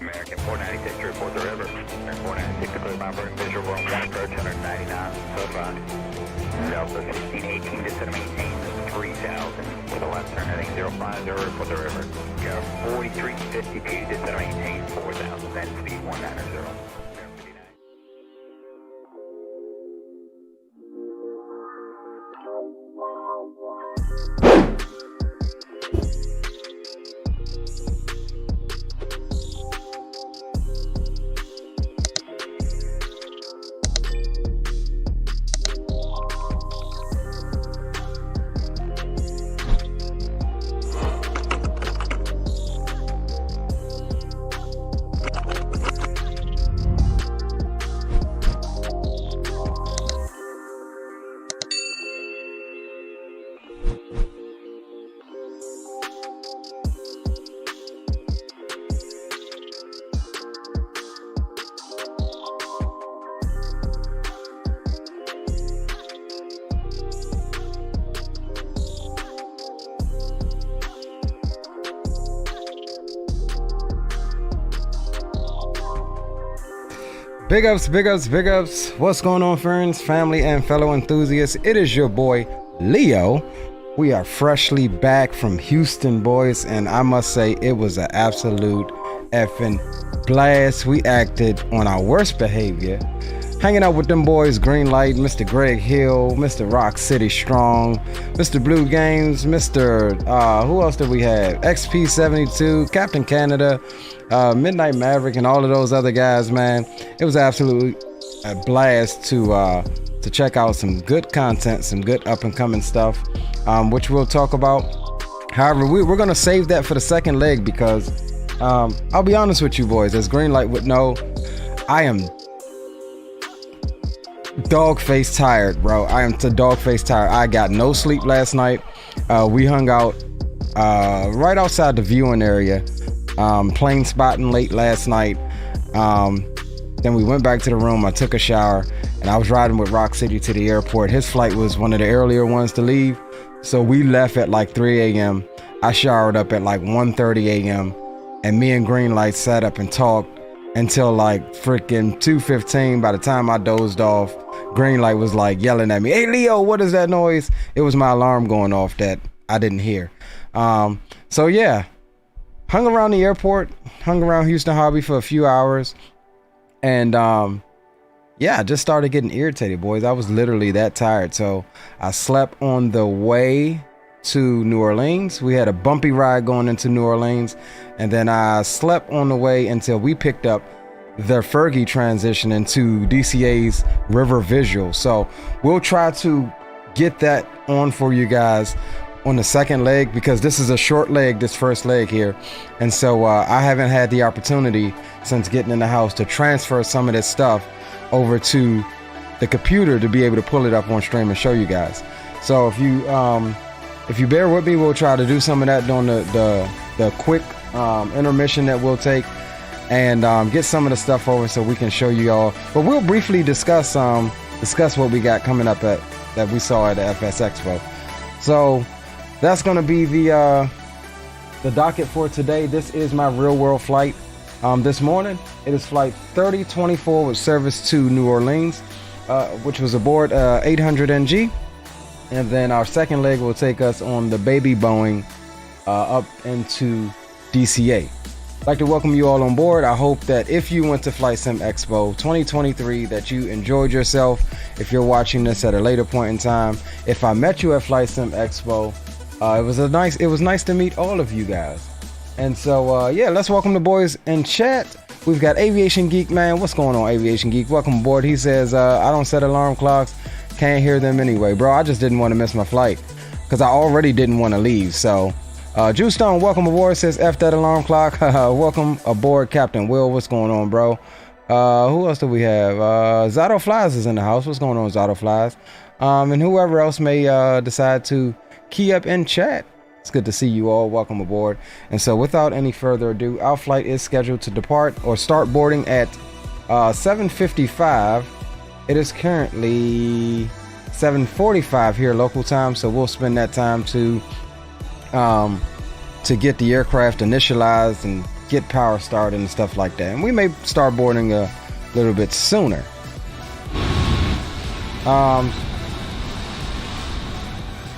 American 496 to report the river. American 496 to clear my burn visual, we're on 1 approach, 199, so far. Delta 1618 to set a maintain 3000 with a left turn heading 050 report the river. Go 4352 to set a maintain 4000, then speed 190. Big ups, big ups, big ups. What's going on, friends, family, and fellow enthusiasts? It is your boy, Leo. We are freshly back from Houston, boys, and I must say it was an absolute effing blast. We acted on our worst behavior, hanging out with them boys, Green Light, Mr. Greg Hill, Mr. Rock City Strong, Mr. Blue Games, Mr. Who else did we have? XP72, Captain Canada, Midnight Maverick, and all of those other guys, man. It was absolutely a blast to check out some good content, some good up and coming stuff, which we'll talk about. However, we're gonna save that for the second leg because I'll be honest with you, boys, as Green Light would know, I am dog face tired, bro. I am dog face tired. I got no sleep last night. We hung out right outside the viewing area, plane spotting late last night. Then we went back to the room. I took a shower and I was riding with Rock City to the airport. His flight was one of the earlier ones to leave, so we left at like 3 a.m. I showered up at like 1:30 a.m. and me and Green Light sat up and talked until like freaking 2:15. By the time I dozed off, Green Light was like yelling at me, "Hey Leo, what is that noise?" It was my alarm going off that I didn't hear. So yeah, hung around the airport, hung around Houston Hobby for a few hours, and yeah, I just started getting irritated, boys. I was literally that tired, so I slept on the way to New Orleans. We had a bumpy ride going into New Orleans, and then I slept on the way until we picked up the Fergie transition into DCA's River Visual. So we'll try to get that on for you guys on the second leg, because this is a short leg, this first leg here, and so I haven't had the opportunity since getting in the house to transfer some of this stuff over to the computer to be able to pull it up on stream and show you guys. So if you bear with me, we'll try to do some of that during the quick intermission that we'll take, and get some of the stuff over so we can show you all. But we'll briefly discuss what we got coming up that we saw at the FSExpo. So that's going to be the docket for today. This is my real world flight. This morning, it is flight 3024 with service to New Orleans, which was aboard 800NG. And then our second leg will take us on the baby Boeing up into DCA. I'd like to welcome you all on board. I hope that if you went to Flight Sim Expo 2023, that you enjoyed yourself. If you're watching this at a later point in time, if I met you at Flight Sim Expo, it was nice to meet all of you guys. And so yeah, let's welcome the boys in chat. We've got Aviation Geek, man. What's going on, Aviation Geek? Welcome aboard. He says, I don't set alarm clocks, can't hear them anyway. Bro, I just didn't want to miss my flight because I already didn't want to leave. So Juice Stone, welcome aboard. Says F that alarm clock. Welcome aboard, Captain Will. What's going on, bro? Who else do we have? Zato Flies is in the house. What's going on, Zato Flies? And whoever else may decide to key up in chat. It's good to see you all. Welcome aboard. And so without any further ado, our flight is scheduled to depart or start boarding at 7:55. It is currently 7:45 here local time, so we'll spend that time to get the aircraft initialized and get power started and stuff like that. And we may start boarding a little bit sooner.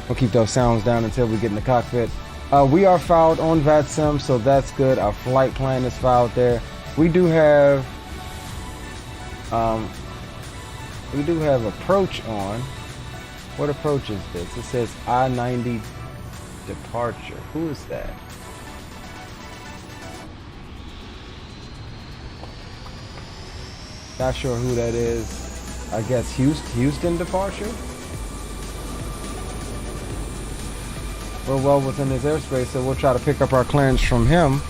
We'll keep those sounds down until we get in the cockpit. We are filed on VATSIM, so that's good. Our flight plan is filed there. We do have approach on. What approach is this? It says I-90 departure. Who is that? Not sure who that is. I guess Houston departure? We're well within his airspace, so we'll try to pick up our clearance from him.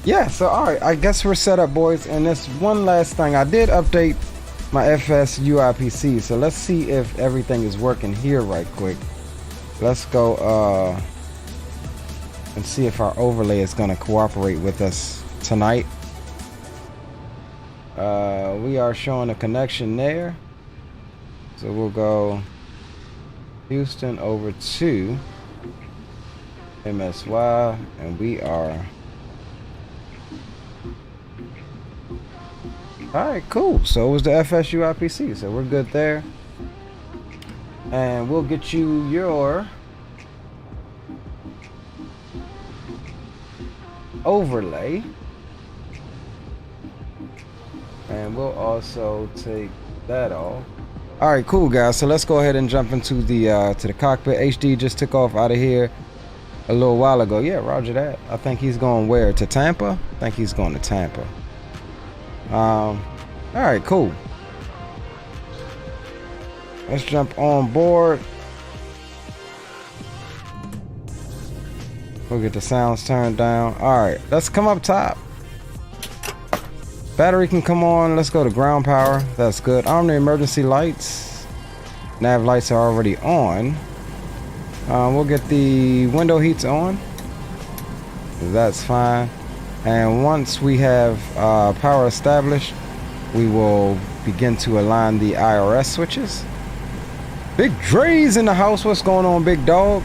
Yeah, so alright, I guess we're set up, boys. And this one last thing, I did update my FSUI PC, so let's see if everything is working here right quick. Let's go and see if our overlay is going to cooperate with us tonight. We are showing a connection there, so we'll go Houston over to MSY, and we are alright, cool. So it was the FSUI PC, so we're good there. And we'll get you your overlay. And we'll also take that off. Alright, cool guys. So let's go ahead and jump into the to the cockpit. HD just took off out of here a little while ago. Yeah, roger that. I think he's going where? To Tampa? I think he's going to Tampa. Alright, cool. Let's jump on board. We'll get the sounds turned down. Alright, let's come up top. Battery can come on. Let's go to ground power. That's good. The emergency lights. Nav lights are already on. We'll get the window heats on. That's fine. And once we have power established, we will begin to align the IRS switches. Big Dre's in the house. What's going on, big dog?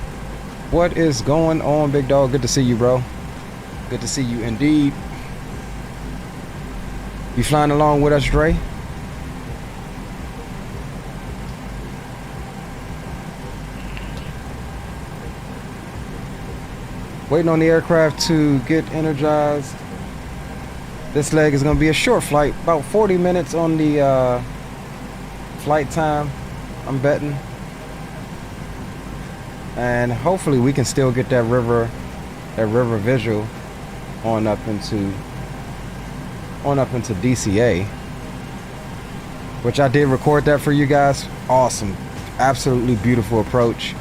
What is going on, big dog? Good to see you, bro. Good to see you indeed. You flying along with us, Dre? Waiting on the aircraft to get energized. This leg is going to be a short flight, about 40 minutes on the flight time, I'm betting. And hopefully we can still get that river visual on up into DCA, which I did record that for you guys. Awesome, absolutely beautiful approach.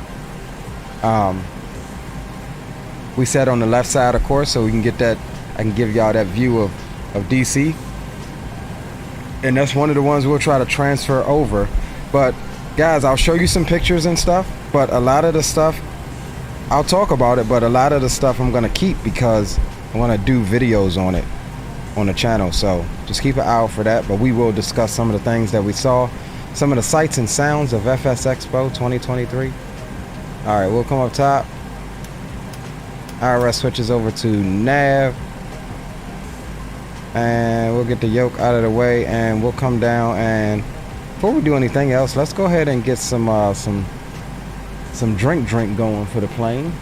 We sat on the left side, of course, so we can get that. I can give y'all that view of DC, and that's one of the ones we'll try to transfer over. But guys, I'll show you some pictures and stuff, but a lot of the stuff I'll talk about it, but a lot of the stuff I'm gonna keep because I want to do videos on it on the channel, so just keep an eye out for that. But we will discuss some of the things that we saw, some of the sights and sounds of FSExpo 2023. All right, we'll come up top. IRS switches over to nav, and we'll get the yoke out of the way, and we'll come down. And before we do anything else, let's go ahead and get some drink going for the plane.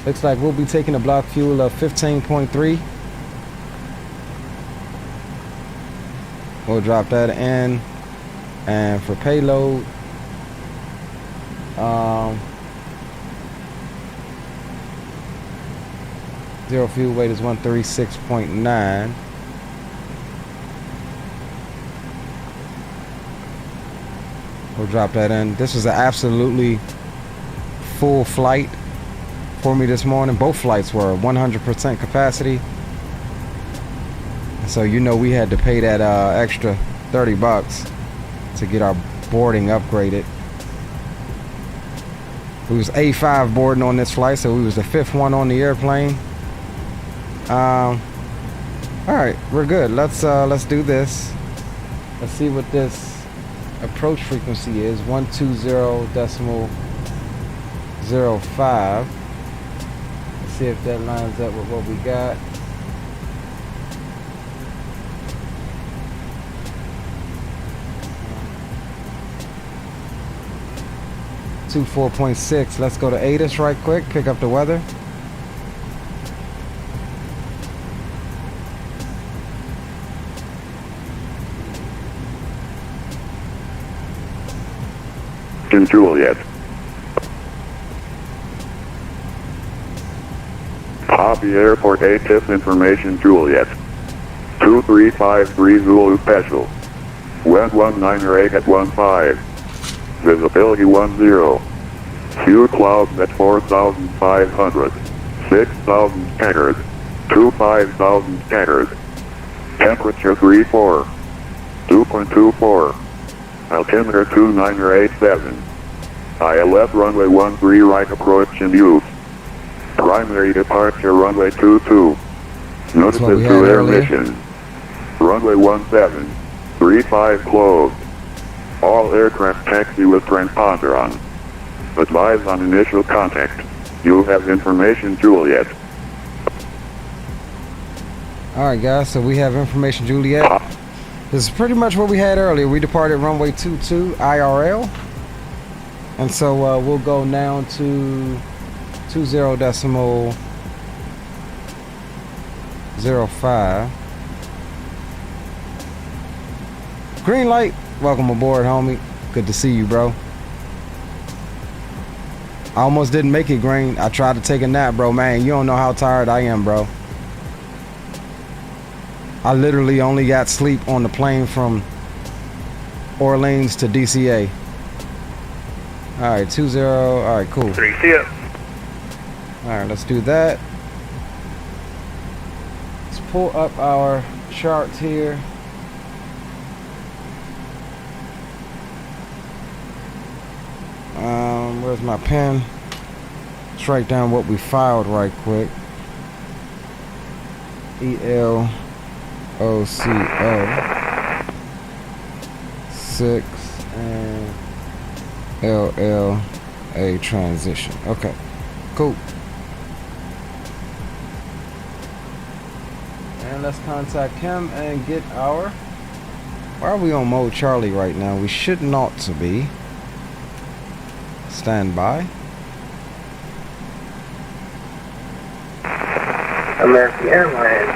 Looks like we'll be taking a block fuel of 15.3. We'll drop that in, and for payload, zero fuel weight is 136.9. We'll drop that in. This was an absolutely full flight for me this morning. Both flights were 100% capacity. So you know we had to pay that extra 30 bucks to get our boarding upgraded. We was A5 boarding on this flight, so we was the 5th one on the airplane. All right, we're good. Let's do this. Let's see what this approach frequency is. 120.05. see if that lines up with what we got. To 4.6. Let's go to ATIS right quick, pick up the weather. In Juliet. Hobby Airport ATIS information Juliet. 2353 Zulu Special. Wind 19 at 15. Visibility 10. Few clouds at 4,500. 6,000 scattered. 25,000 scattered. Temperature 34. 2.24. Altimeter 2987. ILS runway 13 right approach in use. Primary departure runway 22. Notices to Intermission. Runway 17. 35 closed. All aircraft taxi with transponder on. Advise on initial contact. You have information Juliet. Alright guys, so we have information Juliet. This is pretty much what we had earlier. We departed runway 22 IRL. And so we'll go down to 20.05. Green light. Welcome aboard, homie. Good to see you, bro. I almost didn't make it green. I tried to take a nap, bro. Man, you don't know how tired I am, bro. I literally only got sleep on the plane from Orleans to DCA. Alright, 20. Alright, cool. 3 up. Alright, let's do that. Let's pull up our charts here. Where's my pen? Let's write down what we filed right quick. ELOCO 6 and LLA transition. Okay, cool. And let's contact him and get our... Why are we on mode Charlie right now? We should not to be. Stand by. American Airlines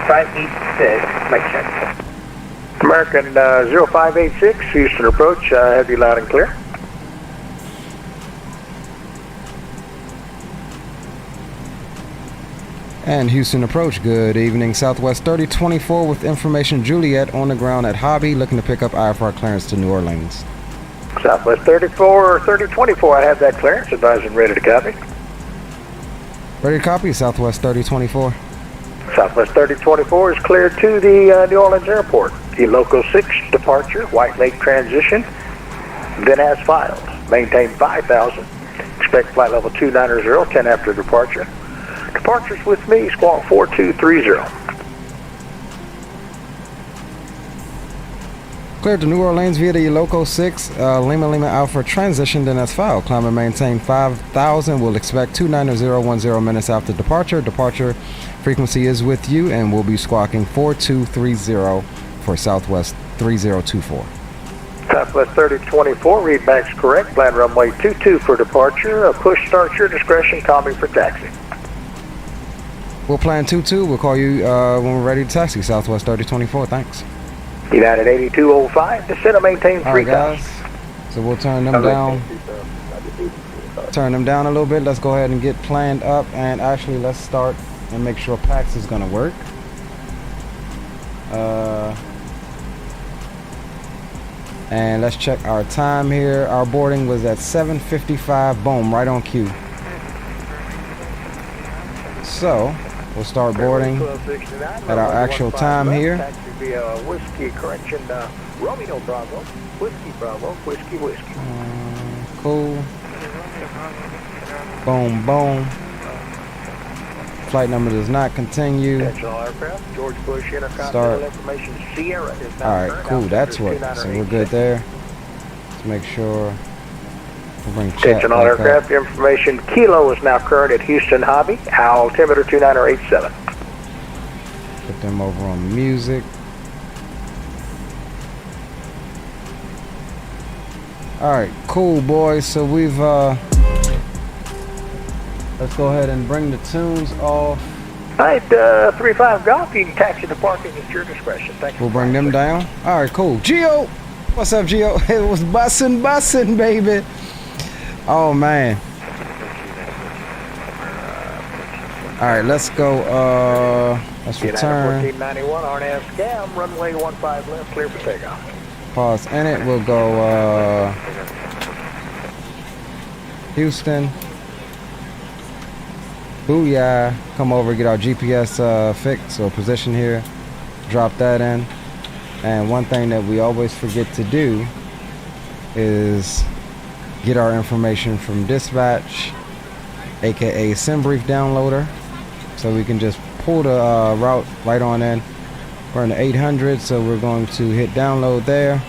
586 Mech check. American 0586 Houston approach. Have you loud and clear. And Houston approach, good evening. Southwest 3024 with information Juliet on the ground at Hobby, looking to pick up IFR clearance to New Orleans. Southwest 3024, I have that clearance, advising ready to copy. Ready to copy, Southwest 3024. Southwest 3024 is cleared to the New Orleans Airport. The Loco 6 departure, White Lake transition, then as filed. Maintain 5,000. Expect flight level 290, 10 after departure. Departures with me, squawk 4230. Cleared to New Orleans via the Loco 6, Lima Lima Alpha transition, then as filed. Climb and maintain 5,000. We'll expect 29010 minutes after departure. Departure frequency is with you, and we'll be squawking 4230 for Southwest 3024. Southwest 3024, readback's correct. Plan runway 22 for departure. Push start your discretion, calming for taxi. We'll plan 22. We'll call you when we're ready to taxi. Southwest 3024. Thanks. United 8205. Descend and maintain 3,000. Alright, guys. So we'll turn them down. Turn them down a little bit. Let's go ahead and get planned up. And actually, let's start and make sure PAX is going to work. And let's check our time here. Our boarding was at 7:55. Boom, right on cue. So we'll start boarding at our actual time here. Whiskey correction, Romeo Bravo, Whiskey Bravo, Whiskey Whiskey. Cool. Boom, boom. Flight number does not continue. Aircraft, George Bush Intercontinental Information Sierra is now. Alright, cool, that's what. So we're good there. Let's make sure We'll bring chat Attention all back up. aircraft information. Kilo is now current at Houston Hobby. Altimeter 2987. Put them over on music. Alright, cool boys. So we've let's go ahead and bring the tunes off. Alright, 35 Golf, you can taxi the parking at your discretion. Thank you. We'll bring them down. Alright, cool. Gio! What's up, Gio? It was bussin', baby. Oh man. Alright, let's go. Let's return. 1491 RNAV scam, runway 15 left, clear for takeoff. Pause in it. We'll go Houston. Booyah. Come over, get our GPS fix or position here. Drop that in. And one thing that we always forget to do is get our information from dispatch, aka SimBrief downloader, so we can just pull the route right on in. We're in the 800, so we're going to hit download there.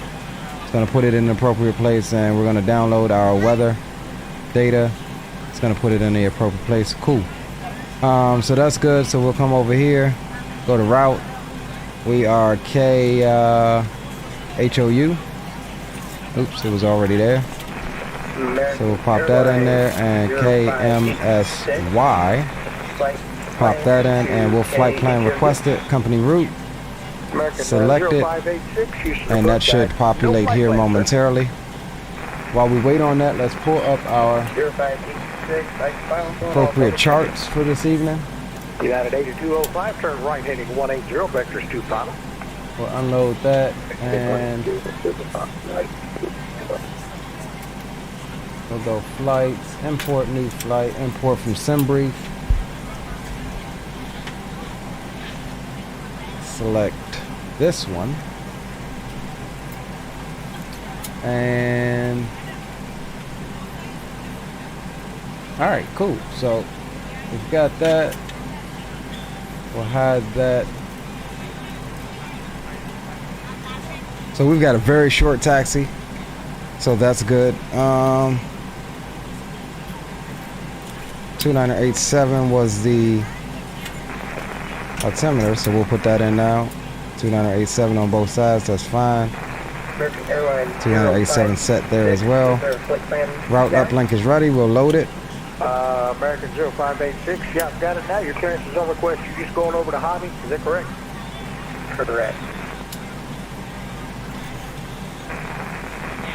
It's going to put it in the appropriate place, and we're going to download our weather data. It's going to put it in the appropriate place. Cool. So that's good. So we'll come over here, go to route. We are HOU. Oops, it was already there. So we'll pop that in there, and KMSY. Pop that in, and we'll flight plan requested, company route. Select it, and that should populate here momentarily. While we wait on that, let's pull up our appropriate charts for this evening. United 8205, turn right heading 180, vectors 2 final. We'll unload that, and we'll go flights, import new flight, import from SimBrief. Select this one, and all right, cool. So we've got that. We'll hide that. So we've got a very short taxi, so that's good. 2987 was the altimeter, so we'll put that in now. 2987 on both sides, that's fine. 2987 set there as well. Route uplink is ready, we'll load it. American 0586, yeah, got it now. Your clearance is on request. You're just going over to Hobby, is that correct? Correct.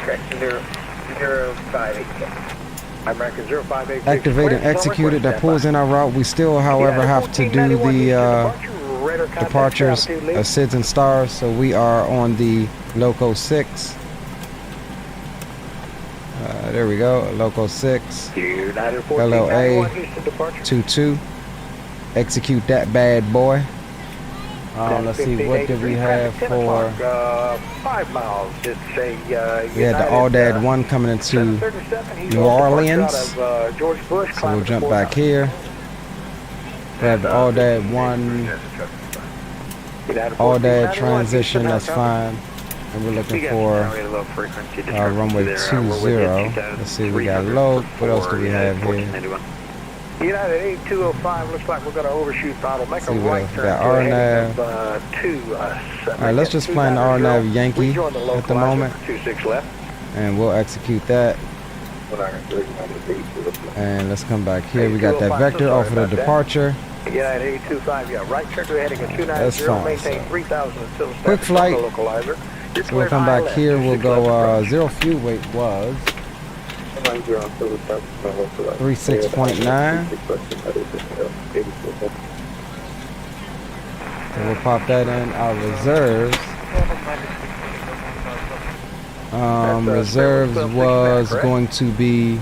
Correct, 0586. American 0586. Activate and execute it, that pulls in our route. We still, however, have to do the departures of SIDS and stars, so we are on the Loco 6. There we go, Loco 6, LLA 22. Execute that bad boy. Let's see, what did we have for 5 miles? Just say we had the Aldad 1 coming into New Orleans, so we'll jump back here. We have the Aldad 1 Aldad transition, that's fine. And we're looking for runway 20. Let's see, we got low. What else do we have here? United 8205, looks like we're going to overshoot throttle. Make a right turn. Got RNAV. Alright, let's just plan the RNAV Yankee at the moment. 26 left. And we'll execute that. And let's come back here. We got that vector off of the departure. United 825, yeah, right turn to heading at 290. That's fine. Maintain 3000 until quick flight. Localizer. So we'll come back here. We'll go zero fuel weight was 36.9. So we'll pop that in. Our reserves. Reserves was going to be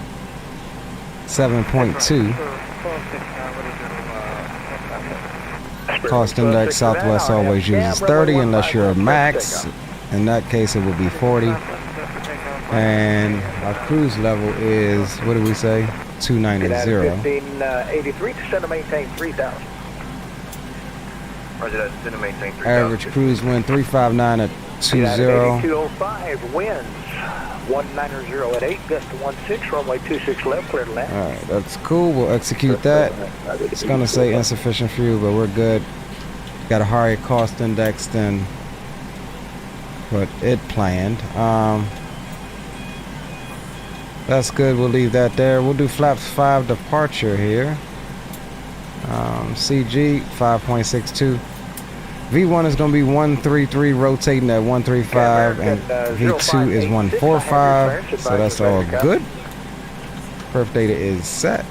7.2. Cost index Southwest always uses 30 unless you're a max. In that case, it would be 40. And our cruise level is, what did we say? 290. 1583 to center maintain 3000. Average cruise wind 359 at 8205 winds 190 at 8, gust to 16, runway 26 left, clear to land. All right, that's cool. We'll execute that. It's gonna say insufficient fuel, but we're good. Got a higher cost index than what it planned. That's good. We'll leave that there. We'll do flaps 5 departure here. CG 5.62. V1 is going to be 133 rotating at 135, and V2 is 145. So that's all good. Perf data is set.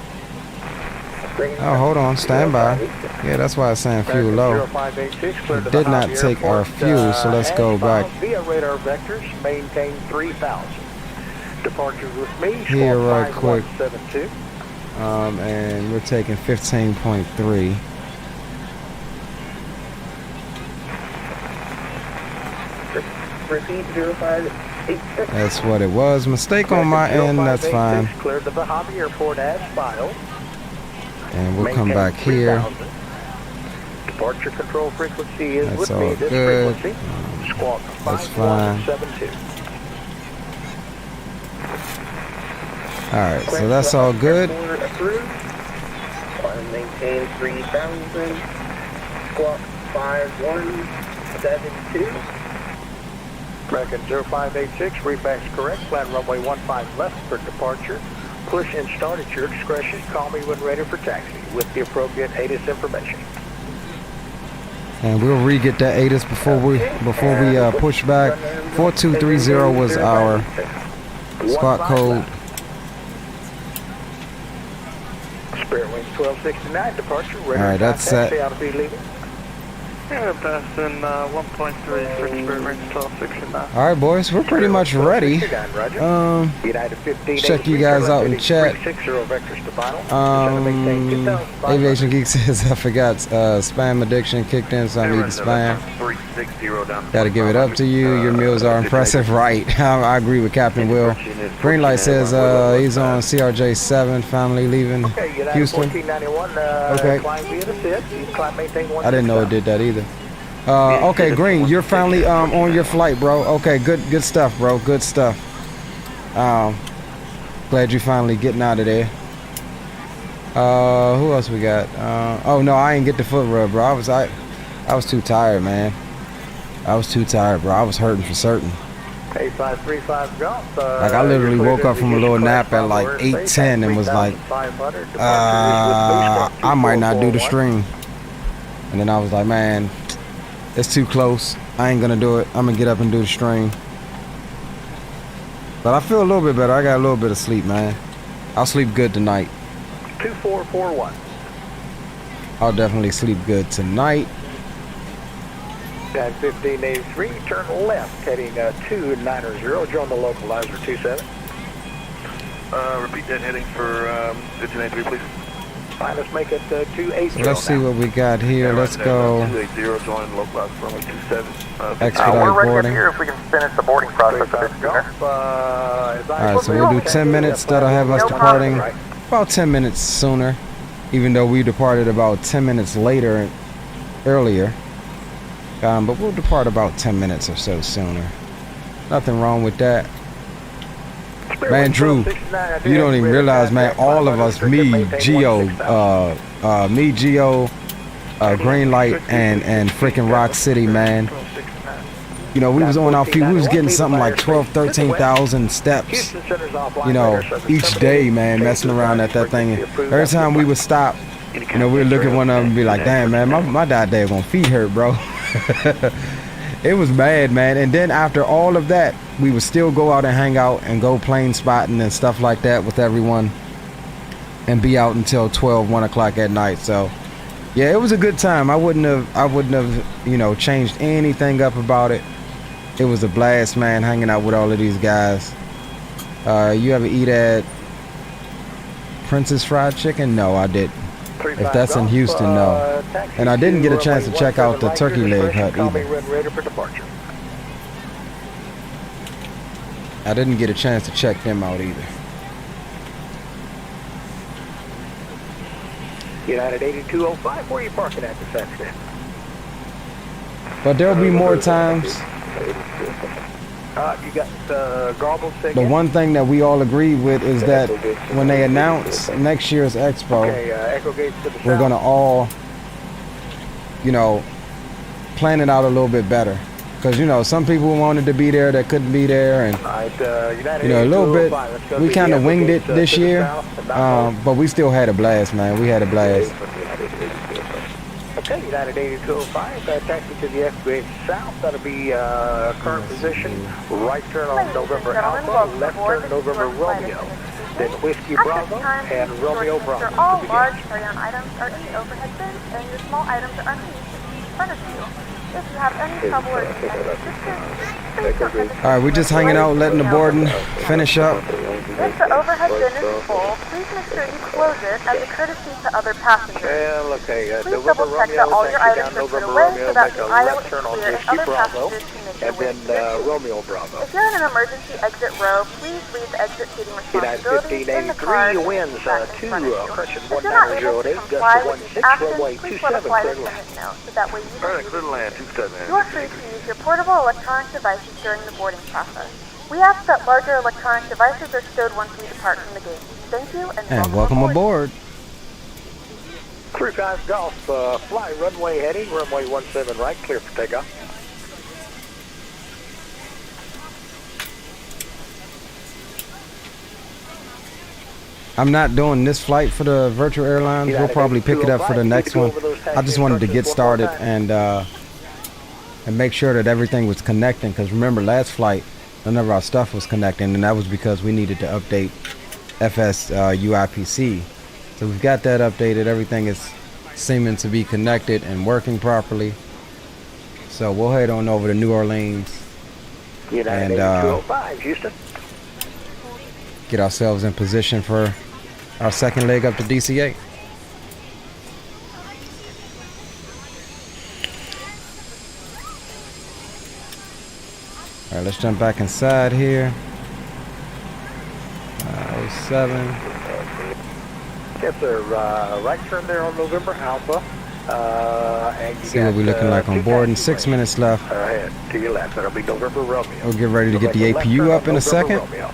Oh, hold on, stand by. Yeah, that's why it's saying fuel low. We did not take our fuel, so let's go back via radar vectors, maintain 3000. Departure with me, here right quick. 5172. And we're taking 15.3. Repeat 0586. That's what it was. Mistake on my end, that's fine. Cleared to the Hobby Airport as filed. And we'll come back here. Departure control frequency is That's with all me. This good. frequency, squawk That's fine. 5172. Alright, so that's all good. Approved. Maintain 3000. Squawk 5172. American 0586, repack's correct. Plan runway 15 left for departure. Push and start at your discretion. Call me when ready for taxi with the appropriate ATIS information. And we'll re-get that ATIS before we push back. 4230 was our squawk code. Spirit Wings 1269, departure. All right, that's set. Yeah, passing 1.3 for Spirit Wings 1269. All right, boys, we're pretty much ready. Check you guys out in chat. Aviation Geek says I forgot spam addiction kicked in, so I need to spam. Gotta give it up to you. Your meals are impressive, right? I agree with Captain Will. Greenlight says he's on CRJ7, family leaving Houston. Okay. I didn't know it did that either. Okay, Green, you're finally on your flight, bro. Okay, good stuff, bro. Good stuff. Glad you finally getting out of there. Who else we got? Oh no, I ain't get the foot rub, bro. I was too tired, man. I was too tired, bro. I was hurting for certain. 8535 Golf. Like I literally woke up from a little nap at like 8:10 and was like, I might not do the stream. And then I was like, man, it's too close. I ain't gonna do it. I'm gonna get up and do the stream. But I feel a little bit better. I got a little bit of sleep, man. I'll sleep good tonight. 2441. I'll definitely sleep good tonight. At 1583, turn left, heading 290. Join the localizer 27. Repeat that heading for 1583, please. Fine, let's make it 280. So let's see what we got here. Let's go. 280, join localizer runway 27. Expedite we're ready boarding. up here if we can finish the boarding process. Alright, so we'll do 10 minutes. That'll have us departing about 10 minutes sooner, even though we departed about 10 minutes earlier. But we'll depart about 10 minutes or so sooner. Nothing wrong with that. Man, Drew, you don't even realize, man, all of us, me, Geo, Greenlight, and freaking Rock City, man. You know, we was on our feet. We was getting something like 13,000 steps, you know, each day, man, messing around at that thing. Every time we would stop, you know, we'd look at one of them and be like, damn, man, my goddamn feet hurt, bro. It was bad, man. And then after all of that, we would still go out and hang out and go plane spotting and stuff like that with everyone and be out until 1 o'clock at night. So yeah, it was a good time. I wouldn't have, you know, changed anything up about it. It was a blast, man, hanging out with all of these guys. You ever eat at Princess Fried Chicken? No, I didn't. If that's in Houston, no. And I didn't get a chance to check out the turkey leg hut either. I didn't get a chance to check them out either. United 8205, where are you parking at this accident? But there'll be more times. You got garbled The signal. one thing that we all agree with is that when they announce next year's expo, Okay, echo gates to the we're south. gonna all, you know, plan it out a little bit better. Because, you know, some people wanted to be there that couldn't be there, and Alright, United you know, a little bit, 8205, that's gonna we be kind the of echo winged gates, it this to the year, south and not but we still had a blast, man. We had a blast. Okay, United 8205, taxi to the echo gate south. That'll be current position. Right turn on November Alpha, left turn November Romeo. Then Whiskey Bravo and Romeo Bravo. All large carry-on items are in the overhead bins, and your small items are underneath the seat in front of you. If you have any trouble or need any assistance, please don't hesitate. All right, we're just hanging out, letting the boarding finish up. If the overhead bin is full, please make sure you close it as a courtesy to other passengers. Well, okay, Please November double check Romeo, that all your taxi items down are put November away Romeo, so that make the a aisle left is turn on clear and Whiskey other Bravo, passengers can make their and way then to the gate. Romeo Bravo. If you're in an emergency exit row, please leave the exit seating United responsibilities in the car 1583 winds back in front of you. Crescent If you're not able to 1908, comply Delta with these 16, actions, runway please let a 27, flight clear to land. attendant know so that way you Alright, can clear to land, 27. You are free to use your portable electronic devices during the boarding process. We ask that larger electronic devices are stowed once we depart from the gate. Thank you and Welcome aboard. 35 Golf, fly runway heading, runway 17 right, clear for takeoff. I'm not doing this flight for the virtual airlines. We'll probably pick it up for the next one. I just wanted to get started and make sure that everything was connecting. Because remember, last flight, none of our stuff was connecting, and that was because we needed to update FSUIPC. So we've got that updated. Everything is seeming to be connected and working properly. So we'll head on over to New Orleans United and 8205, Houston. get ourselves in position for our second leg up to DCA. All right, let's jump back inside here. 07. Yes, sir. Right turn there on November Alpha. And you See what we're looking like on board. And 6 minutes left. Ahead to your left. That'll be November Romeo. We'll get ready to get the Left APU turn up on in a November second. Romeo.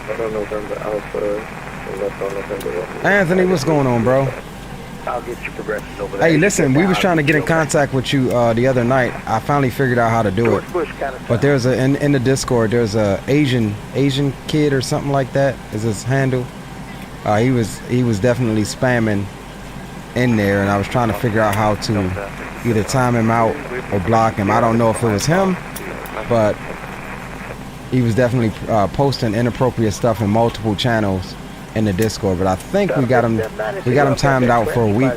November Alpha, left on November Romeo. Anthony, what's going on, bro? I'll get you progressing over there. Hey, listen, we was trying to get in contact with you the other night. I finally figured out how to do it. George Bush kind of But there's a in the Discord, there's a Asian kid or something like that is his handle. He was definitely spamming in there, and I was trying to figure out how to either time him out or block him. I don't know if it was him, but he was definitely posting inappropriate stuff in multiple channels in the Discord. But I think we got him timed out for a week,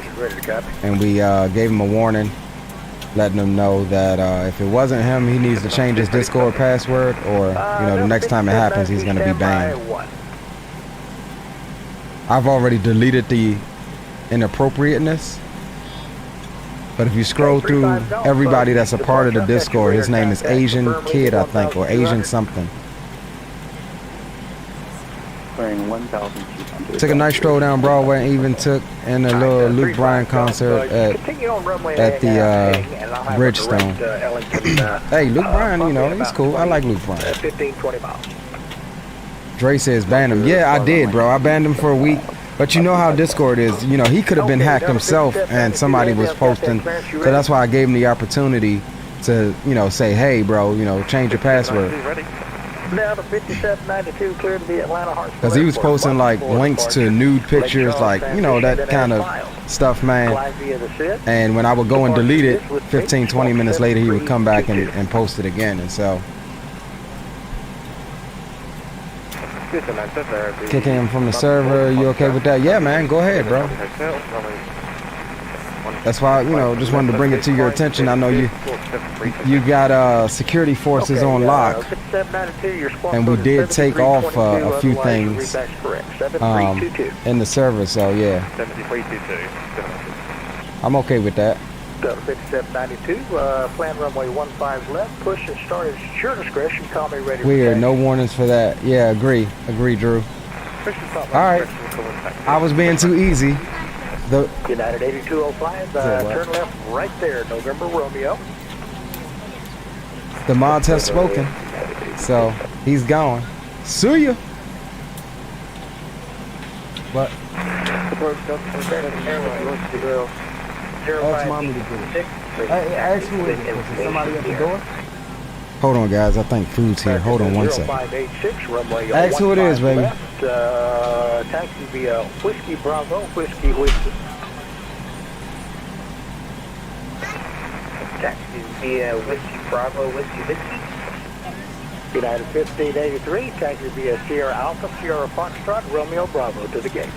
and we gave him a warning, letting him know that if it wasn't him, he needs to change his Discord password, or the next time it happens, he's gonna be banned. I've already deleted the inappropriateness, but if you scroll through everybody that's a part of the Discord, his name is Asian Kid, I think, or Asian something. Clearing 1,200. Took a nice stroll down Broadway and even took in a little Luke Bryan concert at the Bridgestone. Hey, Luke Bryan, he's cool. I like Luke Bryan. 15-20 miles. Dre says ban him. Yeah, I did, bro. I banned him for a week. But you know how Discord is. He could have been hacked himself and somebody was posting. So that's why I gave him the opportunity to, say, hey, bro, change your password. Down to 5792, clear to the Atlanta Hearts. Because he was posting like links to nude pictures, like, that kind of stuff, man. And when I would go and delete it, 15-20 minutes later, he would come back and post it again. And so kicking him from the server, you okay with that? Yeah, man, go ahead, bro. That's why, just wanted to bring it to your attention. I know you got security forces on lock, and we did take off a few things in the server, so yeah, I'm okay with that. 5792, plan runway 15 left, push and start at your discretion, call me ready. Weird, no warnings for that. Yeah, agree, Drew. Alright, I was being too easy. United 8205, turn left right there, November Romeo. The mods have spoken. So he's gone. See ya. But ask mommy to get it. Ask who is it? Is somebody at the door? Hold on, guys. I think food's here. Hold on one second. Ask who it is, baby. Taxi via Whiskey Bravo, Whiskey Whiskey. Taxi via Whiskey Bravo, Whiskey Whiskey. United 1583, taxi via Sierra Alpha, Sierra Foxtrot, Romeo Bravo to the gates.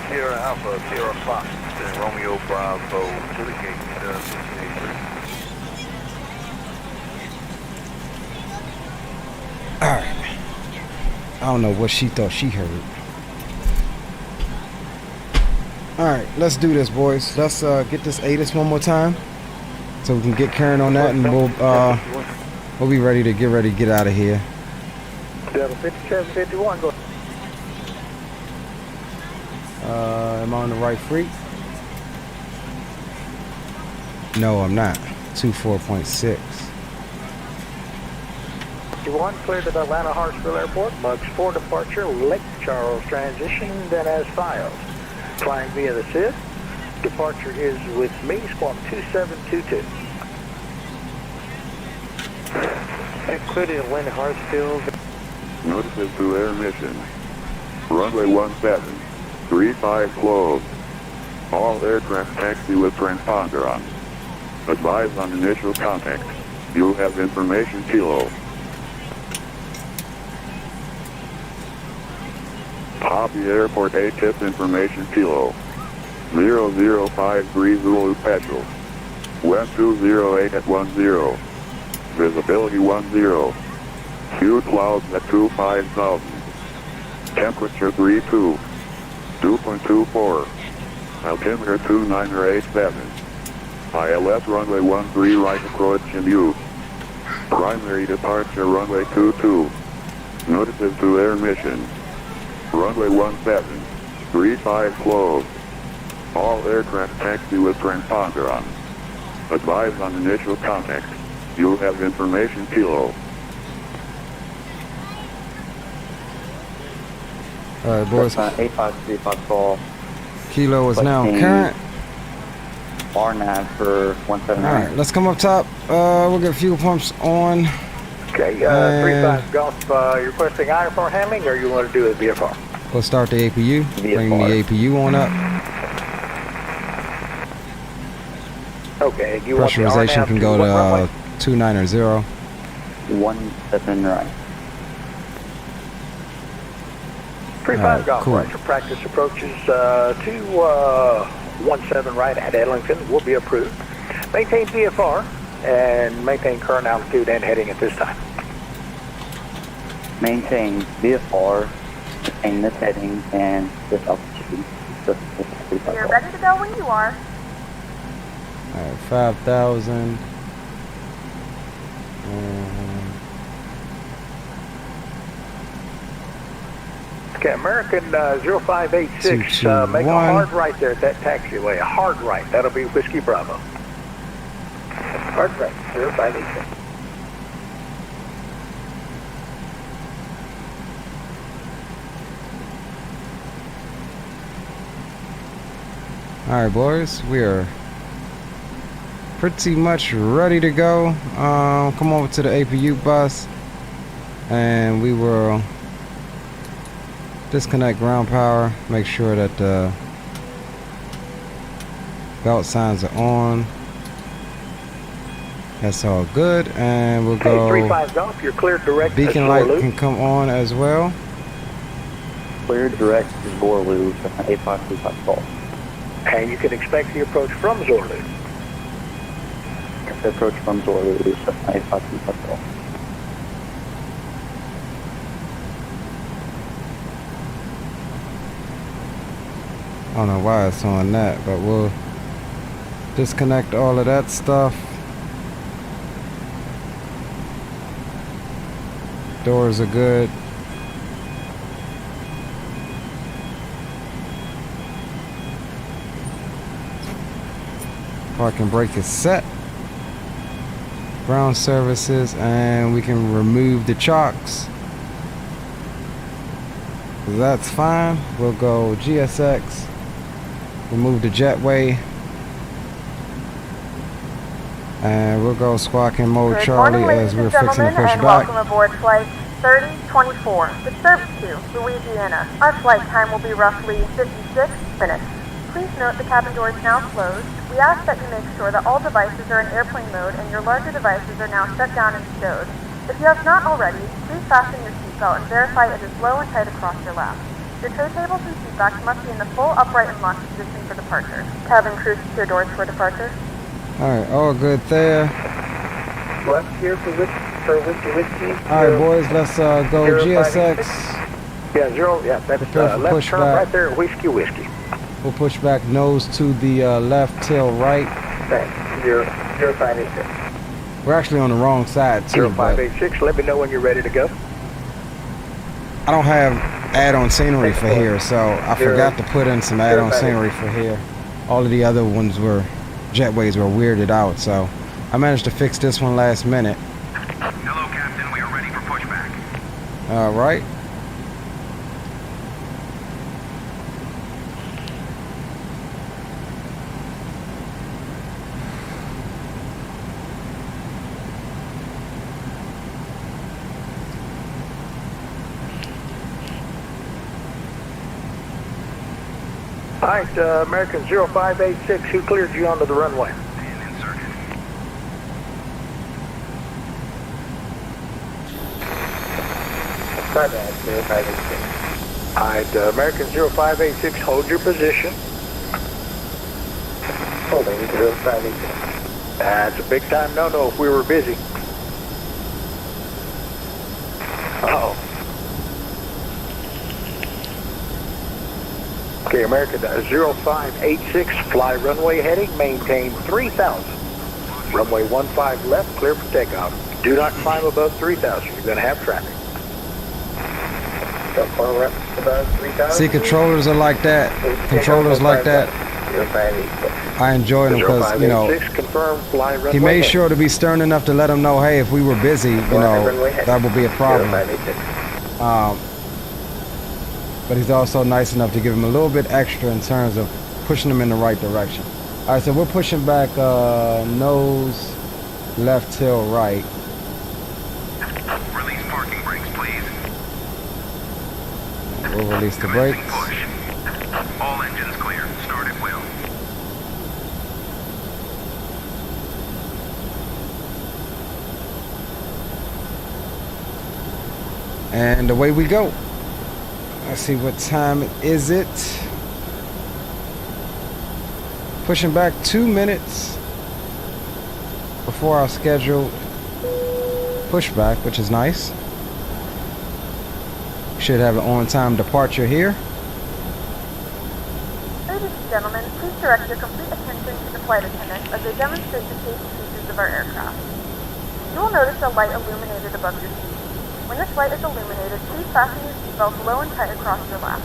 Sierra Alpha, Sierra Fox, and Romeo Bravo to the gate. 1583. Alright. I don't know what she thought she heard. Alright, let's do this, boys. Let's get this ATIS one more time. So we can get carrying on that, and we'll be ready to get out of here. Delta 5751, go. Am I on the right freak? No, I'm not. 24.6. 51, cleared at Atlanta Hartsville Airport. Bugs 4 departure, Lake Charles transition, then as filed. Flying via the SID. Departure is with me, squawk 2722. Cleared at Atlanta Hartsville. Notices to air mission. Runway 17, 35 closed. All aircraft taxi with transponder on. Advise on initial contact. You have information kilo. Poppy Airport ATIS information kilo. 0053 Zulu Petrol. West 208 at 10. Visibility 10. Few clouds at 25,000. Temperature 32. 2.24. Altimeter 2987. ILS runway 13 right approach in use. Primary departure runway 22. Notices to air mission. Runway 17, 35 closed. All aircraft taxi with transponder on. Advise on initial contact. You have information kilo. Alright, boys. 8534. Kilo is now current. R9 for 179. Alright, let's come up top. We'll get fuel pumps on. Okay, 35 Golf, you're requesting IFR handling, or you want to do a VFR? We'll start the APU. Bring the APU on up. Okay, you want the Pressurization RNAV can go what to runway? 290. 17 right. 35 Golf, cool. Roger. Practice approaches to 17 right at Edlington will be approved. Maintain VFR and maintain current altitude and heading at this time. Maintain VFR, maintain this heading and this altitude. You're ready to go when you are. Alright, 5,000. Okay, American 0586, make a hard right there at that taxiway. A hard right. That'll be Whiskey Bravo. Hard right, 0586. Alright, boys, we are pretty much ready to go. Come over to the APU bus and we will disconnect ground power, make sure that the belt signs are on. That's all good, and we'll go. 35 Golf, you're cleared direct. Beacon light can come on as well. Cleared direct to Zorlu, 8535 Golf. And you can expect the approach from Zorlu. The approach from Zorlu, 8535 Golf. I don't know why it's on that, but we'll disconnect all of that stuff. Doors are good. Parking brake is set. Ground services, and we can remove the chocks. That's fine. We'll go GSX, remove the jetway, and we'll go squawking mode Good Charlie morning, as ladies we're and fixing to gentlemen, push and back. welcome aboard flight 3024, with service to Louisiana. Our flight time will be roughly 56 minutes. Please note the cabin door is now closed. We ask that you make sure that all devices are in airplane mode and your larger devices are now shut down and stowed. If you have not already, please fasten your seatbelt and verify it is low and tight across your lap. Your tray tables and seatbacks must be in the full upright and locked position for departure. Cabin crew, secure doors for departure. Alright, all good there. Left here for whiskey. Alright boys, let's go GSX. Yeah, zero. Yeah, that's Prepare for left turn pushback. right there at whiskey. We'll push back nose to the left, tail right. Thanks. 0586. We're actually on the wrong side too, but 0586. Let me know when you're ready to go. I don't have add-on scenery for here, so I forgot to put in some add-on scenery for here. All of the other ones were jetways were weirded out, so I managed to fix this one last minute. Hello, Captain. We are ready for pushback. All right. All right, American 0586, who cleared you onto the runway? And inserted. All right, American 0586, hold your position. Holding 0586. That's a big time no-no if we were busy. Uh-oh. Okay, American 0586, fly runway heading, maintain 3,000. Runway 15 left, clear for takeoff. Do not climb above 3,000, you're going to have traffic. See, controllers are like that. Controllers like that. I enjoy them because, you know, confirm fly runway he made heading. sure to be stern enough to let them know, hey, if we were busy, you know, that would be a problem. But he's also nice enough to give him a little bit extra in terms of pushing them in the right direction. All right, so we're pushing back nose, left, tail, right. Release parking brakes, please. We'll release the brakes. Push. All engines clear. Start at will. And away we go. Let's see, what time is it? Pushing back 2 minutes before our scheduled pushback, which is nice. Should have an on-time departure here. Ladies and gentlemen, please direct your complete attention to the flight attendants as they demonstrate the safety features of our aircraft. You will notice a light illuminated above your seat. When this light is illuminated, please fasten your seatbelt low and tight across your lap.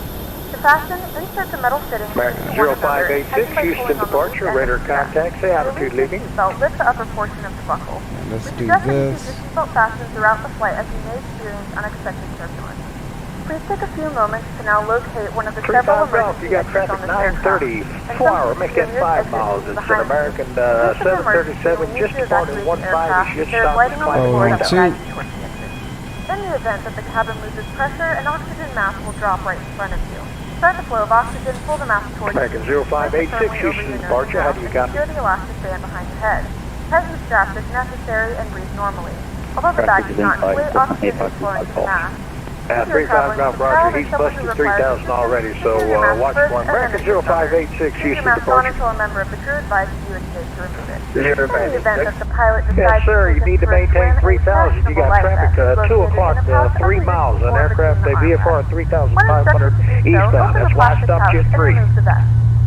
To fasten, insert the metal fitting American into one another and 0586, tighten by Houston pulling on the departure, loose end radar of the strap. contact, say altitude To release leaving. the seatbelt, lift the upper portion of the buckle. Let's We do suggest that you this. keep your seatbelt fastened throughout the flight as you may experience unexpected turbulence. Please take a few moments to now locate one of the several 35 Golf, emergency you got exits traffic on this aircraft. 930, And 4 hour, some make that mysterious 5 exit miles. is It's an behind you. American In case of emergency, 737, we need just to departed evacuate the 15, aircraft. you should There is stop lighting on the at floor that 512. will guide you towards the exit. In the event that the cabin loses pressure, an oxygen mask will drop right in front of you. Start the flow of oxygen, pull the mask towards American you. 0586, Houston departure, how do you copy? Secure the elastic band behind your head. Tighten the straps if necessary and breathe normally. Although the bag does not inflate, oxygen is flowing to the mask. 35 Golf, Roger, he's busted 3,000 already, so watch for him. American 0586, Houston mask on departure. until a member of the crew advises you it's safe to remove it. Zero, In the event that the pilot decides Yes, sir, you to need to take maintain a swim, a 3,000. You got life traffic vest is 2 located o'clock, in a pouch 3 underneath miles. the An floor aircraft, between the VFR arm rests. 3,500 When instructed to do so, eastbound. open That's the why I plastic stopped pouch you at and 3. remove the vest.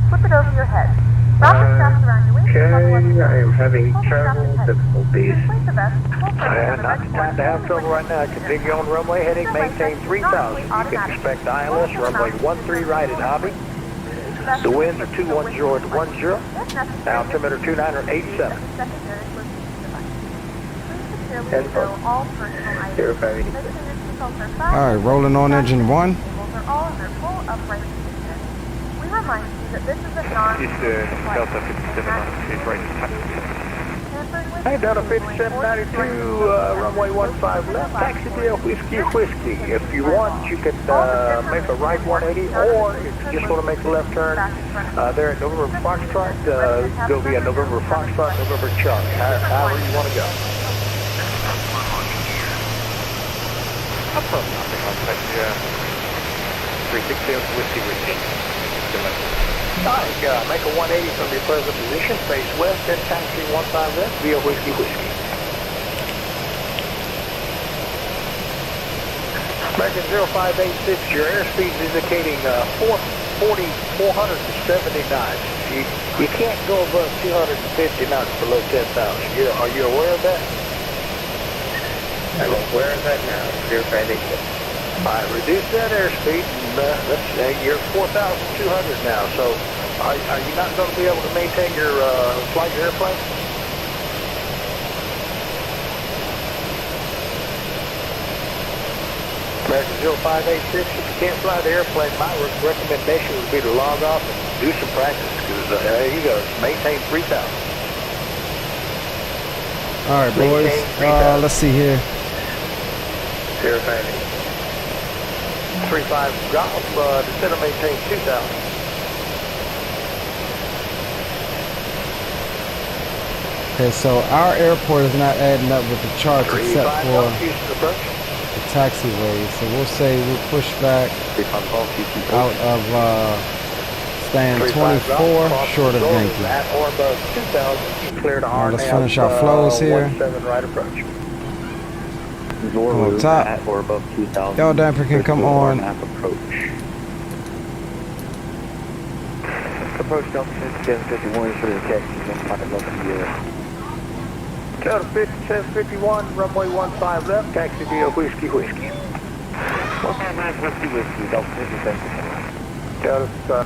Flip it over your head. Wrap the straps around your waist and buckle up your I am having Hold the strap travel tight. difficulties. Inflate the vest, pull firmly on the Not vest the time to have trouble right now. Continue on runway heading, maintain 3,000. You can expect ILS, runway 13 right at Hobby. The winds are 210 to 10. Altimeter 29 or 87. Please care leave below all personal items. Make sure your seatbelts are fastened. All right, rolling on engine 1. Tables are all in their full upright position. We remind you that this is a Delta 57 on stage right. Hey, Delta 5792, runway 15 left, taxi via whiskey. If you want, you could make a right 180, or if you just want to make a left turn there at November Foxtrot, there'll be a November Foxtrot, November Charlie, however you want to go. Up from nothing on taxi, 360 whiskey. Make a 180 from your present position, face west, then taxi 15 left via whiskey. American 0586, your airspeed is indicating 470 knots. You can't go above 250 knots below 10,000. Are you aware of that? I'm aware of that now. 0586. I reduced that airspeed, and let's say you're 4,200 now. So, are you not going to be able to maintain your flight airplane? American 0586, if you can't fly the airplane, my recommendation would be to log off and do some practice, because there you go, maintain 3,000. All right, boys. Let's see here. 058. 35 golf, descend and maintain 2,000. Okay, so our airport is not adding up with the charts except for the taxiway. So we'll say we'll push back out of stand 24 short of Yankee. Let's finish our flows here. Come up top. Or above 2,000. Y'all damper can come on. Approach Delta 5751 for the taxi, 15 Delta 5751, runway 15 left, taxi via whiskey. 15 whiskey, Delta 5751. Delta.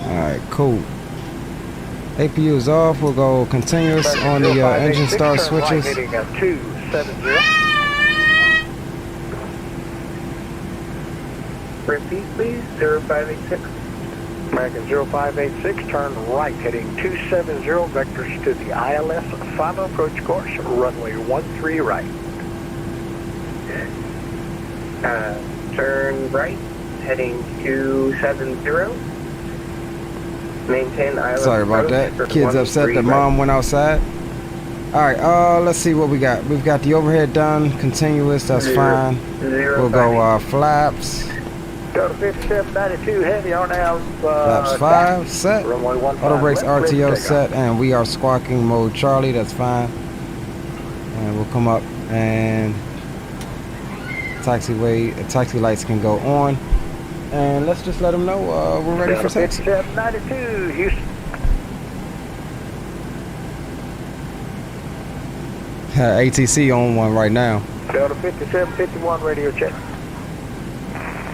Alright, cool. APU is off. We'll go continuous on the engine start switches. Heading 270. Repeat, please. 0586. American 0586, turn right, heading 270, vectors to the ILS final approach course, runway 13 right. Turn right, heading 270. Maintain ILS. Sorry about that. Kids upset that mom went outside. Alright, let's see what we got. We've got the overhead done, continuous, that's fine. We'll go flaps. Delta 5792 heavy on now. Flaps 5 set. Runway 15 Auto brakes left, RTO set, and we are squawking mode Charlie, that's fine. And we'll come up and taxi lights can go on. And let's just let them know we're ready for taxi. 5792 Houston. ATC on one right now. Delta 5751 radio check.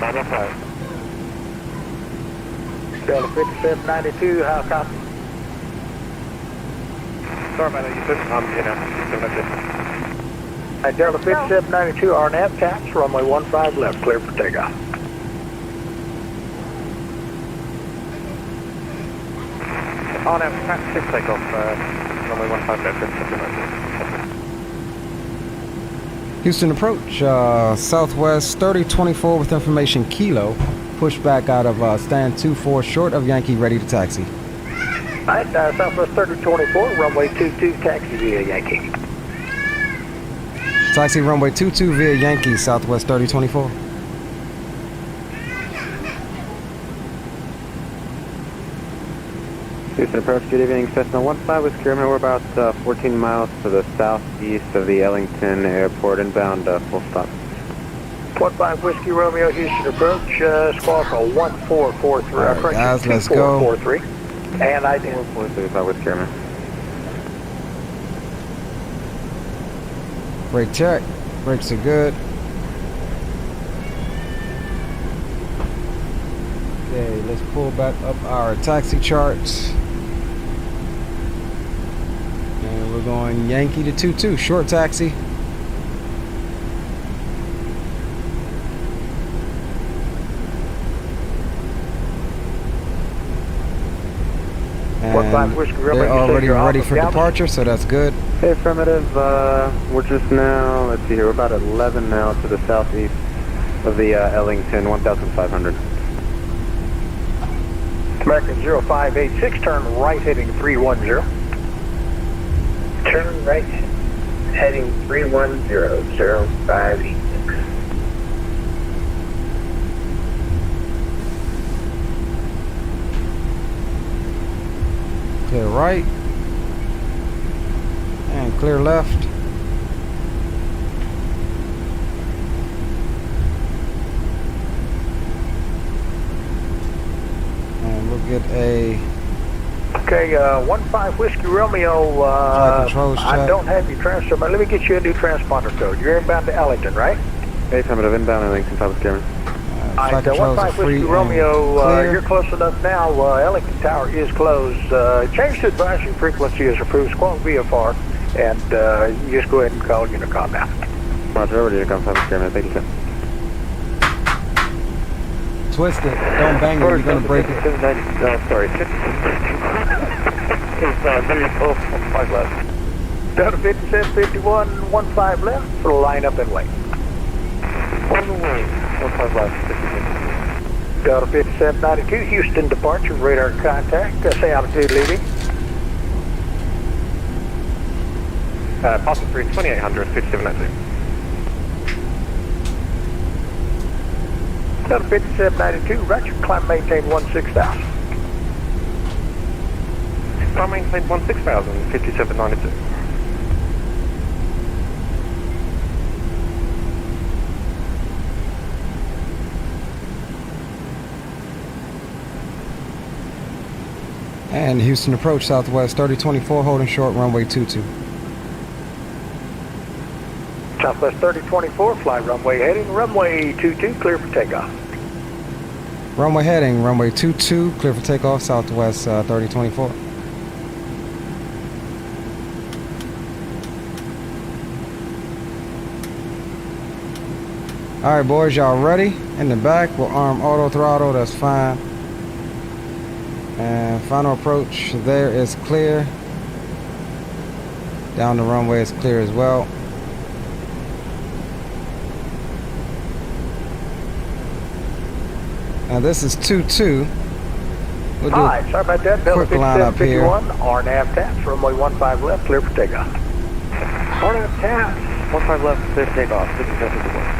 905. Delta 5792, how copy? Sorry about that, you said Delta 5792, RNAV taps, runway 15 left, clear for takeoff. RNAV tap 6 takeoff, runway 15 left, Houston approach, Southwest 3024 with information Kilo. Push back out of stand 24 short of Yankee, ready to taxi. Alright, Southwest 3024, runway 22, taxi via Yankee. Taxi runway 22 via Yankee, Southwest 3024. Houston approach, good evening, Cessna 15 with Kermit. We're about 14 miles to the southeast of the Ellington Airport, inbound, full stop. 15 Whiskey Romeo, Houston approach, squawk 1443. All right, guys, let's go. 1443. And I did. 435 with Kermit. Brake check. Brakes are good. Okay, let's pull back up our taxi charts. And we're we're going Yankee to 22, short taxi. And they're already ready for departure, so that's good. Hey, affirmative. We're just now, let's see here, we're about 11 now to the southeast of the Ellington 1500. American 0586, turn right heading 310. Turn right heading 310-0586. Clear right. And clear left. And we'll get a... Okay, 15 Whiskey Romeo, I don't have your transfer, but let me get you a new transponder code. You're inbound to Ellington, right? Hey, affirmative, inbound Ellington, Thomas Cameron. Alright, 15 Whiskey Romeo, you're close enough now. Ellington Tower is closed. Change to advisory frequency is approved. Squawk VFR, and you just go ahead and call Unicom now. Roger, over to Unicom, Thomas Cameron. Thank you, sir. Twist it. Don't bang it. You're going to break it. No, sorry. It's 5 left. Delta 5751, 15 left. For the line up and wait. On the way. 15 left. Delta 5792, Houston departure, radar contact. Say altitude leaving. Passing through 2800, 5792. Delta 5792, roger, climb maintain 16,000. Climb maintain 16,000, 5792. And Houston approach Southwest 3024, holding short runway 22. Southwest 3024, fly runway heading, runway 22, clear for takeoff. Runway heading, runway 22, clear for takeoff, Southwest 3024. Alright boys, y'all ready? In the back, we'll arm auto throttle, that's fine. And final approach there is clear. Down the runway is clear as well. Now this is 22. We'll do Hi, sorry about that. Delta quick line up here. 5751, RNAV taps, runway 15 left, clear for takeoff. RNAV taps, 15 left, clear for takeoff. 5751.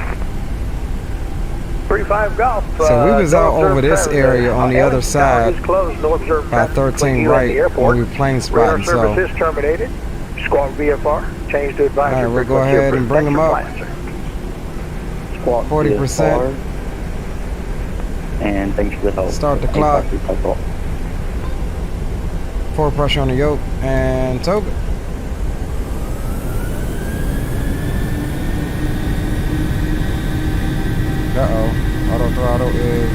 35 Golf. So we was out over this area on the other side by 13 right when we were plane spotting. So service is terminated. Squawk VFR, change to advisory. All right, we'll go ahead and bring them up. 40%. And thanks for the help. Start the clock. Forward pressure on the yoke and toga. Uh-oh. Auto throttle is...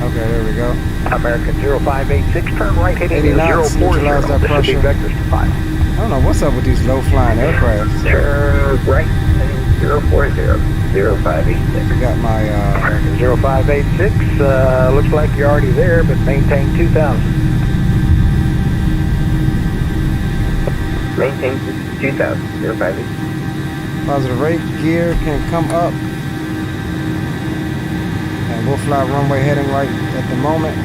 Okay, there we go. American 0586, turn right heading 80 knots, 040. neutralize that pressure. Vectors to file. I don't know what's up with these low-flying aircraft. Turn right heading 040-0586. We got my... American 0586, looks like you're already there, but maintain 2000. Maintain 2000, 058. Positive rate, gear can come up. And we'll fly runway heading right at the moment.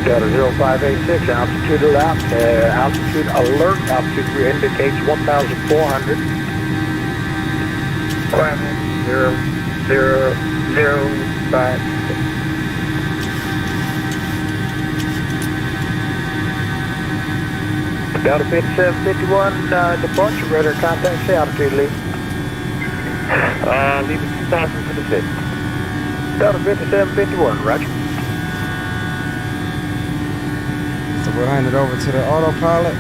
Delta 0586, altitude alert, altitude indicates 1,400. 00056. Delta 5751, departure, radar contact, say altitude leave. Leave it 2,000 for the fit. Delta 5751, roger. So we'll hand it over to the autopilot.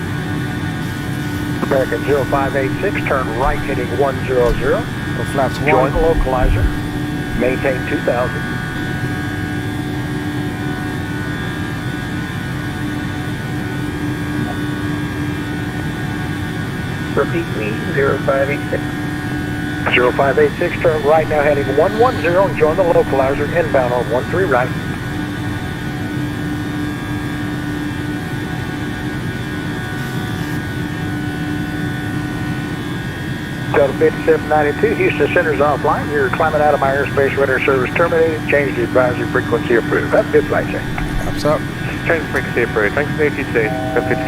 American 0586, turn right heading 100. Go flaps Join 1. the localizer. Maintain 2000. Repeat me, 0586. 0586, turn right now heading 110 and join the localizer inbound on 13 right. Delta 5792, Houston Center's offline. You're climbing out of my airspace. Radar service terminated. Change the advisory frequency approved. Have a good flight, check. Pops up. Change frequency approved. Thanks for the ATC.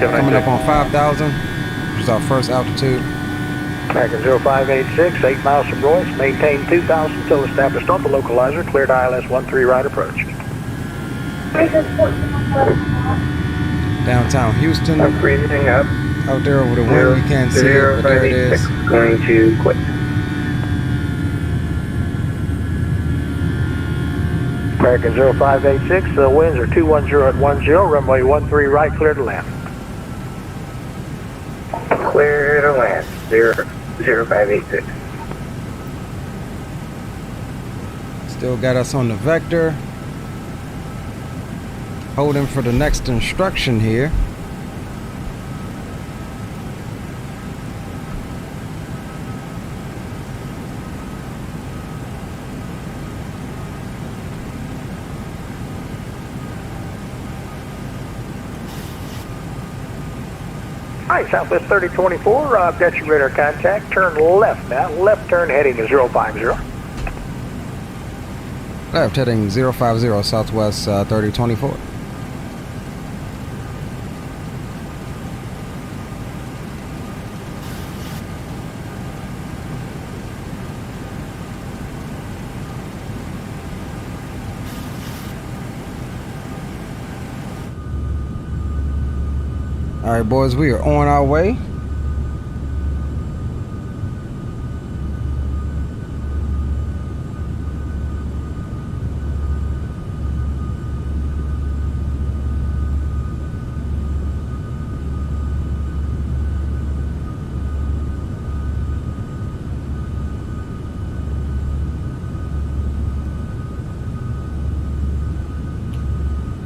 Coming up on 5,000, which is our first altitude. American 0586, 8 miles from Royce. Maintain 2000 until established on the localizer. Cleared ILS 13 right approach. Downtown Houston. I'm freezing up. Out there over the wind, you can't see it, but there it is. 0586, going to quit. American 0586, the winds are 210 at 10, runway 13 right, clear to land. Clear to land, 0586. Still got us on the vector. Holding for the next instruction here. Alright, Southwest 3024, I've got your radar contact. Turn left now. Left turn heading is 050. Left heading 050, Southwest 3024. All right, boys, we are on our way.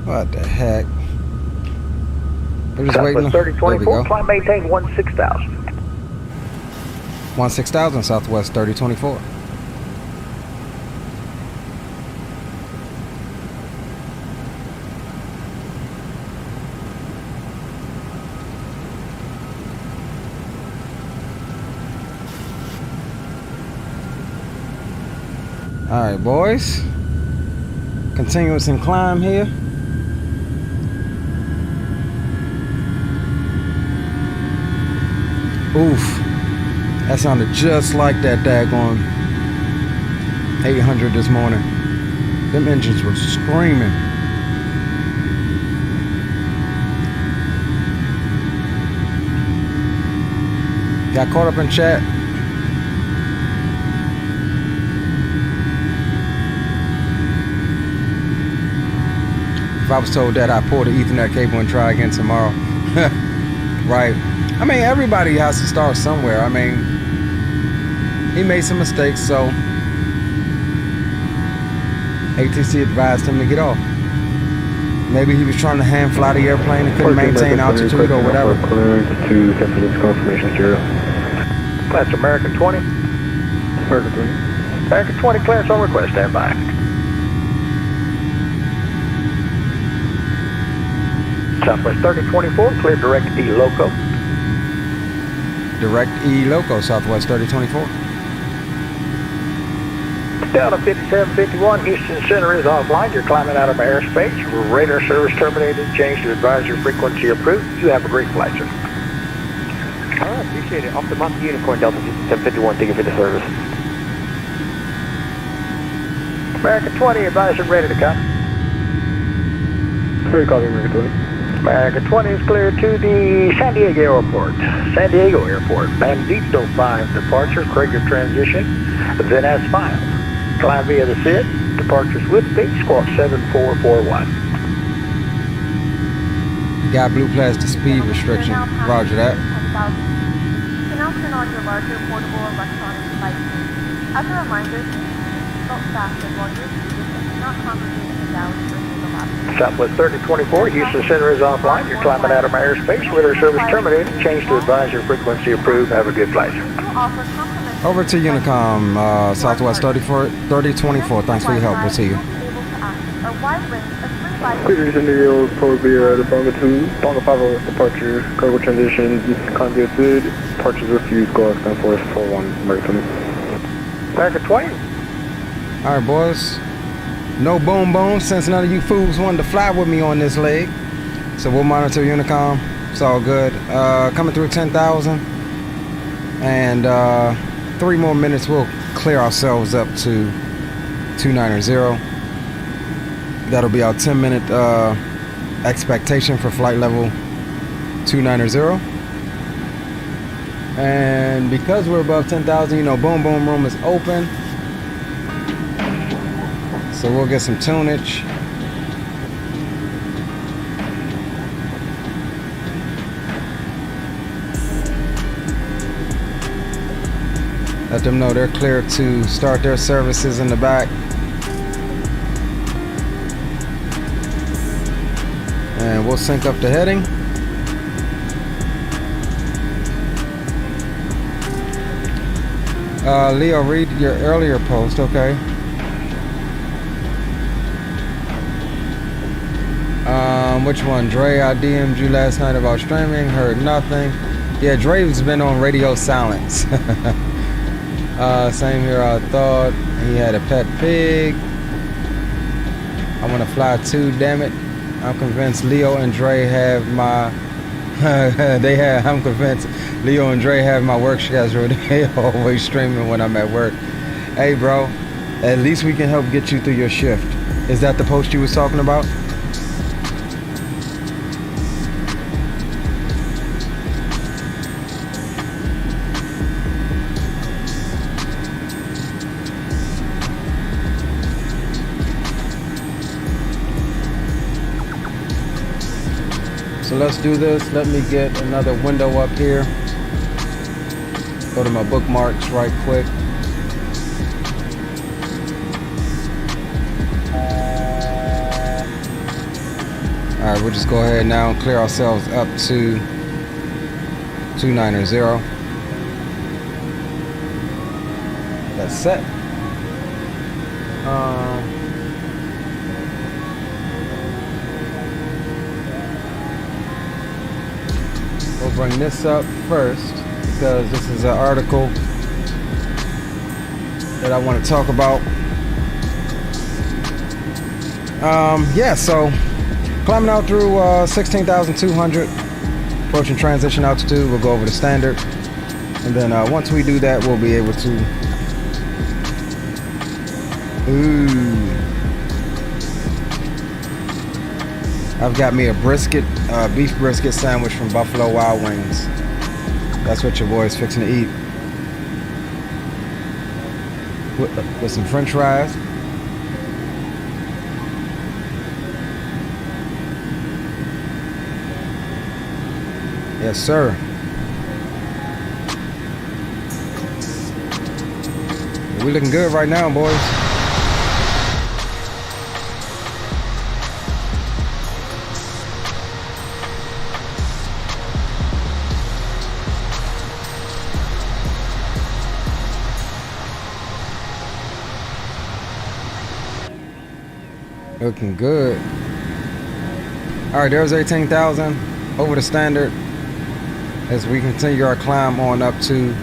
What the heck? We're just waiting. Southwest 3024, There we go. climb maintain 16,000. 16,000 Southwest 3024. All right, boys. Continuous and climb here. Oof, that sounded just like that daggone 800 this morning. Them engines were screaming. Got caught up in chat. If I was told that, I'd pull the Ethernet cable and try again tomorrow. Right. I mean, everybody has to start somewhere. I mean, he made some mistakes, so ATC advised him to get off. Maybe he was trying to hand fly the airplane and couldn't maintain altitude or whatever. Clearance to San Francisco confirmation 0. That's American 20. American 20. American 20, clearance on request, stand by. Southwest 3024, clear direct E loco. Direct E loco, Southwest 3024. Delta 5751, Houston Center is offline. You're climbing out of airspace. Radar service terminated. Change to advisory frequency approved. You have a great flight, sir. All right, appreciate it. Off the Mountain Unicorn, Delta 751, thank you for the service. American 20, advisor ready to come. Very copy, American 20. American 20 is clear to the San Diego Airport. San Diego Airport. Bandito 5 departure, Krager transition, then as filed. Climb via the SID. Departures with speed, squawk 7441. Got blue plastic speed restriction. Roger that. function on your larger portable electronic devices. As a reminder, please keep your seatbelt fastened while you're seated and do not congregate in the galley or through the lobby. Southwest 3024, Houston Center is offline. You're climbing out of my airspace with our service terminated. Change to advisor frequency approved. Have a good flight. We'll offer complimentary Over to Unicom, Southwest 3024. Thanks for your help. We'll see you. a wide range of free life. Peterson New York, Port Beer, the Bonga 2, Bonga 5 departure, cargo transition, conduit good, departures refused, go out, stand force 41, American. Packet Twain. All right, boys. No boom boom since none of you fools wanted to fly with me on this leg. So we'll monitor Unicom. It's all good. Coming through 10,000. And 3 more minutes, we'll clear ourselves up to 290. That'll be our 10-minute expectation for flight level 290. And because we're above 10,000, you know, boom boom room is open. So we'll get some tunage. Let them know they're clear to start their services in the back. And we'll sync up the heading. Leo, read your earlier post, okay? Which one? Dre, I DM'd you last night about streaming, heard nothing. Yeah, Dre's been on radio silence. Same here, I thought. He had a pet pig. I want to fly too, damn it. I'm convinced Leo and Dre have my I'm convinced Leo and Dre have my work schedule. They always streaming when I'm at work. Hey bro, at least we can help get you through your shift. Is that the post you was talking about? So let's do this. Let me get another window up here. Go to my bookmarks right quick. All right, we'll just go ahead now and clear ourselves up to 290. That's set. We'll bring this up first because this is an article that I want to talk about. Yeah, so climbing out through 16,200, approaching transition altitude. We'll go over the standard, and then once we do that, we'll be able to. I've got me a brisket, beef brisket sandwich from Buffalo Wild Wings. That's what your boy's fixing to eat. With some french fries. Yes, sir. We're looking good right now, boys. Looking good. All right, there's 18,000 over the standard as we continue our climb on up to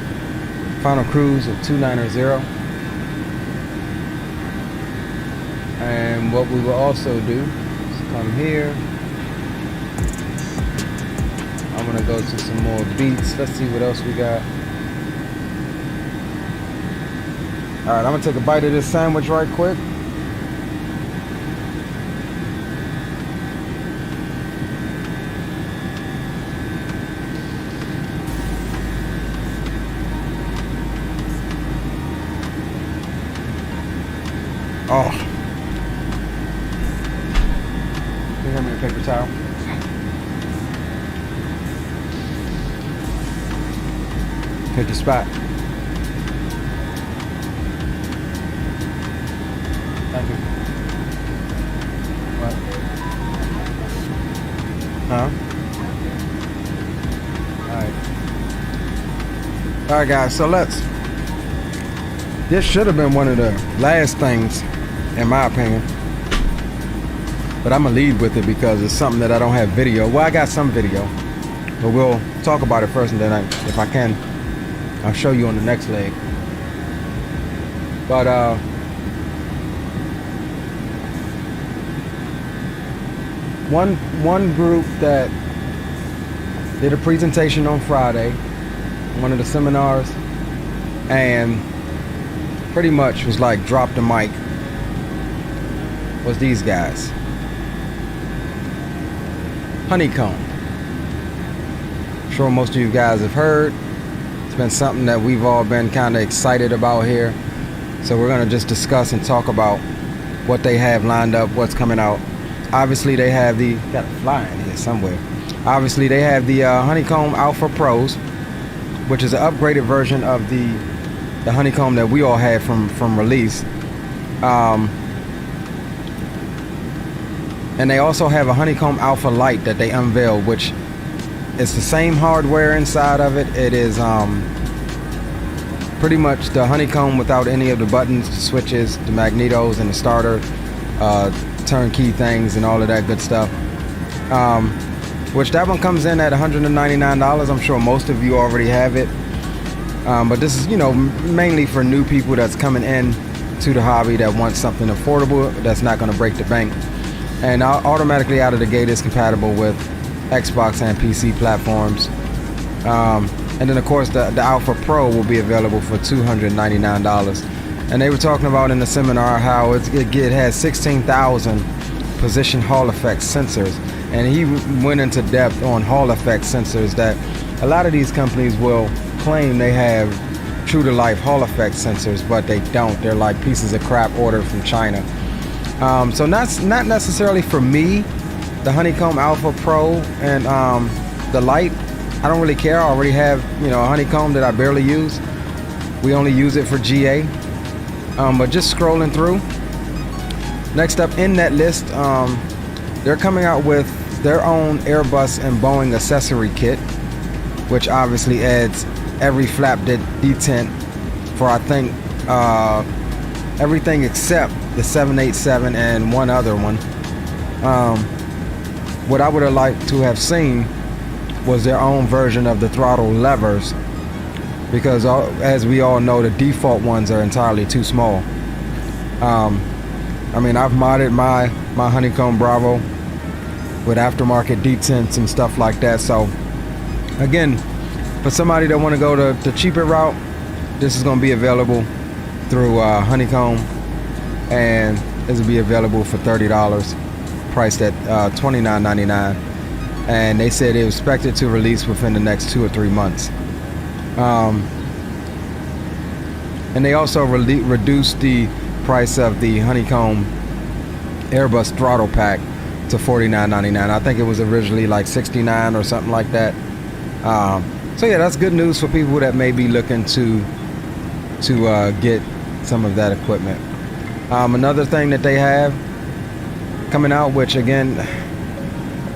final cruise of 290. And what we will also do is come here. I'm gonna go to some more beats. Let's see what else we got. All right, I'm gonna take a bite of this sandwich right quick. Oh. Can you hand me a paper towel? Hit the spot. Thank you. What? Huh? Alright, guys, so this should have been one of the last things, in my opinion, but I'm gonna lead with it because it's something that I don't have video. Well, I got some video, but we'll talk about it first, and then if I can, I'll show you on the next leg. But one group that did a presentation on Friday, one of the seminars, and pretty much was like drop the mic, was these guys. Honeycomb. I'm sure most of you guys have heard. It's been something that we've all been kind of excited about here. So we're gonna just discuss and talk about what they have lined up, what's coming out. Obviously they have the, got a fly in here somewhere. Obviously they have the Honeycomb Alpha Pros, which is an upgraded version of the Honeycomb that we all had from release. And they also have a Honeycomb Alpha Lite that they unveiled, which is the same hardware inside of it. It is pretty much the Honeycomb without any of the buttons, the switches, the magnetos, and the starter, turnkey things, and all of that good stuff. Which that one comes in at $199. I'm sure most of you already have it. But this is, you know, mainly for new people that's coming in to the hobby that wants something affordable that's not going to break the bank. And automatically out of the gate is compatible with Xbox and PC platforms. And then of course the Alpha Pro will be available for $299. And they were talking about in the seminar how it has 16,000 position Hall effect sensors. And he went into depth on Hall effect sensors that a lot of these companies will claim they have true to life Hall effect sensors, but they don't. They're like pieces of crap ordered from China. So not necessarily for me, the Honeycomb Alpha Pro and the Lite. I don't really care. I already have, you know, a Honeycomb that I barely use. We only use it for GA. But just scrolling through. Next up in that list, they're coming out with their own Airbus and Boeing accessory kit, which obviously adds every flap detent for, I think, everything except the 787 and one other one. What I would have liked to have seen was their own version of the throttle levers, because as we all know, the default ones are entirely too small. I mean, I've modded my Honeycomb Bravo with aftermarket detents and stuff like that. So again, for somebody that want to go the cheaper route, this is going to be available through Honeycomb, and this will be available for $30, priced at $29.99. And they said they expected to release within the next 2 or 3 months. And they also reduced the price of the Honeycomb Airbus throttle pack to $49.99. I think it was originally like $69 or something like that. So yeah, that's good news for people that may be looking to get some of that equipment. Another thing that they have coming out, which again,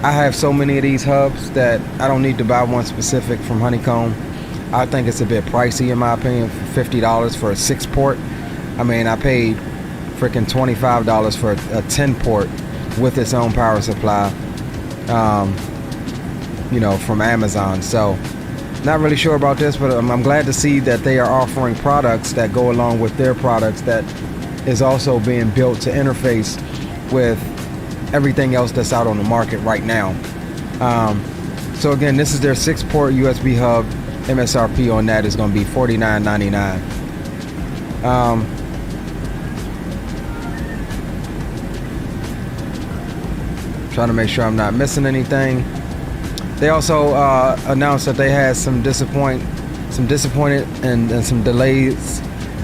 I have so many of these hubs that I don't need to buy one specific from Honeycomb. I think it's a bit pricey in my opinion, for $50 for a 6-port. I mean, I paid freaking $25 for a 10-port with its own power supply, you know, from Amazon. So not really sure about this, but I'm glad to see that they are offering products that go along with their products that is also being built to interface with everything else that's out on the market right now. So again, this is their 6-port USB hub. MSRP on that is going to be $49.99. Trying to make sure I'm not missing anything. They also announced that they had some disappointed and some delays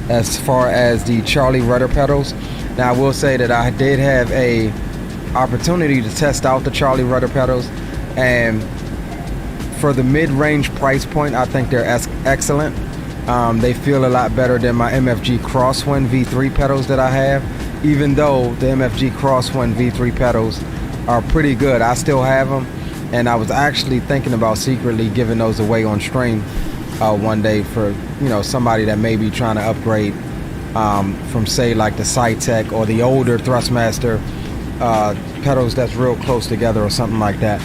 as far as the Charlie rudder pedals. Now I will say that I did have a opportunity to test out the Charlie rudder pedals, and for the mid-range price point, I think they're excellent. They feel a lot better than my MFG Crosswind V3 pedals that I have. Even though the MFG Crosswind V3 pedals are pretty good, I still have them, and I was actually thinking about secretly giving those away on stream one day for somebody that may be trying to upgrade from, say, like the Cytec or the older Thrustmaster pedals that's real close together or something like that.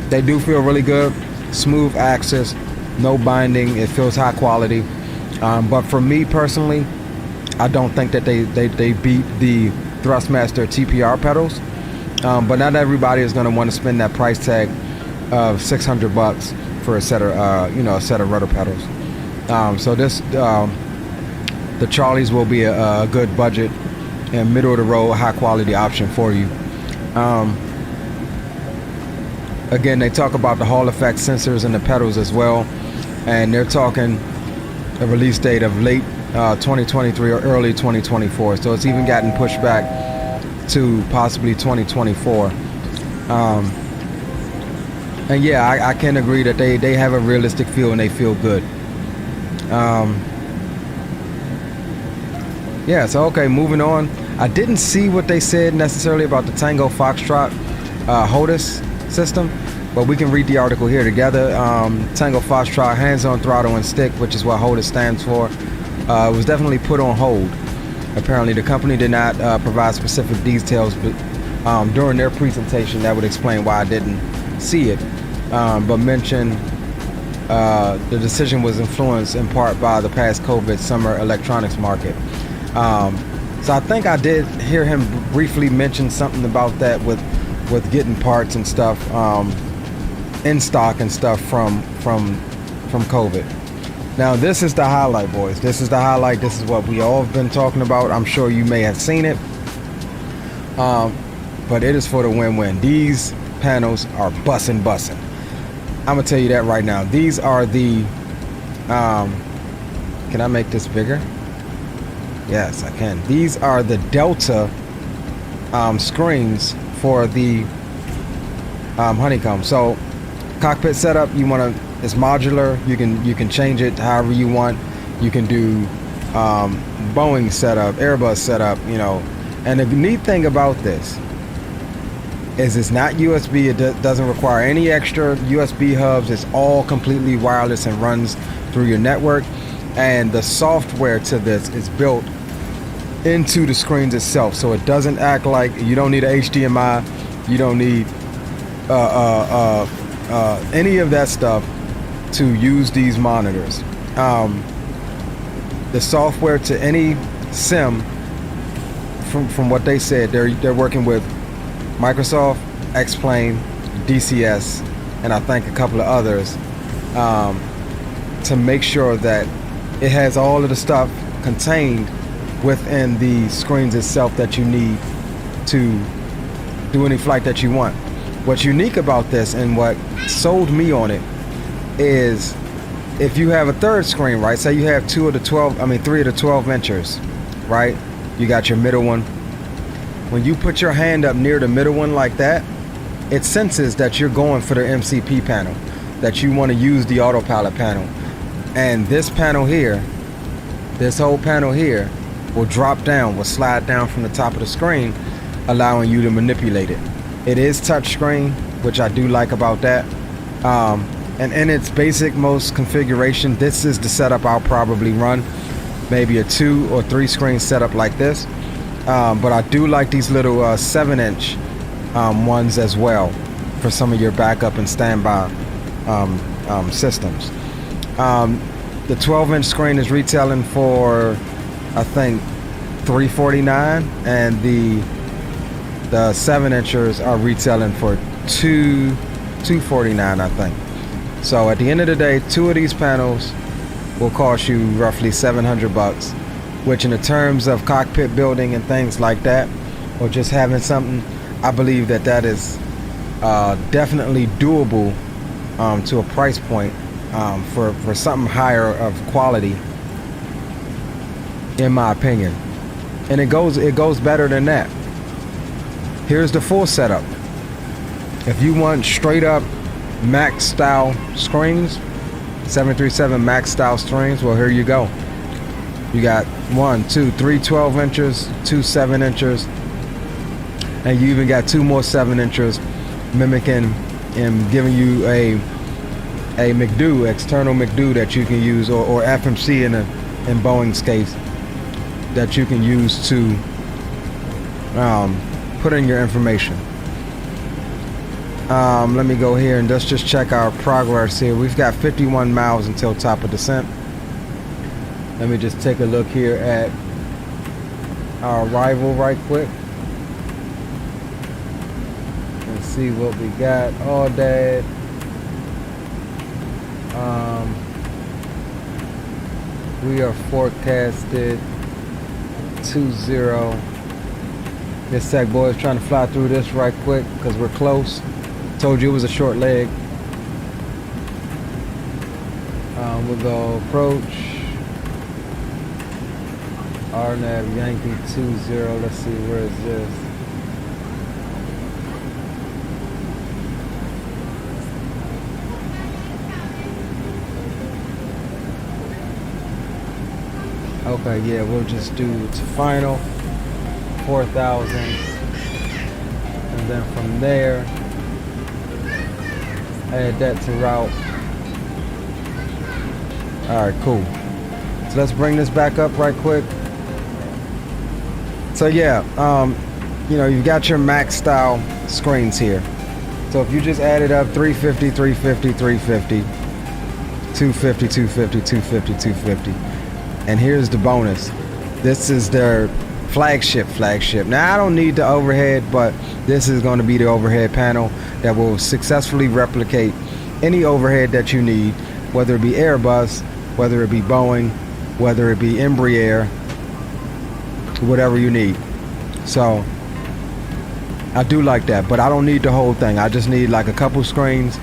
They do feel really good, smooth axis, no binding, it feels high quality. But for me personally, I don't think that they beat the Thrustmaster TPR pedals. But not everybody is going to want to spend that price tag of $600 for a set of a set of rotor pedals. So this the Charlies will be a good budget and middle of the road high quality option for you. Again, they talk about the Hall effect sensors and the pedals as well, and they're talking a release date of late 2023 or early 2024. So it's even gotten pushed back to possibly 2024. And yeah, I can agree that they have a realistic feel and they feel good. Yeah, so okay, moving on. I didn't see what they said necessarily about the Tango Foxtrot HODIS system, but we can read the article here together. Tango Foxtrot hands-on throttle and stick, which is what HODIS stands for, was definitely put on hold. Apparently the company did not provide specific details, but during their presentation that would explain why I didn't see it, but mentioned the decision was influenced in part by the past COVID summer electronics market. So I think I did hear him briefly mention something about that with getting parts and stuff in stock and stuff from COVID. Now this is the highlight, boys. This is the highlight. This is what we all have been talking about. I'm sure you may have seen it, but it is for the win-win. These panels are bussin'. I'm gonna tell you that right now. These are the can I make this bigger? Yes, I can. These are the Delta screens for the honeycomb. So cockpit setup, you want to, it's modular. You can change it however you want. You can do Boeing setup, Airbus setup, And the neat thing about this is it's not USB. It doesn't require any extra USB hubs. It's all completely wireless and runs through your network. And the software to this is built into the screens itself, so it doesn't act like you don't need a HDMI, you don't need any of that stuff to use these monitors. The software to any sim, from what they said, they're working with Microsoft, X-Plane, DCS, and I think a couple of others, to make sure that it has all of the stuff contained within the screens itself that you need to do any flight that you want. What's unique about this and what sold me on it is if you have a third screen, right? Say you have 3 of the 12 inches, right? You got your middle one. When you put your hand up near the middle one like that, it senses that you're going for the MCP panel, that you want to use the autopilot panel. And this panel here, this whole panel here, will drop down, will slide down from the top of the screen, allowing you to manipulate it. It is touchscreen, which I do like about that. And in its basic most configuration, this is the setup I'll probably run. Maybe a 2 or 3 screen setup like this. But I do like these little 7-inch ones as well for some of your backup and standby systems. The 12-inch screen is retailing for, I think, $349, and the 7-inchers are retailing for $249, I think. So at the end of the day, 2 of these panels will cost you roughly $700, which in the terms of cockpit building and things like that, or just having something, I believe that is definitely doable to a price point for something higher of quality, in my opinion. And it goes better than that. Here's the full setup. If you want straight up Mac style screens, 737 Max style streams. Well, here you go. You got 1, 2, 3 12 inches, 2 7 inches, and you even got 2 more 7 inches, mimicking and giving you a McDo, external McDo that you can use, or FMC in Boeing's case, that you can use to put in your information. Let me go here and let's just check our progress here. We've got 51 miles until top of descent. Let me just take a look here at our arrival right quick and see what we got. All day. We are forecasted 20. This sec boy is trying to fly through this right quick because we're close. Told you it was a short leg. We'll go approach. RNAV Yankee 20. Let's see, where is this? Okay, yeah, we'll just do to final 4,000, and then from there add that to route. All right, cool. So let's bring this back up right quick. So yeah, you know, you've got your Max style screens here. So if you just add it up, 350, 350, 350, 250, 250, 250, 250. And here's the bonus. This is their flagship. Now I don't need the overhead, but this is going to be the overhead panel that will successfully replicate any overhead that you need, whether it be Airbus, whether it be Boeing, whether it be Embraer, whatever you need. So I do like that, but I don't need the whole thing. I just need like a couple screens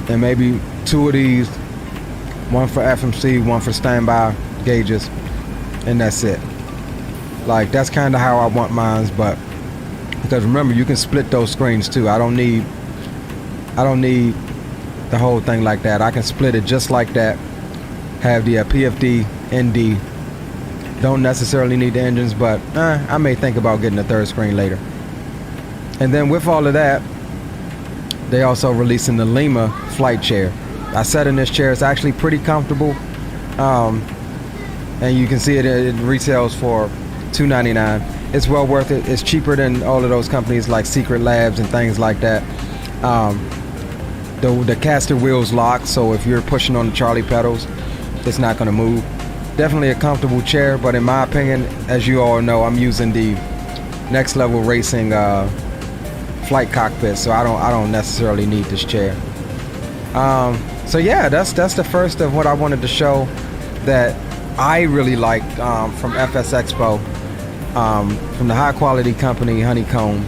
and maybe 2 of these, one for FMC, one for standby gauges, and that's it. Like, that's kind of how I want mine, but because remember, you can split those screens too. I don't need the whole thing like that. I can split it just like that. Have the PFD ND. Don't necessarily need the engines, but I may think about getting a third screen later. And then with all of that, they also releasing the Lima flight chair. I sat in this chair. It's actually pretty comfortable, and you can see it retails for $299. It's well worth it. It's cheaper than all of those companies like Secret Labs and things like that. The caster wheels lock, so if you're pushing on the Charlie pedals, it's not going to move. Definitely a comfortable chair, but in my opinion, as you all know, I'm using the Next Level Racing flight cockpit, so I don't necessarily need this chair. So yeah, that's the first of what I wanted to show that I really liked from FSExpo, from the high quality company Honeycomb.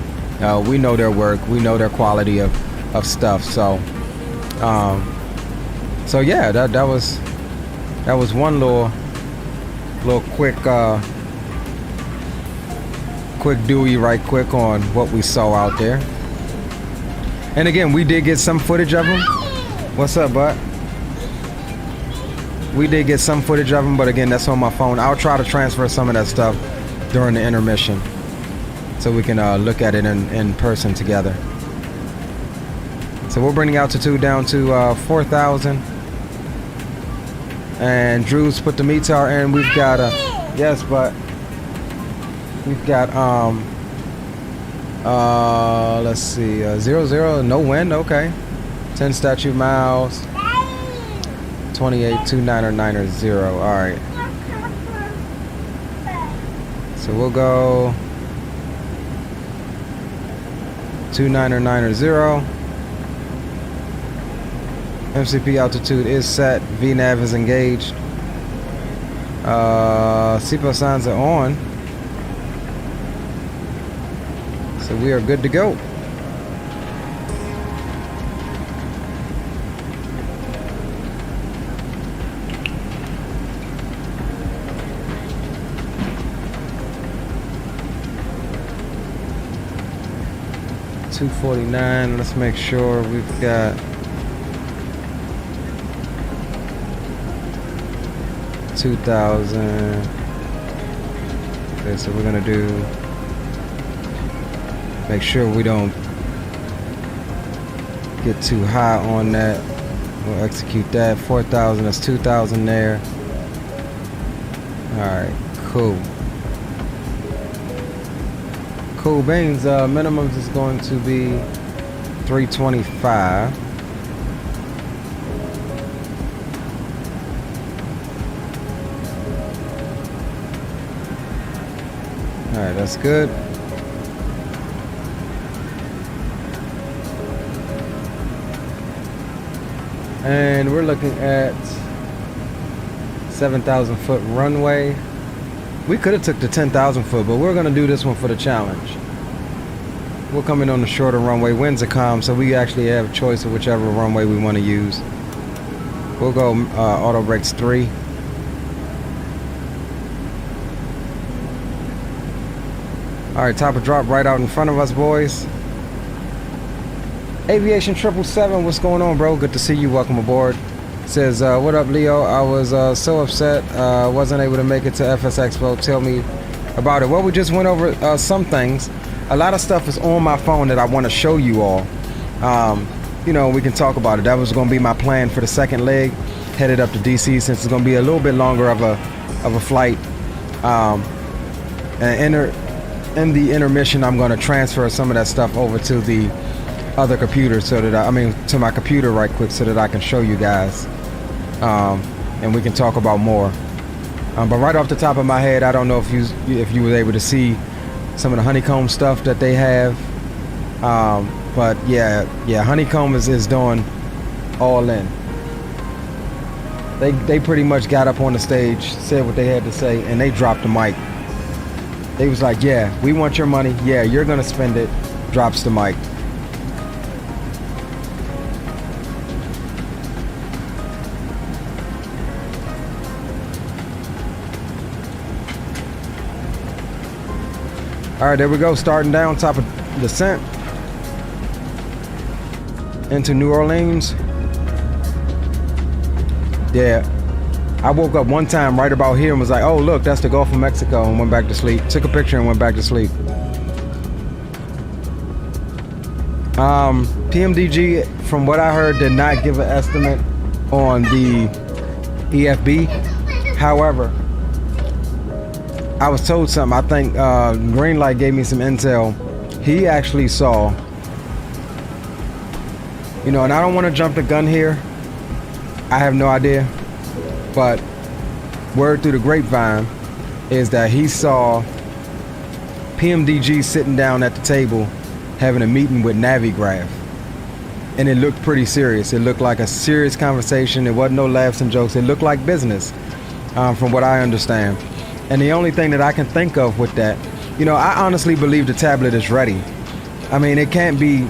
We know their work, we know their quality of stuff. So so yeah, that was one little quick Dewey right quick on what we saw out there. And again, we did get some footage of them. What's up, bud? We did get some footage of them, but again, that's on my phone. I'll try to transfer some of that stuff during the intermission so we can look at it in person together. So we're bringing altitude down to 4,000. And Drew's put the METAR in. We've got yes, but we've got let's see, 00, no wind. Okay, 10 statute miles, 282990. All right, so we'll go 2990. MCP altitude is set. VNAV is engaged. Seatbelt signs are on. So we are good to go. $249. Let's make sure we've got 2,000. Okay, so we're gonna do, make sure we don't get too high on that. We'll execute that. 4,000, that's 2,000 there. Alright, cool. Cool beans, minimums is going to be 325. Alright, that's good. And we're looking at 7,000 foot runway. We could have took the 10,000 foot, but we're going to do this one for the challenge. We'll come in on the shorter runway. Winds are calm, so we actually have a choice of whichever runway we want to use. We'll go auto brakes 3. Alright, top of drop right out in front of us, boys. Aviation 777, what's going on, bro? Good to see you. Welcome aboard. Says, what up, Leo? I was so upset. Wasn't able to make it to FSExpo. Tell me about it. Well, we just went over some things. A lot of stuff is on my phone that I want to show you all. You know, we can talk about it. That was going to be my plan for the second leg. Headed up to DC since it's going to be a little bit longer of a flight. And in the intermission, I'm going to transfer some of that stuff over to the other computer, so that to my computer right quick, so that I can show you guys, and we can talk about more. But right off the top of my head, I don't know if you were able to see some of the Honeycomb stuff that they have. But yeah, Honeycomb is doing all in. They pretty much got up on the stage, said what they had to say, and they dropped the mic. They was like, yeah, we want your money. Yeah, you're gonna spend it. Drops the mic. All right, there we go. Starting down, top of descent into New Orleans. Yeah, I woke up one time right about here and was like, oh, look, that's the Gulf of Mexico, and went back to sleep. Took a picture and went back to sleep. PMDG, from what I heard, did not give an estimate on the EFB. However, I was told something. I think Greenlight gave me some intel. He actually saw, you know, and I don't want to jump the gun here. I have no idea. But word through the grapevine is that he saw PMDG sitting down at the table having a meeting with Navigraph. And it looked pretty serious. It looked like a serious conversation. It wasn't no laughs and jokes. It looked like business, from what I understand. And the only thing that I can think of with that, you know, I honestly believe the tablet is ready. I mean, it can't be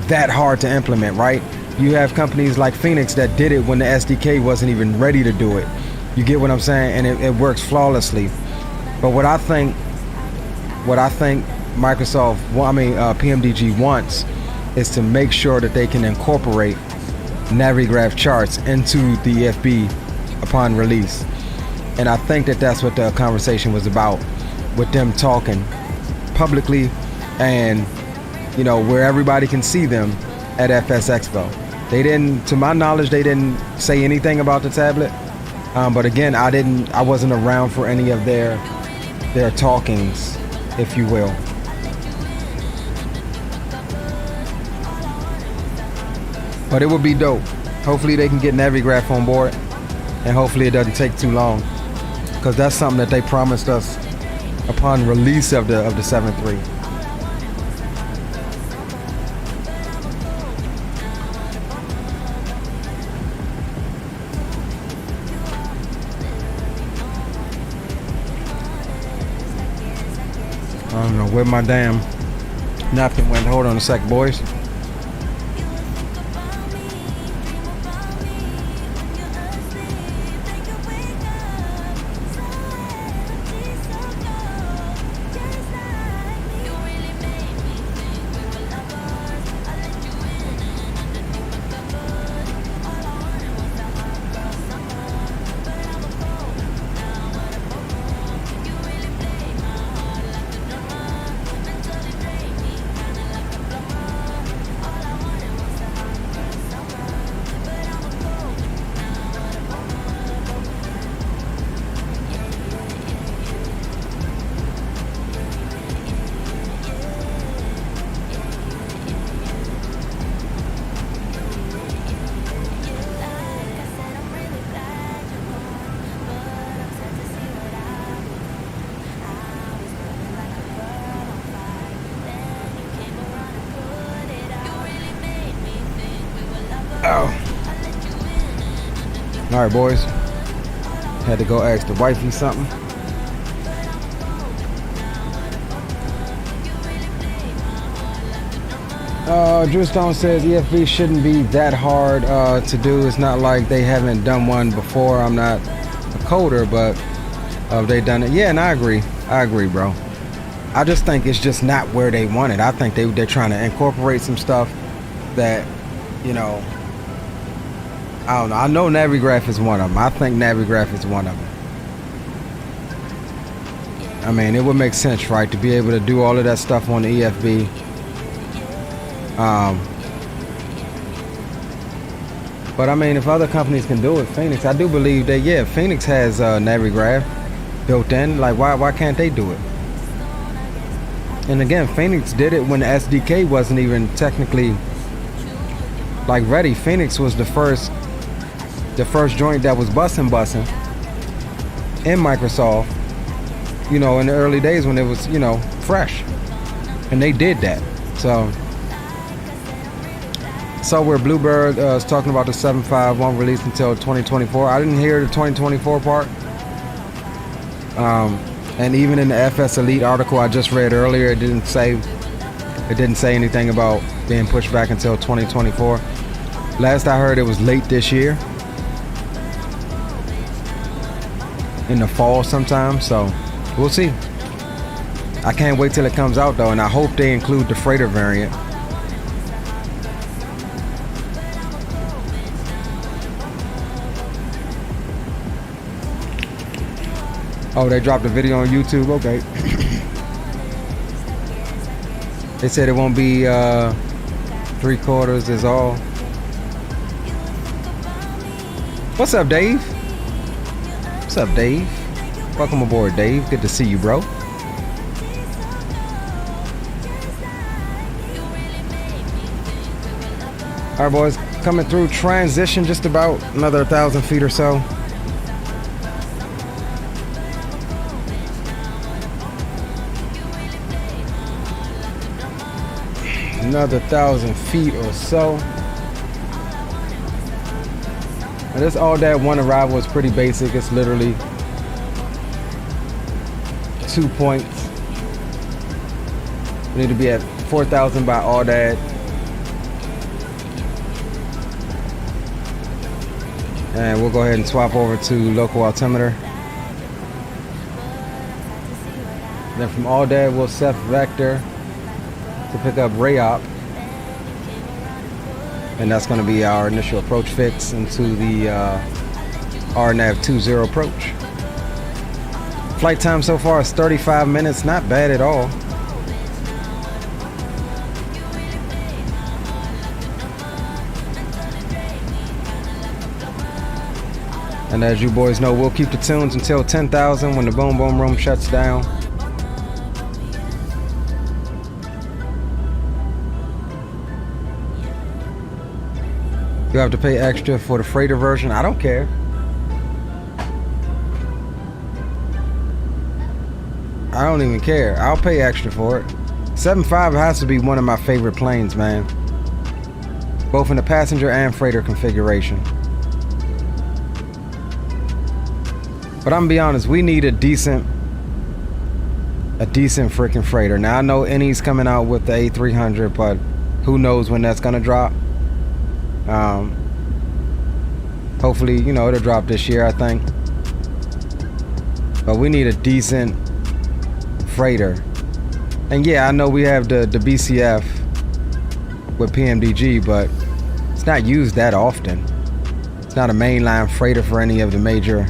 that hard to implement, right? You have companies like Phoenix that did it when the SDK wasn't even ready to do it. You get what I'm saying? And it works flawlessly. But what I think Microsoft, PMDG wants is to make sure that they can incorporate Navigraph charts into the EFB upon release. And I think that that's what the conversation was about, with them talking publicly and, you know, where everybody can see them at FSExpo. They didn't, to my knowledge, they didn't say anything about the tablet. But again, I wasn't around for any of their talkings, if you will. But it would be dope. Hopefully they can get Navigraph on board, and hopefully it doesn't take too long, because that's something that they promised us upon release of the 7.3. I don't know where my damn napkin went. Hold on a sec, boys. All right, boys. Had to go ask the wifey something. Drew Stone says EFB shouldn't be that hard to do. It's not like they haven't done one before. I'm not a coder, but they done it. Yeah, and I agree, bro. I just think it's just not where they want it. I think they're trying to incorporate some stuff that, you know, I don't know. I know Navigraph is one of them. I think Navigraph is one of them. I mean, it would make sense, right, to be able to do all of that stuff on the EFB. But I mean, if other companies can do it, Phoenix, I do believe that, yeah, Phoenix has Navigraph built in. Like, why can't they do it? And again, Phoenix did it when the SDK wasn't even technically like ready. Phoenix was the first joint that was bussin' in Microsoft, you know, in the early days when it was, you know, fresh. And they did that. So where Bluebird is talking about the 7.5 won't release until 2024. I didn't hear the 2024 part. And even in the FS Elite article I just read earlier, it didn't say anything about being pushed back until 2024. Last I heard, it was late this year, in the fall sometime. So we'll see. I can't wait till it comes out though, and I hope they include the freighter variant. Oh, they dropped a video on YouTube. Okay. They said it won't be 3/4 is all. What's up, Dave? What's up, Dave? Welcome aboard, Dave. Good to see you, bro. All right, boys. Coming through transition, just about another 1,000 feet or so. Another 1,000 feet or so. And this all that one arrival is pretty basic. It's literally 2 points. We need to be at 4,000 by all that. And we'll go ahead and swap over to local altimeter. Then from all that, we'll set vector to pick up Rayop, and that's going to be our initial approach fix into the RNAV 20 approach. Flight time so far is 35 minutes, not bad at all. And as you boys know, we'll keep the tunes until 10,000 when the boom boom room shuts down. You have to pay extra for the freighter version. I don't care. I don't even care. I'll pay extra for it. 7.5 has to be one of my favorite planes, man. Both in the passenger and freighter configuration. But I'm gonna be honest, we need a decent freaking freighter. Now I know NE's coming out with the A300, but who knows when that's gonna drop. Hopefully, you know, it'll drop this year, I think. But we need a decent freighter. And yeah, I know we have the BCF with PMDG, but it's not used that often. It's not a mainline freighter for any of the major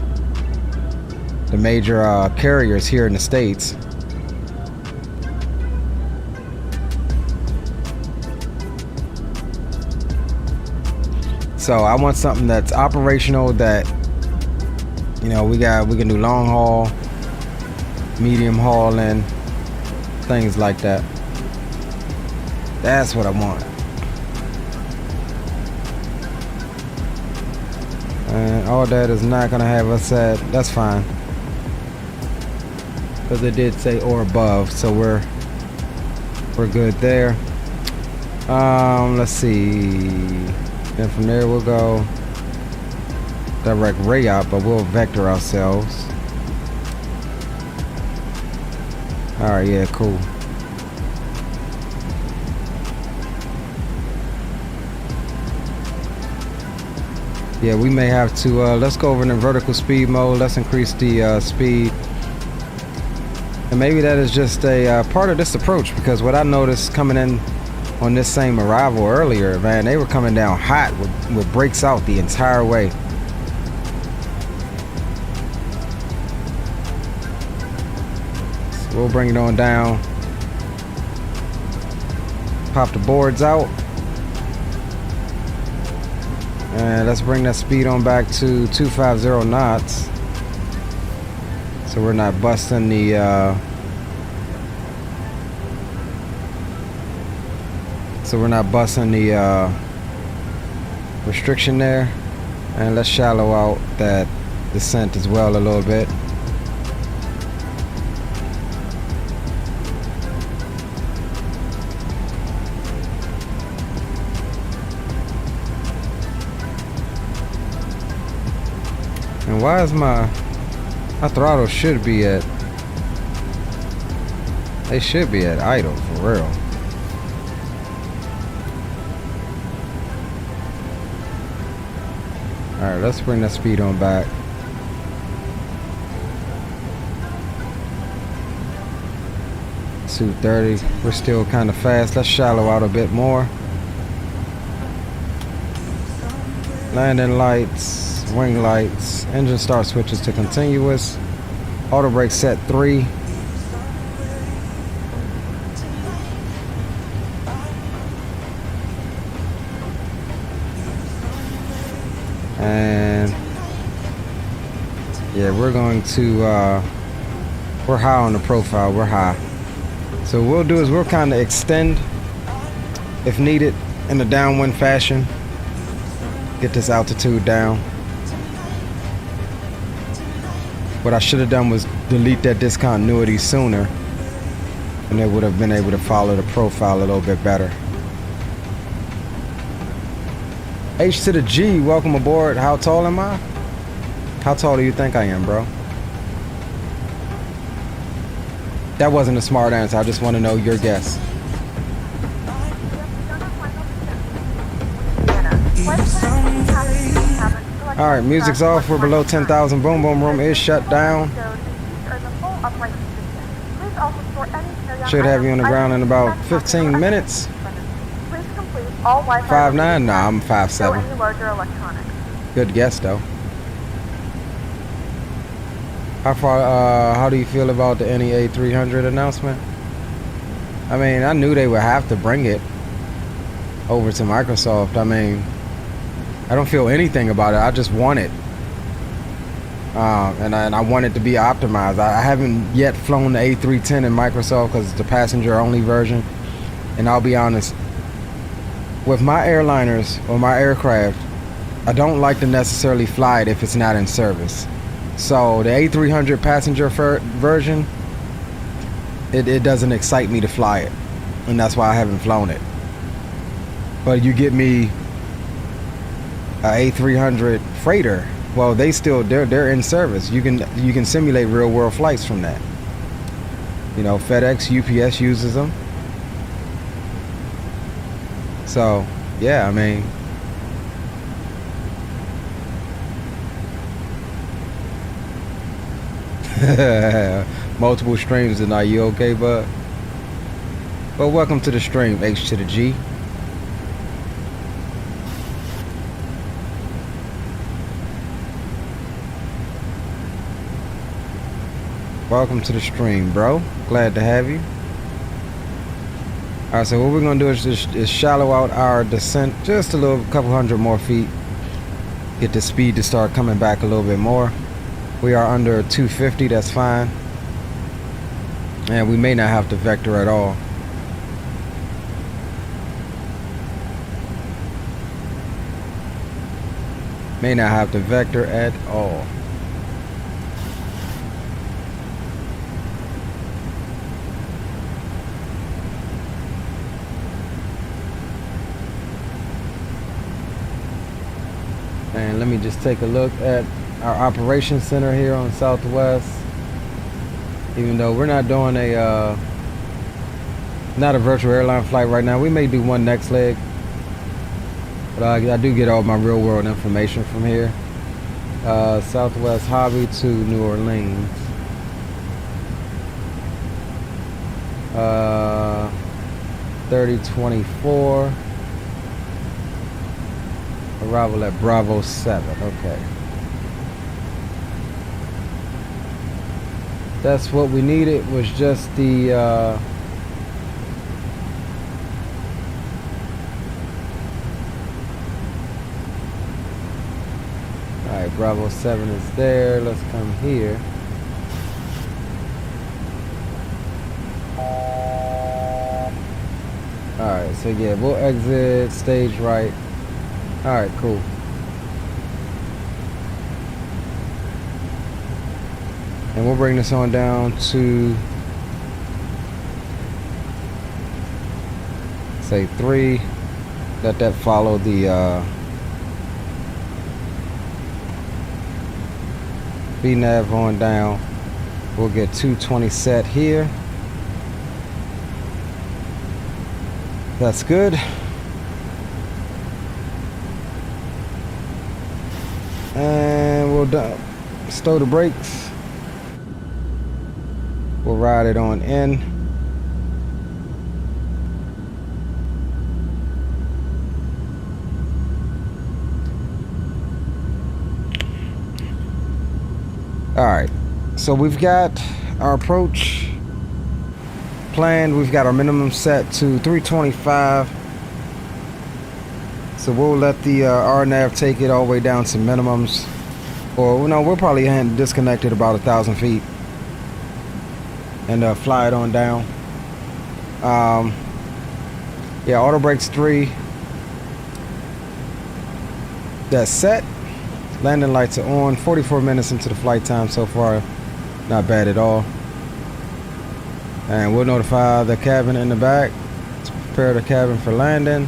carriers here in the States. So I want something that's operational, that, you know, we can do long haul, medium haul, and things like that. That's what I want. And all that is not gonna have us at, that's fine, because it did say or above, so we're good there. Let's see. Then from there we'll go direct ray out, but we'll vector ourselves. Alright, yeah, cool. Yeah, we may have to, let's go over in the vertical speed mode. Let's increase the speed. And maybe that is just a part of this approach, because what I noticed coming in on this same arrival earlier, man, they were coming down hot with brakes out the entire way. So we'll bring it on down. Pop the boards out. And let's bring that speed on back to 250 knots. So we're not busting the restriction there. And let's shallow out that descent as well a little bit. And why is my throttle should be at, they should be at idle for real. Alright, let's bring that speed on back. $230. We're still kind of fast. Let's shallow out a bit more. Landing lights, wing lights, engine start switches to continuous. Auto brake set 3. And yeah, we're going to we're high on the profile. We're high. So what we'll do is we'll kind of extend if needed in a downwind fashion. Get this altitude down. What I should have done was delete that discontinuity sooner, and they would have been able to follow the profile a little bit better. H to the G, welcome aboard. How tall am I? How tall do you think I am, bro? That wasn't a smart answer. I just want to know your guess. Alright, music's off. We're below 10,000. Boom boom room is shut down. Should have you on the ground in about 15 minutes. 5'9"? Nah, I'm 5'7". Good guess though. How do you feel about the NEA 300 announcement? I mean, I knew they would have to bring it over to Microsoft. I mean, I don't feel anything about it. I just want it. And I want it to be optimized. I haven't yet flown the A310 in Microsoft because it's the passenger only version. And I'll be honest, with my airliners or my aircraft, I don't like to necessarily fly it if it's not in service. So the A300 passenger version, it doesn't excite me to fly it, and that's why I haven't flown it. But you get me a A300 freighter, well, they're in service. You can simulate real world flights from that. You know, FedEx, UPS uses them. So yeah, I mean, multiple streams tonight. You okay, bud? Well, welcome to the stream, H to the G. Welcome to the stream, bro. Glad to have you. Alright, so what we're gonna do is shallow out our descent just a couple hundred more feet. Get the speed to start coming back a little bit more. We are under 250, that's fine. And we may not have to vector at all. May not have to vector at all. And let me just take a look at our operations center here on Southwest. Even though we're not doing a not a virtual airline flight right now, we may do one next leg, but I do get all my real world information from here. Southwest Hobby to New Orleans. 3024. Arrival at Bravo 7. Okay. That's what we needed, was just the alright, Bravo 7 is there. Let's come here. Alright, so yeah, we'll exit stage right. Alright, cool. And we'll bring this on down to, say, 3. Let that follow the VNav on down. We'll get 220 set here. That's good. And we'll stow the brakes. We'll ride it on in. All right, so we've got our approach planned. We've got our minimum set to 325. So we'll let the RNAV take it all the way down to minimums. Or no, we'll probably disconnect it about 1,000 feet and fly it on down. Yeah, auto brakes 3. That's set. Landing lights are on. 44 minutes into the flight time so far. Not bad at all. And we'll notify the cabin in the back to prepare the cabin for landing.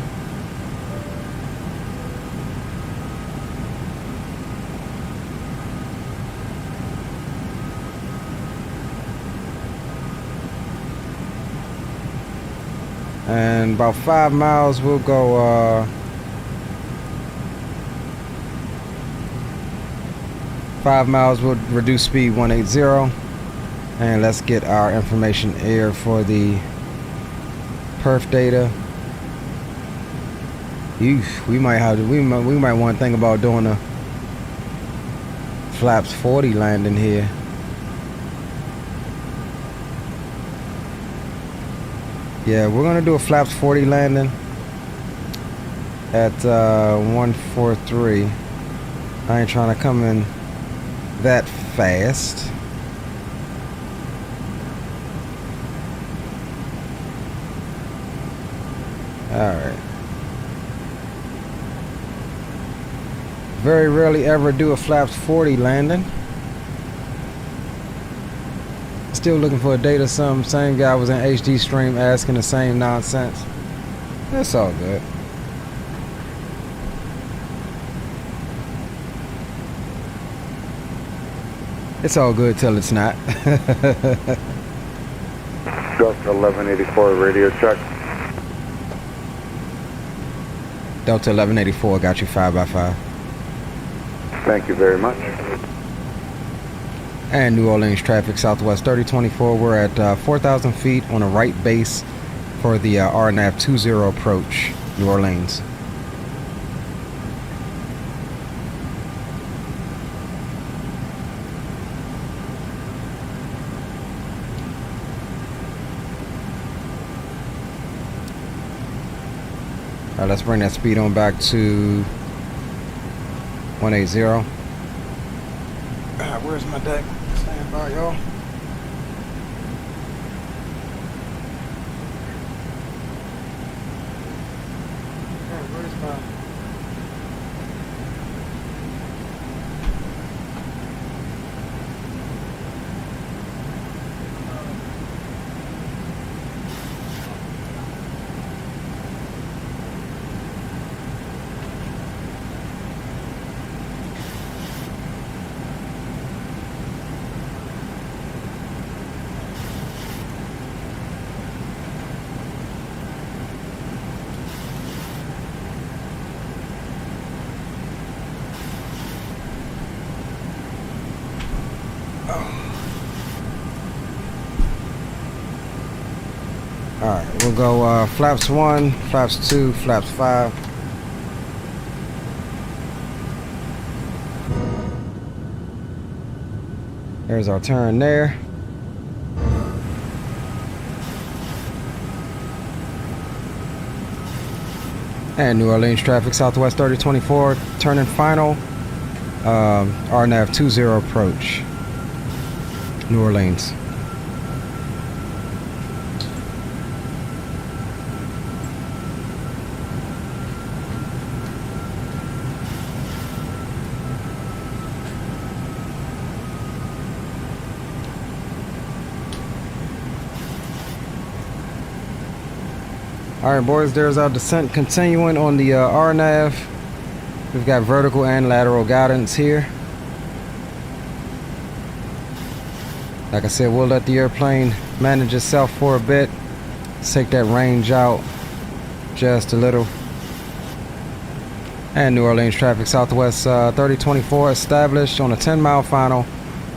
And about 5 miles, we'll go 5 miles, we'll reduce speed 180. And let's get our information air for the perf data. We might have to, we might want to think about doing a flaps 40 landing here. Yeah, we're gonna do a flaps 40 landing at 143. I ain't trying to come in that fast. Alright. Very rarely ever do a flaps 40 landing. Still looking for a date or something. Same guy was in HD stream asking the same nonsense. It's all good. It's all good till it's not. Delta 1184 radio check. Delta 1184 got you 5x5. Thank you very much. And New Orleans traffic, Southwest 3024. We're at 4,000 feet on a right base for the RNAV 20 approach, New Orleans. All right, let's bring that speed on back to 180. Where's my deck? Stand by, y'all. Where's my... Alright, we'll go flaps 1, flaps 2, flaps 5. There's our turn there. And New Orleans traffic, Southwest 3024, turning final. RNAV 20 approach. New Orleans. Alright boys, there's our descent continuing on the RNAV. We've got vertical and lateral guidance here. Like I said, we'll let the airplane manage itself for a bit. Let's take that range out just a little. And New Orleans traffic, Southwest 3024 established on a 10-mile final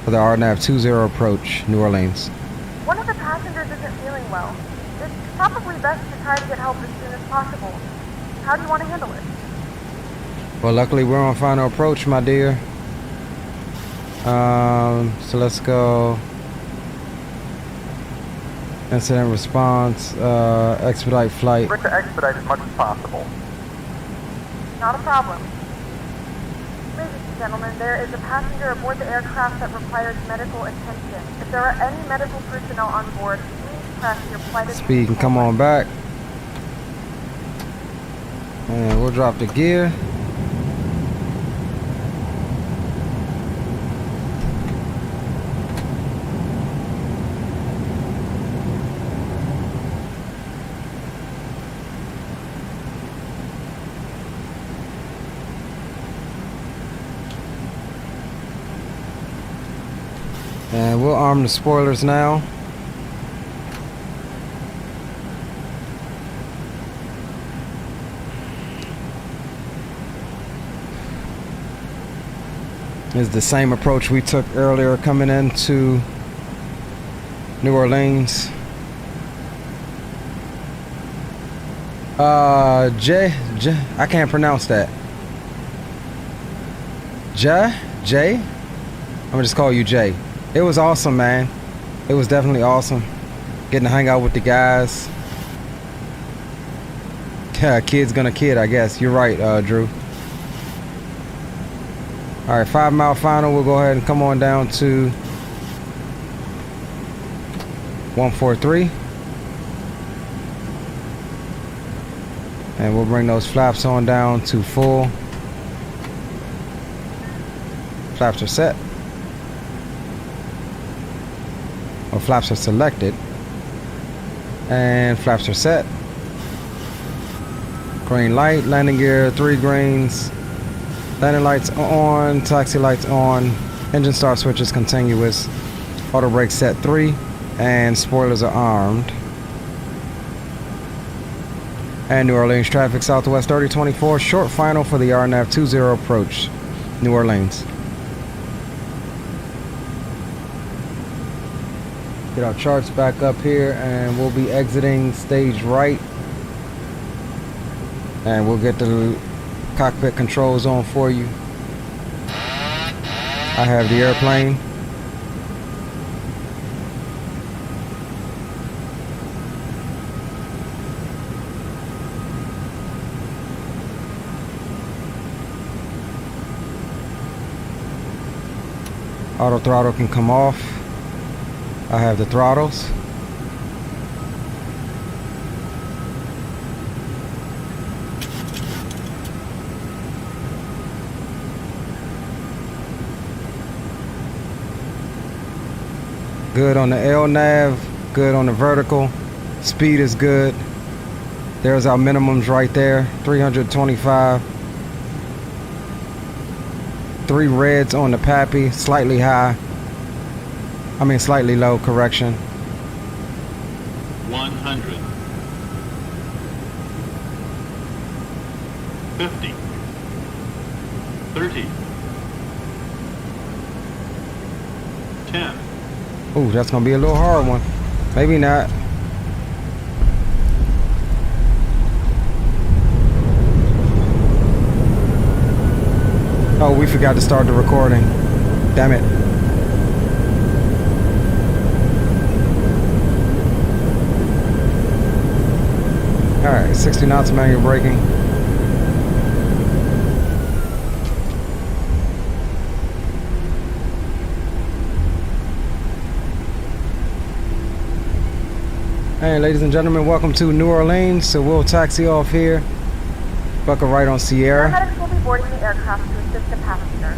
for the RNAV 20 approach, New Orleans. One of the passengers isn't feeling well. It's probably best to try to get help as soon as possible. How do you want to handle it? Well, luckily we're on final approach, my dear. So let's go. Incident response, expedite flight. Try to expedite as much as possible. Not a problem. Ladies and gentlemen, there is a passenger aboard the aircraft that requires medical attention. If there are any medical personnel on board, please press your flight Speed can come on back. And we'll drop the gear. And we'll arm the spoilers now. It's the same approach we took earlier coming into New Orleans. I can't pronounce that. Jay? I'm gonna just call you Jay. It was awesome, man. It was definitely awesome. Getting to hang out with the guys. Yeah, kid's gonna kid, I guess. You're right, Drew. Alright, 5-mile final. We'll go ahead and come on down to 143. And we'll bring those flaps on down to full. Flaps are set. Or flaps are selected. And flaps are set. Green light, landing gear, 3 greens. Landing lights on, taxi lights on. Engine start switch is continuous. Auto brake set 3. And spoilers are armed. And New Orleans traffic, Southwest 3024, short final for the RNAV 20 approach, New Orleans. Get our charts back up here and we'll be exiting stage right. And we'll get the cockpit controls on for you. I have the airplane. Auto throttle can come off. I have the throttles. Good on the LNAV, good on the vertical. Speed is good. There's our minimums right there, 325. 3 reds on the PAPI, slightly high. I mean slightly low, correction. 100. 50. 30. 10. Ooh, that's gonna be a little hard one. Maybe not. Oh, we forgot to start the recording. Damn it. Alright, 60 knots manual braking. Hey, ladies and gentlemen, welcome to New Orleans. So we'll taxi off here. Buckle right on Sierra. Paramedics will be boarding the aircraft to assist the passenger.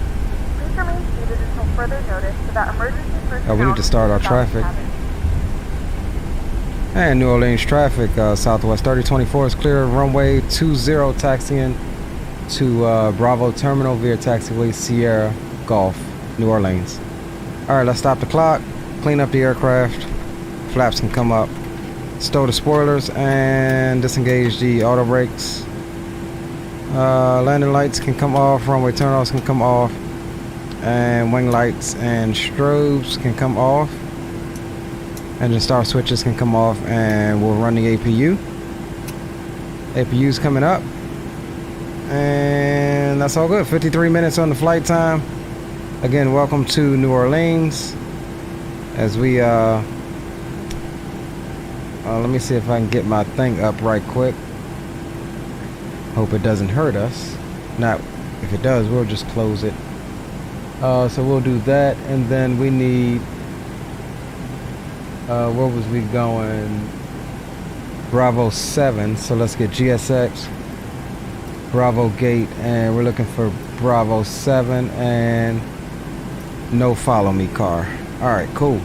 Please remain seated until further notice so that emergency personnel... Oh, we need to start our traffic. And New Orleans traffic, Southwest 3024 is clear. Runway 20 taxiing to Bravo Terminal via taxiway Sierra Golf, New Orleans. Alright, let's stop the clock, clean up the aircraft. Flaps can come up. Stow the spoilers and disengage the auto brakes. Landing lights can come off, runway turnoffs can come off, and wing lights and strobes can come off. Engine start switches can come off, and we'll run the APU. APU's coming up, and that's all good. 53 minutes on the flight time. Again, welcome to New Orleans. As we let me see if I can get my thing up right quick. Hope it doesn't hurt us. Not if it does, we'll just close it. So we'll do that, and then we need where was we going? Bravo 7. So let's get GSX, Bravo Gate, and we're looking for Bravo 7 and no follow me car. All right, cool.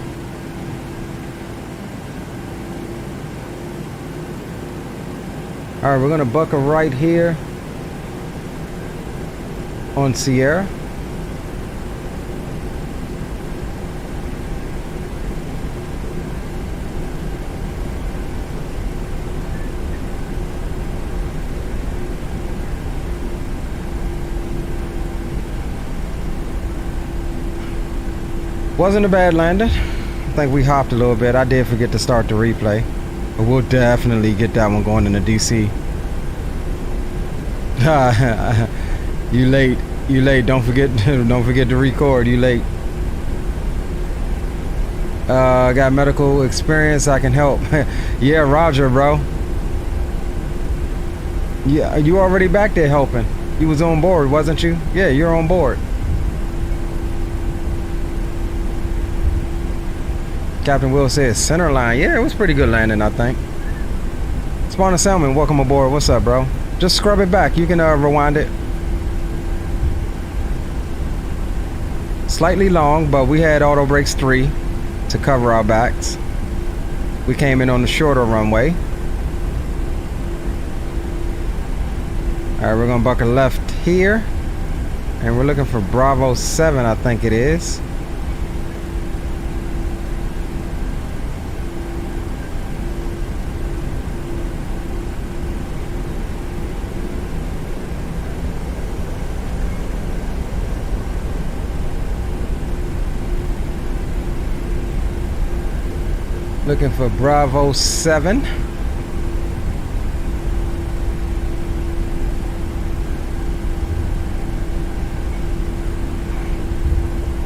All right, we're gonna buckle right here on Sierra. Wasn't a bad landing. I think we hopped a little bit. I did forget to start the replay. But we'll definitely get that one going into DC. You late. You late. Don't forget to record. You late. Got medical experience. I can help. Yeah, Roger, bro. Yeah, you already back there helping. You was on board, wasn't you? Yeah, you're on board. Captain Will says center line. Yeah, it was pretty good landing, I think. Spawner Salmon, welcome aboard. What's up, bro? Just scrub it back. You can rewind it. Slightly long, but we had auto brakes 3 to cover our backs. We came in on the shorter runway. All right, we're gonna buckle left here, and we're looking for Bravo 7, I think it is. Looking for Bravo 7.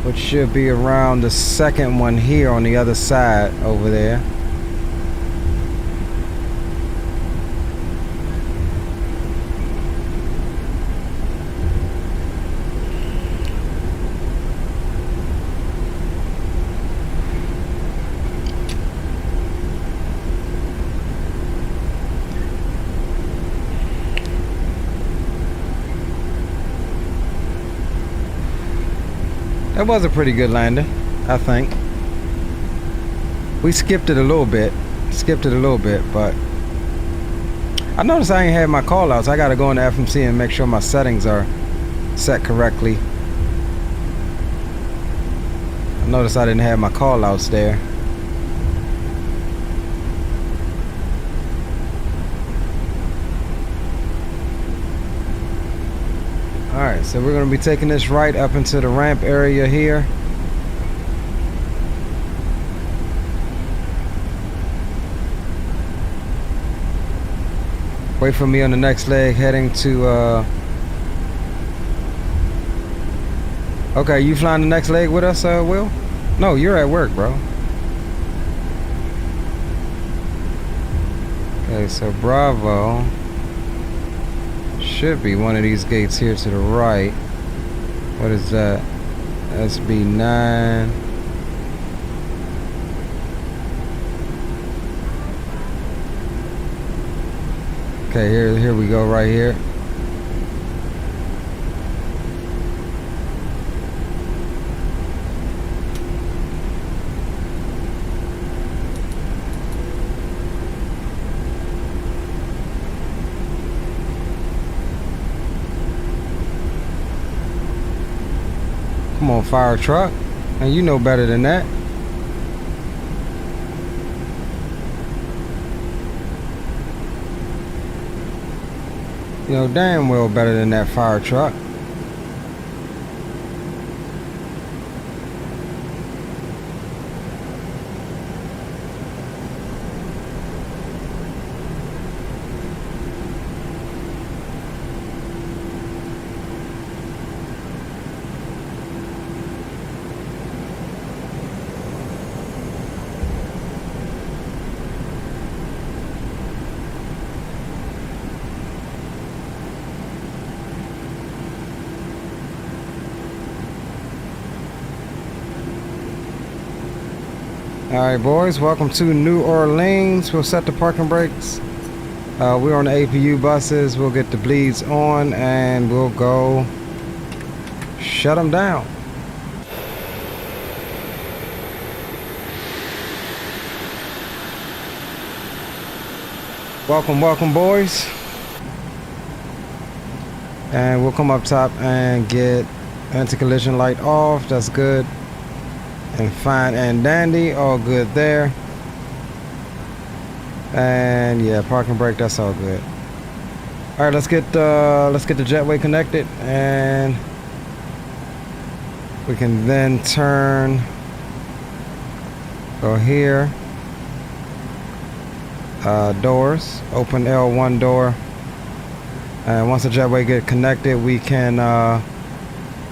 Which should be around the second one here on the other side over there. That was a pretty good landing, I think. We skipped it a little bit. But I noticed I ain't had my call outs. I gotta go into FMC and make sure my settings are set correctly. I noticed I didn't have my call outs there. Alright, so we're going to be taking this right up into the ramp area here. Wait for me on the next leg heading to okay, you flying the next leg with us, Will? No, you're at work, bro. Okay, so Bravo should be one of these gates here to the right. What is that? SB9. Okay, here we go right here. Come on, fire truck. And you know better than that. You know damn well better than that fire truck. Alright boys, welcome to New Orleans. We'll set the parking brakes. We're on the APU buses. We'll get the bleeds on and we'll go shut them down. Welcome boys. And we'll come up top and get anti-collision light off. That's good. And fine and dandy, all good there. And yeah, parking brake, that's all good. All right, let's get the jetway connected, and we can then turn. Go here. Doors. Open L1 door. And once the jetway get connected, we can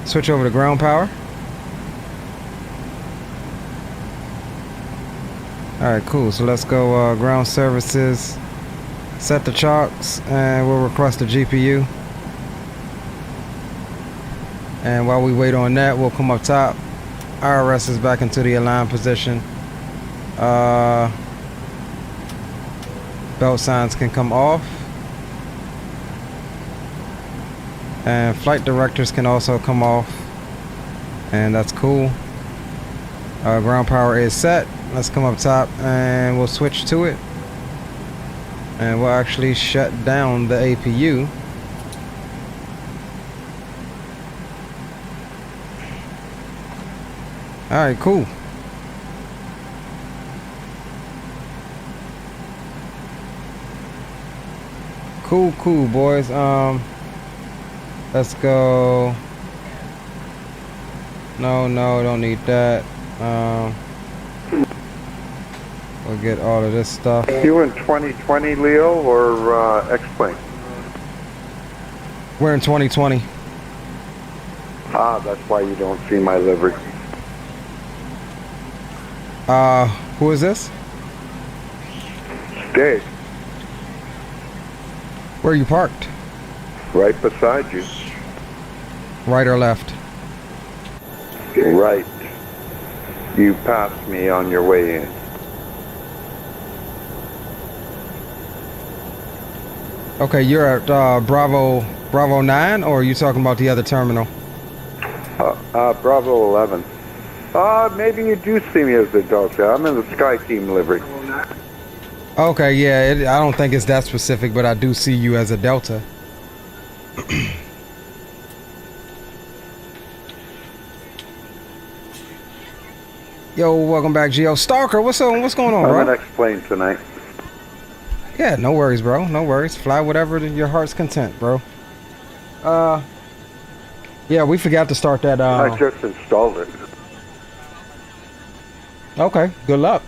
switch over to ground power. Alright, cool. So let's go ground services, set the chocks, and we'll request a GPU. And while we wait on that, we'll come up top. Aorus is back into the align position. Belt signs can come off. And flight directors can also come off. And that's cool. Ground power is set. Let's come up top and we'll switch to it. And we'll actually shut down the APU. Alright, cool. Cool, boys. Let's go. No, don't need that. We'll get all of this stuff. You in 2020, Leo, or X-Plane? We're in 2020. Ah, that's why you don't see my livery. Who is this? Dave. Where are you parked? Right beside you. Right or left? Right. You passed me on your way in. Okay, you're at Bravo 9, or are you talking about the other terminal? Bravo 11. Maybe you do see me as the Delta. I'm in the Sky Team livery. Okay, yeah, I don't think it's that specific, but I do see you as a Delta. Yo, welcome back, Geo. Stalker, what's going on, bro? I'm an X-Plane tonight. Yeah, no worries, bro. No worries. Fly whatever to your heart's content, bro. Yeah, we forgot to start that. I just installed it. Okay, good luck.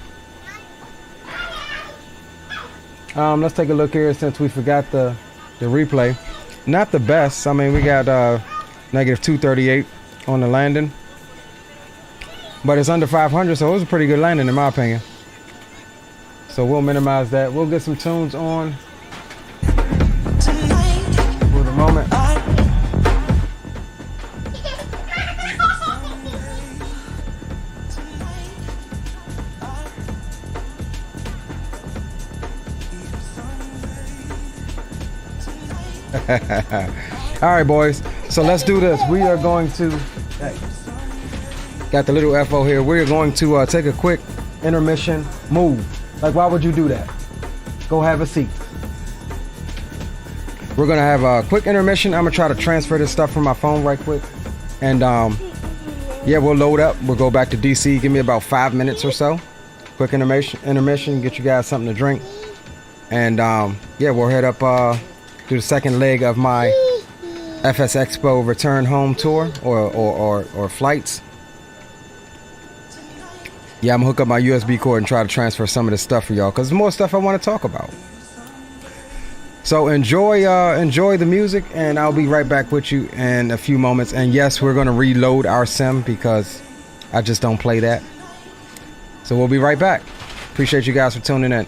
Let's take a look here since we forgot the replay. Not the best. I mean, we got negative 238 on the landing, but it's under 500, so it was a pretty good landing in my opinion. So we'll minimize that. We'll get some tunes on for the moment. All right, boys. So let's do this. We are going to got the little FO here. We're going to take a quick intermission move. Like, why would you do that? Go have a seat. We're gonna have a quick intermission. I'm gonna try to transfer this stuff from my phone right quick, and yeah, we'll load up. We'll go back to DC. Give me about 5 minutes or so. Quick intermission. Get you guys something to drink, and yeah, we'll head up to the second leg of my FSExpo return home tour or flights. Yeah, I'm gonna hook up my USB cord and try to transfer some of this stuff for y'all, because there's more stuff I want to talk about. So enjoy the music, and I'll be right back with you in a few moments. And yes, we're gonna reload our sim because I just don't play that. So we'll be right back. Appreciate you guys for tuning in.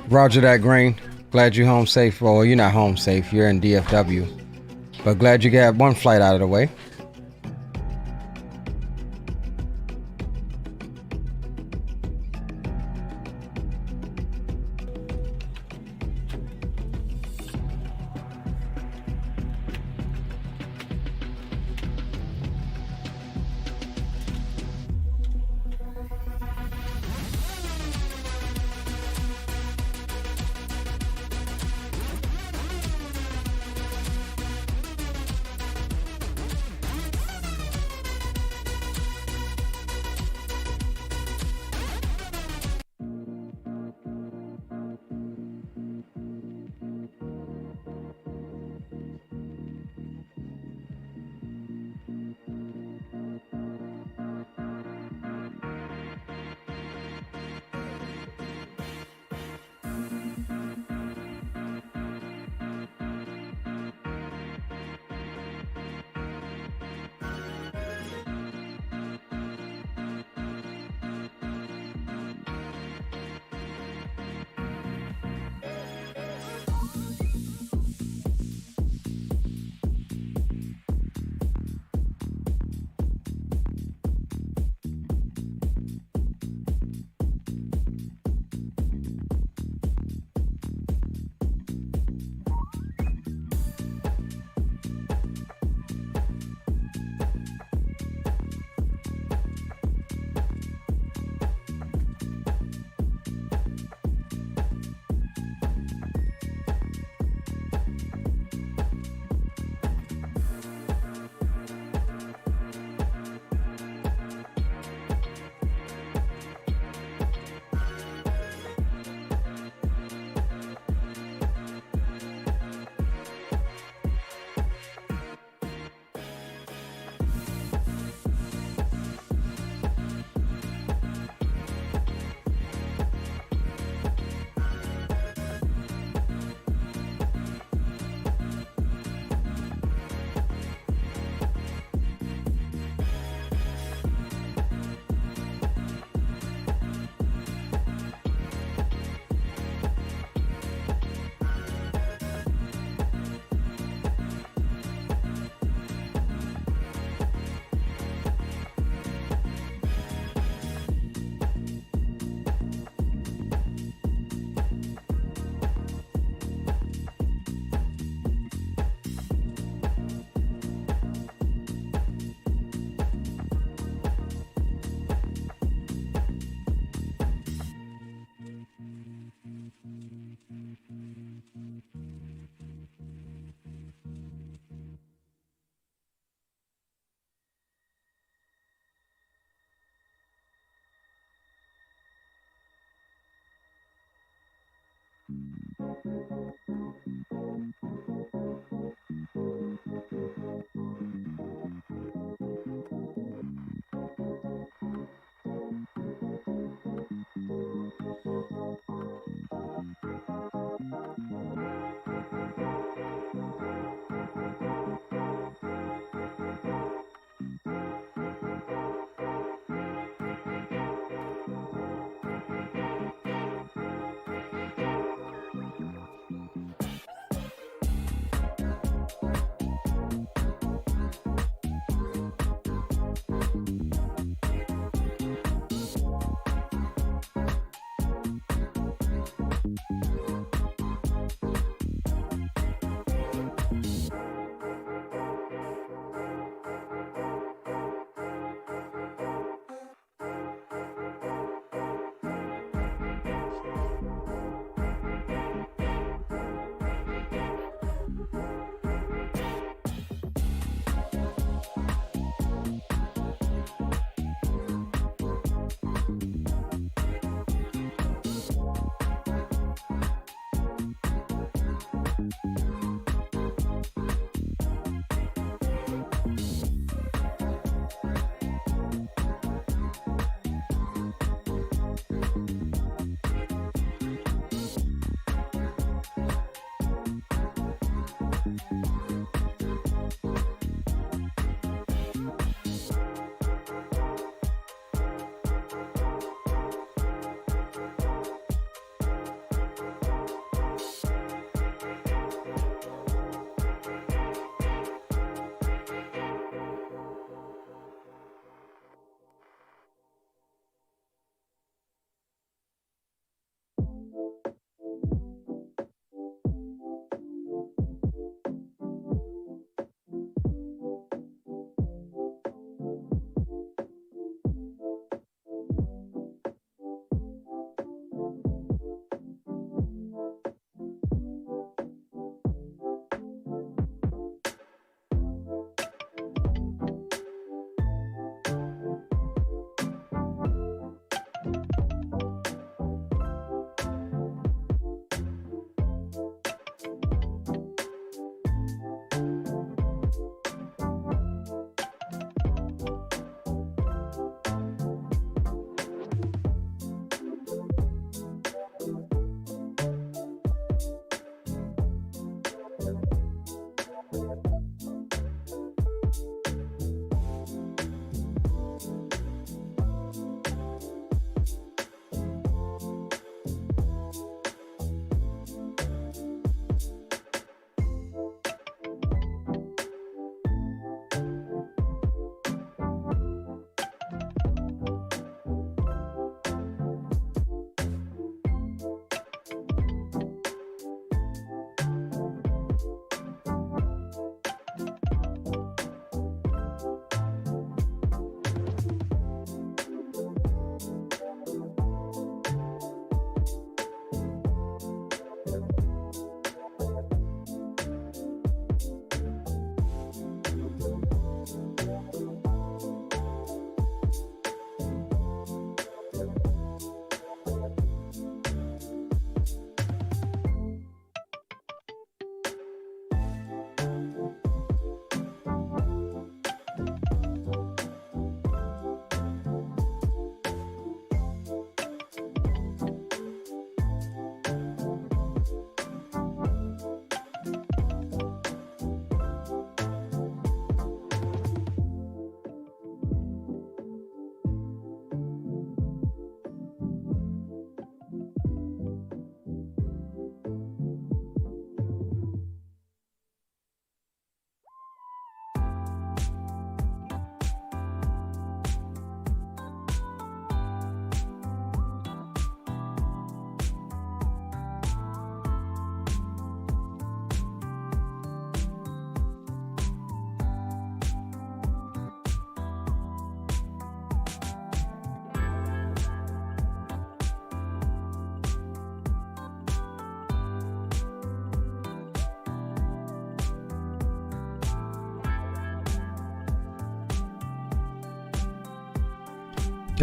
Roger that, Green. Glad you're home safe. Well, you're not home safe. You're in DFW. But glad you got one flight out of the way.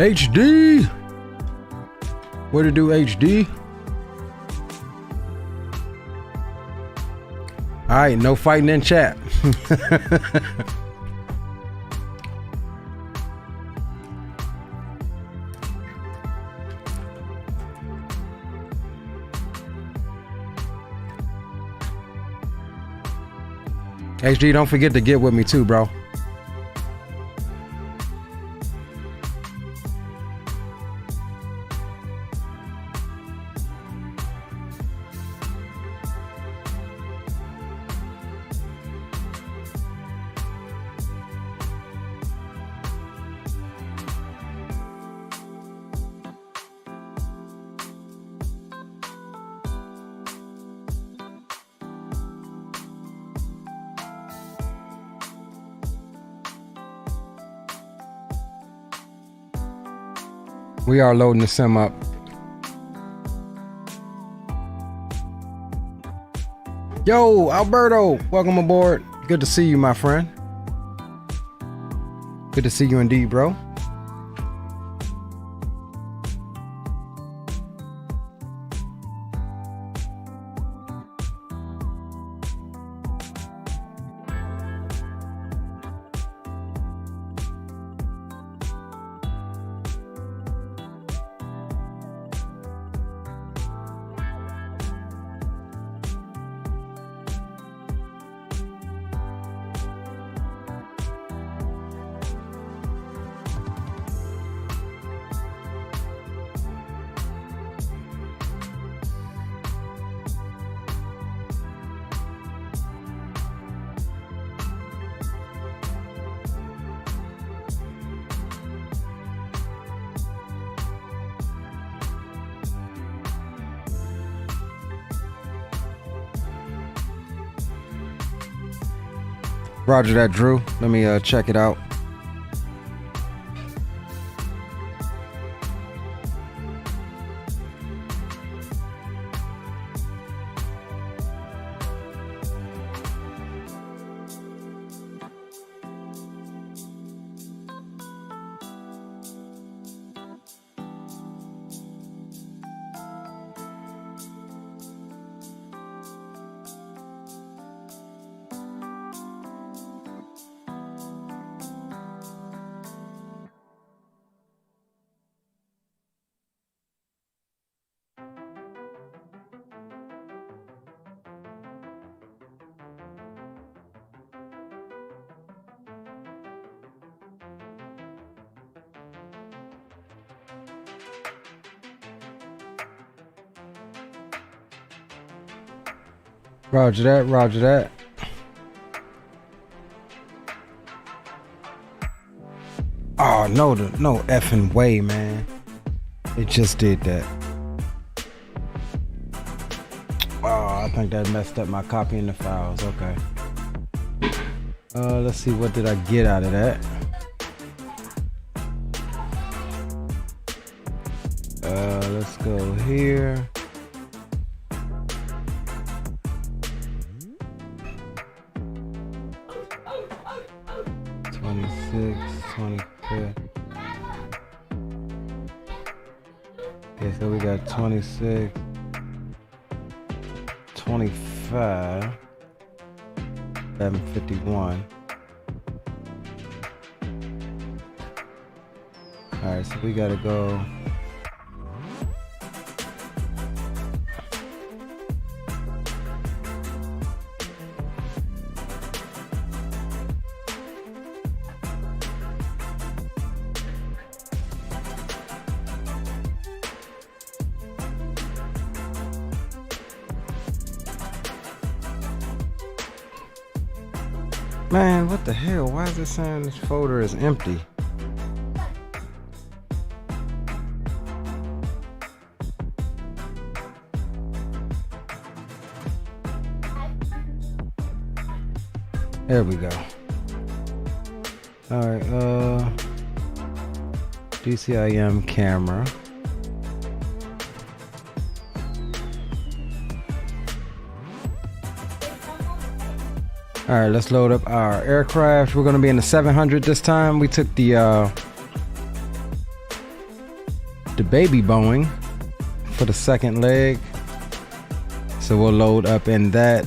HD. What to do, HD? All right, no fighting in chat. HD, don't forget to get with me too, bro. We are loading the sim up. Yo, Alberto, welcome aboard. Good to see you, my friend. Good to see you indeed, bro. Roger that, Drew. Let me check it out. Roger that, roger that. Oh, no effing way, man. It just did that. Oh, I think that messed up my copying the files. Okay. Let's see, what did I get out of that? Let's go here. Okay, so we got 26, 25, 1151. All right, so we gotta go. Man, what the hell? Why is it saying this folder is empty? There we go. All right, DCIM camera. All right, let's load up our aircraft. We're gonna be in the 700 this time. We took the baby Boeing for the second leg. So we'll load up in that.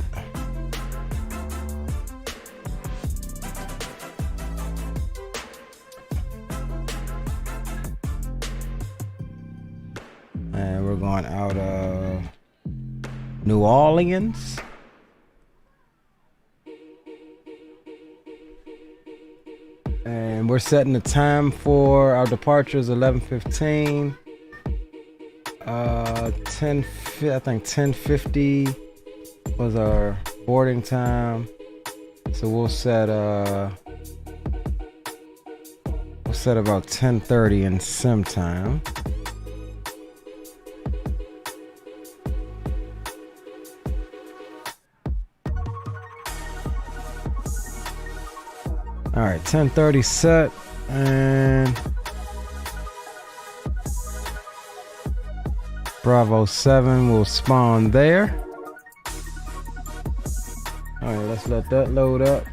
we're going out of New Orleans. And we're setting the time for our departures 11:15. 10:50 was our boarding time. So we'll set about 10:30 in sim time. All right, 10:30 set, and Bravo 7 will spawn there. All right, let's let that load up.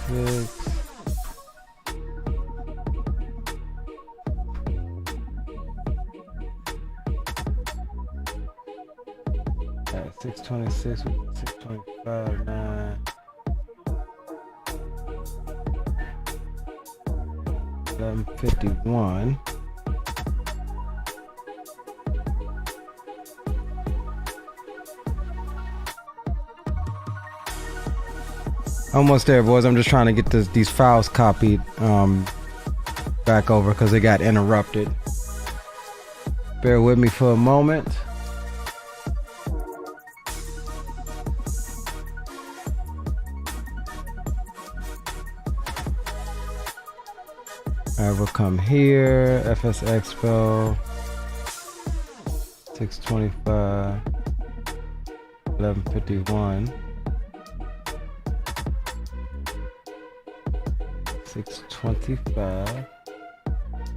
Six. 626, 625, 9. 11:51. Almost there, boys. I'm just trying to get these files copied back over because they got interrupted. Bear with me for a moment. We'll come here, FSExpo, 625, 11:51, 625,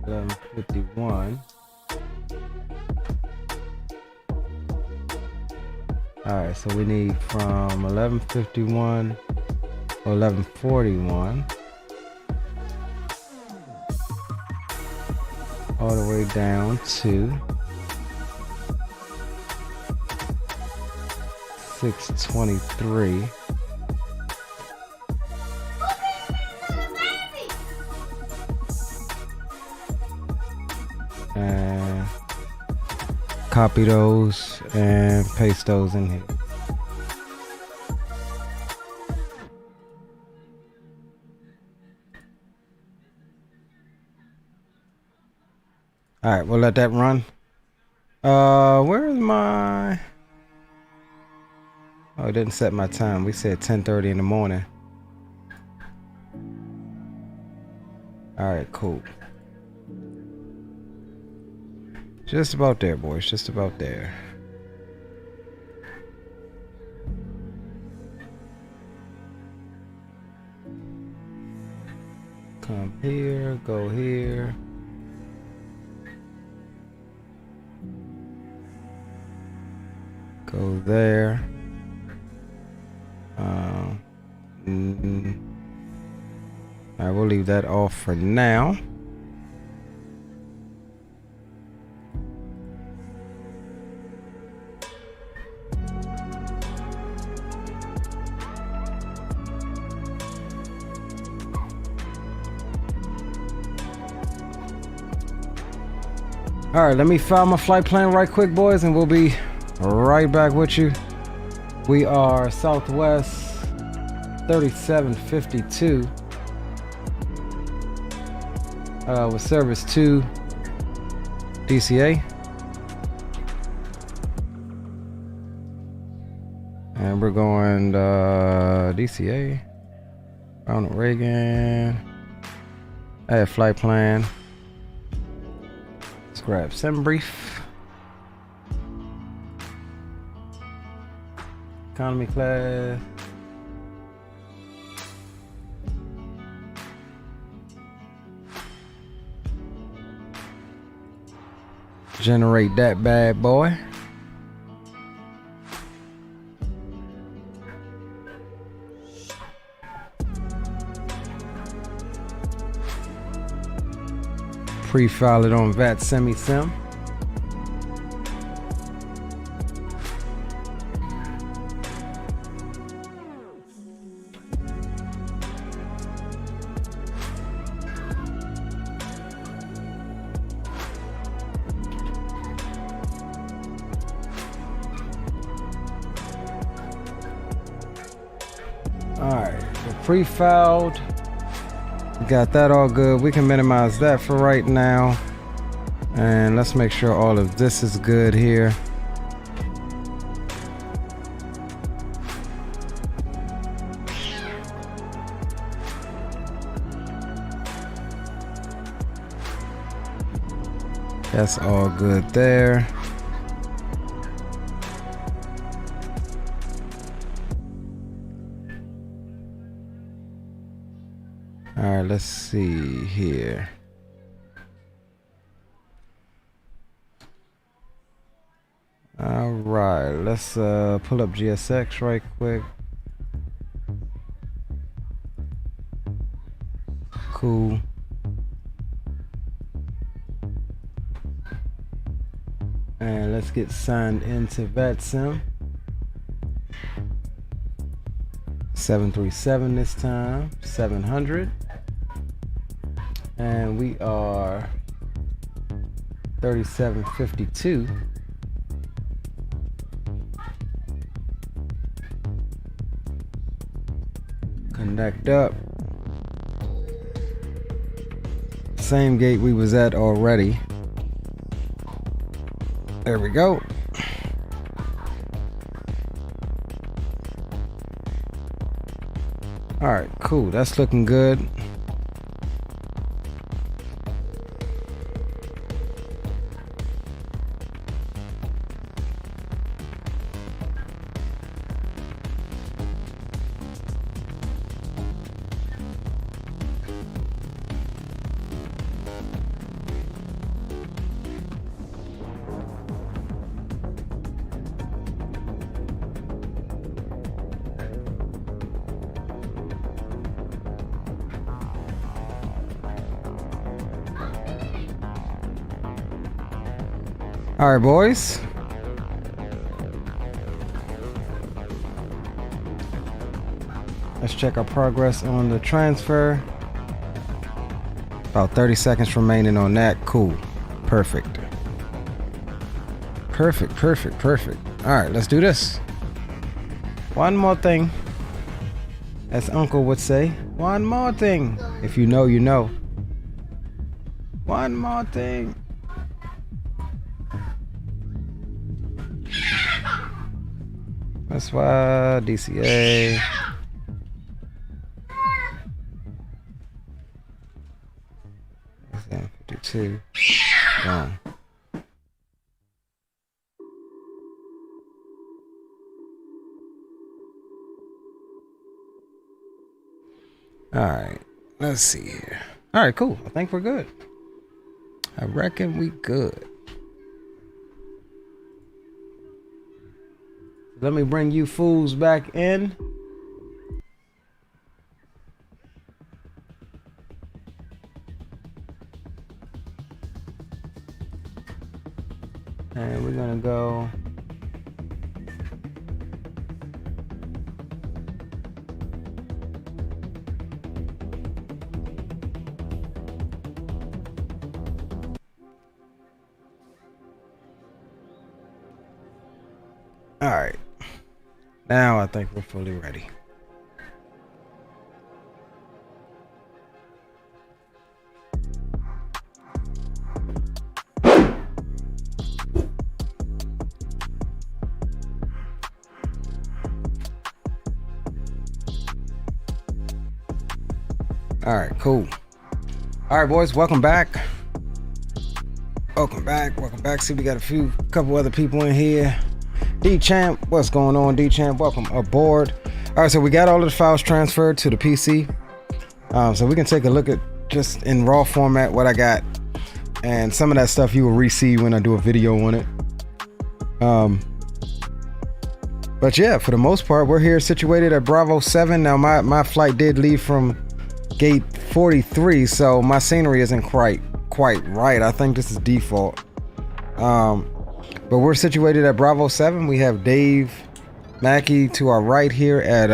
11:51. All right, so we need from 11:51 or 11:41. All the way down to 623. And copy those and paste those in here. All right, we'll let that run. Where is my... Oh, it didn't set my time. We said 10:30 in the morning. All right, cool. Just about there, boys. Just about there. Come here, go here. Go there. Alright, we'll leave that off for now. Alright, let me file my flight plan right quick, boys, and we'll be right back with you. We are Southwest 3752 with service to DCA, and we're going DCA, Ronald Reagan. I have flight plan. Let's grab sim brief. Economy class. Generate that bad boy. Pre-file it on VAT SemiSim. Alright, the pre-filed. Got that all good. We can minimize that for right now. And let's make sure all of this is good here. That's all good there. All right, let's see here. All right, let's pull up GSX right quick. Cool. And let's get signed into VATSIM. 737 this time, 700. And we are 3752. Connect up. Same gate we was at already. There we go. All right, cool. That's looking good. All right, boys. Let's check our progress on the transfer. About 30 seconds remaining on that. Cool. Perfect. Perfect, perfect, perfect. All right, let's do this. One more thing. As Uncle would say, one more thing. If you know, you know. One more thing. MSY, DCA. XM52. Boom. Alright, let's see here. Alright, cool. I think we're good. I reckon we good. Let me bring you fools back in. And we're gonna go. All right. Now I think we're fully ready. All right, cool. All right, boys, welcome back. Welcome back. Welcome back. See, we got couple other people in here. D-Champ, what's going on, D-Champ? Welcome aboard. All right, so we got all of the files transferred to the PC. So we can take a look at just in raw format what I got. And some of that stuff you will receive when I do a video on it. But yeah, for the most part, we're here situated at Bravo 7. Now, my flight did leave from gate 43, so my scenery isn't quite right. I think this is default. But we're situated at Bravo 7. We have Dave Mackey to our right here at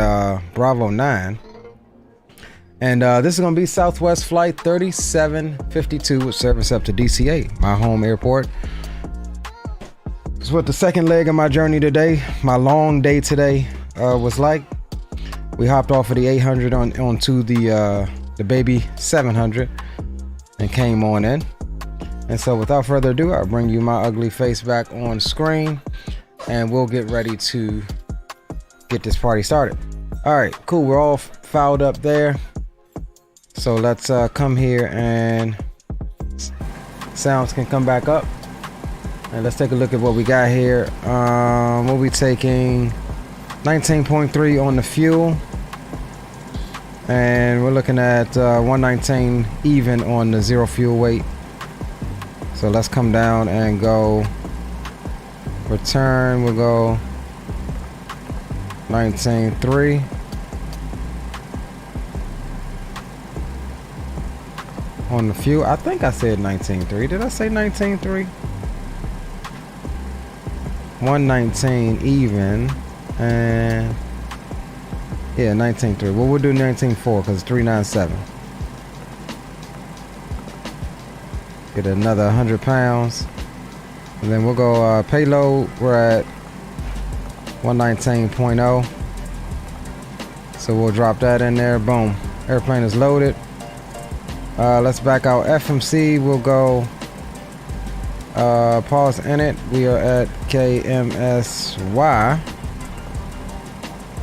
Bravo 9. And this is going to be Southwest Flight 3752 with service up to DCA, my home airport. This is what the second leg of my journey today, my long day today, was like. We hopped off of the 800 onto the baby 700 and came on in. And so without further ado, I'll bring you my ugly face back on screen and we'll get ready to get this party started. All right, cool. We're all fouled up there. So let's come here and sounds can come back up. And let's take a look at what we got here. We'll be taking 19.3 on the fuel. And we're looking at 119 even on the zero fuel weight. So let's come down and go return. We'll go 19.3. On the fuel. I think I said 19.3. Did I say 19.3? 119 even. And yeah, 19.3. Well, we'll do 19.4 because it's 397. Get another 100 pounds. And then we'll go payload. We're at 119.0. So we'll drop that in there. Boom. Airplane is loaded. Let's back out FMC. We'll go pause in it. We are at KMSY.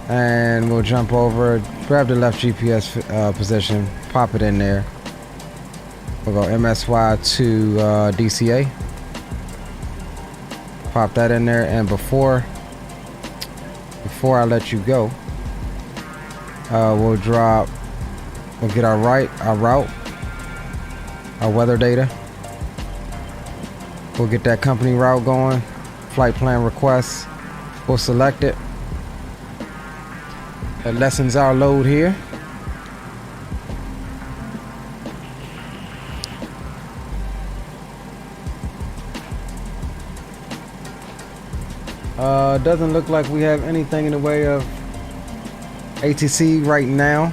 And we'll jump over, grab the left GPS position, pop it in there. We'll go MSY to DCA. Pop that in there, and before I let you go, we'll get our route, our weather data. We'll get that company route going, flight plan requests. We'll select it. It lessens our load here. Doesn't look like we have anything in the way of ATC right now.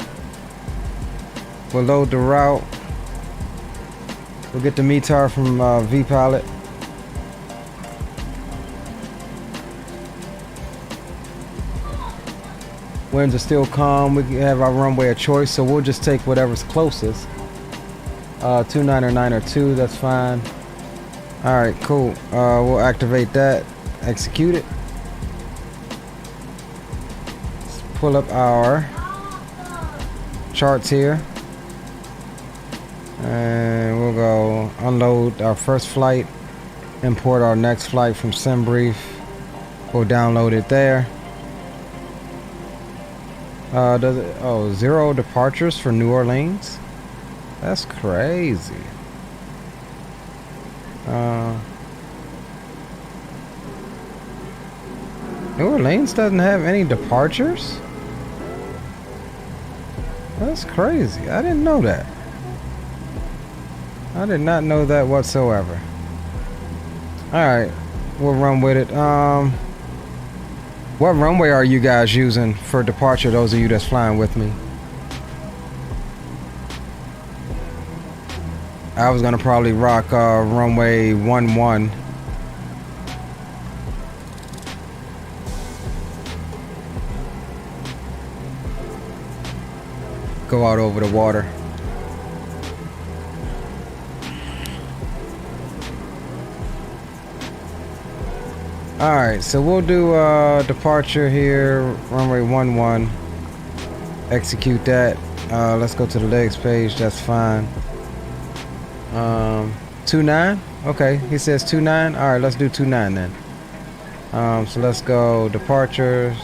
We'll load the route. We'll get the METAR from vPilot. Winds are still calm. We have our runway of choice, so we'll just take whatever's closest. 29 or 902, that's fine. All right, cool. We'll activate that, execute it. Let's pull up our charts here. And we'll go unload our first flight, import our next flight from SimBrief. We'll download it there. Does it? Oh, 0 departures for New Orleans? That's crazy. New Orleans doesn't have any departures? That's crazy. I didn't know that. I did not know that whatsoever. Alright, we'll run with it. What runway are you guys using for departure, those of you that's flying with me? I was gonna probably rock runway 11. Go out over the water. Alright, so we'll do departure here, runway 11. Execute that. Let's go to the legs page, that's fine. 29? Okay, he says 29. Alright, let's do 29 then. So let's go departures,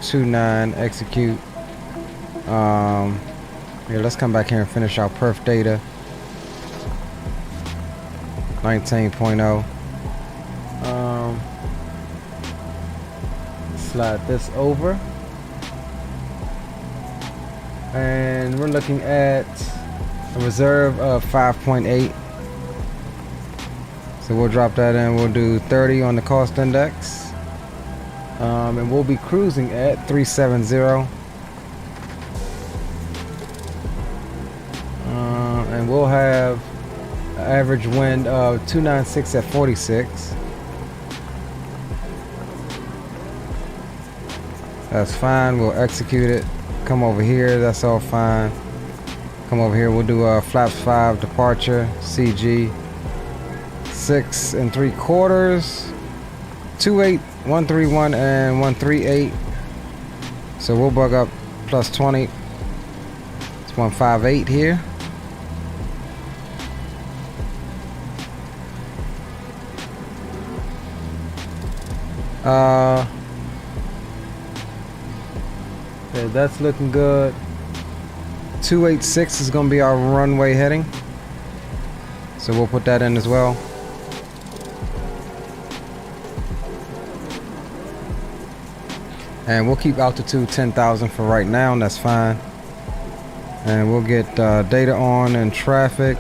29, execute. Here, let's come back here and finish our perf data. 19.0. Slide this over. And we're looking at a reserve of 5.8. So we'll drop that in. We'll do 30 on the cost index. And we'll be cruising at 370. And we'll have an average wind of 296 at 46. That's fine. We'll execute it. Come over here, that's all fine. Come over here, we'll do a flaps 5 departure, CG 6 3/4, 28, 131 and 138. So we'll bug up plus 20. It's 158 here. Yeah, that's looking good. 286 is gonna be our runway heading, so we'll put that in as well. And we'll keep altitude 10,000 for right now, and that's fine. And we'll get data on and traffic.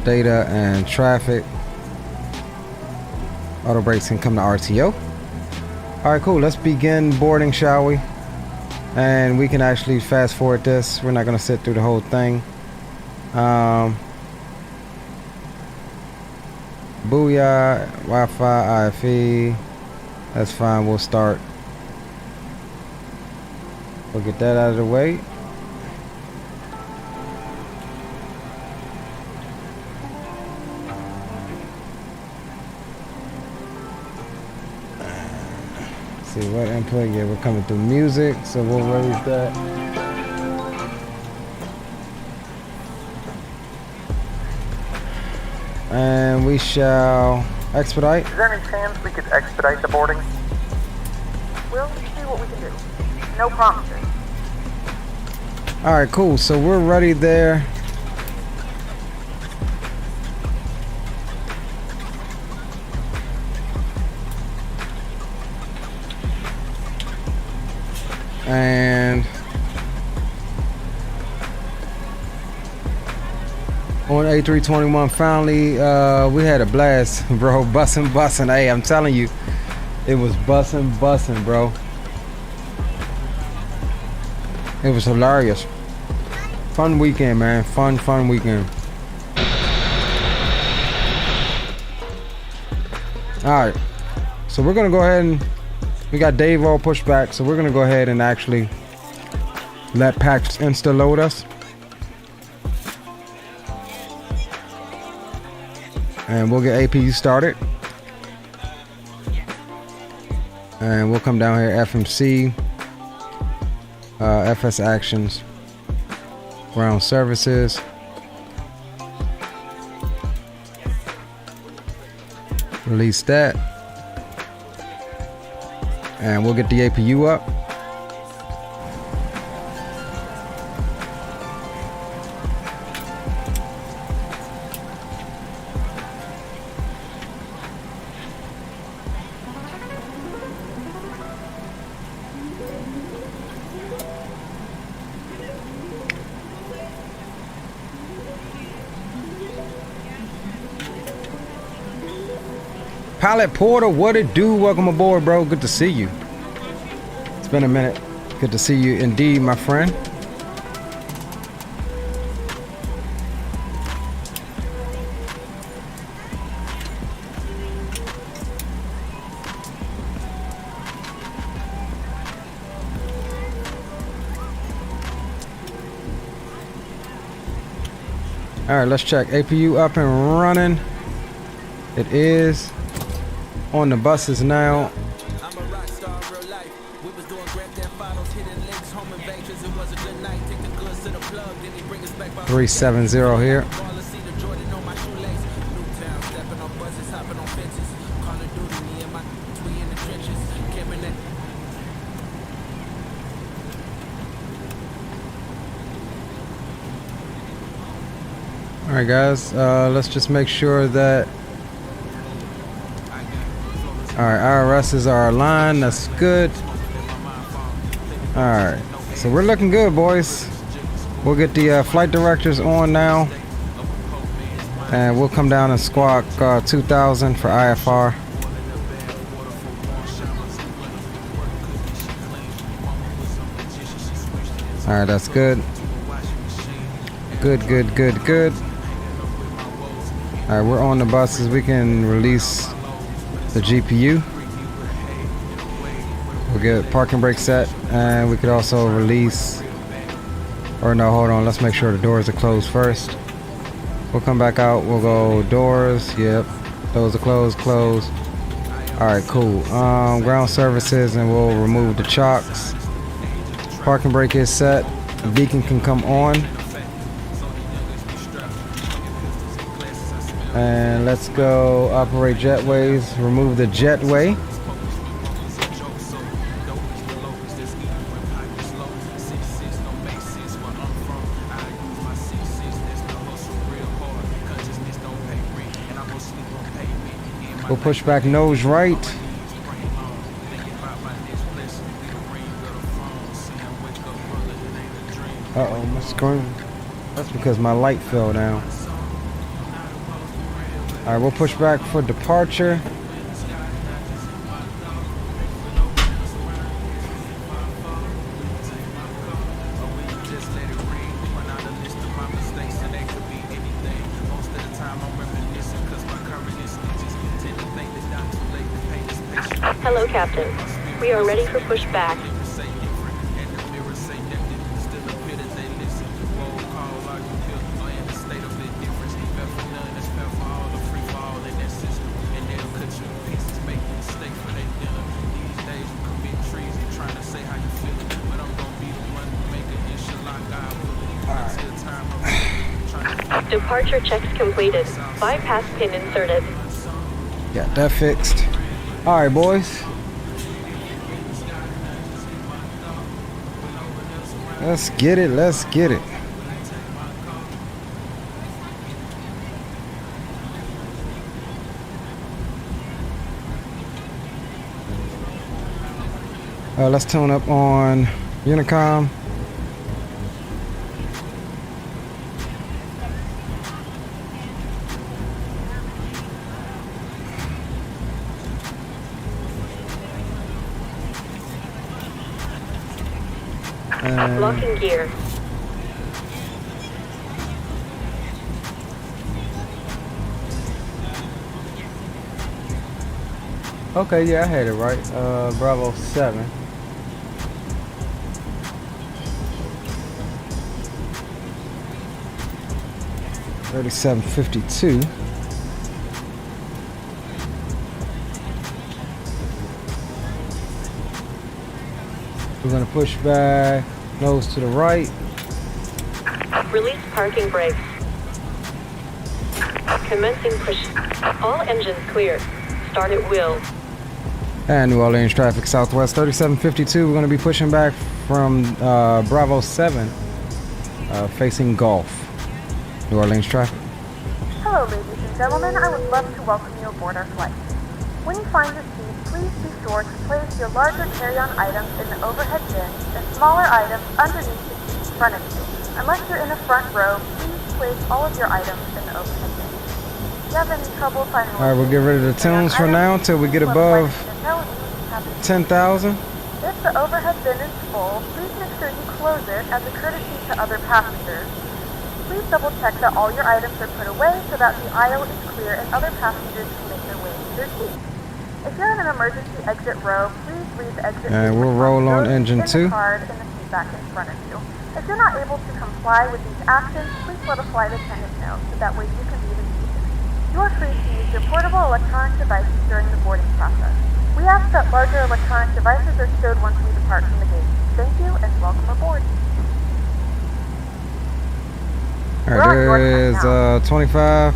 Data and traffic. Auto brakes can come to RTO. Alright, cool. Let's begin boarding, shall we? And we can actually fast forward this. We're not going to sit through the whole thing. Booyah, Wi-Fi, IFE. That's fine. We'll start. We'll get that out of the way. See what input? Yeah, we're coming through music, so we'll raise that. And we shall expedite. Is there any chance we could expedite the boarding? We'll see what we can do. No promises. Alright, cool. So we're ready there. And on A321 finally, we had a blast, bro. Bussin'. Hey, I'm telling you, it was bussin', bro. It was hilarious. Fun weekend, man. Fun weekend. Alright, so we're gonna go ahead and we got Dave all pushed back, so we're gonna go ahead and actually let PAX insta load us. And we'll get APU started. And we'll come down here, FMC, FS actions, ground services. Release that. And we'll get the APU up. Pilot Porter, what it do? Welcome aboard, bro. Good to see you. It's been a minute. Good to see you indeed, my friend. All right, let's check. APU up and running. It is. On the buses now. 370 here. All right, guys. Let's just make sure that. Alright, Aorus are aligned. That's good. Alright, so we're looking good, boys. We'll get the flight directors on now. And we'll come down and squawk 2000 for IFR. Alright, that's good. Good. Alright, we're on the buses. We can release the GPU. We'll get parking brake set And we could also release, or no, hold on, let's make sure the doors are closed first. We'll come back out, we'll go doors, yep, those are closed, closed. Alright, cool. Ground services, and we'll remove the chocks. Parking brake is set. The beacon can come on. And let's go operate jetways. Remove the jetway. We'll push back nose right. Uh-oh, my screen. That's because my light fell down. Alright, we'll push back for departure. Hello, Captain. We are ready for pushback. Departure checks completed. Bypass pin inserted. Got that fixed. Alright, boys. Let's get it, let's get it. Let's tune up on Unicom. Locking gear. Okay, yeah, I had it right. Bravo 7. $37.52. We're gonna push back, nose to the right. Release parking brakes. Commencing push. All engines clear. Start at will. And New Orleans traffic southwest 3752. We're gonna be pushing back from Bravo 7, facing Gulf. New Orleans traffic. Hello, ladies and gentlemen. I would love to welcome you aboard our flight. When you find your seat, please be sure to place your larger carry-on items in the overhead bin and smaller items underneath the seat in front of you. Unless you're in the front row, please place all of your items in the overhead bin. If you have any trouble finding... Alright, we'll get rid of the tunes for now until we get above 10,000. If the overhead bin is full, please make sure you close it as a courtesy to other passengers. Please double check that all your items are put away so that the aisle is clear and other passengers can make their way to their seats. If you're in an emergency exit row, please read the exit And we'll roll on engine 2. card in the seat back in front of you. If you're not able to comply with these actions, please let a flight attendant know so that way you can be excused. You are free to use your portable electronic devices during the boarding process. We ask that larger electronic devices are stowed once we depart from the gate. Thank you and welcome aboard. Alright, there is 25.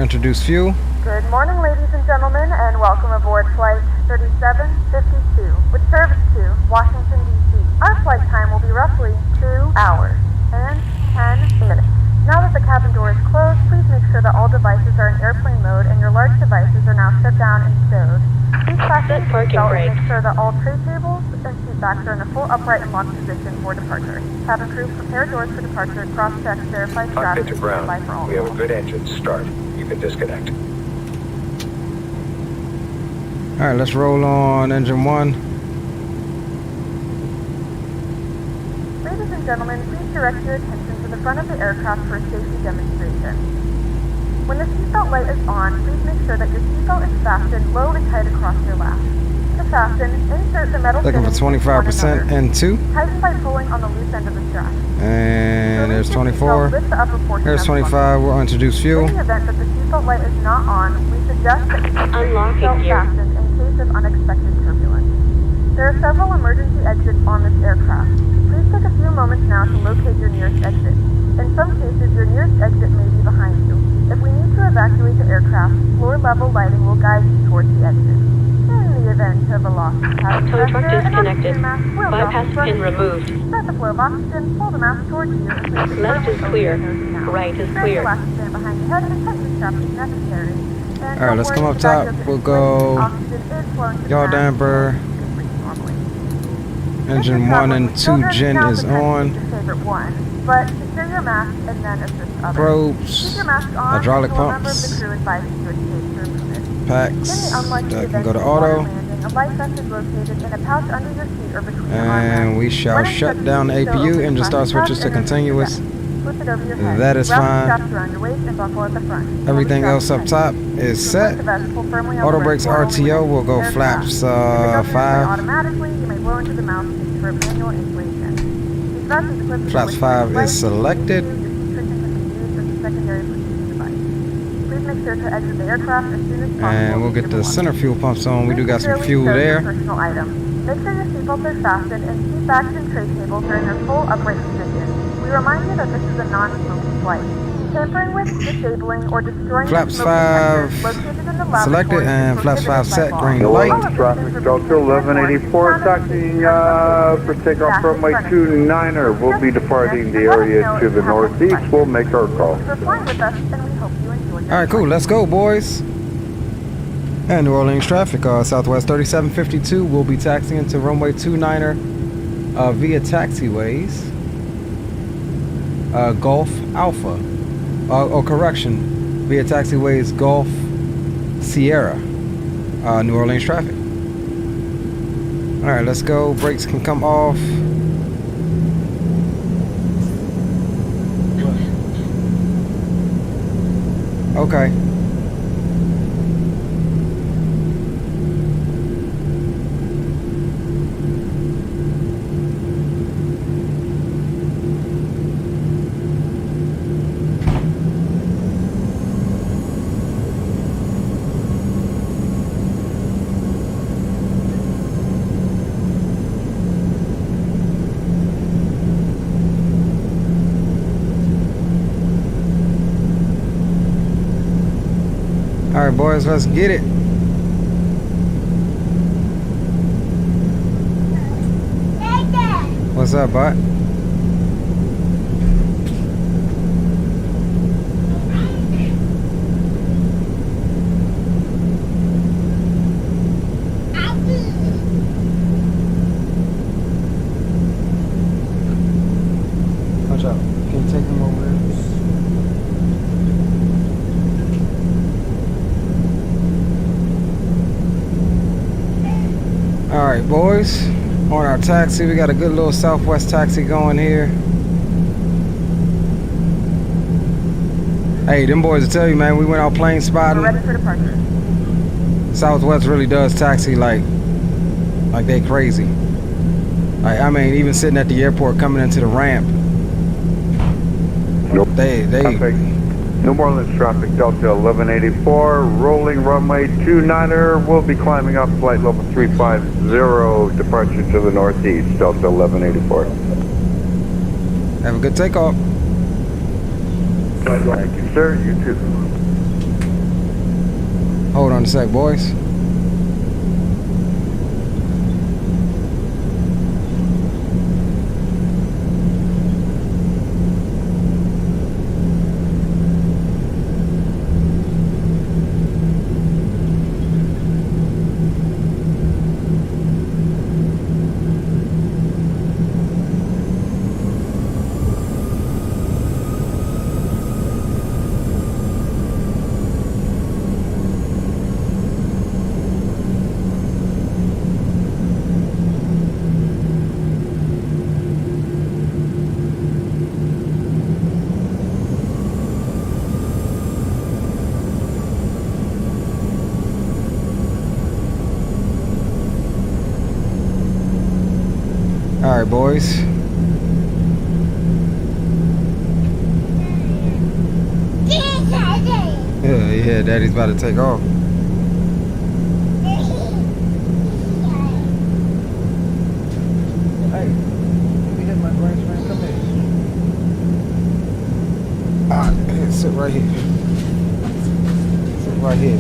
Introduce fuel. Good morning, ladies and gentlemen, and welcome aboard Flight 3752, with service to Washington, D.C. Our flight time will be roughly 2 hours and 10 minutes. Now that the cabin door is closed, please make sure that all devices are in airplane mode and your large devices are now shut down and stowed. Please fasten your seatbelt and make sure that all tray tables and seat backs are in a full upright and locked position for departure. Cabin crew, prepare doors for departure, cross-check, verify traffic, to ground. We have a good engine start. You can disconnect. Alright, let's roll on engine 1. Ladies and gentlemen, please direct your attention to the front of the aircraft for a safety demonstration. When the seatbelt light is on, please make sure that your seatbelt is fastened low and tight across your lap. If fasten, insert the metal Looking for fittings into 25% one and 2. another. Tighten by pulling on the loose end of the strap. And there's Release the 24. seatbelt with the upper portion There's of the 25. We'll introduce fuel. In the event that the seatbelt light is not on, we suggest that you keep your Unlocking seatbelt gear. fastened in case of unexpected turbulence. There are several emergency exits on this aircraft. Please take a few moments now to locate your nearest exit. In some cases, your nearest exit may be behind you. If we need to evacuate the aircraft, floor-level lighting will guide you towards the exit. In the event of a loss of cabin Tow truck pressure, an disconnected. oxygen mask will drop Bypass in front pin of you. removed. Start the flow of oxygen, pull the mask towards you, and place it Left firmly is over clear. your nose now. Right is Grab clear. the last stand behind your head and tighten the strap if necessary. And Alright, let's don't come worry, up the top. bag doesn't We'll inflate. go Oxygen is flowing to the yaw mask, damper. so you can breathe normally. Engine 1 and 2 gen is on. Your favorite one, but secure your mask and then assist others. Probes, Keep your mask on hydraulic until a member of the pumps, crew advises you to escape to remove it. packs. In the unlikely That can event go to of a water auto. landing, a life vest is located in a pouch under your seat or between your And armrests. we shall When it's shut set down the to do so, APU. open the Engine start plastic switches to cuff and remove continuous. the vest. Slip it over your head. That is Wrap the fine. straps around your waist and buckle at the front. Pull the Everything strap else up tight. top is To set. replace the vest, pull firmly on Auto the brakes ripcord only RTO when will go aircraft. flaps If it doesn't display 5. automatically, you may blow into the mouthpiece for manual inflation. These vests is equipped with Flaps a 5 light. is selected. Your seat cushion can be used as a secondary Bluetooth device. Please make sure to exit the aircraft as soon as possible. And we'll get the center fuel pumps on. We do got some fuel there. Personal items. Make sure your seatbelts are fastened and seat backs and tray tables are in their full upright position. We remind you that this is a non-smoking flight. Tampering with, disabling, or destroying Flaps the smoke 5 detectors located in the lavatory selected is and flaps 5 prohibited by set. law. Green New light. Orleans traffic, Delta 1184, taxiing for takeoff runway 29er. We'll be departing the area to the northeast. We'll make our call. For flying with us, and we hope you enjoy your Alright, cool. Let's go, boys. And New Orleans traffic, Southwest 3752 will be taxiing to runway 29er via taxiways. Gulf Alpha. Correction, via taxiways Gulf Sierra. New Orleans traffic. Alright, let's go. Brakes can come off. Okay. Alright, boys, let's get it. What's up, bud? Watch out. Can you take him over there? Alright, boys, on our taxi, we got a good little Southwest taxi going here. Hey, them boys will tell you, man, we went out plane spotting. We're ready for departure. Southwest really does taxi like they crazy. Like, I mean, even sitting at the airport coming into the ramp. Nope. They New Orleans traffic, Delta 1184, rolling runway 29er. We'll be climbing up flight level 350, departure to the northeast, Delta 1184. have a good takeoff. Thank you, sir. You too. Hold on a sec, boys. right, boys. Yeah, Daddy's about to take off. Hey, let me hit my brain screen. Come here. Alright, sit right here. Sit right here.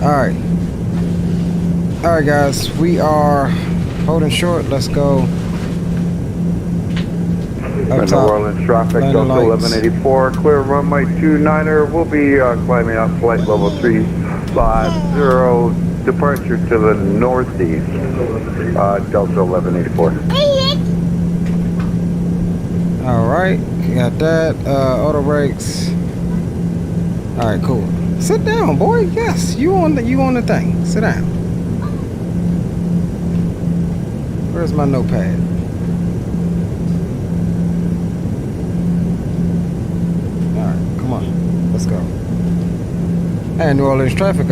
Alright. Alright, guys. We are holding short. Let's go. Up New top. Orleans traffic, Landing Delta lights. 1184, clear runway 29er. We'll be climbing up flight level 350, departure to the northeast, Delta 1184. Alright, got that. Auto brakes. Alright, cool. Sit down, boy. Yes, you on the thing. Sit down. Where's my notepad? Come on, let's go. And New Orleans traffic,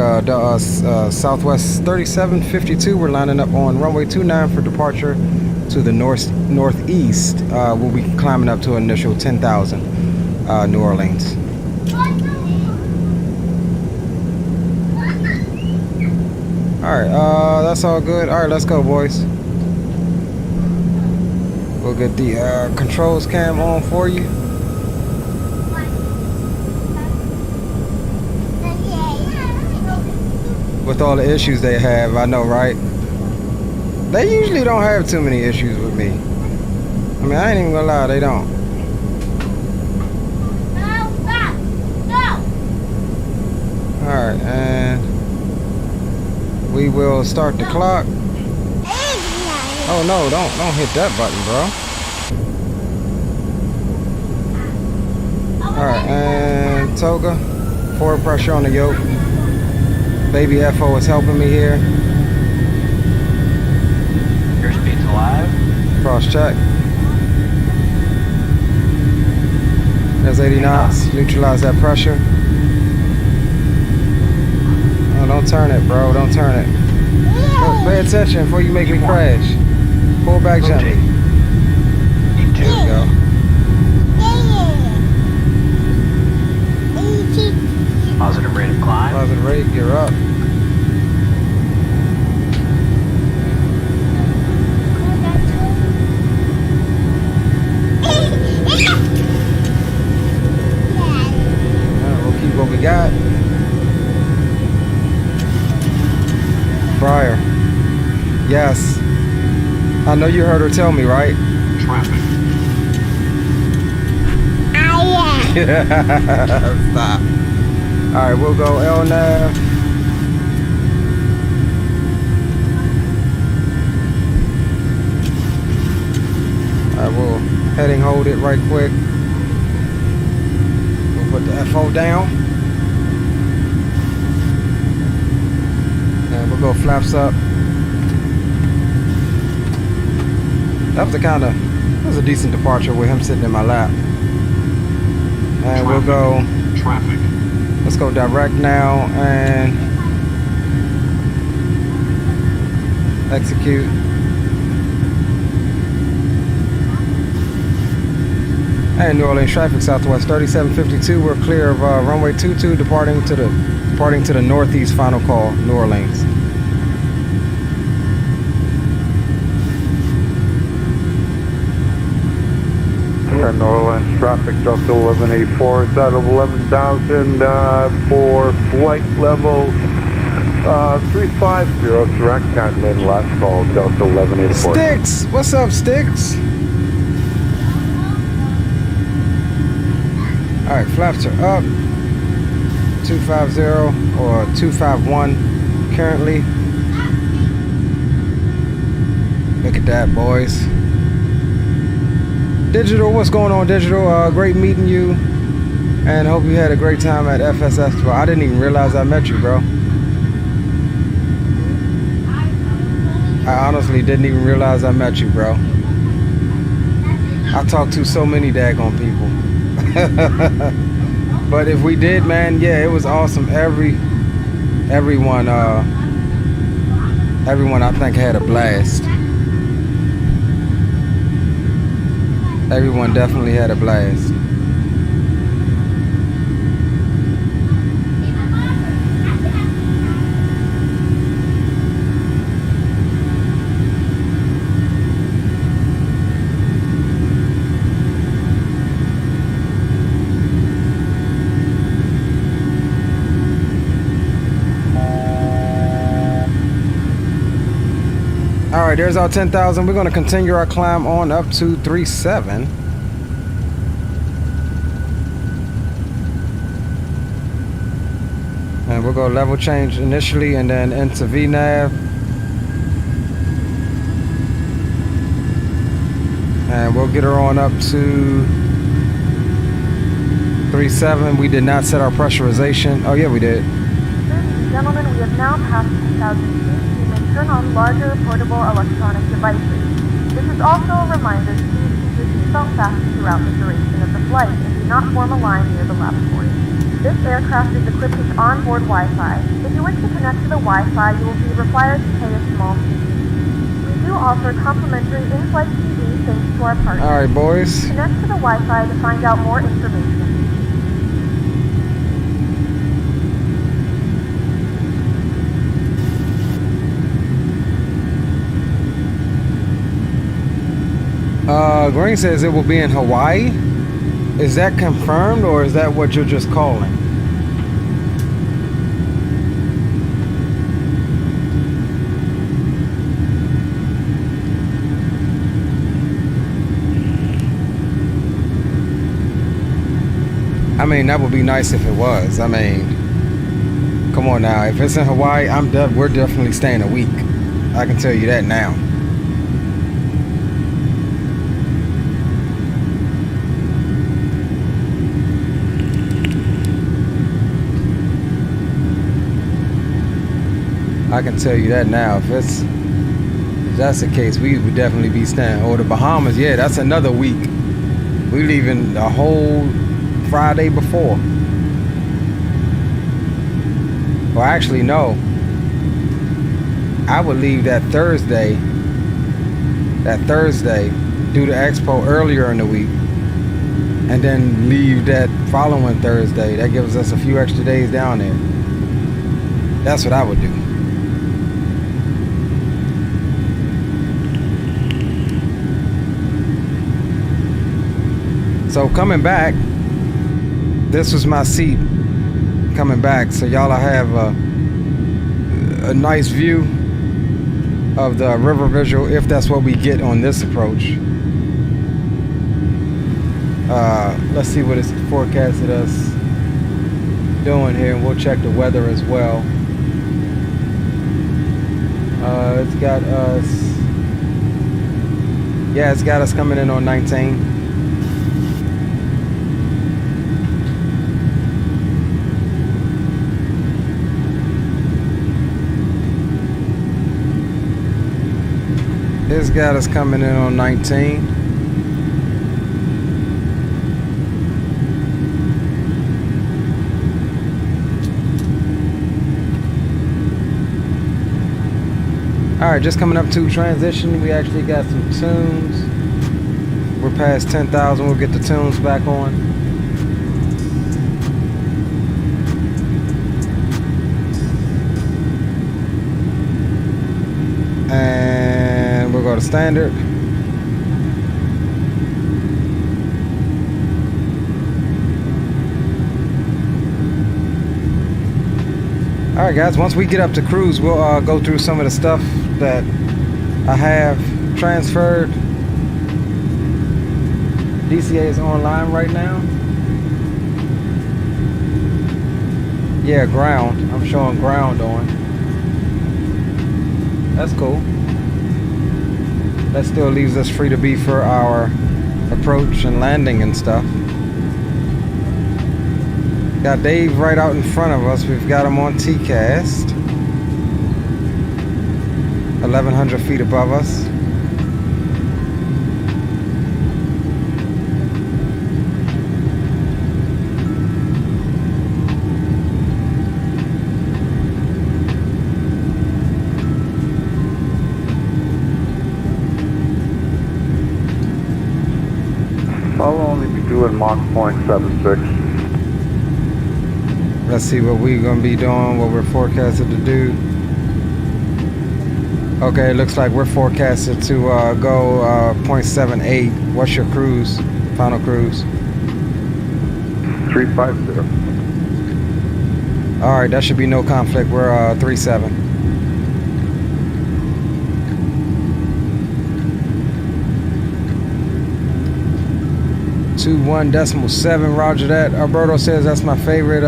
Southwest 3752. We're lining up on runway 29 for departure to the northeast. We'll be climbing up to an initial 10,000 New Orleans. All right, that's all good. All right, let's go, boys. We'll get the controls cam on for you. With all the issues they have, I know, right? They usually don't have too many issues with me. I mean, I ain't even gonna lie, they don't. Alright, and we will start the clock. Oh no, don't hit that button, bro. Alright, and toga, forward pressure on the yoke. Baby FO is helping me here. Your speed's alive. Cross check. There's 80 knots. Neutralize that pressure. Oh, don't turn it, bro. Don't turn it. Pay attention before you make me crash. Pull back gently. There we go. Positive rate of climb. Positive rate, you're up. We'll keep what we got. Fryer. Yes. I know you heard her tell me, right? Traffic. Stop. Alright, we'll go LNAV. Alright, we'll heading hold it right quick. We'll put the FO down. And we'll go flaps up. That was a decent departure with him sitting in my lap. And we'll go. Traffic. Let's go direct now and execute. And New Orleans traffic, Southwest 3752. We're clear of runway 22, departing to the northeast. Final call, New Orleans. New Orleans traffic, Delta 1184 is out of 11,000 for flight level 350, direct Catlin, last call, Delta 1184. Sticks! What's up, Sticks? Alright, flaps are up. 250 or 251 currently. Look at that, boys. Digital, what's going on, Digital? Great meeting you, and hope you had a great time at FSExpo. I didn't even realize I met you, bro. I honestly didn't even realize I met you, bro. I talked to so many daggone people. But if we did, man, yeah, it was awesome. Everyone I think had a blast. Everyone definitely had a blast. All right, there's our 10,000. We're going to continue our climb on up to 37. And we'll go level change initially and then into VNAV. And we'll get her on up to 37. We did not set our pressurization. Oh yeah, we did. Ladies and gentlemen, we have now passed 2,000 feet. You may turn on larger portable electronic devices. This is also a reminder to please keep your seatbelt fastened throughout the duration of the flight and do not form a line near the lavatory. This aircraft is equipped with onboard Wi-Fi. If you wish to connect to the Wi-Fi, you will be required to pay a small fee. We do offer complimentary in-flight TV thanks to our partners. All right, boys. Connect to the Wi-Fi to find out more information. Green says it will be in Hawaii. Is that confirmed or is that what you're just calling? I mean, that would be nice if it was. I mean, come on now. If it's in Hawaii, we're definitely staying a week. I can tell you that now. I can tell you that now. If that's the case, we would definitely be staying. Or the Bahamas, yeah, that's another week. We leaving the whole Friday before. Well, actually, no. I would leave that Thursday. Do the expo earlier in the week. And then leave that following Thursday. That gives us a few extra days down there. That's what I would do. So coming back, this was my seat coming back, so y'all have a nice view of the river visual if that's what we get on this approach. Let's see what it's forecasted us doing here, and we'll check the weather as well. It's got us coming in on 19. It's got us coming in on 19. Alright, just coming up to transition. We actually got some tunes. We're past 10,000. We'll get the tunes back on. And we'll go to standard. Alright guys, once we get up to cruise, we'll go through some of the stuff that I have transferred. DCA is online right now. Yeah, ground. I'm showing ground on. That's cool. That still leaves us free to be for our approach and landing and stuff. Got Dave right out in front of us. We've got him on TCAST. 1,100 feet above us. I'll only be doing Mach 0.76. Let's see what we're gonna be doing, what we're forecasted to do. Okay, it looks like we're forecasted to go 0.78. What's your cruise? Final cruise? 350. All right, that should be no conflict. We're 37. .7. Roger that. Alberto says that's my favorite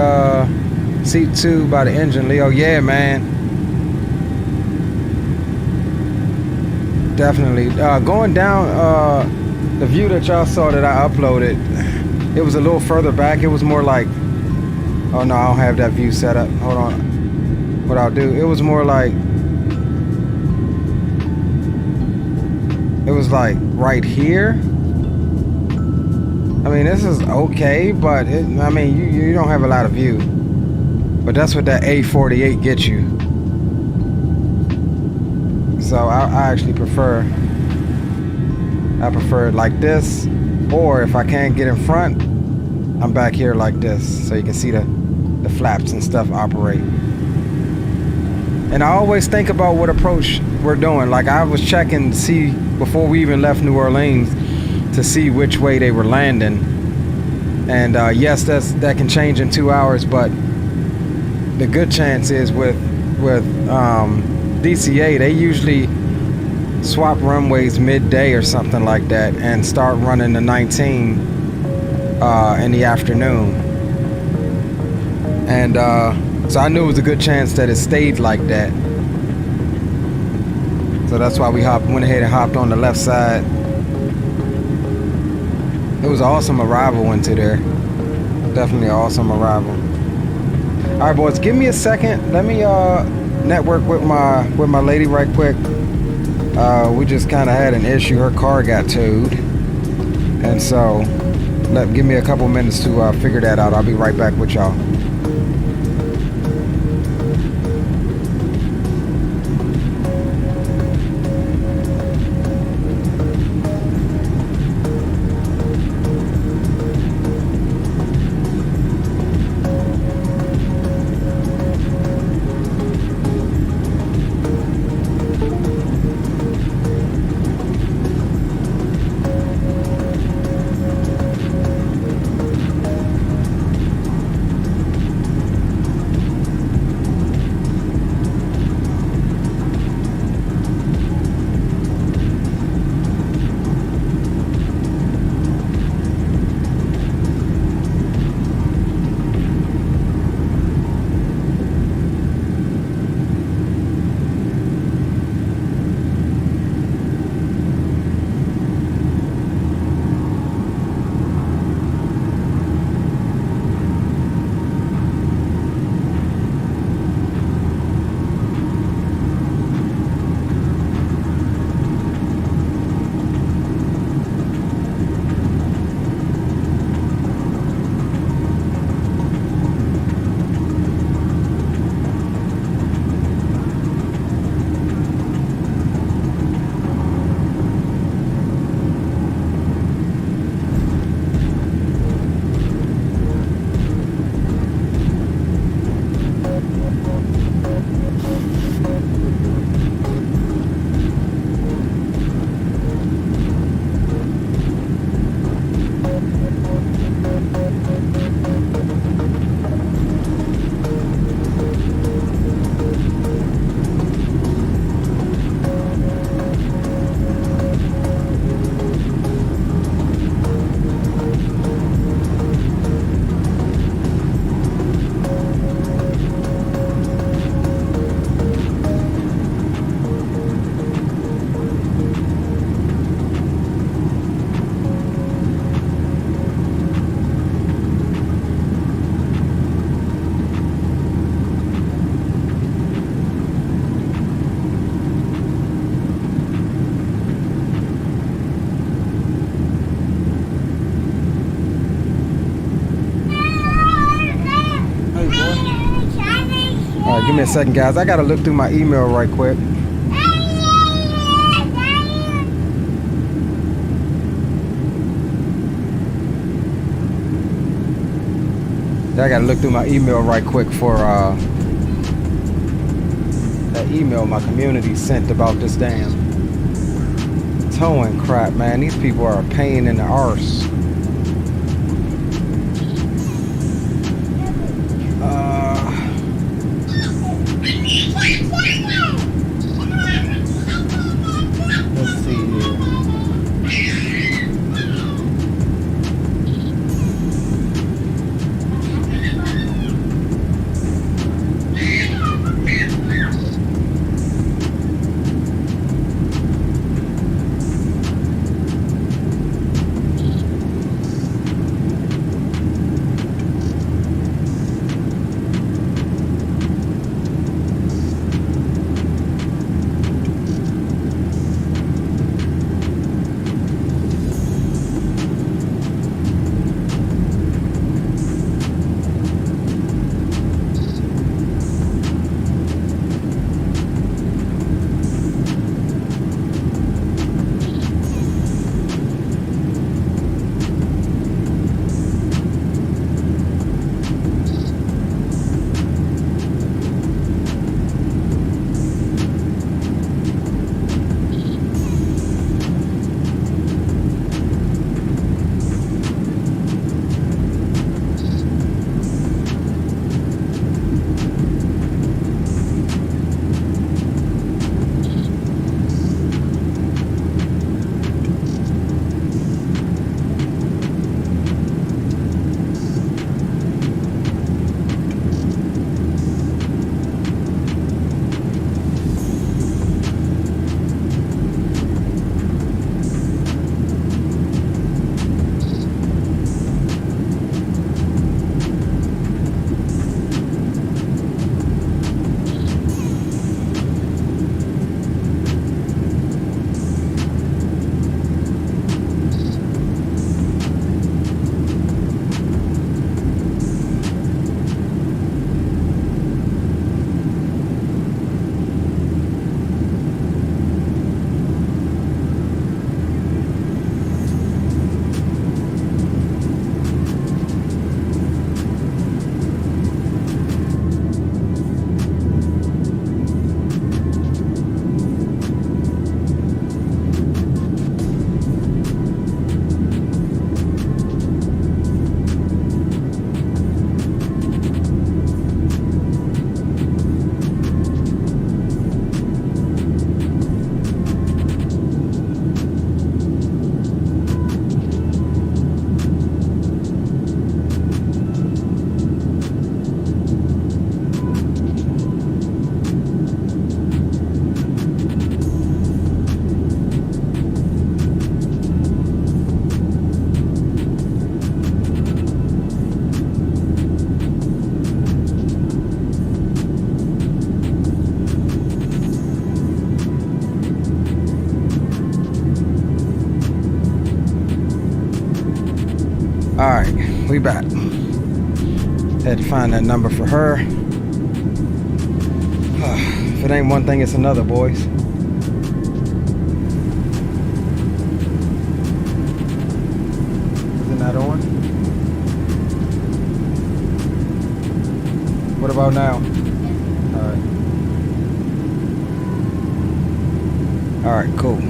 seat 2 by the engine. Leo, yeah, man. Definitely. Going down the view that y'all saw that I uploaded, it was a little further back. It was more like, oh no, I don't have that view set up. Hold on. What I'll do, it was more like, it was like right here. I mean, this is okay, but I mean, you don't have a lot of view. But that's what that A48 gets you. So I actually prefer it like this, or if I can't get in front, I'm back here like this, so you can see the flaps and stuff operate. And I always think about what approach we're doing. Like I was checking to see before we even left New Orleans to see which way they were landing. And yes, that can change in 2 hours, but the good chance is with DCA, they usually swap runways midday or something like that and start running the 19 in the afternoon. And so I knew it was a good chance that it stayed like that. So that's why we went ahead and hopped on the left side. It was an awesome arrival into there. Definitely an awesome arrival. All right, boys, give me a second. Let me network with my lady right quick. We just kind of had an issue. Her car got towed, and so give me a couple minutes to figure that out. I'll be right back with y'all. Give me a second, guys. I gotta look through my email right quick. I gotta look through my email right quick for that email my community sent about this damn towing crap, man. These people are a pain in the arse. Let's see here. Alright, we back. Had to find that number for her. If it ain't one thing, it's another, boys. Isn't that on? What about now? Alright, cool.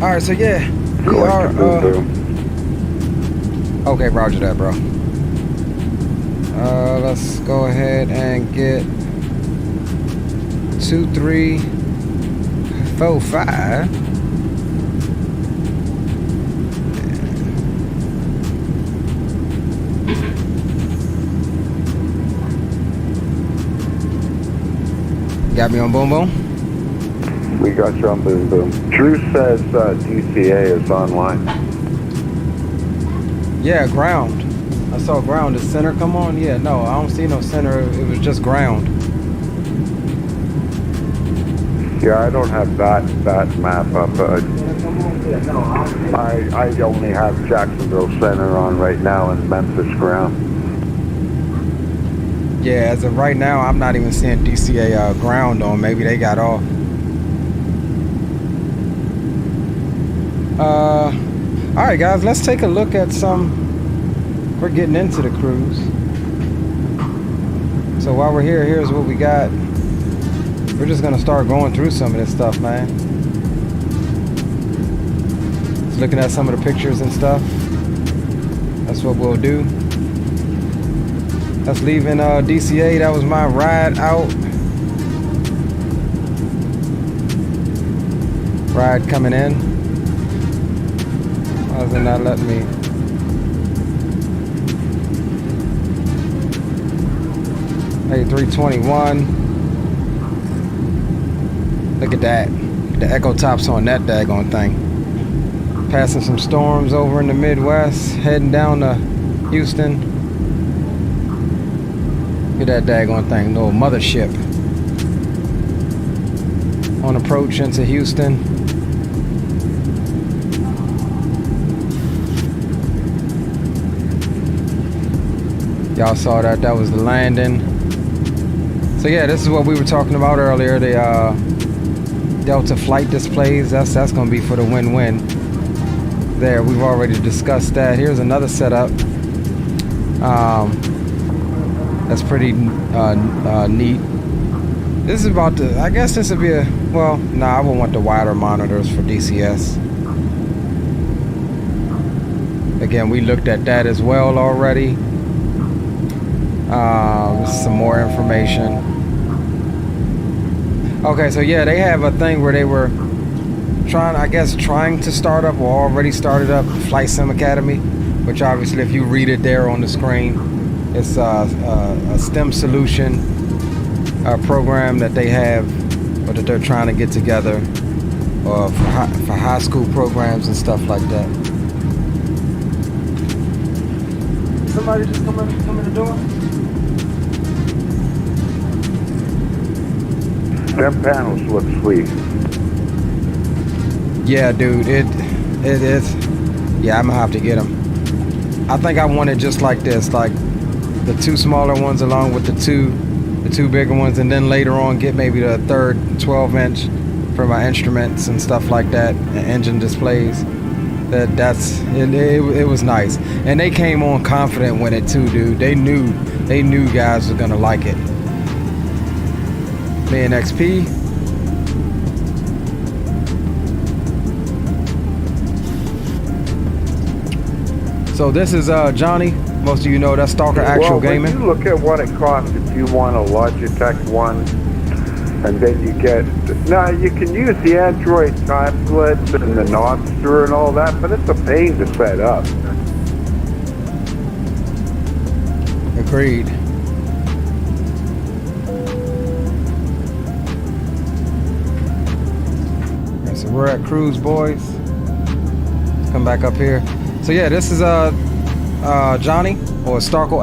Alright, so yeah, we are, okay, roger that, bro. Let's go ahead and get 2345. Got me on Boom Boom? We got you on Boom Boom. Drew says DCA is online. Yeah, ground. I saw ground. Did center come on? Yeah, no, I don't see no center. It was just ground. Yeah, I don't have that map up. I only have Jacksonville Center on right now and Memphis ground. Yeah, as of right now, I'm not even seeing DCA ground on. Maybe they got off. All right, guys, let's take a look at some. We're getting into the cruise. So while we're here, here's what we got. We're just gonna start going through some of this stuff, man. Just looking at some of the pictures and stuff. That's what we'll do. That's leaving DCA. That was my ride out. Ride coming in. Why is it not letting me? Hey, 321. Look at that. The echo tops on that daggone thing. Passing some storms over in the Midwest. Heading down to Houston. Look at that daggone thing. Little mothership. On approach into Houston. Y'all saw that. That was the landing. So yeah, this is what we were talking about earlier. The Delta flight displays. That's gonna be for the win-win. There, we've already discussed that. Here's another setup. That's pretty neat. This is about the. I guess this would be a. Well, nah, I wouldn't want the wider monitors for DCS. Again, we looked at that as well already. Some more information. Okay, so yeah, they have a thing where they were trying to start up or already started up Flight Sim Academy, which obviously if you read it there on the screen, it's a STEM solution program that they have or that they're trying to get together for high school programs and stuff like that. Somebody just come in the door? Them panels look sweet. Yeah, dude, it is. Yeah, I'm gonna have to get them. I think I want it just like this, like the two smaller ones along with the two bigger ones, and then later on get maybe the third 12-inch for my instruments and stuff like that, and engine displays. It was nice, and they came on confident with it too, dude. They knew guys were gonna like it. Me and XP. So this is Johnny. Most of you know that's Stalker Actual Gaming. When you look at what it costs if you want a Logitech one, and then you get. Now you can use the Android tablets and the Nobster and all that, but it's a pain to set up. Agreed. So we're at Cruise, boys. Come back up here. So yeah, this is Johnny, or Stalker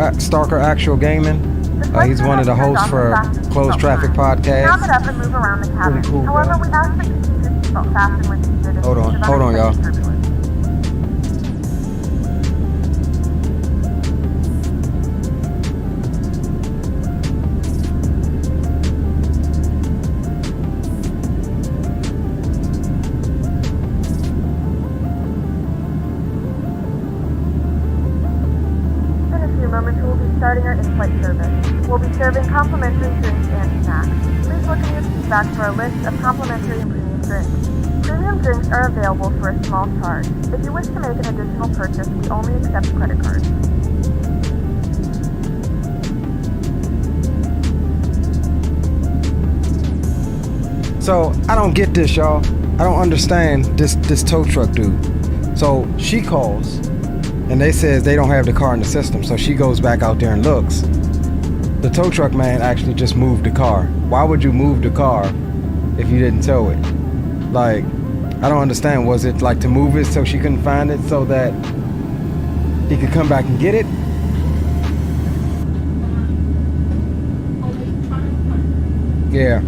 Actual Gaming. He's one of the hosts for Closed Traffic Podcast. Now get up and move around the cabin. Pretty cool, However, guy. we ask that you keep your seatbelt fastened when seated. Hold on, y'all. Starting our in-flight service. We'll be serving complimentary drinks and snacks. Please look in your seat back for a list of complimentary and premium drinks. Premium drinks are available for a small charge. If you wish to make an additional purchase, we only accept credit cards. So I don't get this, y'all. I don't understand this tow truck dude. So she calls. And they says they don't have the car in the system, so she goes back out there and looks. The tow truck man actually just moved the car. Why would you move the car if you didn't tow it? Like, I don't understand. Was it like to move it so she couldn't find it so that he could come back and get it? Yeah.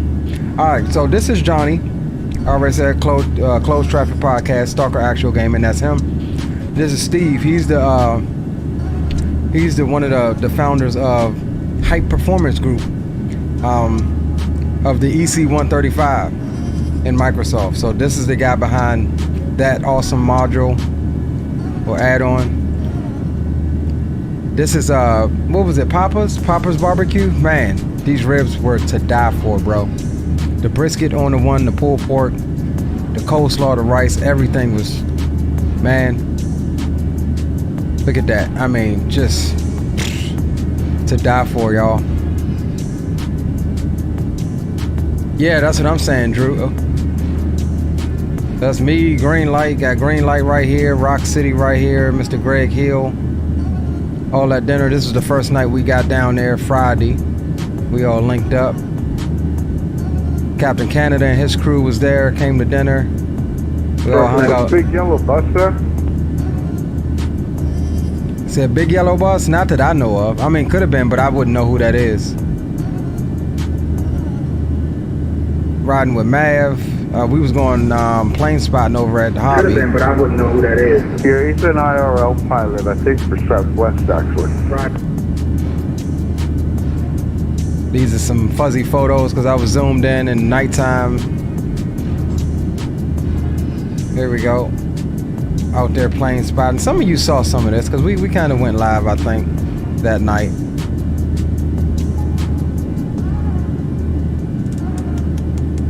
All right, so this is Johnny. I already said Closed Traffic Podcast, Stalker Actual Gaming. That's him. This is Steve. He's the one of the founders of Hype Performance Group, of the EC135 in Microsoft. So this is the guy behind that awesome module or add-on. This is what was it? Papa's barbecue. Man, these ribs were to die for, bro. The brisket on the one, the pulled pork, the coleslaw, the rice, everything was, man. Look at that. I mean, just to die for, y'all. Yeah, that's what I'm saying, Drew. That's me, green light, got green light right here, Rock City right here, Mr. Greg Hill. All that dinner. This was the first night we got down there, Friday. We all linked up. Captain Canada and his crew was there, came to dinner. We all hung out. Big yellow bus there? Said big yellow bus? Not that I know of. I mean, could have been, but I wouldn't know who that is. Riding with Mav. We was going plane spotting over at the Hobby. Could have been, but I wouldn't know who that is. Yeah, he's an IRL pilot, I think, for Southwest, actually. Right. These are some fuzzy photos because I was zoomed in nighttime. Here we go. Out there plane spotting. Some of you saw some of this because we kind of went live, I think, that night.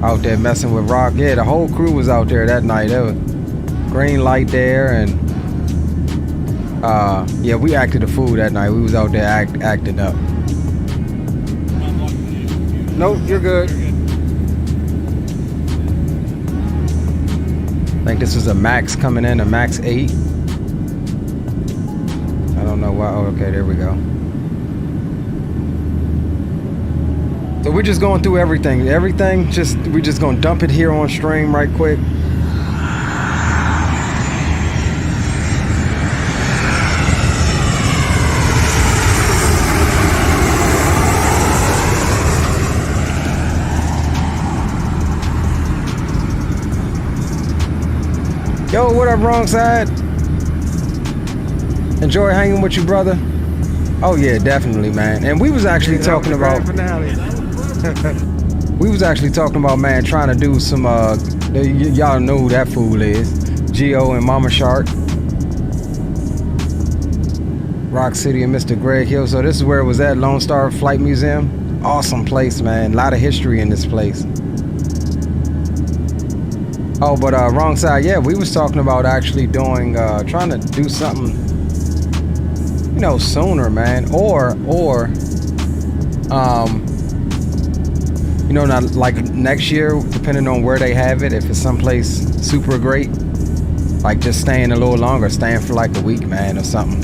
Out there messing with rock. Yeah, the whole crew was out there that night. There was green light there, and yeah, we acted a fool that night. We was out there acting up. Nope, you're good. I think this is a Max coming in, a Max 8. I don't know why. Oh, okay, there we go. So we're just going through everything. We're just gonna dump it here on stream right quick. Yo, what up, wrong side? Enjoy hanging with you, brother. Oh yeah, definitely, man. And we was actually talking about we was actually talking about, man, trying to do some y'all know who that fool is. Geo and Mama Shark. Rock City and Mr. Greg Hill. So this is where it was at, Lone Star Flight Museum. Awesome place, man. A lot of history in this place. Oh, but wrong side, yeah, we was talking about actually doing trying to do something, you know, sooner, man. Or you know, not like next year, depending on where they have it. If it's someplace super great, like just staying a little longer, staying for like a week, man, or something,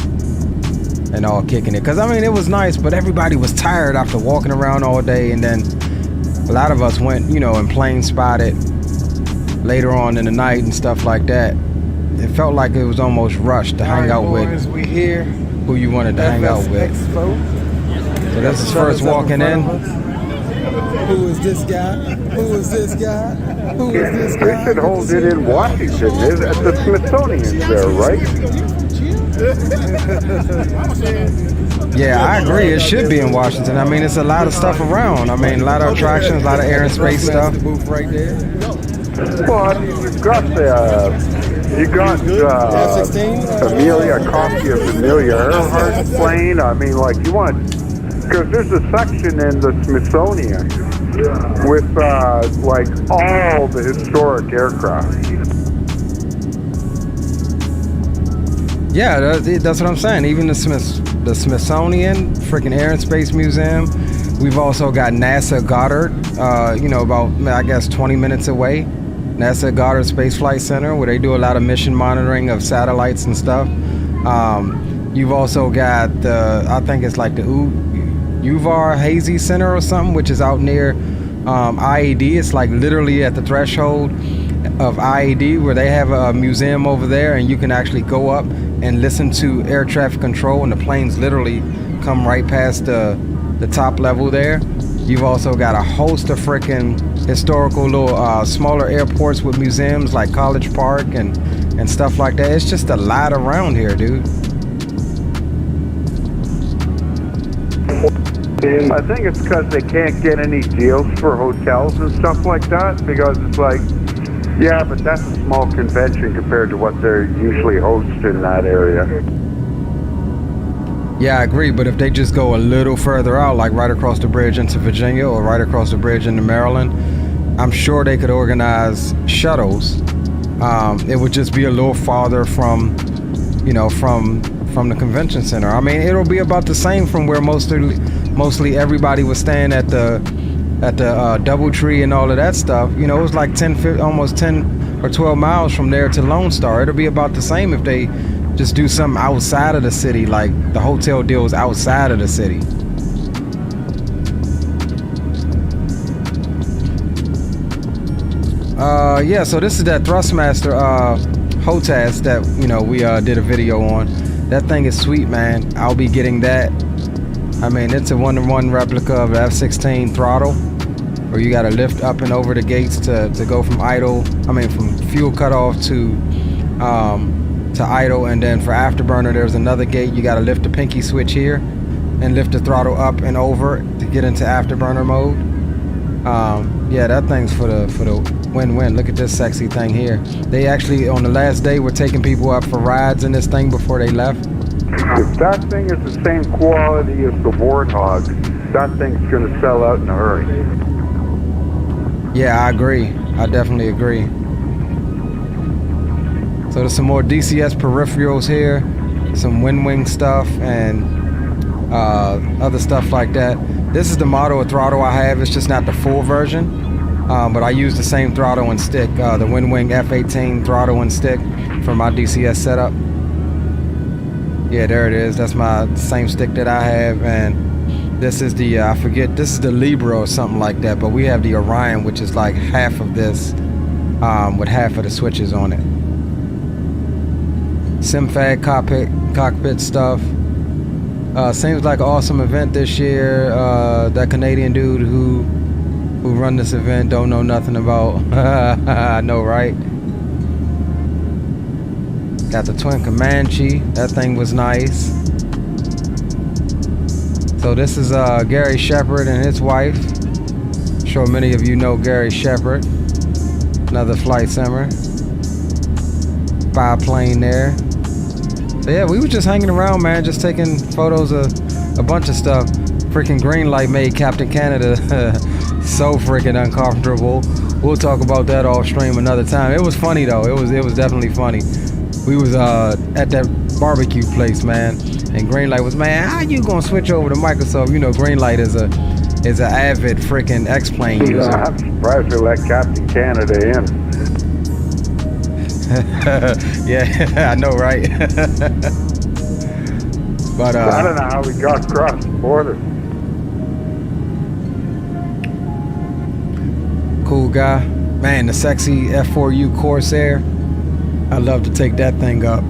and all kicking it. Cause I mean, it was nice, but everybody was tired after walking around all day, and then a lot of us went, you know, and plane spotted later on in the night and stuff like that. It felt like it was almost rushed to hang out with we here. Who you wanted to hang out with. So that's his first walking in. Who is this guy? Who is this guy? Who is this guy? They should hold it in Washington, at the Smithsonian there, right? Yeah, I agree. It should be in Washington. I mean, it's a lot of stuff around. I mean, a lot of attractions, a lot of air and space stuff. Right there. Well, I mean, you got Amelia, a copy of Amelia Earhart's plane. I mean, like, you want, because there's a section in the Smithsonian with like all the historic aircraft. Yeah, that's what I'm saying. Even the Smithsonian, freaking Air and Space Museum. We've also got NASA Goddard, you know, about, I guess, 20 minutes away. NASA Goddard Space Flight Center, where they do a lot of mission monitoring of satellites and stuff. You've also got I think it's like the Uvar Hazy Center or something, which is out near IED. It's like literally at the threshold of IED, where they have a museum over there, and you can actually go up and listen to air traffic control, and the planes literally come right past the top level there. You've also got a host of freaking historical little smaller airports with museums like College Park and stuff like that. It's just a lot around here, dude. I think it's because they can't get any deals for hotels and stuff like that, because it's like, yeah, but that's a small convention compared to what they're usually host in that area. Yeah, I agree, but if they just go a little further out, like right across the bridge into Virginia or right across the bridge into Maryland, I'm sure they could organize shuttles. It would just be a little farther from, you know, from the convention center. I mean, it'll be about the same from where mostly everybody was staying at the DoubleTree and all of that stuff. You know, it was like almost 10 or 12 miles from there to Lone Star. It'll be about the same if they just do something outside of the city, like the hotel deals outside of the city. Yeah, so this is that Thrustmaster HOTAS that, you know, we did a video on. That thing is sweet, man. I'll be getting that. I mean, it's a 1-to-1 replica of the F-16 throttle, where you got to lift up and over the gates to go from from fuel cutoff to idle, and then for afterburner there's another gate. You got to lift the pinky switch here and lift the throttle up and over to get into afterburner mode. Yeah, that thing's for the win-win. Look at this sexy thing here. They actually, on the last day, were taking people up for rides in this thing before they left. If that thing is the same quality as the Warthog, that thing's going to sell out in a hurry. Yeah, I agree. I definitely agree. So there's some more DCS peripherals here, some WinWing stuff, and other stuff like that. This is the model of throttle I have. It's just not the full version, but I use the same throttle and stick, the WinWing F18 throttle and stick for my DCS setup. Yeah, there it is. That's my same stick that I have, and this is the I forget. This is the Libra or something like that. But we have the Orion, which is like half of this, with half of the switches on it. SimFag cockpit stuff. Seems like an awesome event this year. That Canadian dude who run this event don't know nothing about. I know, right? Got the twin Comanche. That thing was nice. So this is Gary Shepard and his wife. I'm sure many of you know Gary Shepard. Another flight simmer. Biplane there. So yeah, we were just hanging around, man, just taking photos of a bunch of stuff. Freaking green light made Captain Canada so freaking uncomfortable. We'll talk about that off stream another time. It was funny though. It was definitely funny. We was at that barbecue place, man, and Greenlight was, man, how you gonna switch over to Microsoft? You know, Greenlight is an avid freaking X-Plane user. I'm surprised they let Captain Canada in. Yeah, I know, right? But I don't know how we got across the border. Cool guy, man. The sexy F4U Corsair. I love to take that thing up.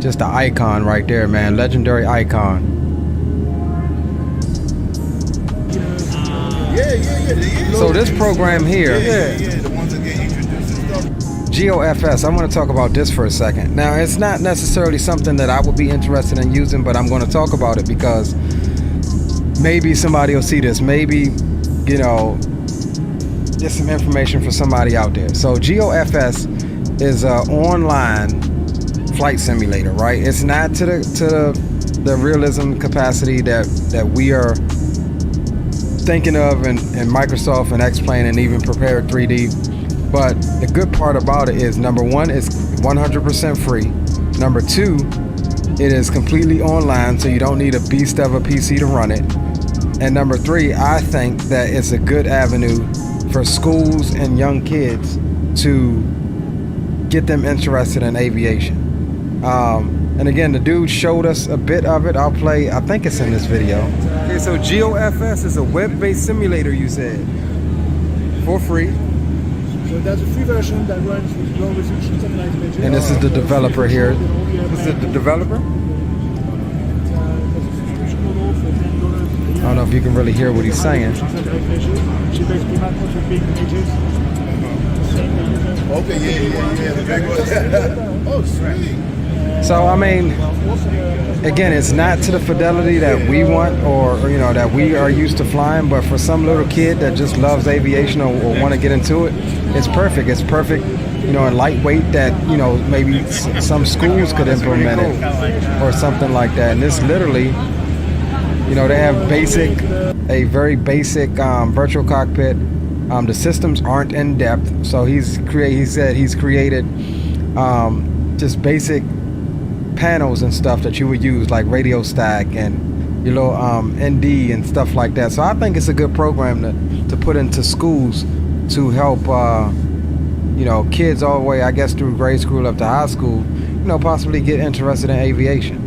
Just an icon right there, man. Legendary icon. So this program here, GeForce, I want to talk about this for a second. Now, it's not necessarily something that I would be interested in using, but I'm going to talk about it because maybe somebody will see this. Maybe, you know, get some information for somebody out there. So GeForce is an online flight simulator, right? It's not to the realism capacity that we are thinking of in Microsoft and X-Plane and even Prepared 3D. But the good part about it is, number one, it's 100% free. Number two, it is completely online, so you don't need a beast of a PC to run it. And number three, I think that it's a good avenue for schools and young kids to get them interested in aviation. And again, the dude showed us a bit of it. I'll play, I think it's in this video. Okay, so GeForce is a web-based simulator, you said, for free. So there's a free version that runs with low resolution satellite images. And this is the developer here. This is the developer? I don't know if you can really hear what he's saying. So I mean, again, it's not to the fidelity that we want, or you know, that we are used to flying, but for some little kid that just loves aviation or want to get into it, it's perfect. It's perfect, you know, and lightweight that, you know, maybe some schools could implement it or something like that. And this literally, you know, they have a very basic virtual cockpit. The systems aren't in depth, so he said he's created just basic panels and stuff that you would use, like radio stack and your little ND and stuff like that. So I think it's a good program to put into schools to help you know, kids all the way, I guess, through grade school up to high school, you know, possibly get interested in aviation.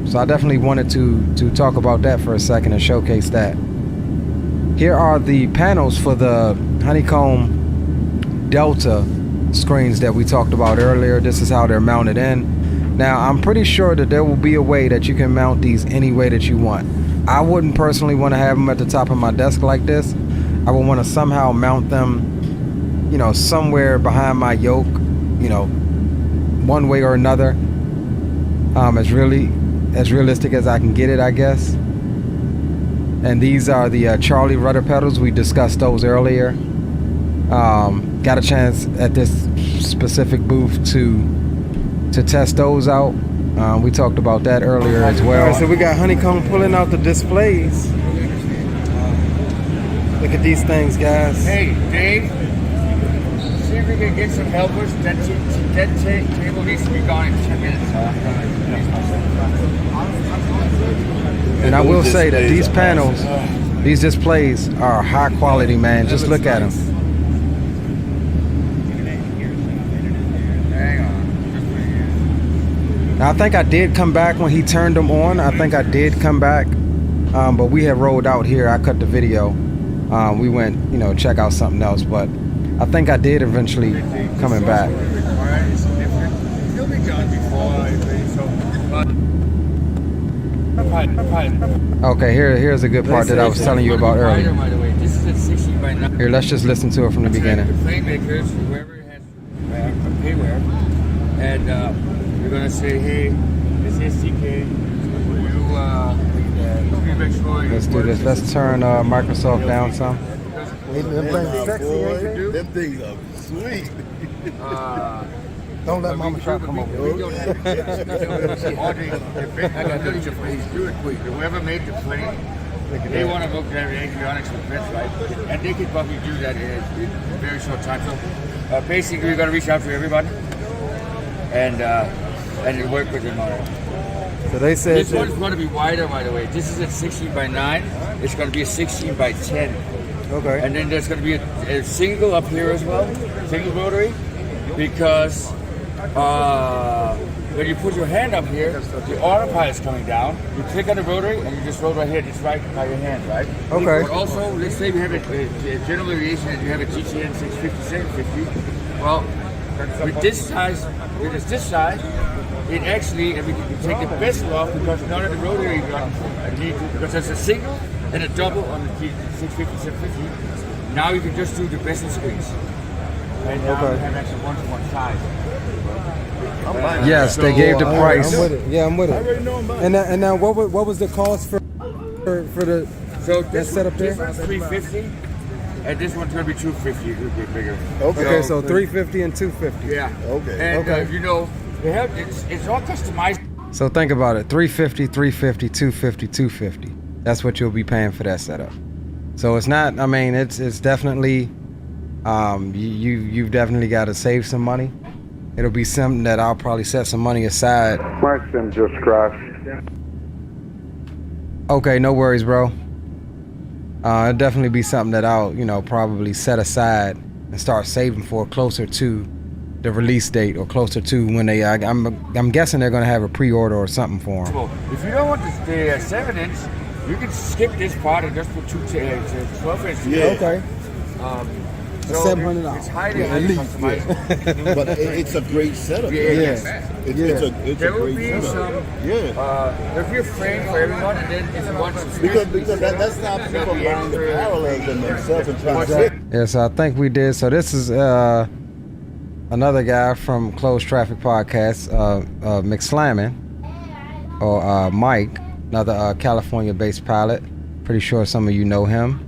So I definitely wanted to talk about that for a second and showcase that. Here are the panels for the Honeycomb Delta screens that we talked about earlier. This is how they're mounted in. Now, I'm pretty sure that there will be a way that you can mount these any way that you want. I wouldn't personally want to have them at the top of my desk like this. I would want to somehow mount them, you know, somewhere behind my yoke, you know, one way or another. As realistic as I can get it, I guess. And these are the Charlie rudder pedals. We discussed those earlier. Got a chance at this specific booth to test those out. We talked about that earlier as well. All right, so we got Honeycomb pulling out the displays. Look at these things, guys. Hey, Dave, see if we can get some helpers. That table needs to be gone in 10 minutes. And I will say that these panels, these displays are high quality, man. Just look at them. Now, I think I did come back when he turned them on. I think I did come back, but we had rolled out here. I cut the video. We went, you know, check out something else, but I think I did eventually coming back. Okay, here's a good part that I was telling you about earlier. Here, let's just listen to it from the beginning. Playmakers, whoever has payware, and you're gonna say, hey, this is CK. Let's do this. Let's turn Microsoft down some. Them things are sweet. Don't let Mama Shop come over. Whoever made the plane, they want to look at avionics with Vince, right? And they could probably do that in a very short time. So basically, we're going to reach out to everybody and work with them on it. So they said this one's going to be wider, by the way. This is a 16 by 9. It's going to be a 16 by 10. Okay. And then there's going to be a single up here as well, single rotary, because when you put your hand up here, the autopilot's coming down. You click on the rotary and you just roll right here, just right by your hand, right? Okay. But also, let's say we have a general aviation and you have a GTN 650, 750. Well, with this size, it actually, and we can take the bezel off because none of the rotary need to, because there's a single and a double on the 650, 750. Now you can just do the bezel screens. And now we have actually one-to-one size. Yes, they gave the price. I'm with it. Yeah, I'm with it. And now, what was the cost for the this setup there? This one's 350, and this one's gonna be 250. A little bit bigger. Okay, so 350 and 250. Yeah. Okay. And you know, they have it's all customized. So think about it: 350, 350, 250, 250. That's what you'll be paying for that setup. So it's not. I mean, it's definitely. You've definitely got to save some money. It'll be something that I'll probably set some money aside. My sim just crashed. Okay, no worries, bro. It'll definitely be something that I'll, you know, probably set aside and start saving for closer to the release date or closer to when they. I'm guessing they're gonna have a pre-order or something for them. Well, if you don't want the 7-inch, you can skip this part and just put 12-inch. Yeah. Okay. So $700. It's highly customized. But it's a great setup. It's a there will great be setup. some. There'll be a frame for everyone, and then if you want some because that's not people buying the parallels in themselves and trying to. Yeah, so I think we did. So this is another guy from Closed Traffic Podcast, McSlamming, or Mike, another California-based pilot. Pretty sure some of you know him.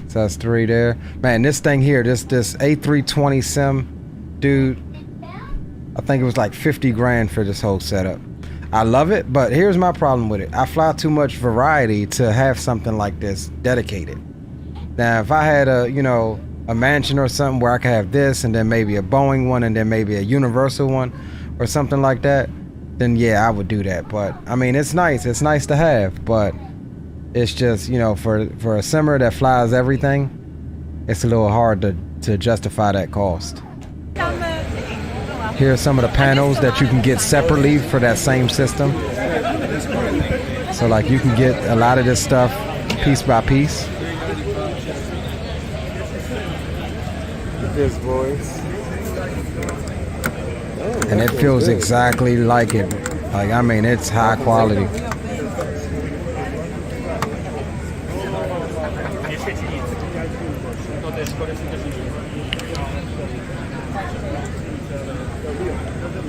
So that's 3 there. Man, this thing here, this A320 sim, dude, I think it was like 50 grand for this whole setup. I love it, but here's my problem with it. I fly too much variety to have something like this dedicated. Now, if I had a mansion or something where I could have this and then maybe a Boeing one and then maybe a Universal one or something like that, then yeah, I would do that. But I mean, it's nice to have, but it's just, for a simmer that flies everything, it's a little hard to justify that cost. Here are some of the panels that you can get separately for that same system. So like you can get a lot of this stuff piece by piece. This voice. And it feels exactly like it. Like, I mean, it's high quality.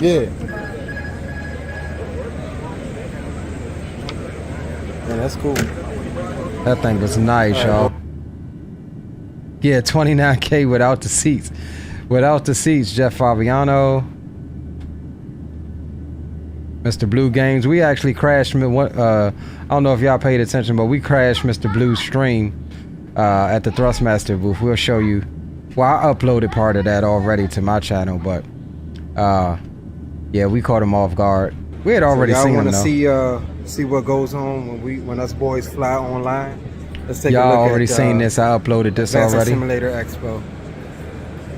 Yeah. Yeah, that's cool. That thing was nice, y'all. Yeah, 29K without the seats. Without the seats, Jeff Fabiano. Mr. Blue Games. We actually crashed, I don't know if y'all paid attention, but we crashed Mr. Blue's stream at the Thrustmaster booth. We'll show you. Well, I uploaded part of that already to my channel, but yeah, we caught him off guard. We had already seen him, though. Y'all want to see what goes on when us boys fly online? Let's take a y'all look already at, seen this. I uploaded this already. Simulator Expo.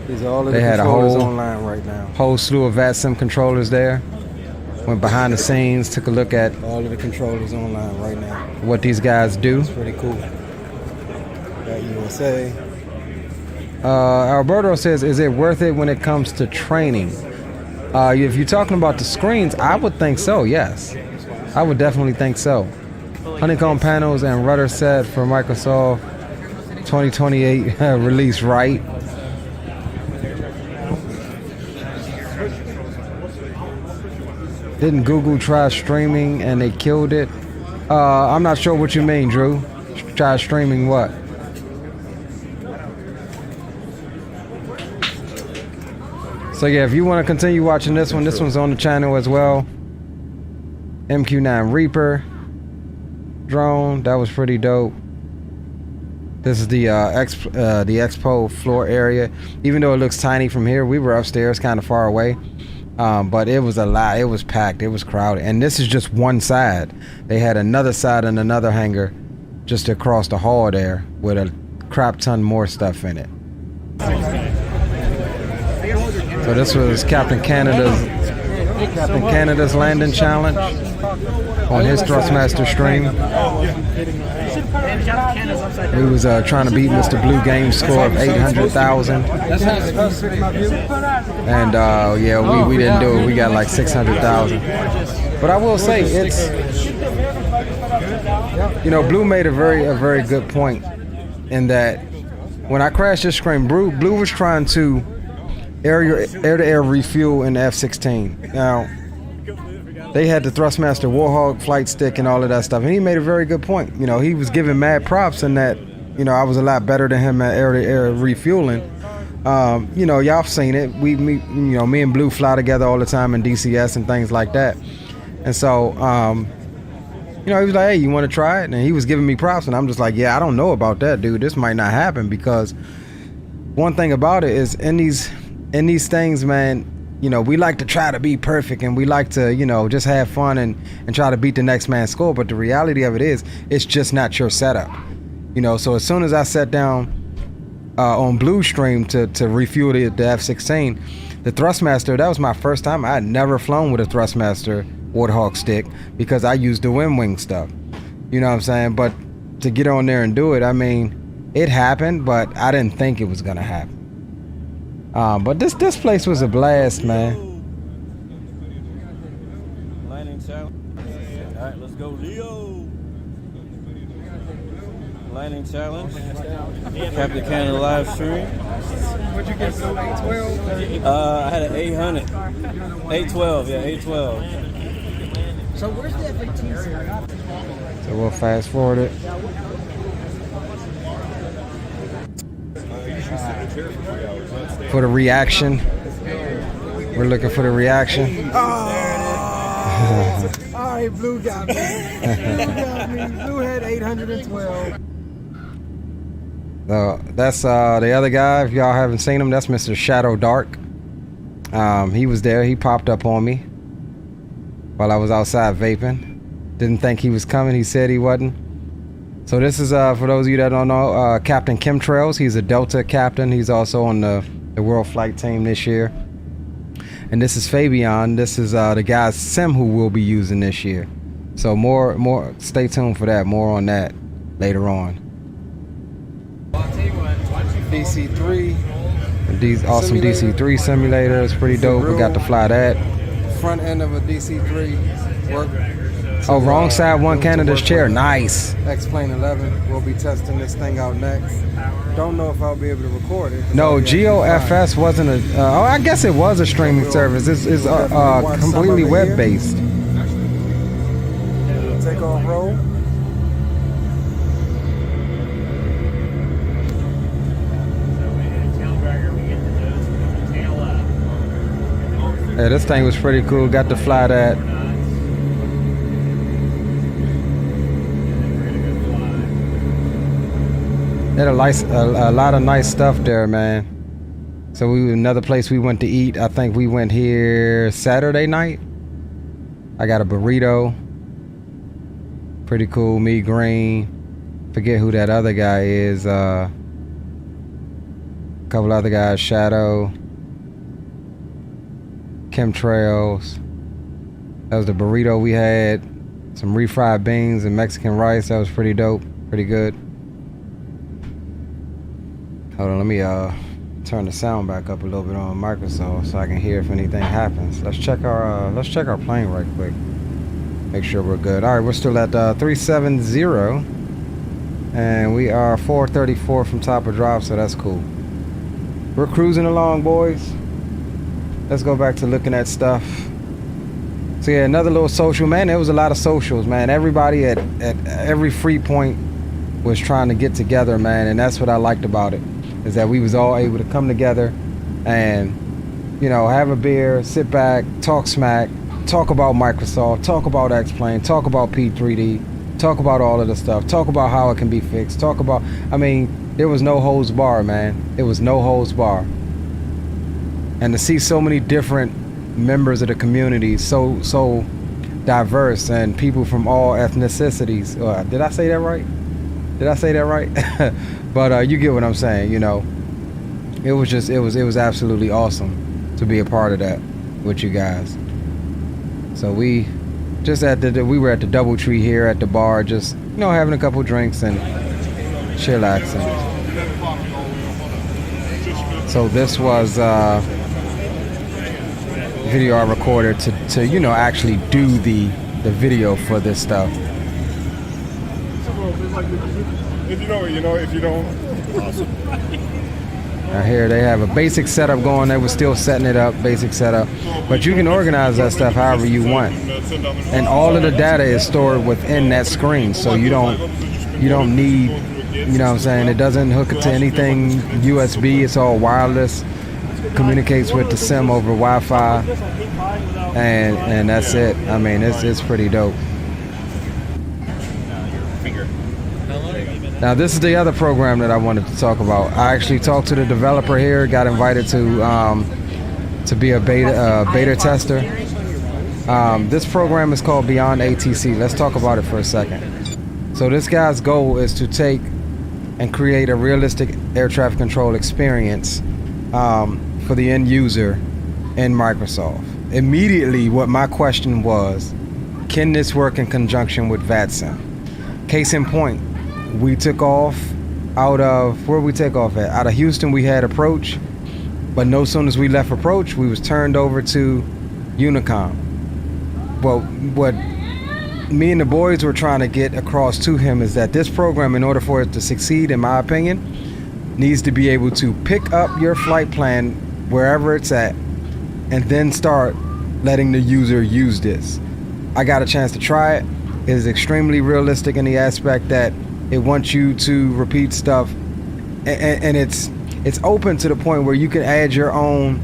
These are all of the they had controllers a online right now. Whole slew of VATSIM controllers there. Went behind the scenes, took a look at all of the controllers online right now. What these guys do. It's pretty cool. Got USA. Alberto says, is it worth it when it comes to training? If you're talking about the screens, I would think so, yes. I would definitely think so. Honeycomb panels and rudder set for Microsoft 2028 release, right? Didn't Google try streaming and they killed it? I'm not sure what you mean, Drew. Try streaming what? So yeah, if you want to continue watching this one, this one's on the channel as well. MQ-9 Reaper drone, that was pretty dope. This is the expo floor area. Even though it looks tiny from here, we were upstairs, kind of far away. But it was a lot. It was packed. It was crowded. And this is just one side. They had another side and another hangar just across the hall there with a crap ton more stuff in it. So this was Captain Canada's landing challenge on his Thrustmaster stream. He was trying to beat Mr. Blue Game's score of 800,000. And yeah, we didn't do it. We got like 600,000. But I will say, it's, Blue made a very good point in that when I crashed this screen, Blue was trying to air-to-air refuel in the F-16. Now, they had the Thrustmaster Warhawk flight stick and all of that stuff, and he made a very good point. He was giving mad props in that, I was a lot better than him at air-to-air refueling. Y'all seen it. Me and Blue fly together all the time in DCS and things like that. And so, he was like, hey, you want to try it? And he was giving me props, and I'm just like, yeah, I don't know about that, dude. This might not happen, because one thing about it is in these things, man, we like to try to be perfect, and we like to, just have fun and try to beat the next man's score. But the reality of it is, it's just not your setup. So as soon as I sat down on Blue Stream to refuel the F-16, the Thrustmaster, that was my first time. I had never flown with a Thrustmaster Warthog stick because I used the WinWing stuff. You know what I'm saying? But to get on there and do it, I mean, it happened, but I didn't think it was gonna happen. But this place was a blast, man. Landing sound. All right, let's go, Leo. Landing challenge. Captain Canada live stream. What'd you get? 812? I had an 800. 812, yeah, 812. So where's the FATs here? So we'll fast forward it. For the reaction. We're looking for the reaction. Oh, all right, Blue got me. Blue got me. Blue had 812. That's the other guy. If y'all haven't seen him, that's Mr. Shadow Dark. He was there. He popped up on me while I was outside vaping. Didn't think he was coming. He said he wasn't. So this is, for those of you that don't know, Captain Chemtrails. He's a Delta captain. He's also on the World Flight Team this year. And this is Fabian. This is the guy's sim who we'll be using this year. So more. Stay tuned for that. More on that later on. DC3. These awesome simulator. DC3 simulator. It's pretty dope. We got to fly that. Front end of a DC3 work. Oh, wrong side one Canada's chair. Nice. X-Plane 11. We'll be testing this thing out next. Don't know if I'll be able to record it. No, GeForce wasn't a. I guess it was a streaming service. It's completely web-based. Take off roll. Yeah, this thing was pretty cool. Got to fly that. Had a lot of nice stuff there, man. So another place we went to eat. I think we went here Saturday night. I got a burrito. Pretty cool. Meat green. Forget who that other guy is. A couple other guys. Shadow. Chemtrails. That was the burrito we had. Some refried beans and Mexican rice. That was pretty dope. Pretty good. Hold on, let me turn the sound back up a little bit on Microsoft so I can hear if anything happens. Let's check our plane right quick. Make sure we're good. All right, we're still at 370, and we are 434 from top of drop, so that's cool. We're cruising along, boys. Let's go back to looking at stuff. So yeah, another little social, man. There was a lot of socials, man. Everybody at every free point was trying to get together, man, and that's what I liked about it. Is that we was all able to come together and, you know, have a beer, sit back, talk smack, talk about Microsoft, talk about X-Plane, talk about P3D, talk about all of the stuff, talk about how it can be fixed, talk about, I mean, there was no holds bar, man. It was no holds bar. And to see so many different members of the community, so diverse, and people from all ethnicities. Did I say that right? Did I say that right? But you get what I'm saying, you know. It was absolutely awesome to be a part of that with you guys. So we were at the DoubleTree here at the bar, just, you know, having a couple drinks and chillaxing. So this was video I recorded to you know, actually do the video for this stuff. If you know, you know. If you don't, awesome. Now here they have a basic setup going. They were still setting it up, basic setup. But you can organize that stuff however you want. And all of the data is stored within that screen. So you don't need, you know what I'm saying? It doesn't hook it to anything USB. It's all wireless. Communicates with the sim over Wi-Fi. And that's it. I mean, it's pretty dope. Now this is the other program that I wanted to talk about. I actually talked to the developer here, got invited to be a beta tester. This program is called Beyond ATC. Let's talk about it for a second. So this guy's goal is to take and create a realistic air traffic control experience for the end user in Microsoft. Immediately, what my question was, can this work in conjunction with VATSIM? Case in point, we took off out of, where we take off at? Out of Houston, we had approach, but no sooner as we left approach, we was turned over to Unicom. Well, what me and the boys were trying to get across to him is that this program, in order for it to succeed, in my opinion, needs to be able to pick up your flight plan wherever it's at and then start letting the user use this. I got a chance to try it. It is extremely realistic in the aspect that it wants you to repeat stuff, and it's open to the point where you can add your own,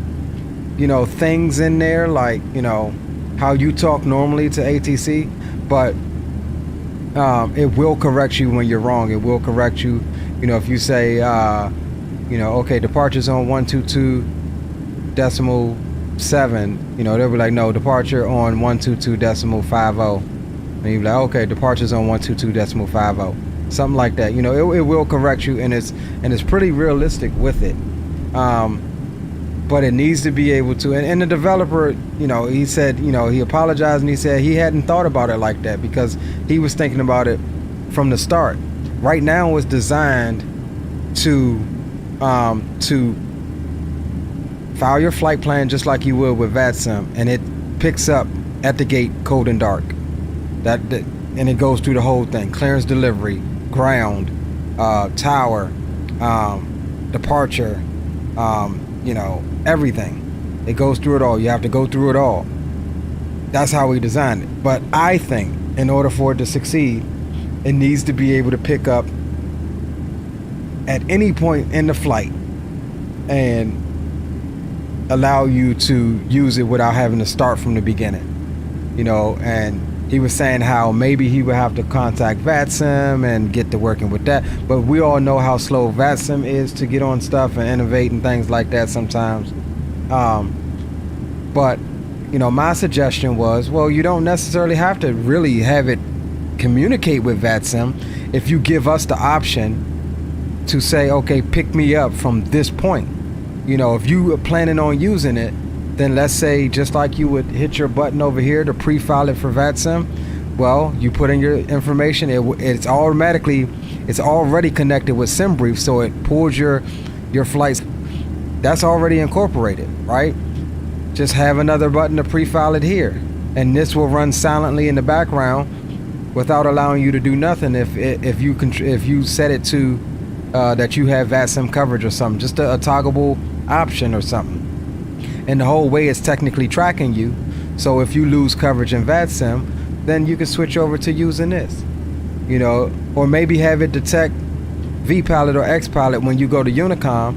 you know, things in there, like, you know, how you talk normally to ATC, but it will correct you when you're wrong. It will correct you, you know, if you say, you know, okay, departure's on 122.7, you know, they'll be like, no, departure on 122.50. And you'll be like, okay, departure's on 122.50. Something like that. You know, it will correct you, and it's pretty realistic with it. But it needs to be able to, and the developer, you know, he said, you know, he apologized and he said he hadn't thought about it like that because he was thinking about it from the start. Right now it's designed to file your flight plan just like you would with VATSIM, and it picks up at the gate cold and dark. And it goes through the whole thing: clearance, delivery, ground, tower, departure, you know, everything. It goes through it all. You have to go through it all. That's how we designed it. But I think in order for it to succeed, it needs to be able to pick up at any point in the flight and allow you to use it without having to start from the beginning. You know, and he was saying how maybe he would have to contact VATSIM and get to working with that. But we all know how slow VATSIM is to get on stuff and innovate and things like that sometimes. But, you know, my suggestion was, well, you don't necessarily have to really have it communicate with VATSIM if you give us the option to say, okay, pick me up from this point. You know, if you are planning on using it, then let's say just like you would hit your button over here to pre-file it for VATSIM, well, you put in your information, it's already connected with SimBrief, so it pulls your flights. That's already incorporated, right? Just have another button to pre-file it here, and this will run silently in the background without allowing you to do nothing if you set it to that you have VATSIM coverage or something, just a toggleable option or something. And the whole way it's technically tracking you. So if you lose coverage in VATSIM, then you can switch over to using this, you know, or maybe have it detect vPilot or xPilot when you go to Unicom,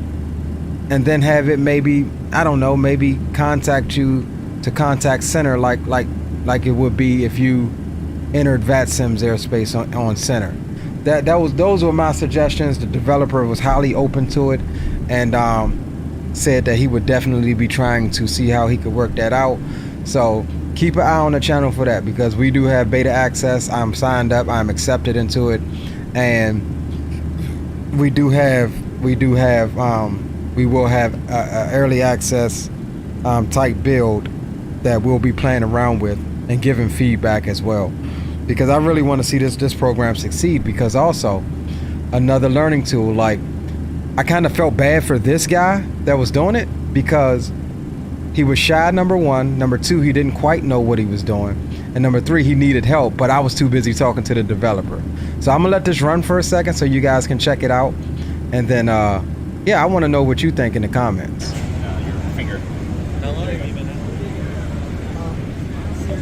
and then have it maybe, I don't know, maybe contact you to contact center like it would be if you entered VATSIM's airspace on center. Those were my suggestions. The developer was highly open to it, and said that he would definitely be trying to see how he could work that out. So keep an eye on the channel for that, because we do have beta access. I'm signed up, I'm accepted into it, and we will have early access type build that we'll be playing around with and giving feedback as well, because I really want to see this program succeed. Because also another learning tool, like, I kind of felt bad for this guy that was doing it, because he was shy, number one. Number two, he didn't quite know what he was doing. And number three, he needed help, but I was too busy talking to the developer. So I'm gonna let this run for a second so you guys can check it out. And then, yeah, I want to know what you think in the comments. Your finger.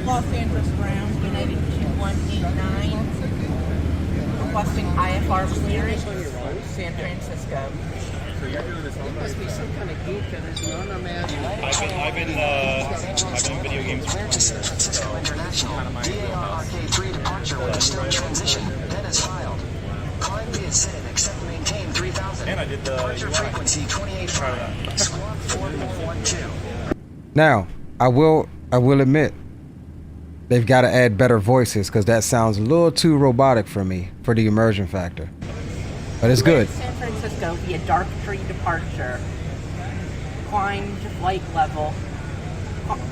Los Angeles Ground, United 2189, requesting IFR clearance, San Francisco. So you're doing this on must be some kind of geek that is none of man. I've been video games for 20 years. Francisco International, DARK3 departure with a still transition, then is filed. Climb the ascend, except maintain 3000. And I did the Departure frequency 28.5, squawk 4412. Now, I will admit, they've got to add better voices, because that sounds a little too robotic for me, for the immersion factor. But it's good. San Francisco via Dark Tree departure. Climb to flight level.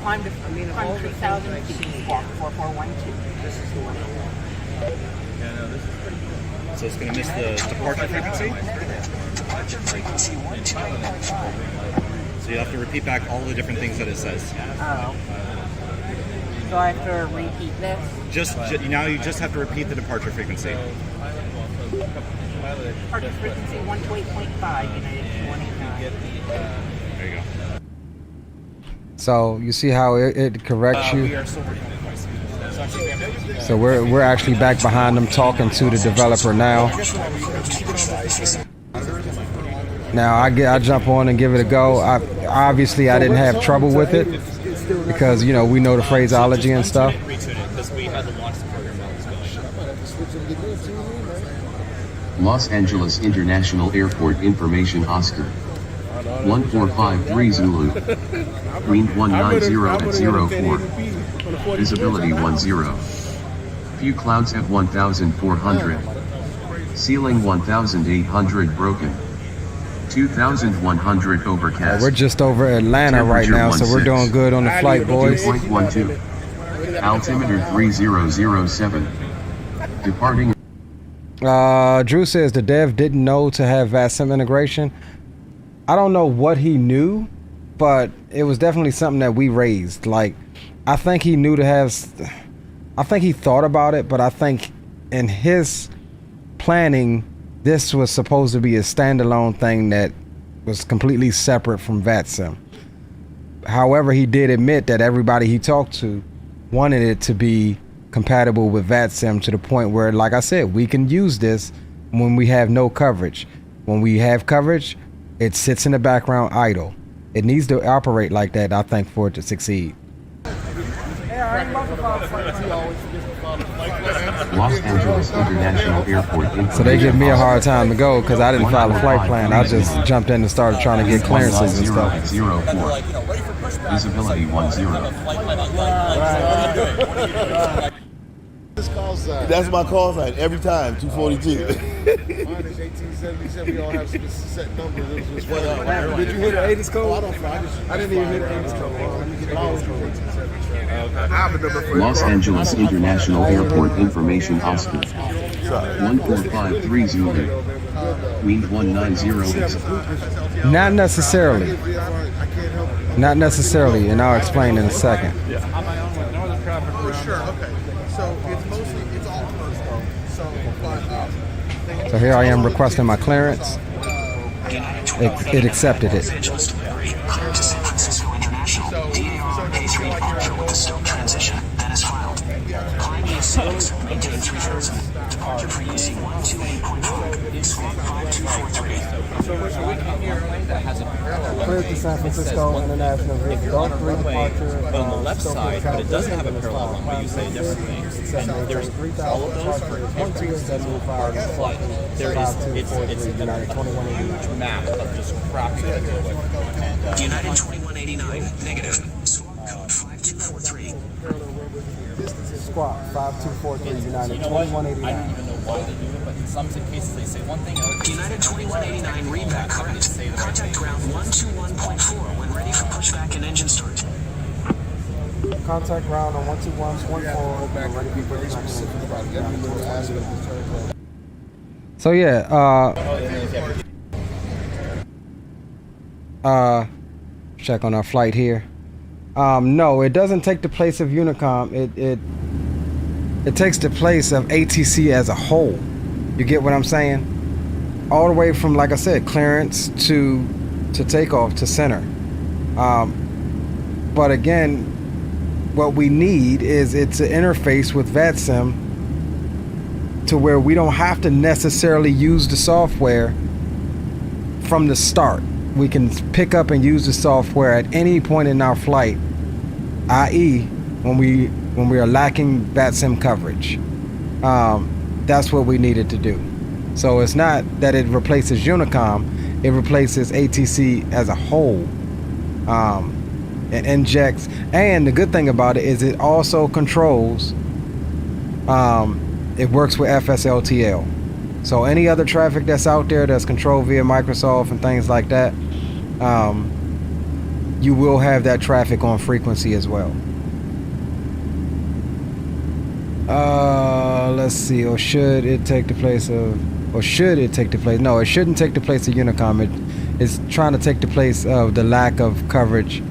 Climb to 3,000 feet. Squawk 4412. This is the one I want. Yeah, no, this is pretty cool. So it's going to miss the departure frequency? Departure frequency 128.5. So you have to repeat back all the different things that it says. Oh. So I have to repeat this? Now you just have to repeat the departure frequency. Departure frequency 128.5, United 189. There you go. So you see how it corrects you. We are still working on the price. So we're actually back behind them talking to the developer now. Now I jump on and give it a go. Obviously I didn't have trouble with it because we know the phraseology and stuff. Los Angeles International Airport Information Oscar 1453 Zulu. Wind 190 at 04. Visibility 10. Few clouds at 1400. Ceiling 1800 broken. 2100 overcast. We're just over Atlanta right now, so we're doing good on the flight, boys. 2.12. Altimeter 3007. Departing. Drew says the dev didn't know to have VATSIM integration. I don't know what he knew, but it was definitely something that we raised. Like, I think he knew to have, I think he thought about it, but I think in his planning, this was supposed to be a standalone thing that was completely separate from VATSIM. However, he did admit that everybody he talked to wanted it to be compatible with VATSIM to the point where, like I said, we can use this when we have no coverage. When we have coverage, it sits in the background idle. It needs to operate like that, I think, for it to succeed. Los Angeles International Airport. So they give me a hard time to go because I didn't file a flight plan. I just jumped in and started trying to get clearances and stuff. Visibility 10. That's my call sign every time, 242. Mine is 1877. We all have set numbers. It was just Did you hit an 80s code? I didn't even hit an 80s code. Let me get an 80s code. Los Angeles International Airport Information Oscar 1453 Zulu. Wind 190. Not necessarily. Not necessarily, and I'll explain in a second. For sure. Okay. So it's mostly all first though. So here I am requesting my clearance. It accepted it. Cleared to San Francisco International. DAR-A3 departure with the Stoke transition. That is filed. Climb E6, maintain 3000. Departure frequency 128.5. Squawk 5243. Cleared to San Francisco International. Dark 3 departure. On the left side, but it doesn't have a parallel runway. You say differently. And there's all of those for every single part of the flight. There is it's a huge map of just crap that I deal with. And, United 2189, negative. Squawk code 5243. Squawk 5243, United you know what? 2189. I don't even know why they do it, but in some cases they say one thing. United 2189, readback current. Contact ground 121.4 when ready for pushback and engine start. Contact ground on 121.4. Ready for pushback. So yeah, check on our flight here. No, it doesn't take the place of Unicom. It takes the place of ATC as a whole. You get what I'm saying? All the way from, like I said, clearance to takeoff to center. But again, what we need is it's an interface with VATSIM to where we don't have to necessarily use the software from the start. We can pick up and use the software at any point in our flight, i.e. when we are lacking VATSIM coverage. That's what we needed to do. So it's not that it replaces Unicom, it replaces ATC as a whole. It injects, and the good thing about it is it also controls, it works with FSLTL. So any other traffic that's out there that's controlled via Microsoft and things like that, you will have that traffic on frequency as well. Let's see, or should it take the place of, no, it shouldn't take the place of Unicom. It's trying to take the place of the lack of coverage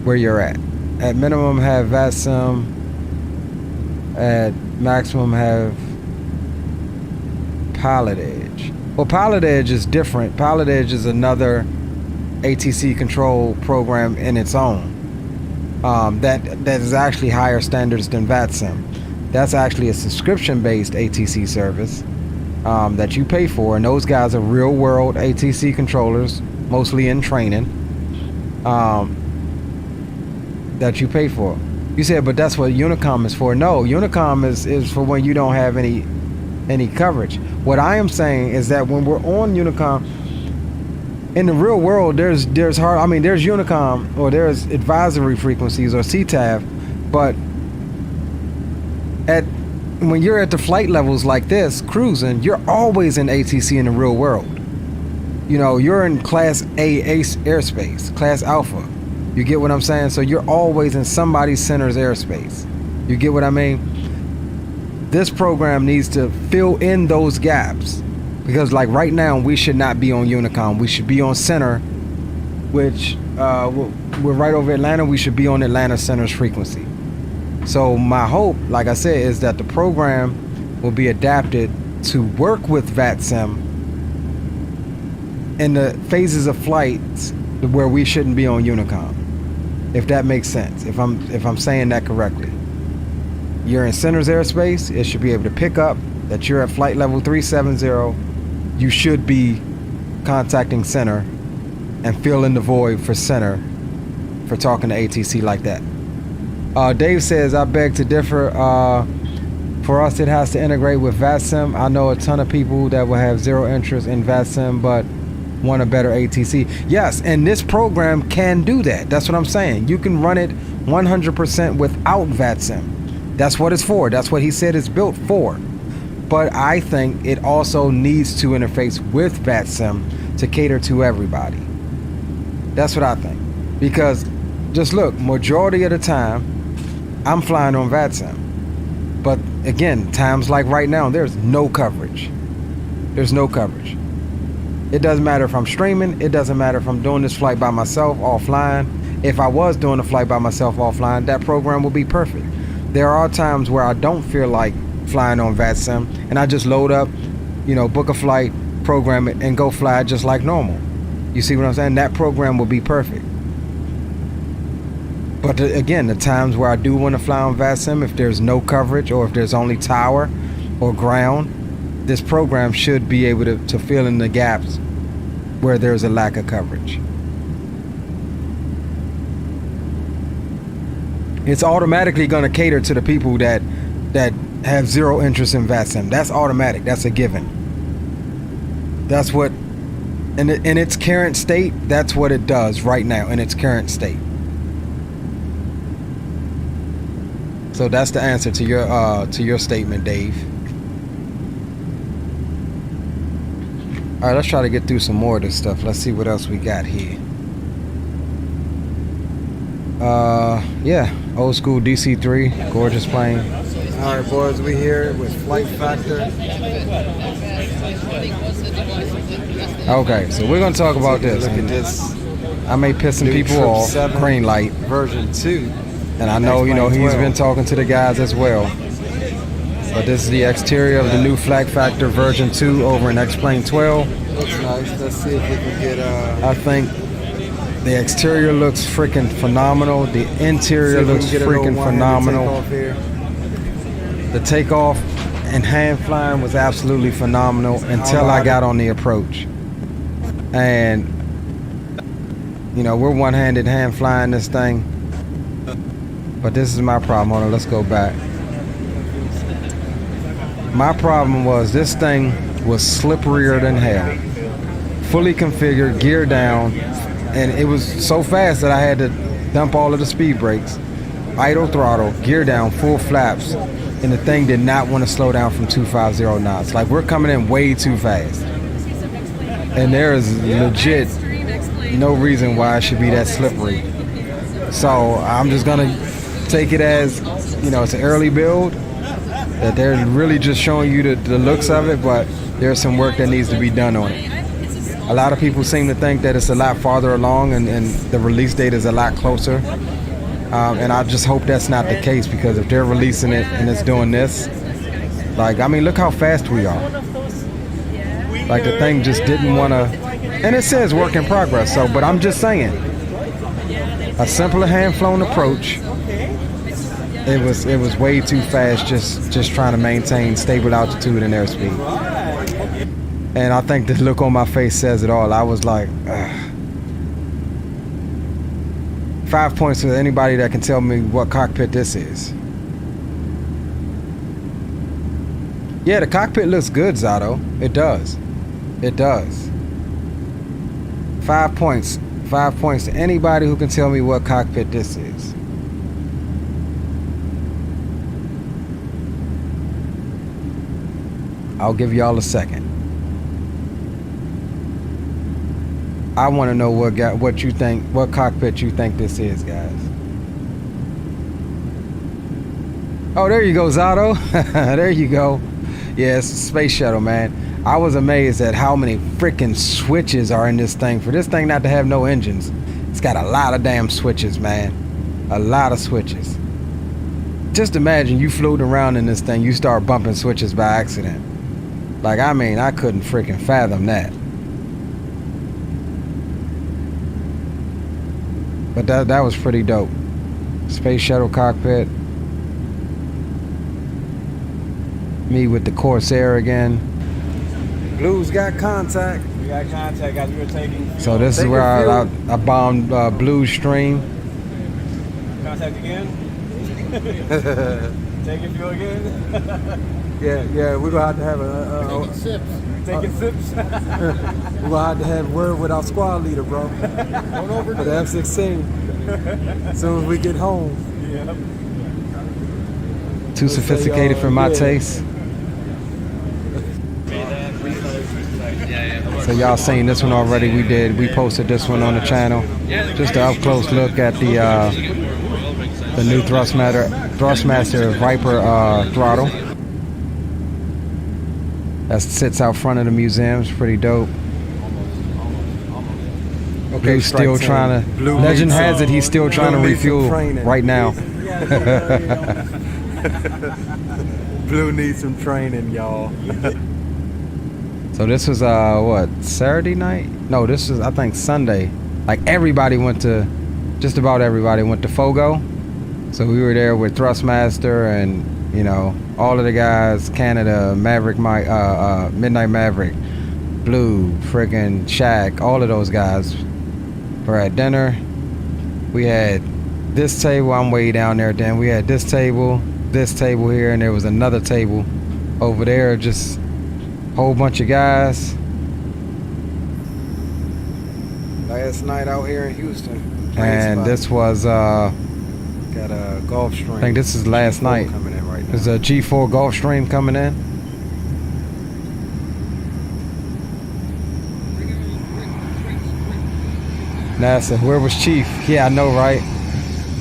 where you're at. At minimum have VATSIM. At maximum have Pilot Edge. Well, Pilot Edge is different. Pilot Edge is another ATC control program in its own. That is actually higher standards than VATSIM. That's actually a subscription-based ATC service that you pay for, and those guys are real-world ATC controllers, mostly in training, that you pay for. You said, but that's what Unicom is for. No, Unicom is for when you don't have any coverage. What I am saying is that when we're on Unicom, in the real world, there's Unicom or there's advisory frequencies or CTAF, but when you're at the flight levels like this, cruising, you're always in ATC in the real world. You know, you're in Class A airspace, Class Alpha. You get what I'm saying? So you're always in somebody's center's airspace. You get what I mean? This program needs to fill in those gaps, because like right now we should not be on Unicom. We should be on center, which we're right over Atlanta. We should be on Atlanta center's frequency. So my hope, like I said, is that the program will be adapted to work with VATSIM in the phases of flights where we shouldn't be on Unicom. If that makes sense, if I'm saying that correctly. You're in center's airspace, it should be able to pick up that you're at flight level 370. You should be contacting center and fill in the void for center for talking to ATC like that. Dave says, I beg to differ. For us, it has to integrate with VATSIM. I know a ton of people that will have zero interest in VATSIM, but want a better ATC. Yes, and this program can do that. That's what I'm saying. You can run it 100% without VATSIM. That's what it's for. That's what he said it's built for. But I think it also needs to interface with VATSIM to cater to everybody. That's what I think. Because just look, majority of the time, I'm flying on VATSIM. But again, times like right now, there's no coverage. There's no coverage. It doesn't matter if I'm streaming. It doesn't matter if I'm doing this flight by myself offline. If I was doing a flight by myself offline, that program will be perfect. There are times where I don't feel like flying on VATSIM, and I just load up, book a flight, program it, and go fly just like normal. You see what I'm saying? That program will be perfect. But again, the times where I do want to fly on VATSIM, if there's no coverage or if there's only tower or ground, this program should be able to fill in the gaps where there's a lack of coverage. It's automatically going to cater to the people that have zero interest in VATSIM. That's automatic. That's a given. That's what, in its current state, that's what it does right now in its current state. So that's the answer to your statement, Dave. All right, let's try to get through some more of this stuff. Let's see what else we got here. Yeah, old school DC-3, gorgeous plane. All right, boys, we here with Flight Factor. Okay, so we're gonna talk about this. Look at this. I may piss some people off. Green light version 2. And I know, he's been talking to the guys as well. But this is the exterior of the new Flight Factor version 2 over in X-Plane 12. Looks nice. Let's see if we can get I think the exterior looks freaking phenomenal. The interior looks freaking phenomenal. The takeoff and hand flying was absolutely phenomenal until I got on the approach. And we're one-handed hand flying this thing. But this is my problem. Hold on, let's go back. My problem was this thing was slipperier than hell. Fully configured, gear down, and it was so fast that I had to dump all of the speed brakes, idle throttle, gear down, full flaps, and the thing did not want to slow down from 250 knots. Like, we're coming in way too fast. And there is legit no reason why it should be that slippery. So I'm just gonna take it as, it's an early build, that they're really just showing you the looks of it, but there's some work that needs to be done on it. A lot of people seem to think that it's a lot farther along and the release date is a lot closer. And I just hope that's not the case, because if they're releasing it and it's doing this, like, I mean, look how fast we are. Like, the thing just didn't want to, and it says work in progress, so, but I'm just saying, a simpler hand-flown approach, it was way too fast, just trying to maintain stable altitude and airspeed. And I think the look on my face says it all. I was like, ugh. 5 points to anybody that can tell me what cockpit this is. Yeah, the cockpit looks good, Zato. It does. It does. 5 points. 5 points to anybody who can tell me what cockpit this is. I'll give y'all a second. I want to know what you think, what cockpit you think this is, guys. Oh, there you go, Zato. There you go. Yeah, it's a space shuttle, man. I was amazed at how many freaking switches are in this thing. For this thing not to have no engines, it's got a lot of damn switches, man. A lot of switches. Just imagine you floating around in this thing, you start bumping switches by accident. Like, I mean, I couldn't freaking fathom that. But that was pretty dope. Space shuttle cockpit. Me with the Corsair again. Blue's got contact. We got contact, guys. We were taking. So this is where I bombed Blue's stream. Contact again. Taking fuel again. Yeah, we're gonna have to have taking sips. Taking sips. We're gonna have to have word with our squad leader, bro. Don't overdo for the F-16. As soon as we get home. Yep. Too sophisticated for my taste. So y'all seen this one already. We posted this one on the channel. Just an up close look at the new Thrustmaster Viper throttle. That sits out front of the museum. It's pretty dope. Okay, Blue's still trying to. Legend has it he's still trying to refuel right now. Blue needs some training, y'all. So this was what, Saturday night? No, this was, I think, Sunday. Like, everybody went to, just about everybody went to Fogo. So we were there with Thrustmaster and, you know, all of the guys, Canada, Maverick, Midnight Maverick, Blue, friggin' Shaq, all of those guys were at dinner. We had this table, I'm way down there, then we had this table here, and there was another table over there, just whole bunch of guys. Last night out here in Houston. And this was got a Gulfstream. I think this is last G4 night. coming in right now. There's a G4 Gulfstream coming in. NASA, where was Chief? Yeah, I know, right?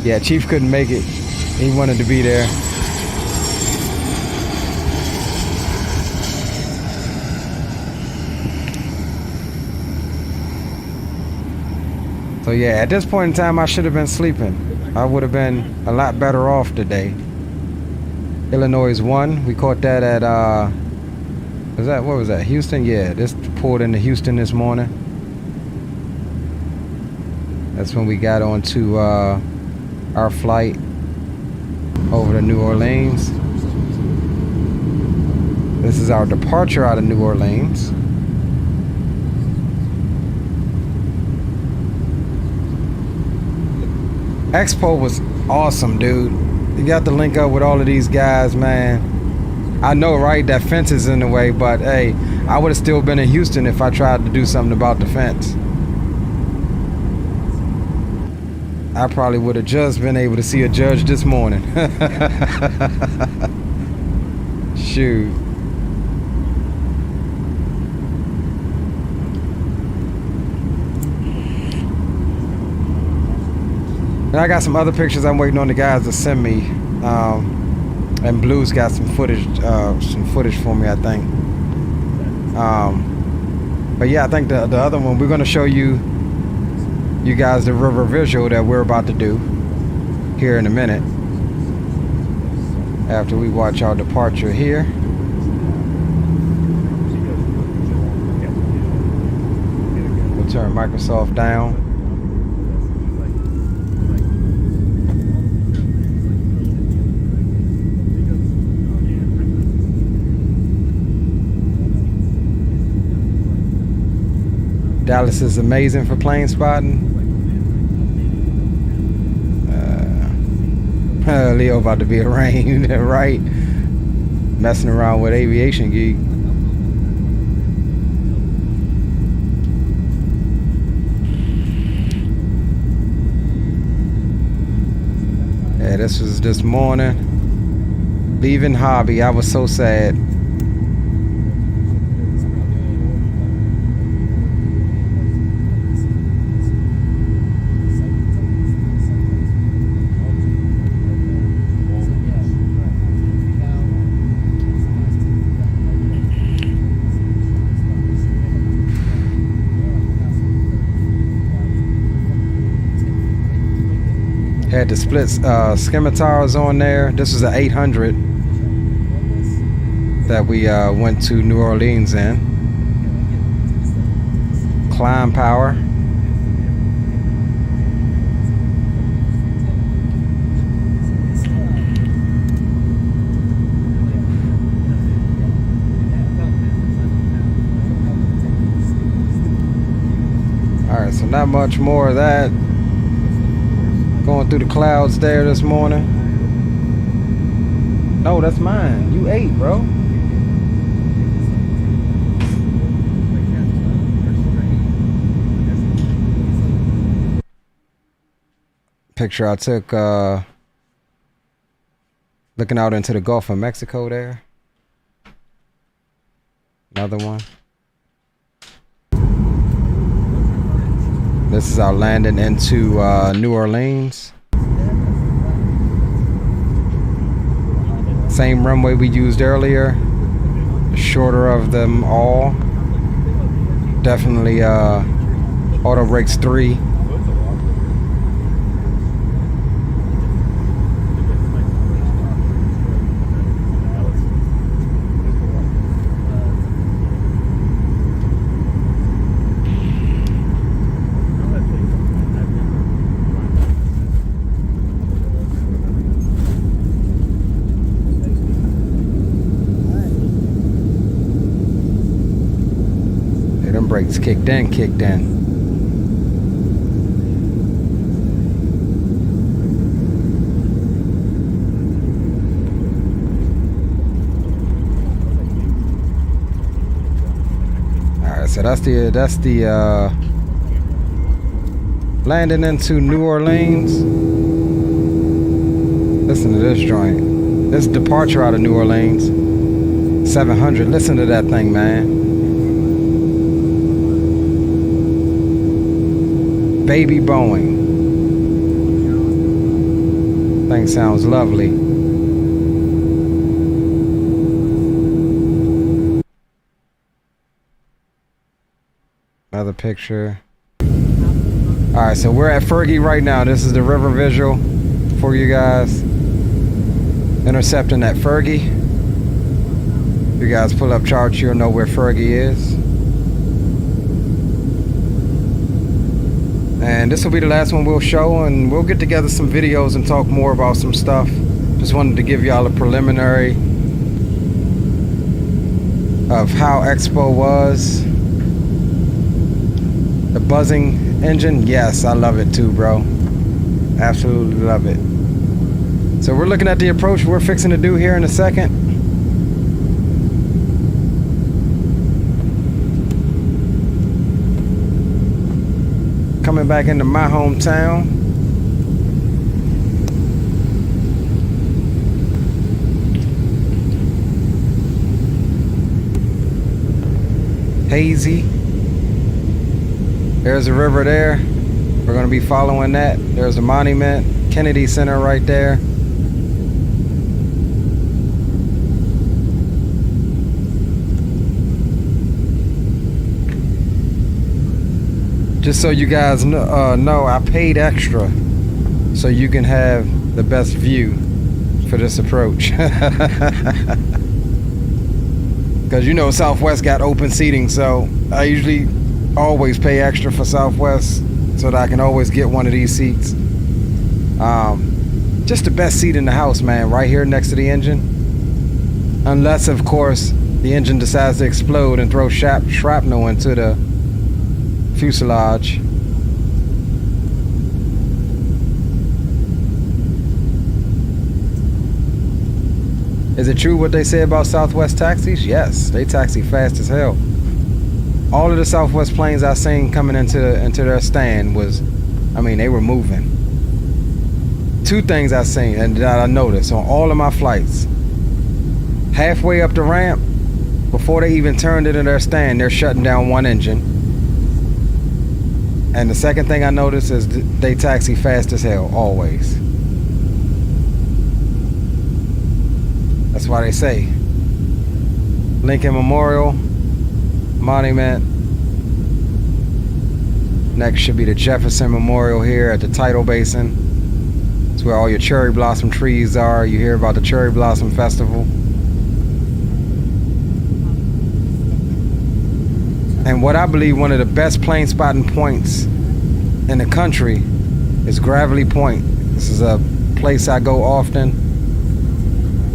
Yeah, Chief couldn't make it. He wanted to be there. So yeah, at this point in time, I should have been sleeping. I would have been a lot better off today. Illinois 1, we caught that at, what was that, Houston? Yeah, this pulled into Houston this morning. That's when we got onto our flight over to New Orleans. This is our departure out of New Orleans. Expo was awesome, dude. You got to link up with all of these guys, man. I know, right, that fence is in the way, but hey, I would have still been in Houston if I tried to do something about the fence. I probably would have just been able to see a judge this morning. Shoot. And I got some other pictures I'm waiting on the guys to send me. And Blue's got some footage for me, I think. But yeah, I think the other one, we're gonna show you guys the river visual that we're about to do. here in a minute after we watch our departure here. We'll turn Microsoft down. Dallas is amazing for plane spotting. Leo about to be a rain, right? Messing around with Aviation Geek. Yeah, this was this morning. Leaving hobby, I was so sad. Had the split scimitars on there. This was an 800 that we went to New Orleans in. Climb power. Alright, so not much more of that. Going through the clouds there this morning. No, that's mine. You ate, bro. Picture I took looking out into the Gulf of Mexico there. Another one. This is our landing into New Orleans. Same runway we used earlier. Shorter of them all. Definitely auto brakes 3. Brakes kicked in. Alright, so that's the landing into New Orleans. Listen to this joint. This departure out of New Orleans. 700. Listen to that thing, man. Baby Boeing. Thing sounds lovely. Another picture. Alright, so we're at Fergie right now. This is the river visual for you guys. Intercepting at Fergie. You guys pull up charts, you'll know where Fergie is. And this will be the last one we'll show, and we'll get together some videos and talk more about some stuff. Just wanted to give y'all a preliminary of how Expo was. The buzzing engine, yes, I love it too, bro. Absolutely love it. So we're looking at the approach we're fixing to do here in a second. Coming back into my hometown. Hazy. There's a river there. We're going to be following that. There's a monument. Kennedy Center right there. Just so you guys know, I paid extra so you can have the best view for this approach. Because you know Southwest got open seating, so I usually always pay extra for Southwest so that I can always get one of these seats. Just the best seat in the house, man, right here next to the engine. Unless, of course, the engine decides to explode and throw shrapnel into the fuselage. Is it true what they say about Southwest taxis? Yes, they taxi fast as hell. All of the Southwest planes I seen coming into their stand was, I mean, they were moving. Two things I seen and that I noticed on all of my flights. Halfway up the ramp, before they even turned into their stand, they're shutting down one engine. And the second thing I noticed is they taxi fast as hell, always. That's why they say Lincoln Memorial Monument. Next should be the Jefferson Memorial here at the Tidal Basin. It's where all your cherry blossom trees are. You hear about the Cherry Blossom Festival. And what I believe one of the best plane spotting points in the country is Gravelly Point. This is a place I go often.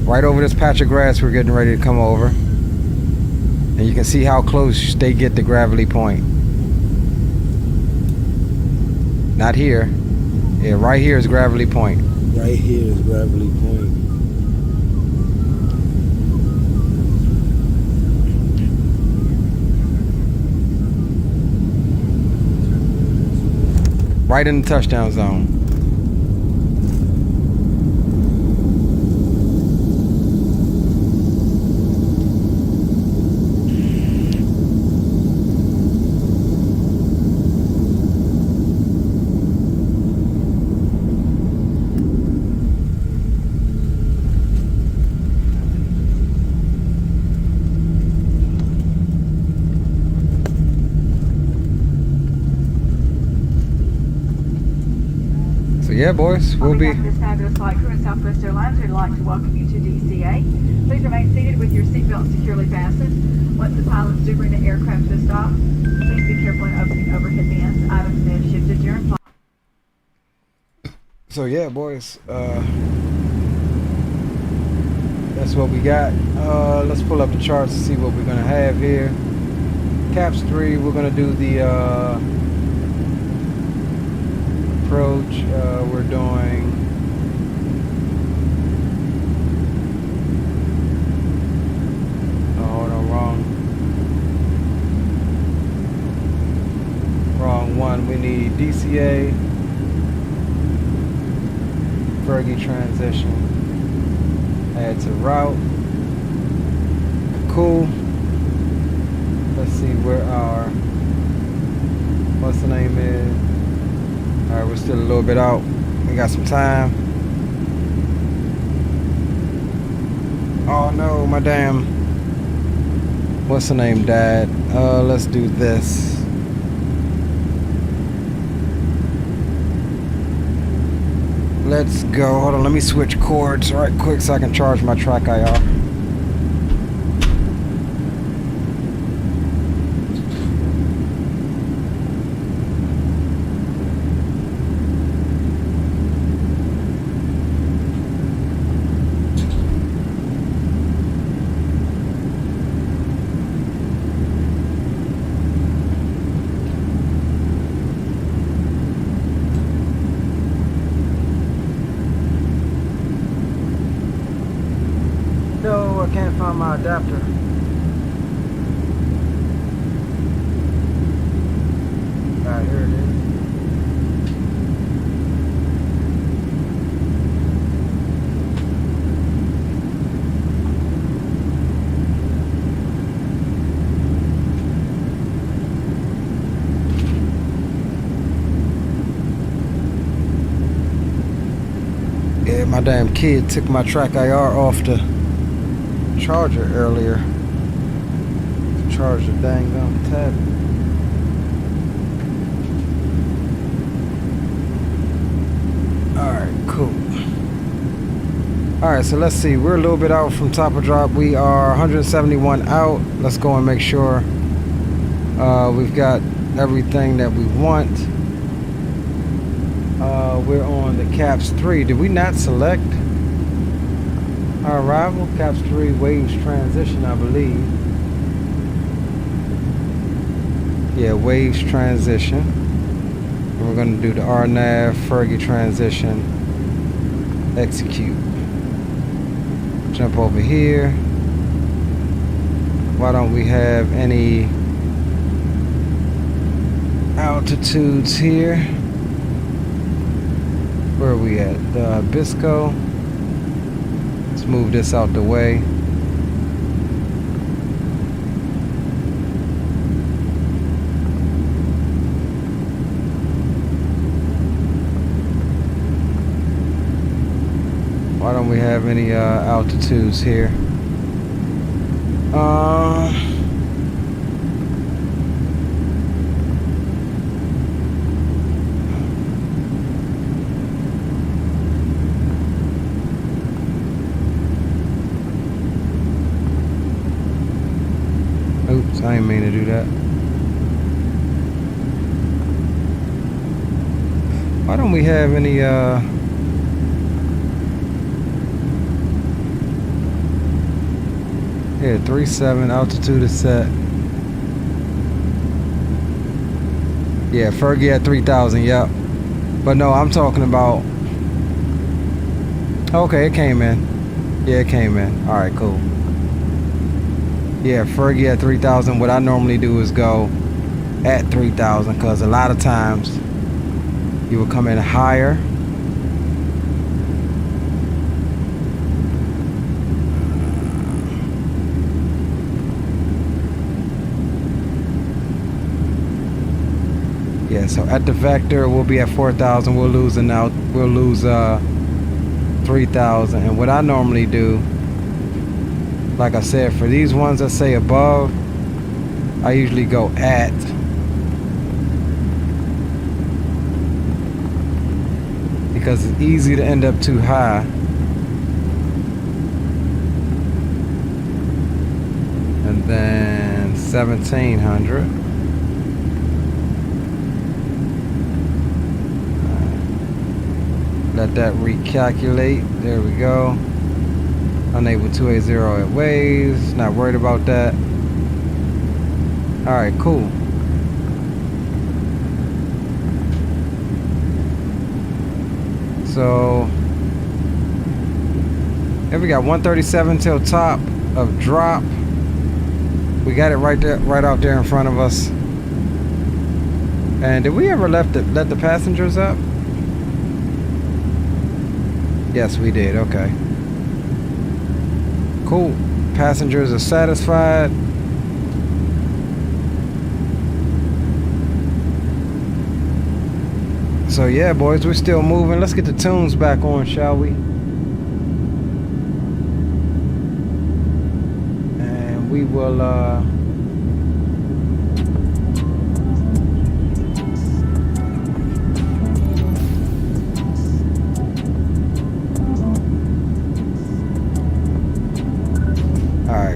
Right over this patch of grass we're getting ready to come over. And you can see how close they get to Gravelly Point. Not here. Yeah, right here is Gravelly Point. Right here is Gravelly Point. Right in the touchdown zone. Yeah, boys, we'll be. On behalf of this fabulous flight crew in Southwest Airlines, we'd like to welcome you to DCA. Please remain seated with your seatbelt securely fastened. Once the pilots do bring the aircraft to a stop, please be careful in opening overhead bins. Items may have shifted during flight. So yeah, boys, that's what we got. Let's pull up the charts to see what we're gonna have here. Caps 3, we're gonna do the approach. We're doing wrong one. We need DCA, Fergie transition, add to route. Cool. Let's see where our what's the name is. Alright, we're still a little bit out. We got some time. Oh no, my damn. What's the name, Dad? Let's do this. Let's go. Hold on, let me switch cords right quick so I can charge my track IR. No, I can't find my adapter. Ah, here it is. Yeah, my damn kid took my track IR off the charger earlier to charge the dang gum tablet. Alright, cool. All right, so let's see. We're a little bit out from top of drop. We are 171 out. Let's go and make sure we've got everything that we want. We're on the Caps 3. Did we not select our arrival? Caps 3 waves transition, I believe. Yeah, waves transition. And we're going to do the RNAV Fergie transition. Execute. Jump over here. Why don't we have any altitudes here? Where are we at? The Bisco. Let's move this out the way. Why don't we have any altitudes here? Oops, I didn't mean to do that. Why don't we have any here, 3.7 altitude is set. Yeah, Fergie at 3,000, yep. But no, I'm talking about. Okay, it came in. Yeah, it came in. Alright, cool. Yeah, Fergie at 3,000. What I normally do is go at 3,000 because a lot of times you will come in higher. Yeah, so at the vector we'll be at 4,000. We'll lose 3,000. And what I normally do, like I said, for these ones that say above, I usually go at. Because it's easy to end up too high. And then 1,700. Let that recalculate. There we go. Unable 280 at waves. Not worried about that. Alright, cool. So here we got 137 till top of drop. We got it right there, right out there in front of us. And did we ever let the passengers up? Yes, we did. Okay. Cool. Passengers are satisfied. So yeah, boys, we're still moving. Let's get the tunes back on, shall we? And we will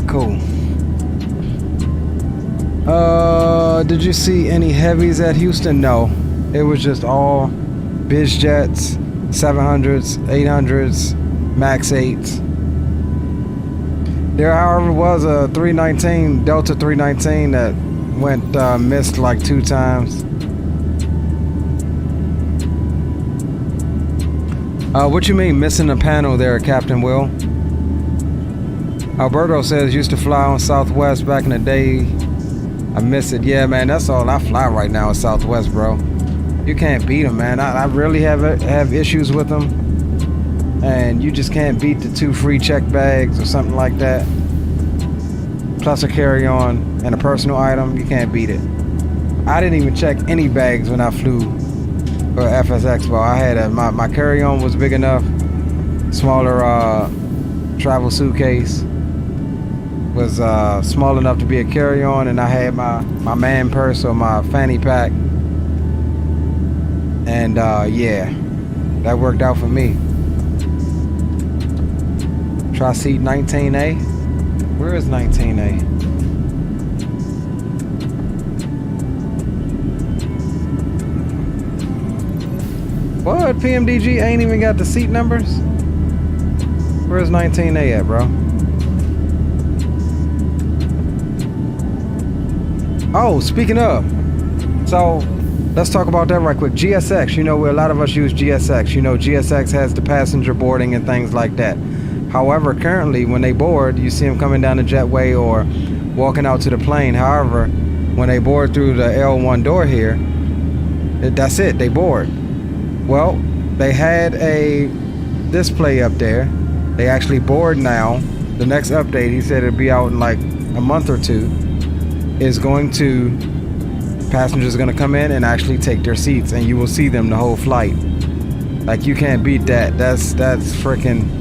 cool. Did you see any heavies at Houston? No. It was just all biz jets, 700s, 800s, max 8s. There, however, was a 319, Delta 319 that went missed like 2 times. What you mean missing a panel there, Captain Will? Alberto says used to fly on Southwest back in the day. I miss it. Yeah, man, that's all I fly right now is Southwest, bro. You can't beat them, man. I really have issues with them, and you just can't beat the 2 free check bags or something like that, plus a carry-on and a personal item. You can't beat it. I didn't even check any bags when I flew for FSExpo. I had my carry-on was big enough. Smaller travel suitcase was small enough to be a carry-on, and I had my man purse or my fanny pack. And yeah, that worked out for me. Try seat 19A. Where is 19A? What? PMDG ain't even got the seat numbers? Where's 19A at, bro? Oh, speaking of, so let's talk about that right quick. GSX, you know, where a lot of us use GSX. You know, GSX has the passenger boarding and things like that. However, currently, when they board, you see them coming down the jetway or walking out to the plane. However, when they board through the L1 door here, that's it, they board. Well, they had a display up there. They actually board now. The next update, he said it'll be out in like a month or two, is going to, passengers are going to come in and actually take their seats, and you will see them the whole flight. Like, you can't beat that. That's freaking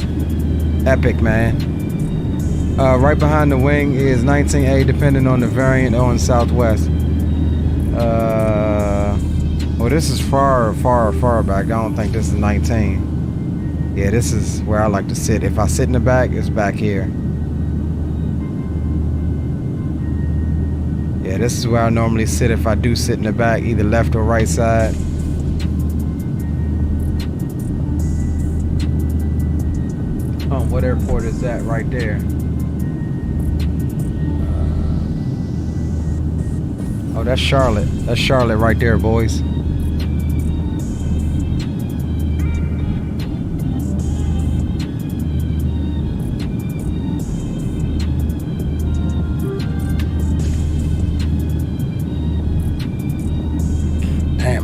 epic, man. Right behind the wing is 19A, depending on the variant on Southwest. Well, this is far back. I don't think this is 19. Yeah, this is where I like to sit. If I sit in the back, it's back here. Yeah, this is where I normally sit if I do sit in the back, either left or right side. Oh, what airport is that right there? Oh, that's Charlotte. That's Charlotte right there, boys.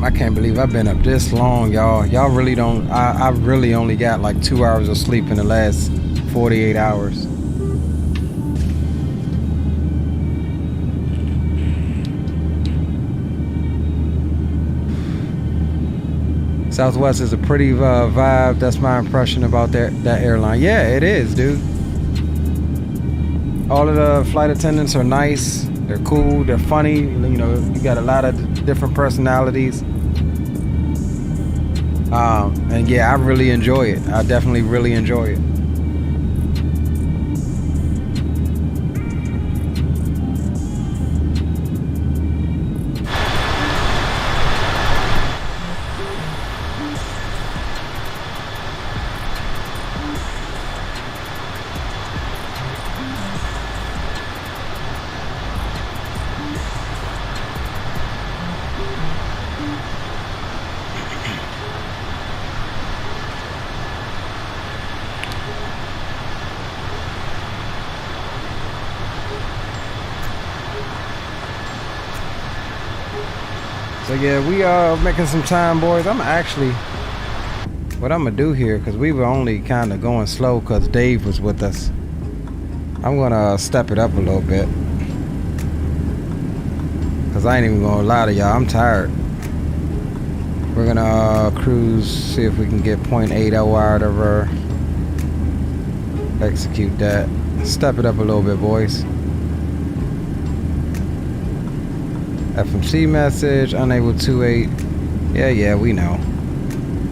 I can't believe I've been up this long, y'all. Y'all really don't. I really only got like 2 hours of sleep in the last 48 hours. Southwest is a pretty vibe. That's my impression about that airline. Yeah, it is, dude. All of the flight attendants are nice. They're cool. They're funny. You know, you got a lot of different personalities. And yeah, I really enjoy it. I definitely really enjoy it. So yeah, we are making some time, boys. I'm actually, what I'm gonna do here, because we were only kind of going slow because Dave was with us. I'm gonna step it up a little bit, because I ain't even gonna lie to y'all, I'm tired. We're gonna cruise, see if we can get 0.80 out of her. Execute that. Step it up a little bit, boys. FMC message, unable 28. Yeah, we know.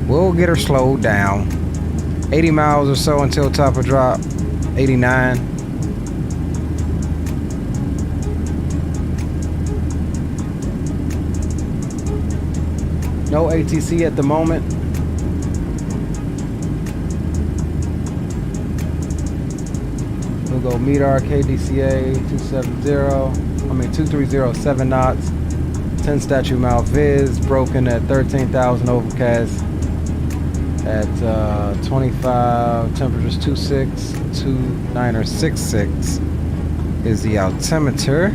We'll get her slowed down. 80 miles or so until top of drop. 89. No ATC at the moment. We'll go meet our KDCA 230, 7 knots, 10 statute mile viz, broken at 13,000 overcast at 25, temperatures 26, 2966 is the altimeter.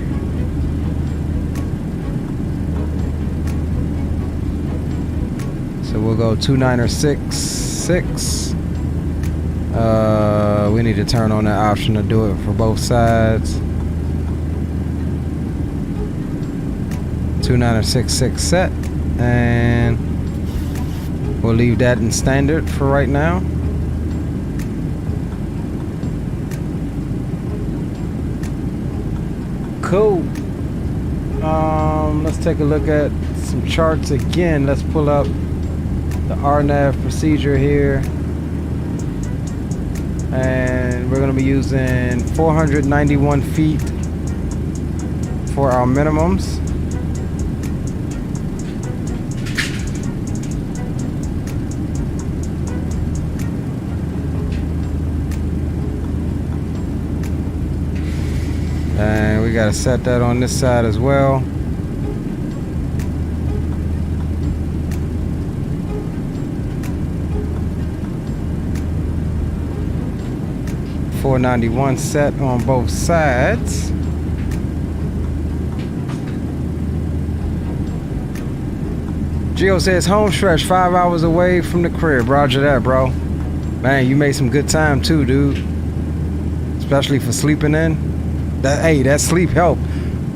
So we'll go 2966. We need to turn on that option to do it for both sides. 2966 set, and we'll leave that in standard for right now. Cool. Let's take a look at some charts again. Let's pull up the RNAV procedure here, and we're going to be using 491 feet for our minimums. And we got to set that on this side as well. .491 set on both sides. Gio says home stretch 5 hours away from the crib. Roger that, bro. Man, you made some good time too, dude. Especially for sleeping in. That sleep helped.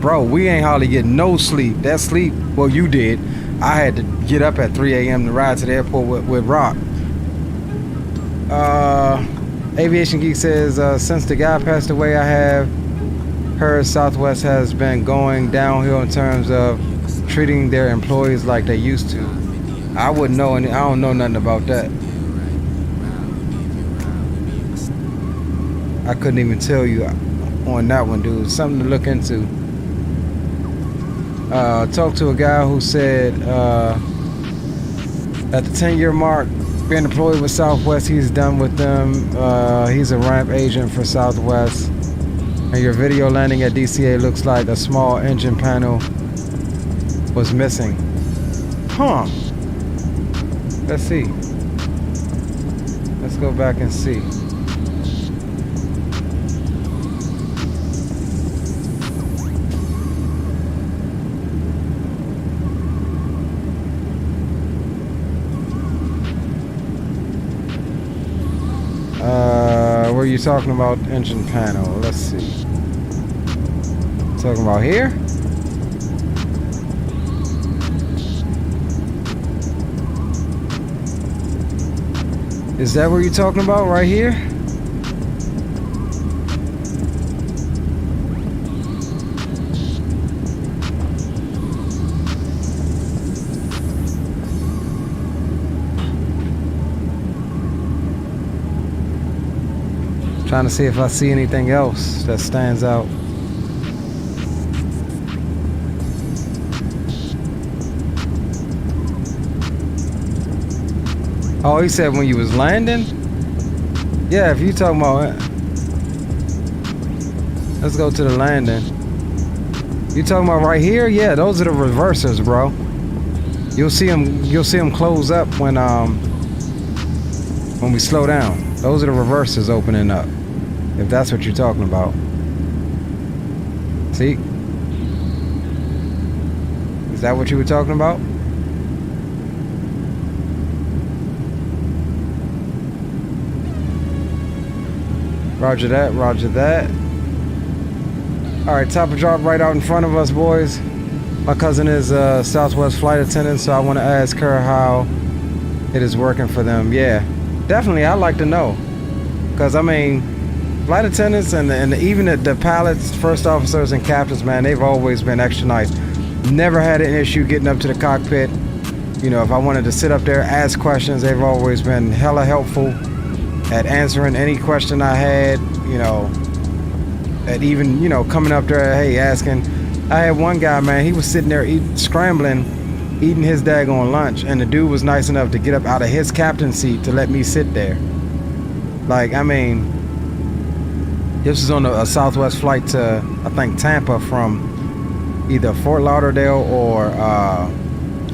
Bro, we ain't hardly getting no sleep. That sleep, well, you did. I had to get up at 3 a.m. to ride to the airport with Rock. Aviation Geek says, since the guy passed away, I have heard Southwest has been going downhill in terms of treating their employees like they used to. I wouldn't know, I don't know nothing about that. I couldn't even tell you on that one, dude. Something to look into. Talked to a guy who said at the 10-year mark, being employed with Southwest, he's done with them. He's a ramp agent for Southwest. And your video landing at DCA looks like a small engine panel was missing. Huh. Let's see. Let's go back and see. Where are you talking about engine panel? Let's see. Talking about here? Is that what you're talking about right here? Trying to see if I see anything else that stands out. Oh, he said when you was landing? Yeah, if you talking about it. Let's go to the landing. You talking about right here? Yeah, those are the reversers, bro. You'll see them close up when we slow down. Those are the reversers opening up. If that's what you're talking about. See? Is that what you were talking about? Roger that, roger that. Alright, top of drop right out in front of us, boys. My cousin is a Southwest flight attendant, so I want to ask her how it is working for them. Yeah, definitely, I'd like to know. Because, I mean, flight attendants and even the pilots, first officers, and captains, man, they've always been extra nice. Never had an issue getting up to the cockpit. You know, if I wanted to sit up there, ask questions, they've always been hella helpful at answering any question I had, you know, at even, you know, coming up there, hey, asking. I had one guy, man, he was sitting there scrambling, eating his daggone lunch, and the dude was nice enough to get up out of his captain's seat to let me sit there. Like, I mean, this was on a Southwest flight to, I think, Tampa from either Fort Lauderdale or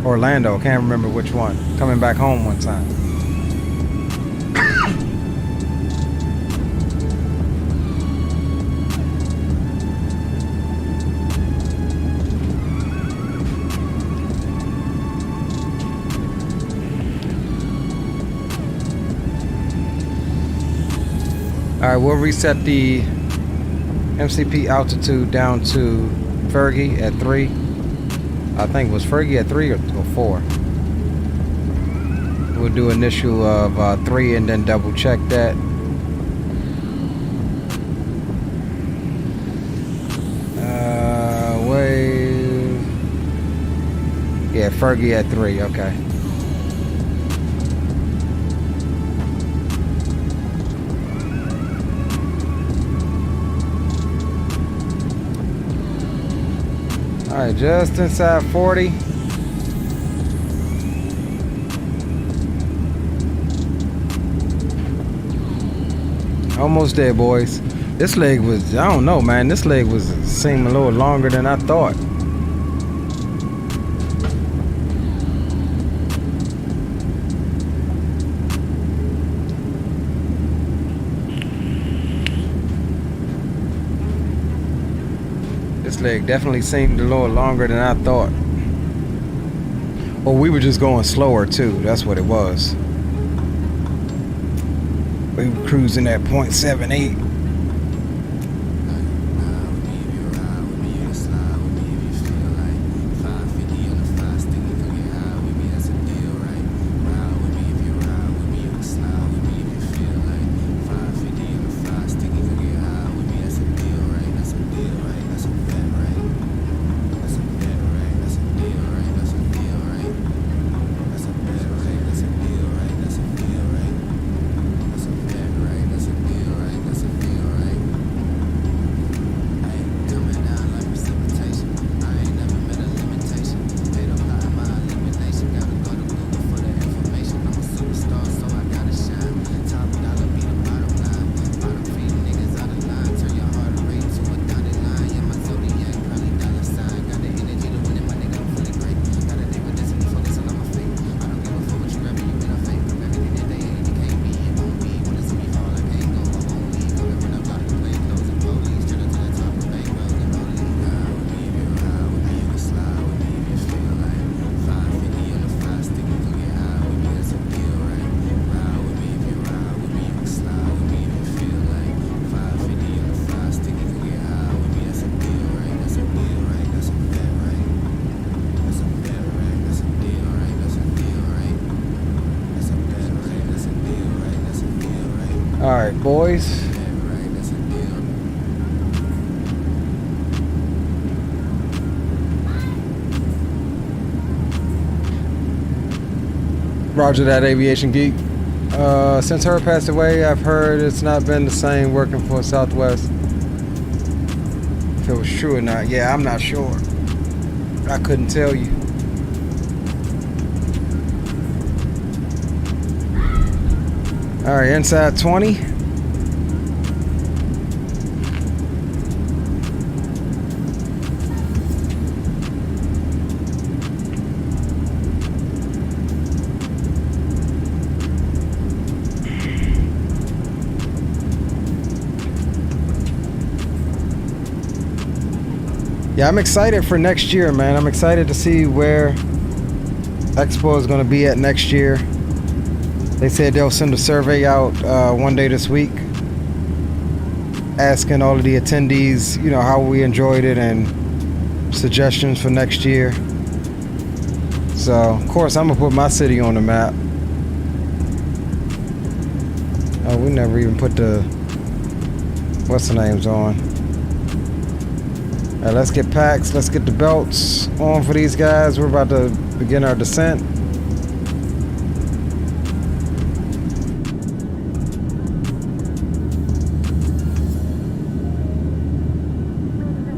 Orlando. Can't remember which one. Coming back home one time. All right, we'll reset the MCP altitude down to Fergie at 3. I think it was Fergie at 3 or 4. We'll do initial of 3 and then double check that. Wave. Yeah, Fergie at 3. Okay. Alright, just inside 40. Almost there, boys. This leg was, I don't know, man. This leg was seemed a little longer than I thought. This leg definitely seemed a little longer than I thought. Or we were just going slower too. That's what it was. We were cruising at 0.78. All right, boys. Roger that, Aviation Geek. Since her passed away, I've heard it's not been the same working for Southwest. If it was true or not, yeah, I'm not sure. I couldn't tell you. All right, inside 20. Yeah, I'm excited for next year, man. I'm excited to see where Expo is going to be at next year. They said they'll send a survey out one day this week, asking all of the attendees, you know, how we enjoyed it and suggestions for next year. So, of course, I'm gonna put my city on the map. Oh, we never even put the what's the names on. All right, let's get packs. Let's get the belts on for these guys. We're about to begin our descent.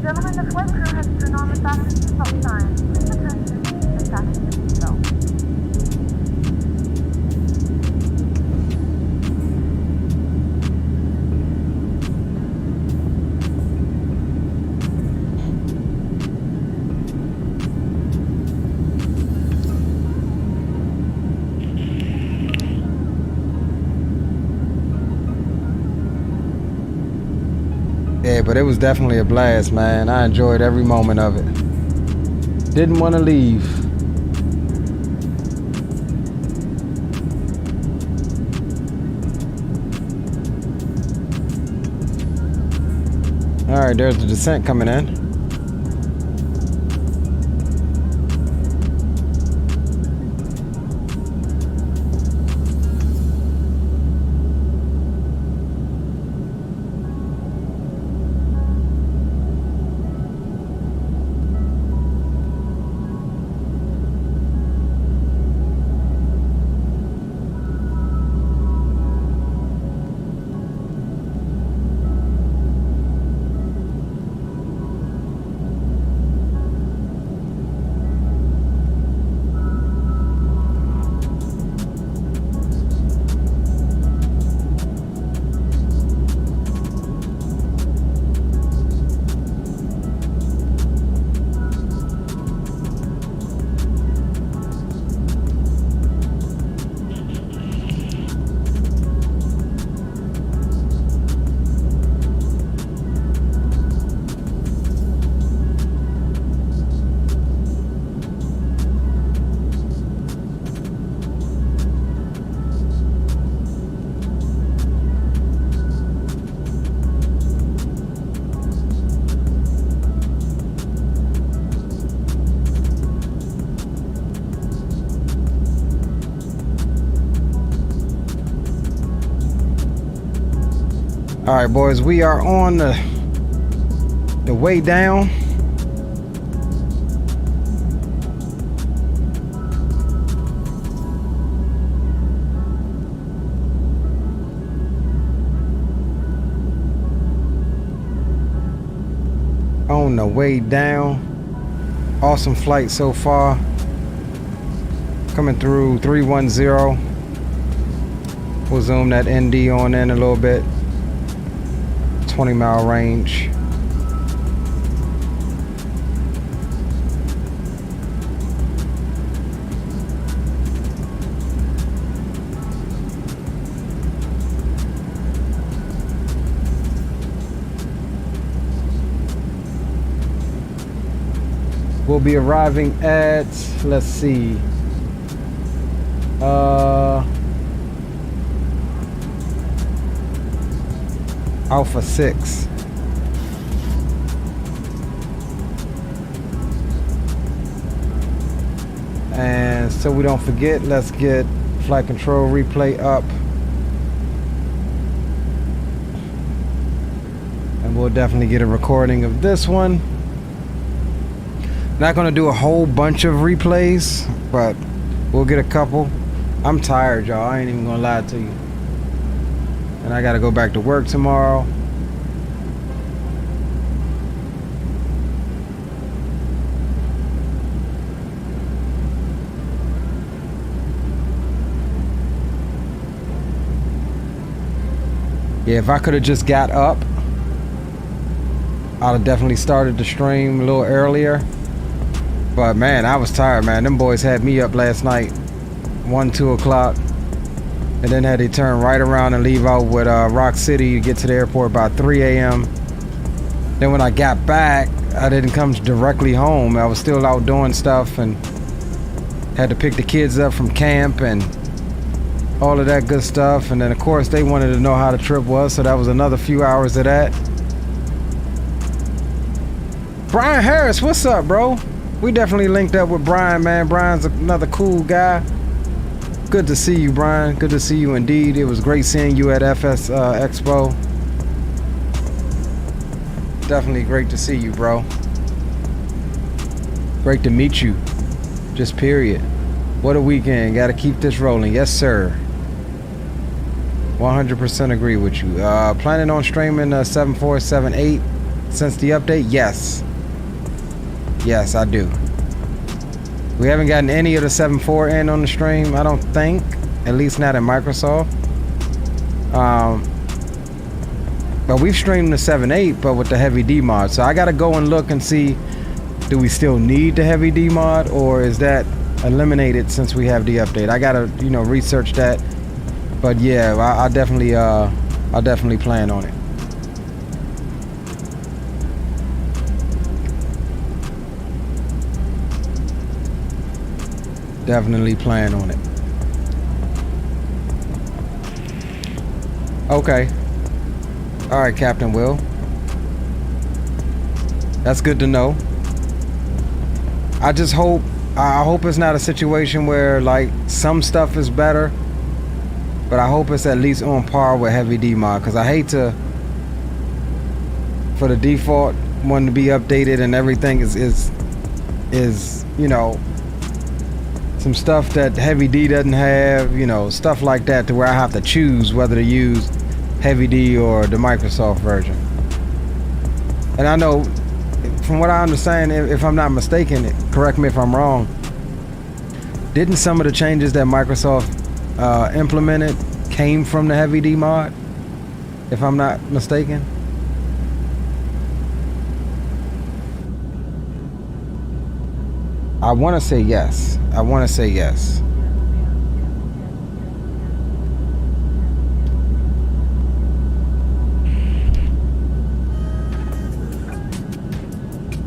Gentlemen, the flight crew has turned on the fasten seatbelt sign. Please return to the seat and fasten your seatbelt. Yeah, but it was definitely a blast, man. I enjoyed every moment of it. Didn't want to leave. All right, there's the descent coming in. All right, boys, we are on the way down. On the way down. Awesome flight so far. Coming through 310. We'll zoom that ND on in a little bit. 20-mile range. We'll be arriving at, let's see, Alpha 6. And so we don't forget, let's get flight control replay up. And we'll definitely get a recording of this one. Not gonna do a whole bunch of replays, but we'll get a couple. I'm tired, y'all. I ain't even gonna lie to you. And I gotta go back to work tomorrow. Yeah, if I could have just got up, I'd have definitely started the stream a little earlier. But man, I was tired, man. Them boys had me up last night, 1, 2 o'clock. And then had to turn right around and leave out with Rock City to get to the airport by 3 a.m. Then when I got back, I didn't come directly home. I was still out doing stuff and had to pick the kids up from camp and all of that good stuff. And then of course they wanted to know how the trip was, so that was another few hours of that. Brian Harris, what's up, bro? We definitely linked up with Brian, man. Brian's another cool guy. Good to see you, Brian. Good to see you indeed. It was great seeing you at FSExpo. Definitely great to see you, bro. Great to meet you. Just period. What a weekend. Gotta keep this rolling. Yes, sir. 100% agree with you. Planning on streaming 747-8 since the update? Yes. Yes, I do. We haven't gotten any of the 7.4 in on the stream, I don't think. At least not in Microsoft. But we've streamed the 7.8, but with the heavy D mod. So I gotta go and look and see, do we still need the heavy D mod, or is that eliminated since we have the update? I gotta, you know, research that. But yeah, I definitely plan on it. Definitely plan on it. Okay. All right, Captain Will. That's good to know. I just hope, I hope it's not a situation where like some stuff is better, but I hope it's at least on par with heavy D mod, because I hate to, for the default one to be updated and everything is you know, some stuff that heavy D doesn't have, you know, stuff like that, to where I have to choose whether to use heavy D or the Microsoft version. And I know, from what I understand, if I'm not mistaken, correct me if I'm wrong, didn't some of the changes that Microsoft implemented came from the heavy D mod, if I'm not mistaken? I want to say yes. I want to say yes.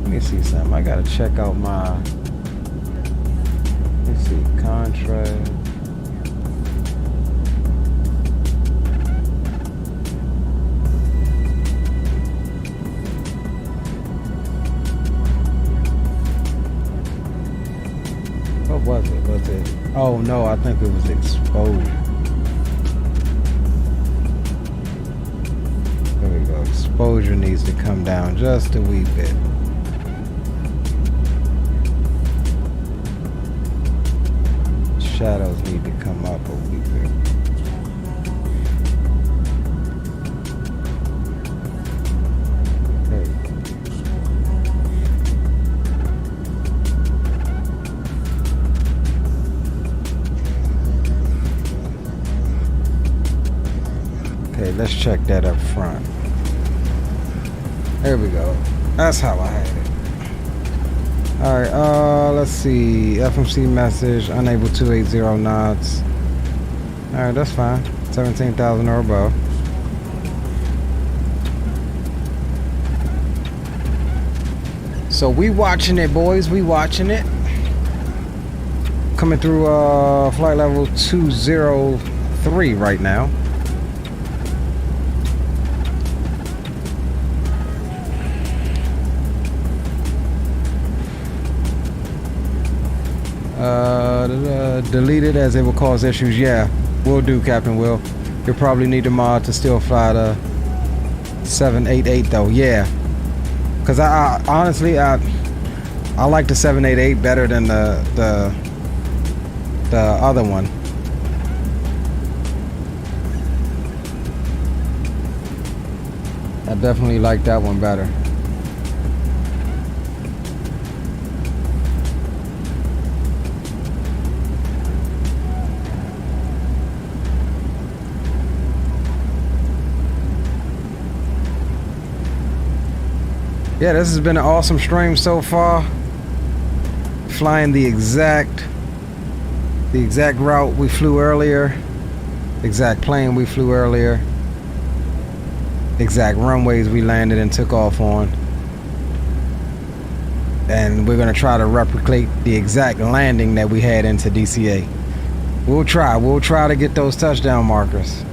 Let me see something. I gotta check out my, let's see, contract. What was it? Was it? Oh no, I think it was exposure. exposure needs to come down just a wee bit. Shadows need to come up a wee bit. Okay, let's check that up front. There we go. That's how I had it. Alright, let's see. FMC message, unable 280 knots. Alright, that's fine. 17,000 or above. So we watching it, boys. We watching it. Coming through flight level 203 right now. Delete it as it will cause issues. Yeah, will do, Captain Will. You'll probably need a mod to still fly the 788 though. Yeah, because I honestly I like the 788 better than the other one. I definitely like that one better. Yeah, this has been an awesome stream so far. Flying the exact route we flew earlier, exact plane we flew earlier, exact runways we landed and took off on. And we're gonna try to replicate the exact landing that we had into DCA. We'll try to get those touchdown markers.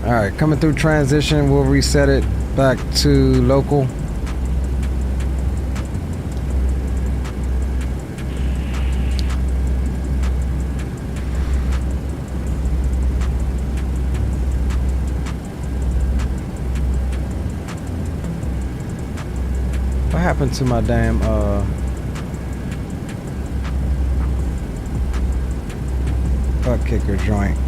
Alright, coming through transition, we'll reset it back to local. What happened to my damn butt kicker joint?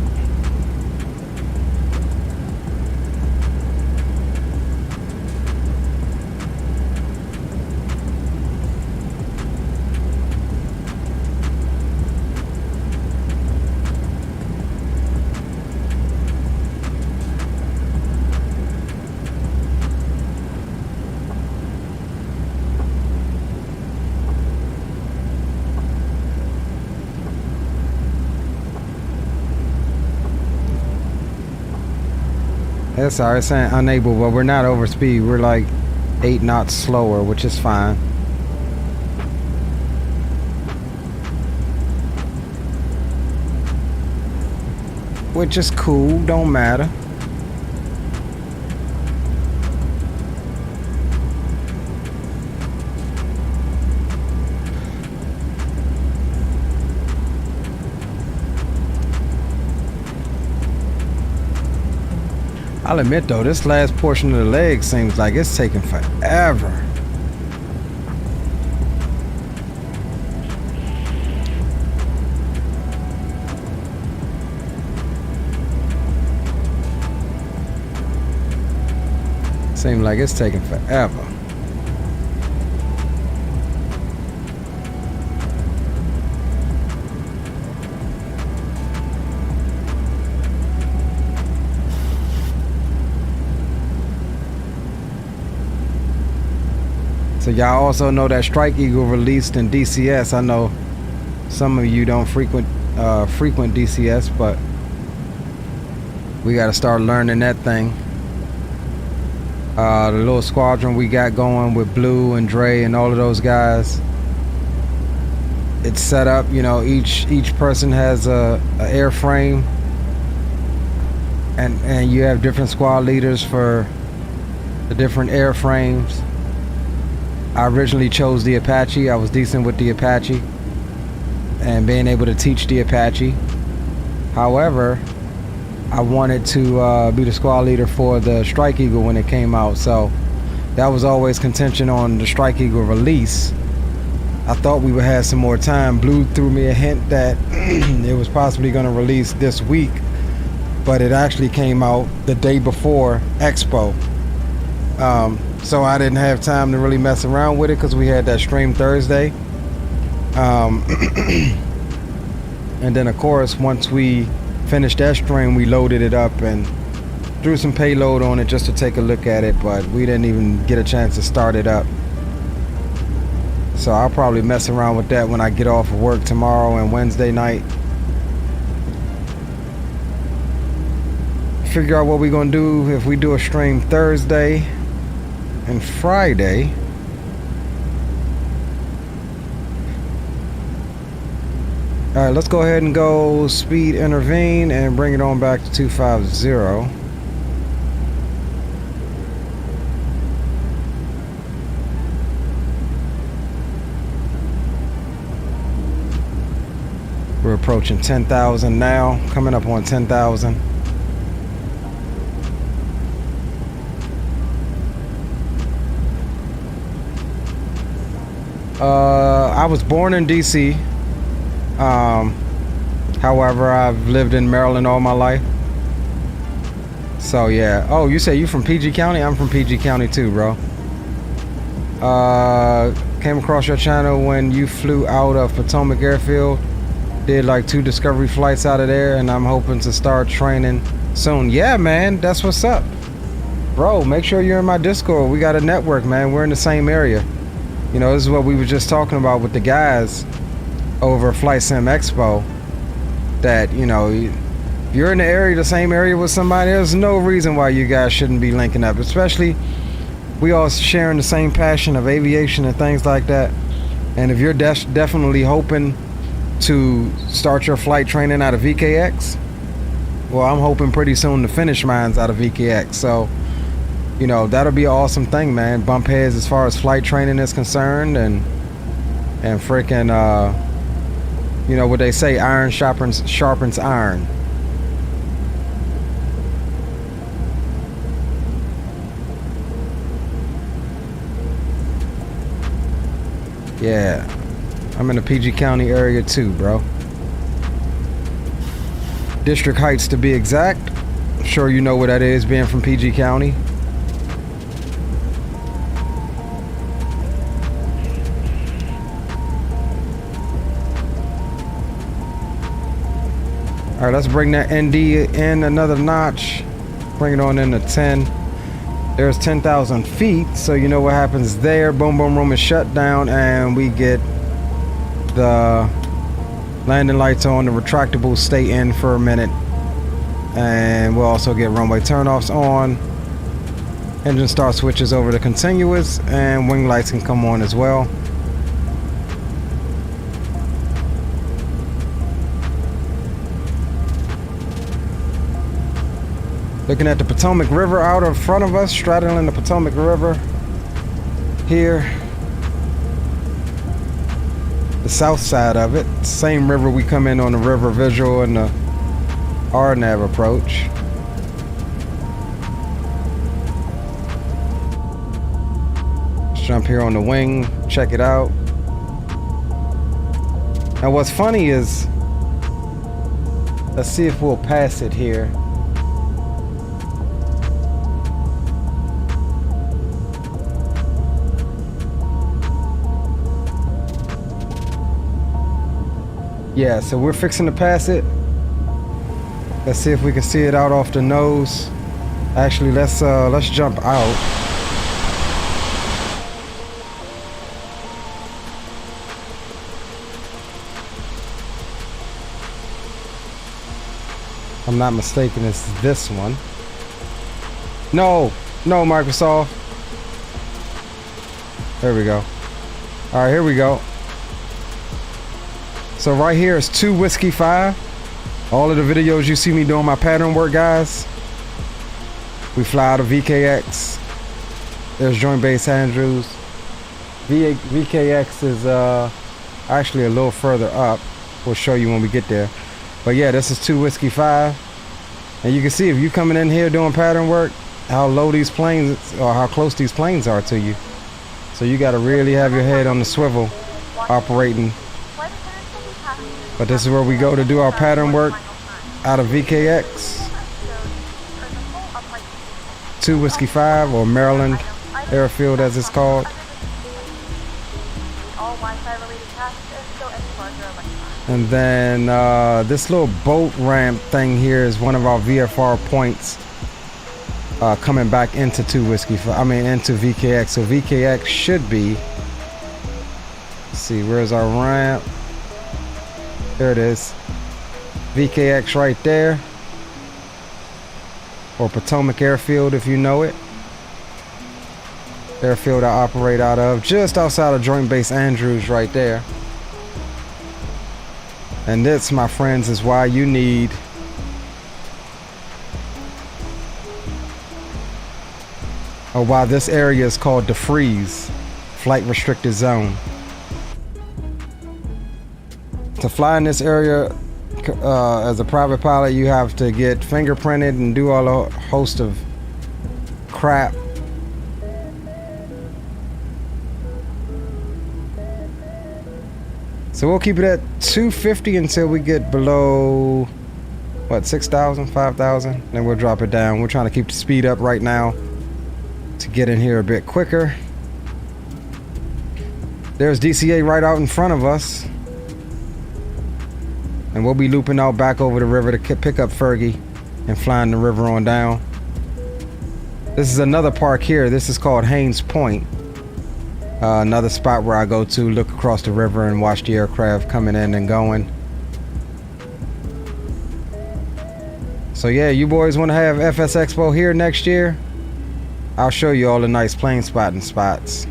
Yeah, sorry, it's saying unable, but we're not over speed. We're like 8 knots slower, which is fine. Which is cool, don't matter. I'll admit though, this last portion of the leg seems like it's taking forever. Seems like it's taking forever. So y'all also know that Strike Eagle released in DCS. I know some of you don't frequent DCS, but we got to start learning that thing. The little squadron we got going with Blue and Dre and all of those guys, it's set up, you know, each person has a airframe, and you have different squad leaders for the different airframes. I originally chose the Apache. I was decent with the Apache and being able to teach the Apache. However, I wanted to be the squad leader for the Strike Eagle when it came out. So that was always contention on the Strike Eagle release. I thought we would have some more time. Blue threw me a hint that it was possibly going to release this week, but it actually came out the day before Expo. So I didn't have time to really mess around with it because we had that stream Thursday. And then of course, once we finished that stream, we loaded it up and threw some payload on it just to take a look at it, but we didn't even get a chance to start it up. So I'll probably mess around with that when I get off of work tomorrow and Wednesday night. Figure out what we're gonna do if we do a stream Thursday and Friday. All right, let's go ahead and go speed intervene and bring it on back to 250. We're approaching 10,000 now, coming up on 10,000. I was born in DC. However, I've lived in Maryland all my life. So yeah. Oh, you say you from PG County? I'm from PG County too, bro. Came across your channel when you flew out of Potomac Airfield. Did like 2 discovery flights out of there, and I'm hoping to start training soon. Yeah, man, that's what's up, bro. Make sure you're in my Discord. We got a network, man. We're in the same area. You know, this is what we were just talking about with the guys over Flight Sim Expo. That, you know, if you're in the area, the same area with somebody, there's no reason why you guys shouldn't be linking up. Especially, we all sharing the same passion of aviation and things like that. And if you're definitely hoping to start your flight training out of VKX, well, I'm hoping pretty soon to finish mines out of VKX. So, you know, that'll be an awesome thing, man. Bump heads as far as flight training is concerned, and freaking you know what they say, iron sharpens iron. Yeah, I'm in the PG County area too, bro. District Heights to be exact. I'm sure you know what that is, being from PG County. All right, let's bring that ND in another notch. Bring it on into 10. There's 10,000 feet, so you know what happens there. Boom, boom, room is shut down, and we get the landing lights on. The retractables stay in for a minute, and we'll also get runway turnoffs on. Engine start switches over to continuous, and wing lights can come on as well. Looking at the Potomac River out in front of us, straddling the Potomac River here. The south side of it. Same river we come in on the river visual and the RNAV approach. Let's jump here on the wing, check it out. Now what's funny is, let's see if we'll pass it here. Yeah, so we're fixing to pass it. Let's see if we can see it out off the nose. Actually, let's jump out. If I'm not mistaken, it's this one. No, Microsoft. There we go. All right, here we go. So right here is 2 Whiskey 5. All of the videos you see me doing my pattern work, guys. We fly out of VKX. There's Joint Base Andrews. VKX is actually a little further up. We'll show you when we get there. But yeah, this is 2 Whiskey 5. And you can see if you coming in here doing pattern work, how low these planes or how close these planes are to you. So you got to really have your head on the swivel operating. But this is where we go to do our pattern work out of VKX. 2 Whiskey 5 or Maryland Airfield as it's called. And then this little boat ramp thing here is one of our VFR points coming back into 2 Whiskey 5, I mean into VKX. So VKX should be, let's see, where's our ramp? There it is. VKX right there. Or Potomac Airfield if you know it. Airfield I operate out of, just outside of Joint Base Andrews right there. And this, my friends, is why you need why this area is called the Freeze, Flight Restricted Zone. To fly in this area as a private pilot, you have to get fingerprinted and do all a host of crap. So we'll keep it at 250 until we get below, what, 6,000, 5,000? Then we'll drop it down. We're trying to keep the speed up right now to get in here a bit quicker. There's DCA right out in front of us. And we'll be looping out back over the river to pick up Fergie and flying the river on down. This is another park here. This is called Haynes Point. Another spot where I go to look across the river and watch the aircraft coming in and going. So yeah, you boys want to have FSExpo here next year? I'll show you all the nice plane spotting spots.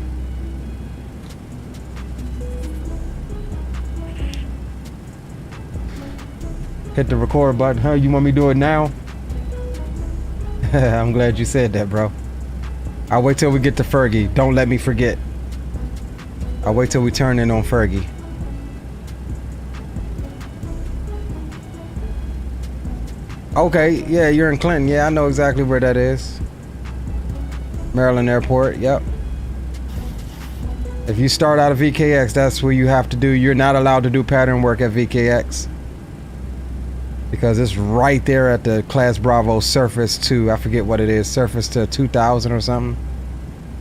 Hit the record button. Huh? You want me to do it now? I'm glad you said that, bro. I'll wait till we get to Fergie. Don't let me forget. I'll wait till we turn in on Fergie. Okay, yeah, you're in Clinton. Yeah, I know exactly where that is. Maryland Airport, yep. If you start out of VKX, that's where you have to do. You're not allowed to do pattern work at VKX. Because it's right there at the Class Bravo surface to, I forget what it is, surface to 2000 or something.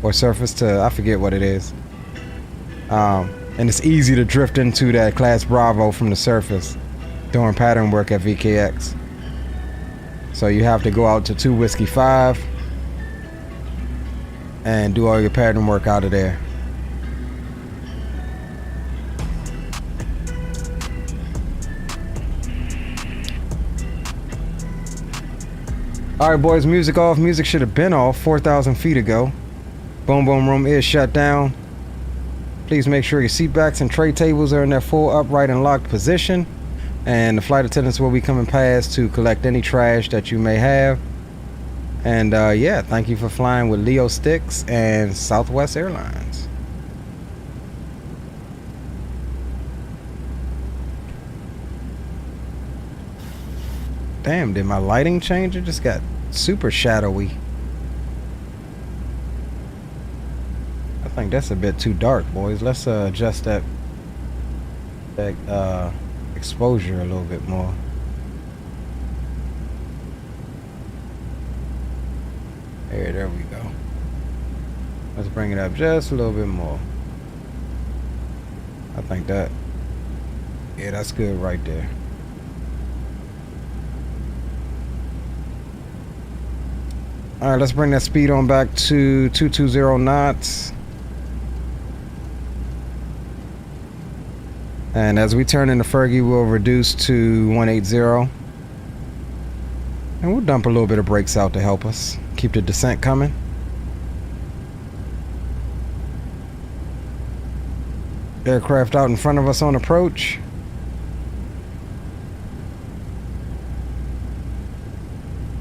Or surface to, I forget what it is. And it's easy to drift into that Class Bravo from the surface doing pattern work at VKX. So you have to go out to 2 Whiskey 5 and do all your pattern work out of there. Alright boys, music off. Music should have been off 4,000 feet ago. Boom boom room is shut down. Please make sure your seat backs and tray tables are in their full upright and locked position. And the flight attendants will be coming past to collect any trash that you may have. And yeah, thank you for flying with Leo Sticks and Southwest Airlines. Damn, did my lighting change? It just got super shadowy. I think that's a bit too dark, boys. Let's adjust that exposure a little bit more. There we go. Let's bring it up just a little bit more. I think that, yeah, that's good right there. All right, let's bring that speed on back to 220 knots. And as we turn into Fergie, we'll reduce to 180. And we'll dump a little bit of brakes out to help us keep the descent coming. Aircraft out in front of us on approach.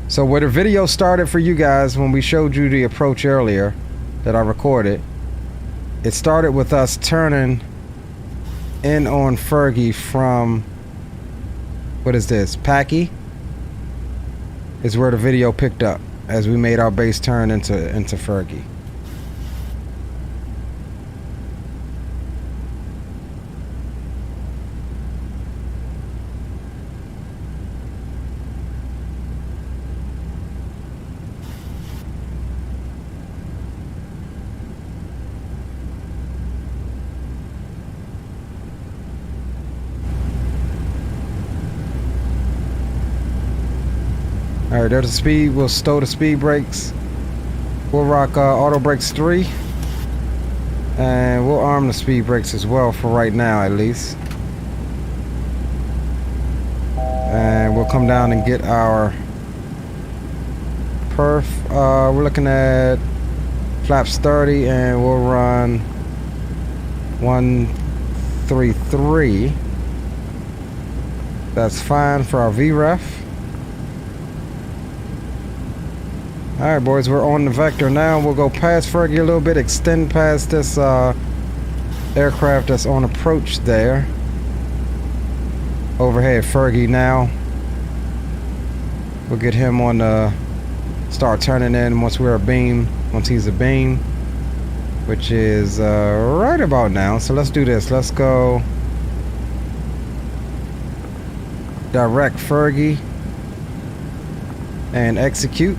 So where the video started for you guys when we showed you the approach earlier that I recorded, it started with us turning in on Fergie from, what is this, Packy? is where the video picked up as we made our base turn into Fergie. Alright, there's the speed. We'll stow the speed brakes. We'll rock auto brakes 3. And we'll arm the speed brakes as well for right now at least. And we'll come down and get our perf. We're looking at flaps 30 and we'll run 133. That's fine for our VREF. Alright boys, we're on the vector now. We'll go past Fergie a little bit, extend past this aircraft that's on approach there. Overhead Fergie now. We'll get him on the start turning in once we're a beam, once he's a beam, which is right about now. So let's do this. Let's go direct Fergie and execute.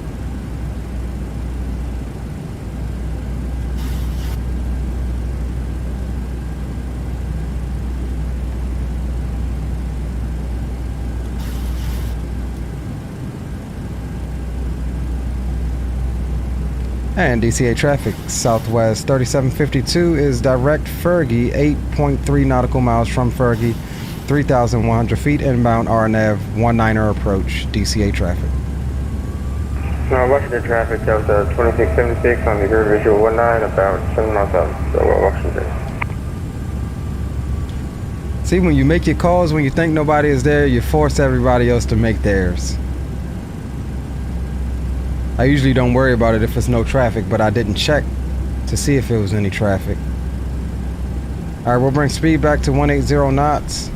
And DCA traffic, Southwest 3752 is direct Fergie, 8.3 nautical miles from Fergie, 3,100 feet, inbound RNAV 19er approach, DCA traffic. Washington traffic, Delta 2676 on the grid visual 19, about 7 miles out, so Washington. See, when you make your calls, when you think nobody is there, you force everybody else to make theirs. I usually don't worry about it if it's no traffic, but I didn't check to see if it was any traffic. Alright, we'll bring speed back to 180 knots.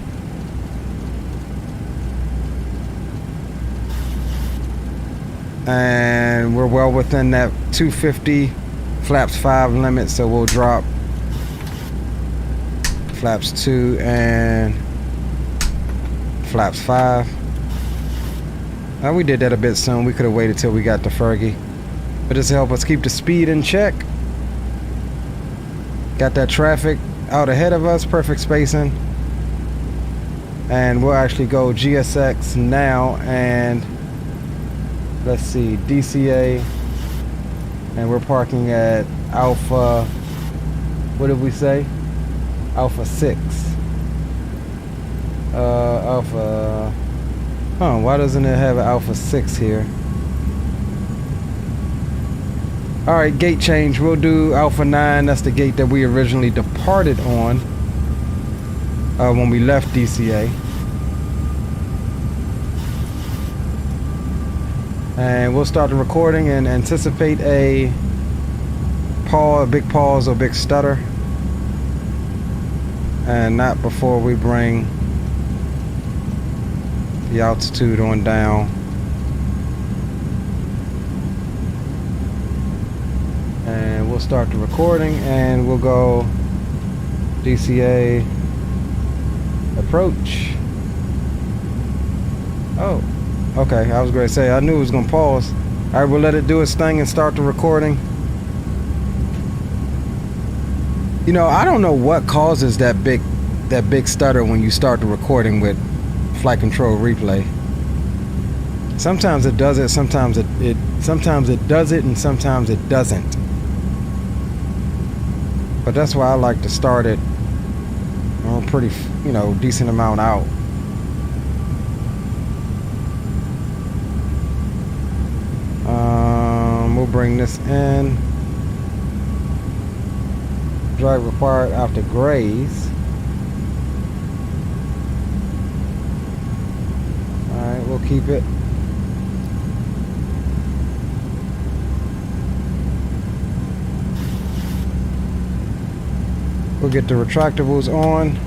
And we're well within that 250 flaps 5 limit, so we'll drop flaps 2 and flaps 5. We did that a bit soon. We could have waited till we got to Fergie. But this will help us keep the speed in check. Got that traffic out ahead of us, perfect spacing. And we'll actually go GSX now and let's see, DCA. And we're parking at Alpha, what did we say? Alpha 6. Alpha... Huh, why doesn't it have an Alpha 6 here? Alright, gate change. We'll do Alpha 9. That's the gate that we originally departed on when we left DCA. And we'll start the recording and anticipate a pause, a big pause or big stutter. And not before we bring the altitude on down. And we'll start the recording and we'll go DCA approach. Oh, okay. I was going to say, I knew it was going to pause. All right, we'll let it do its thing and start the recording. You know, I don't know what causes that big stutter when you start the recording with flight control replay. Sometimes it does it, sometimes it does it, and sometimes it doesn't. But that's why I like to start it on a pretty, decent amount out. We'll bring this in. Drive required after graze. Alright, we'll keep it. We'll get the retractables on.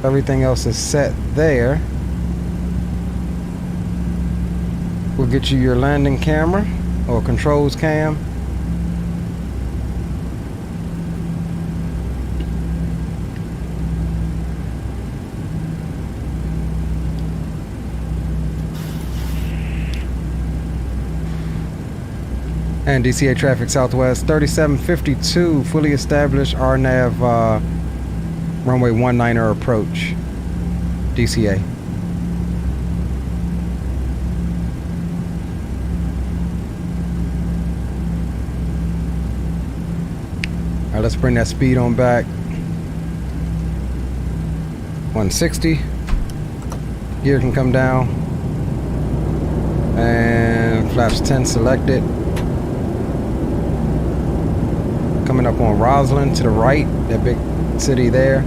Everything else is set there. We'll get you your landing camera or controls cam. And DCA traffic Southwest 3752, fully established RNAV runway 19er approach. DCA. All right, let's bring that speed on back. 160. Gear can come down. And flaps 10 selected. Coming up on Roslyn to the right, that big city there.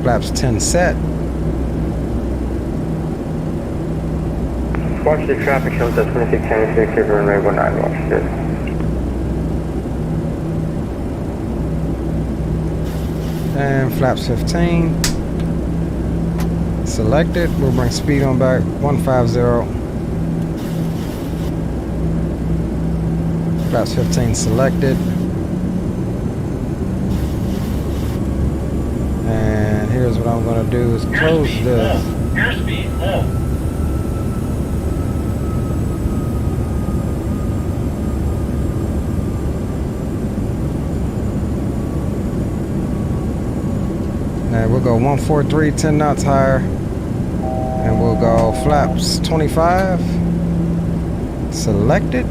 Flaps 10 set. Watch the traffic shows at 2676 over runway 19, watch this. And flaps 15. Selected. We'll bring speed on back. 150. Flaps 15 selected. And here's what I'm gonna do is close this. Airspeed full. And we'll go 143, 10 knots higher. And we'll go flaps 25. Selected.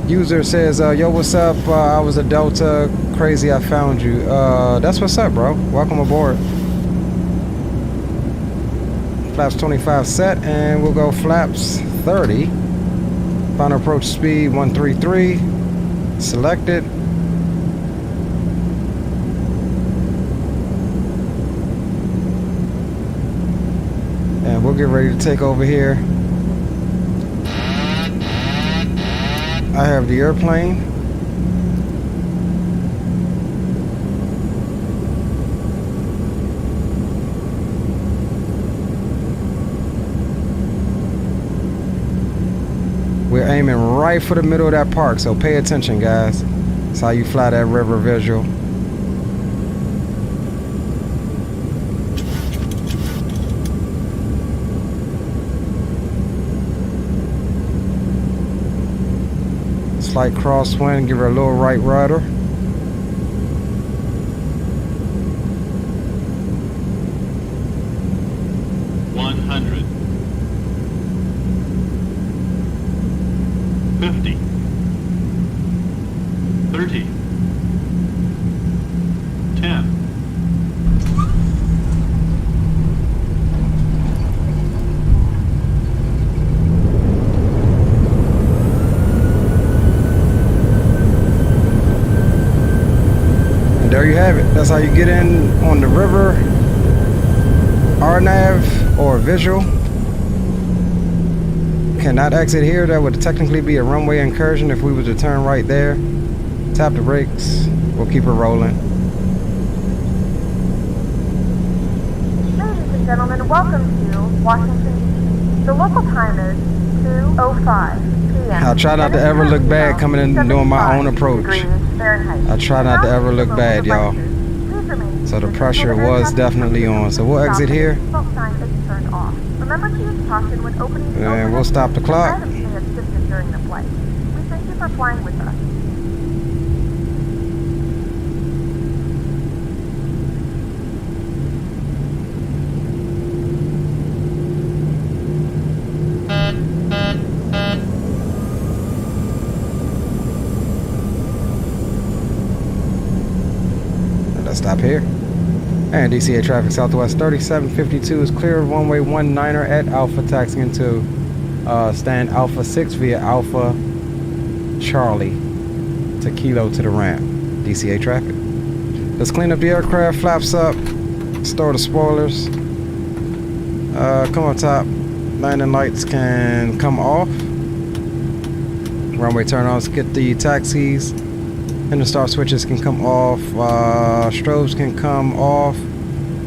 User says, yo, what's up? I was a Delta. Crazy, I found you. That's what's up, bro. Welcome aboard. Flaps 25 set, and we'll go flaps 30. Final approach speed 133. Selected. And we'll get ready to take over here. I have the airplane. We're aiming right for the middle of that park, so pay attention, guys. That's how you fly that river visual. Slight crosswind, give her a little right rudder. There you have it. That's how you get in on the river, RNAV or visual. Cannot exit here. That would technically be a runway incursion if we were to turn right there. Tap the brakes. We'll keep it rolling. Ladies and gentlemen, welcome to Washington, D.C. The local time is 2:05 p.m. I try not to ever look bad coming in and doing my own approach. I try not to ever look bad, y'all. So the pressure was definitely on. So we'll exit here. And we'll stop the clock. We thank you for flying with us. Stop here. And DCA traffic Southwest 3752 is clear of runway 19er at Alpha, taxiing into stand Alpha 6 via Alpha Charlie to Kilo to the ramp. DCA traffic. Let's clean up the aircraft, flaps up, store the spoilers. Come on top. Landing lights can come off. Runway turn ons, get the taxis. And the start switches can come off, strobes can come off,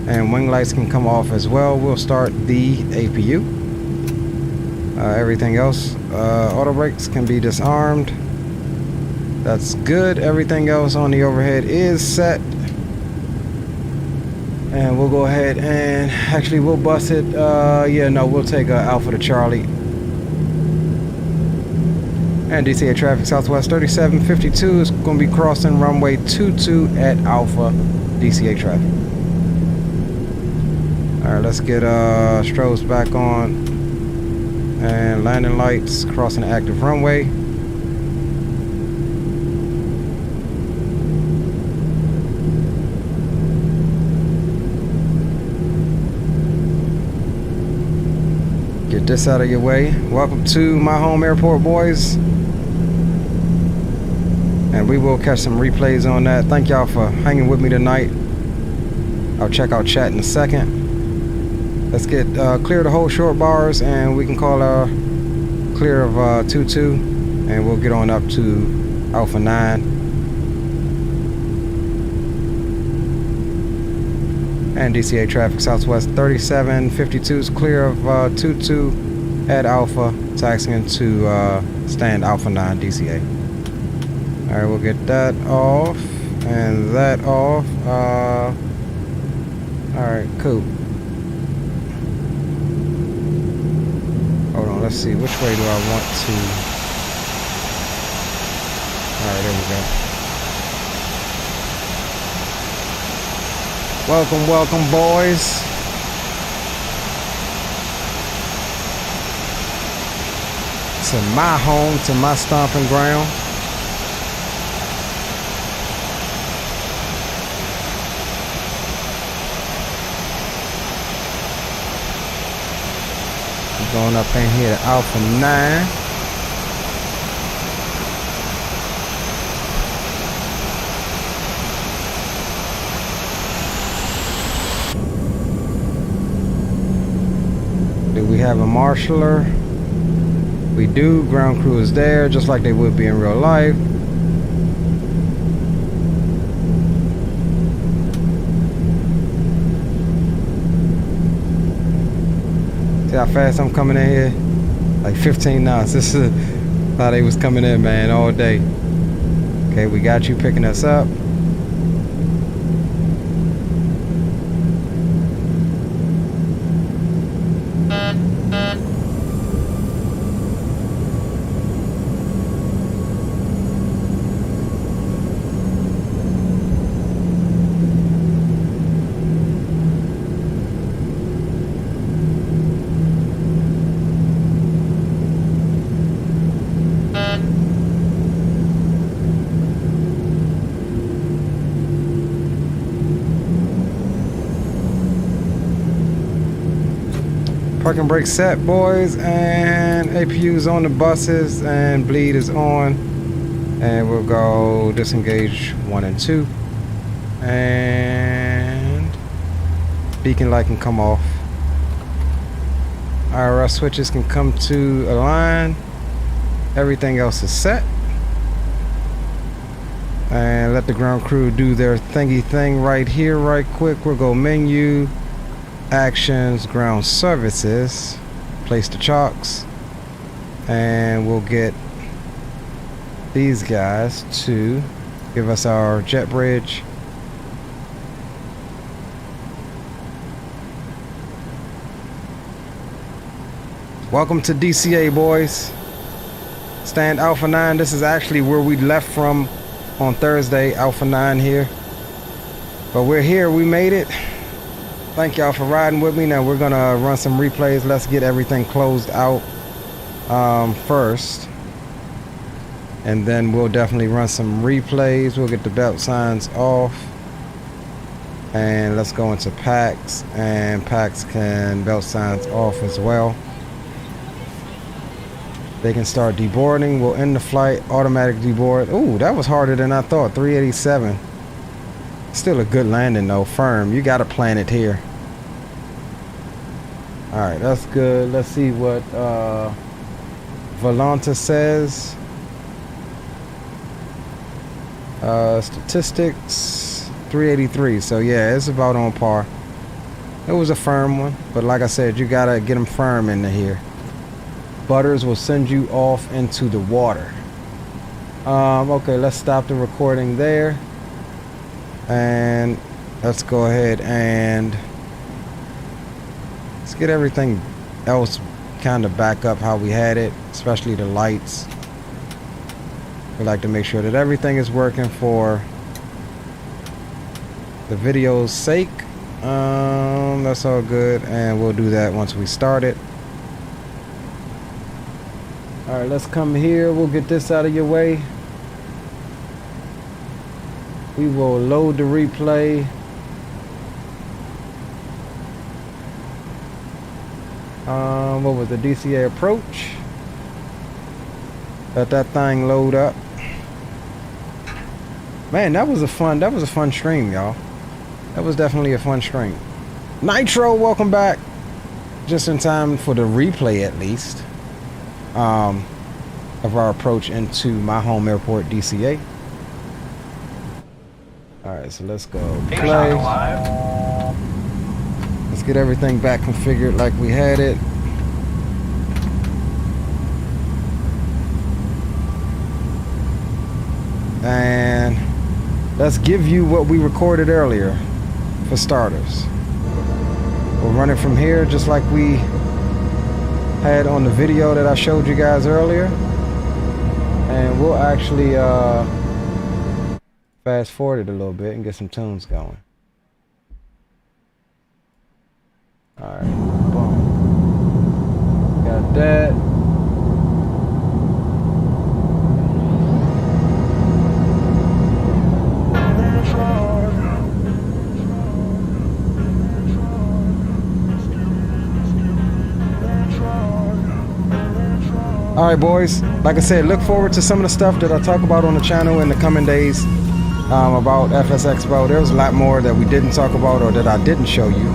and wing lights can come off as well. We'll start the APU. Everything else, auto brakes can be disarmed. That's good. Everything else on the overhead is set. And we'll go ahead and actually we'll bust it. Yeah, no, we'll take Alpha to Charlie. And DCA traffic Southwest 3752 is going to be crossing runway 22 at Alpha DCA traffic. Alright, let's get strobes back on. And landing lights crossing the active runway. Get this out of your way. Welcome to my home airport, boys. And we will catch some replays on that. Thank y'all for hanging with me tonight. I'll check out chat in a second. Let's get clear the whole short bars, and we can call clear of 22, and we'll get on up to Alpha 9. And DCA traffic Southwest 3752 is clear of 22 at Alpha, taxiing to stand Alpha 9 DCA. Alright, we'll get that off and that off. Alright, cool. Hold on, let's see, which way do I want to? Alright, there we go. Welcome, welcome, boys. To my home, to my stomping ground. Going up in here to Alpha 9. Do we have a marshaller? We do. Ground crew is there, just like they would be in real life. See how fast I'm coming in here? Like 15 knots. This is how they was coming in, man, all day. Okay, we got you picking us up. Parking brake set, boys, and APU's on the buses, and bleed is on, and we'll go disengage 1 and 2, and beacon light can come off. IRS switches can come to a line. Everything else is set, and let the ground crew do their thingy thing right here right quick. We'll go menu, actions, ground services, place the chocks, and we'll get these guys to give us our jet bridge. Welcome to DCA, boys. Stand Alpha 9. This is actually where we left from on Thursday, Alpha 9 here, but we're here. We made it. Thank y'all for riding with me. Now we're gonna run some replays. Let's get everything closed out first, and then we'll definitely run some replays. We'll get the belt signs off, and let's go into packs, and packs can belt signs off as well. They can start deboarding. We'll end the flight, automatic deboard. Ooh, that was harder than I thought. 387. Still a good landing though, firm. You gotta plan it here. Alright, that's good. Let's see what Volanta says. Statistics 383. So yeah, it's about on par. It was a firm one, but like I said, you gotta get them firm into here. Butters will send you off into the water. Okay, let's stop the recording there. And let's go ahead and let's get everything else kind of back up how we had it, especially the lights. We like to make sure that everything is working for the video's sake. That's all good, and we'll do that once we start it. All right, let's come here. We'll get this out of your way. We will load the replay. What was the DCA approach? Let that thing load up. Man, that was a fun stream, y'all. That was definitely a fun stream. Nitro, welcome back. Just in time for the replay, at least, of our approach into my home airport, DCA. All right, so let's go play. Let's get everything back configured like we had it. And let's give you what we recorded earlier for starters. We'll run it from here just like we had on the video that I showed you guys earlier. And we'll actually fast forward it a little bit and get some tunes going. Alright, boom. Got that. All right, boys, like I said, look forward to some of the stuff that I talk about on the channel in the coming days about FSExpo. There was a lot more that we didn't talk about or that I didn't show you.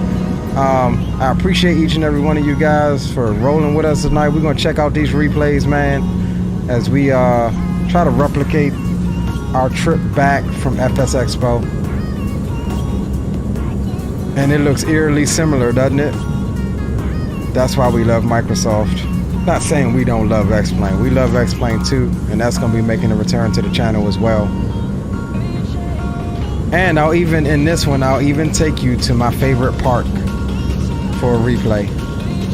I appreciate each and every one of you guys for rolling with us tonight. We're going to check out these replays, man, as we try to replicate our trip back from FSExpo. And it looks eerily similar, doesn't it? That's why we love Microsoft. Not saying we don't love X-Plane. We love X-Plane too, and that's going to be making a return to the channel as well. And I'll even, in this one, I'll even take you to my favorite park for a replay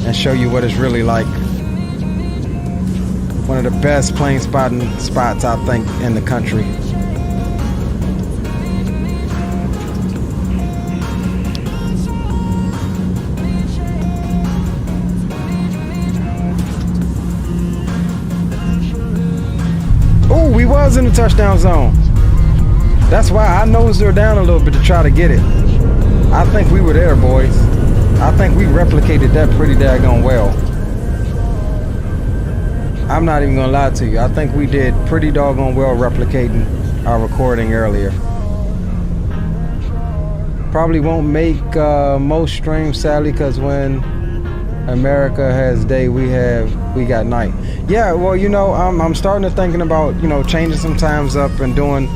and show you what it's really like. One of the best plane spotting spots, I think, in the country. We was in the touchdown zone. That's why I nosed her down a little bit to try to get it. I think we were there, boys. I think we replicated that pretty daggone well. I'm not even gonna lie to you. I think we did pretty doggone well replicating our recording earlier. Probably won't make most streams, sadly, because when America has day, we got night. Yeah, well, you know, I'm starting to thinking about, you know, changing some times up and doing,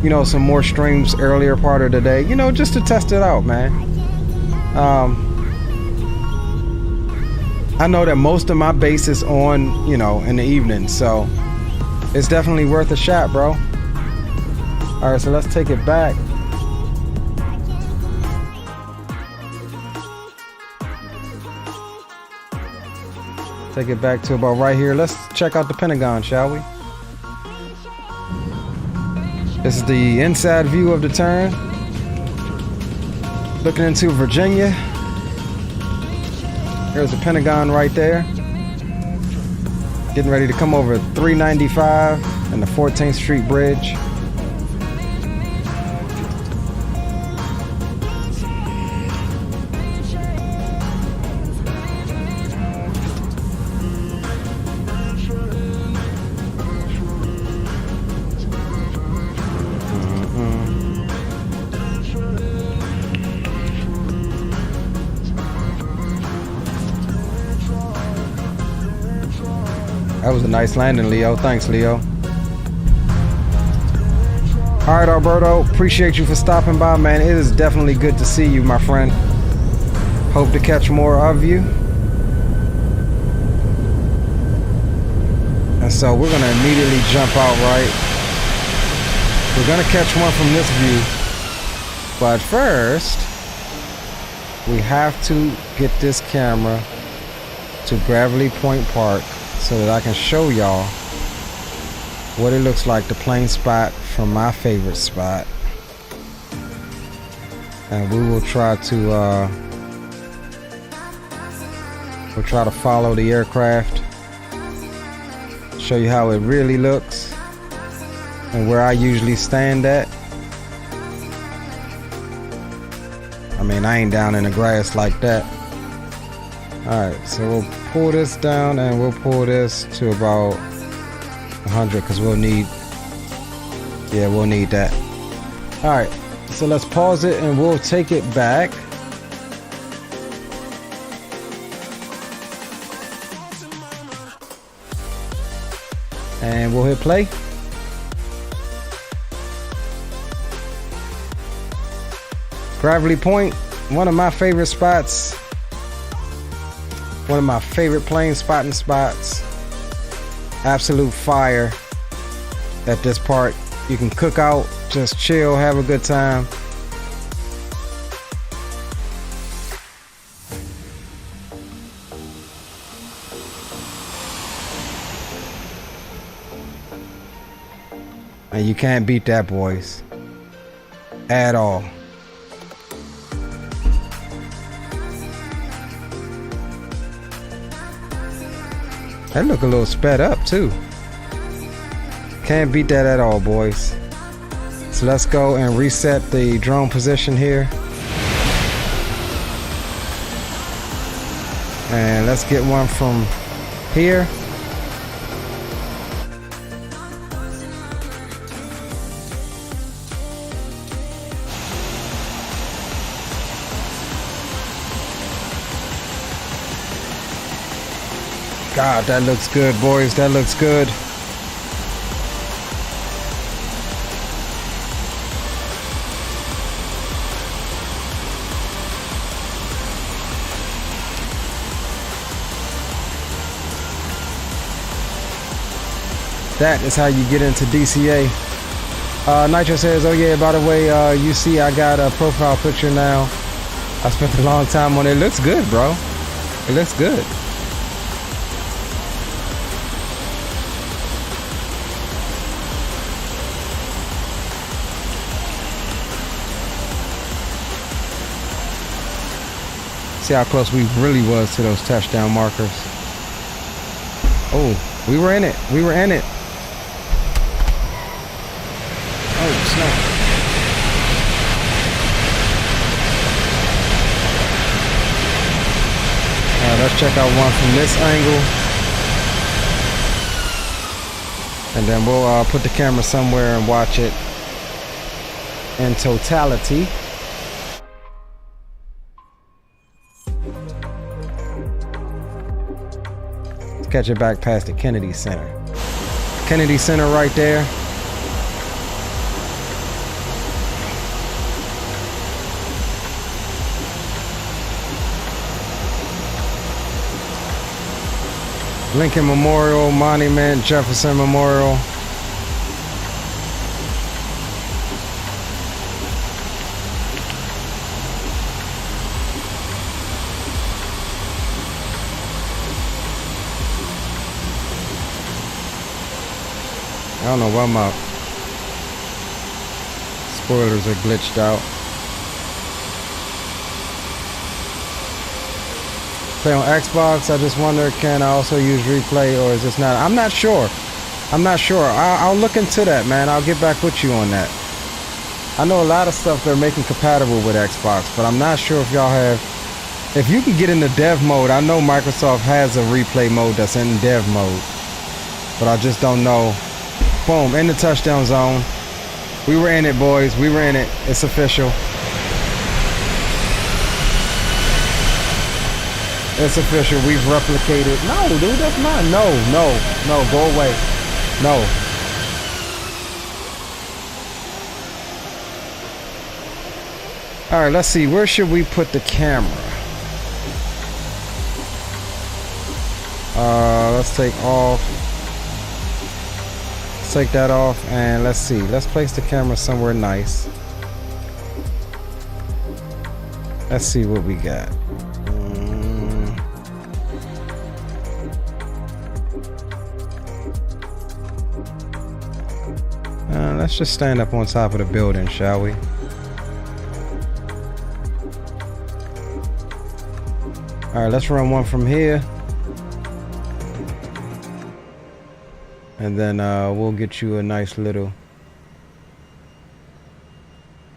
you know, some more streams earlier part of the day, you know, just to test it out, man. I know that most of my base is on, you know, in the evening, so it's definitely worth a shot, bro. All right, so let's take it back. Take it back to about right here. Let's check out the Pentagon, shall we? This is the inside view of the turn. Looking into Virginia. There's the Pentagon right there. Getting ready to come over 395 and the 14th Street Bridge. That was a nice landing, Leo. Thanks, Leo. All right, Alberto. Appreciate you for stopping by, man. It is definitely good to see you, my friend. Hope to catch more of you. And so we're gonna immediately jump out right. We're gonna catch one from this view. But first, we have to get this camera to Gravely Point Park so that I can show y'all what it looks like, the plane spot from my favorite spot. And we will try to follow the aircraft, show you how it really looks and where I usually stand at. I mean, I ain't down in the grass like that. Alright, so we'll pull this down and we'll pull this to about 100 because we'll need that. Alright, so let's pause it and we'll take it back. And we'll hit play. Gravely Point, one of my favorite spots. One of my favorite plane spotting spots. Absolute fire at this part. You can cook out, just chill, have a good time. And you can't beat that, boys. At all. That look a little sped up too. Can't beat that at all, boys. So let's go and reset the drone position here. And let's get one from here. God, that looks good, boys. That looks good. That is how you get into DCA. Nitro says, oh yeah, by the way, you see I got a profile picture now. I spent a long time on it. It looks good, bro. It looks good. See how close we really was to those touchdown markers. Oh, we were in it. We were in it. Oh, snap. Let's check out one from this angle. And then we'll put the camera somewhere and watch it in totality. Catch it back past the Kennedy Center. Kennedy Center right there. Lincoln Memorial Monument, Jefferson Memorial. I don't know why my spoilers are glitched out. Play on Xbox, I just wonder, can I also use replay or is this not? I'm not sure. I'm not sure. I'll look into that, man. I'll get back with you on that. I know a lot of stuff they're making compatible with Xbox, but I'm not sure if y'all have. If you can get into dev mode, I know Microsoft has a replay mode that's in dev mode, but I just don't know. Boom, in the touchdown zone. We were in it, boys. We were in it. It's official. It's official. We've replicated. No, dude, that's not. No, go away. No. All right, let's see. Where should we put the camera? Let's take off. Let's take that off, and let's see. Let's place the camera somewhere nice. Let's see what we got. Let's just stand up on top of the building, shall we? All right, let's run one from here. And then we'll get you a nice little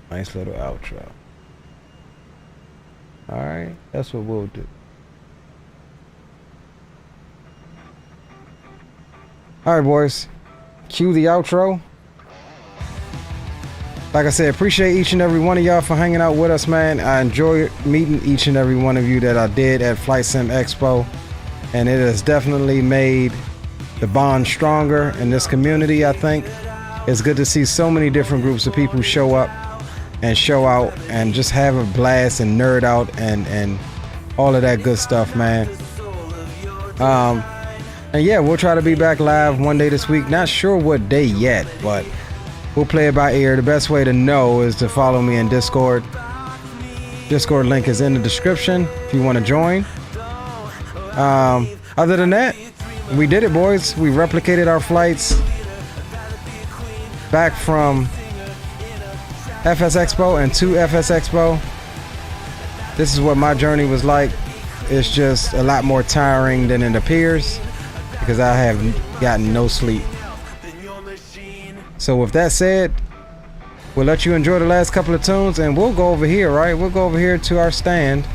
outro. All right, that's what we'll do. All right, boys, cue the outro. Like I said, appreciate each and every one of y'all for hanging out with us, man. I enjoy meeting each and every one of you that I did at FSExpo, and it has definitely made the bond stronger in this community. I think it's good to see so many different groups of people show up and show out and just have a blast and nerd out and all of that good stuff, man. And yeah, we'll try to be back live one day this week. Not sure what day yet, but we'll play it by ear. The best way to know is to follow me in Discord. Discord link is in the description if you want to join. Other than that, we did it, boys. We replicated our flights back from FSExpo and to FSExpo. This is what my journey was like. It's just a lot more tiring than it appears because I have gotten no sleep. So with that said, we'll let you enjoy the last couple of tunes, and we'll go over here, right? We'll go over here to our stand.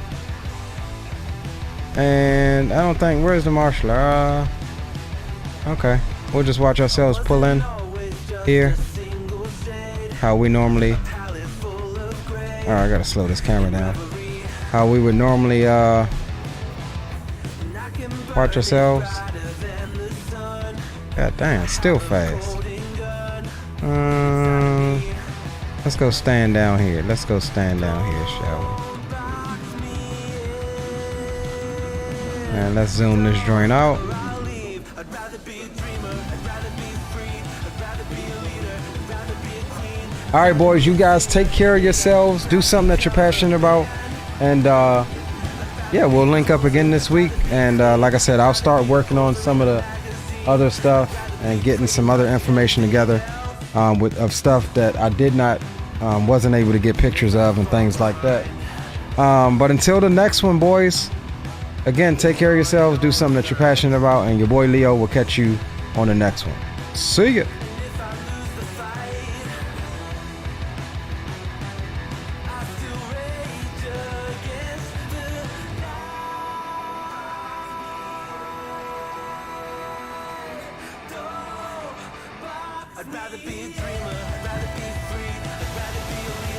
And I don't think, where's the marshal? Okay, we'll just watch ourselves pull in here. How we normally, alright, I gotta slow this camera down. How we would normally watch ourselves. God damn, still fast. Let's go stand down here. Let's go stand down here, shall we? And let's zoom this joint out. All right, boys, you guys take care of yourselves. Do something that you're passionate about. And yeah, we'll link up again this week. And like I said, I'll start working on some of the other stuff and getting some other information together of stuff that I did not, wasn't able to get pictures of and things like that. But until the next one, boys, again, take care of yourselves. Do something that you're passionate about. And your boy Leo will catch you on the next one. See ya. I'd rather be a dreamer, I'd rather be free, I'd rather be a leader.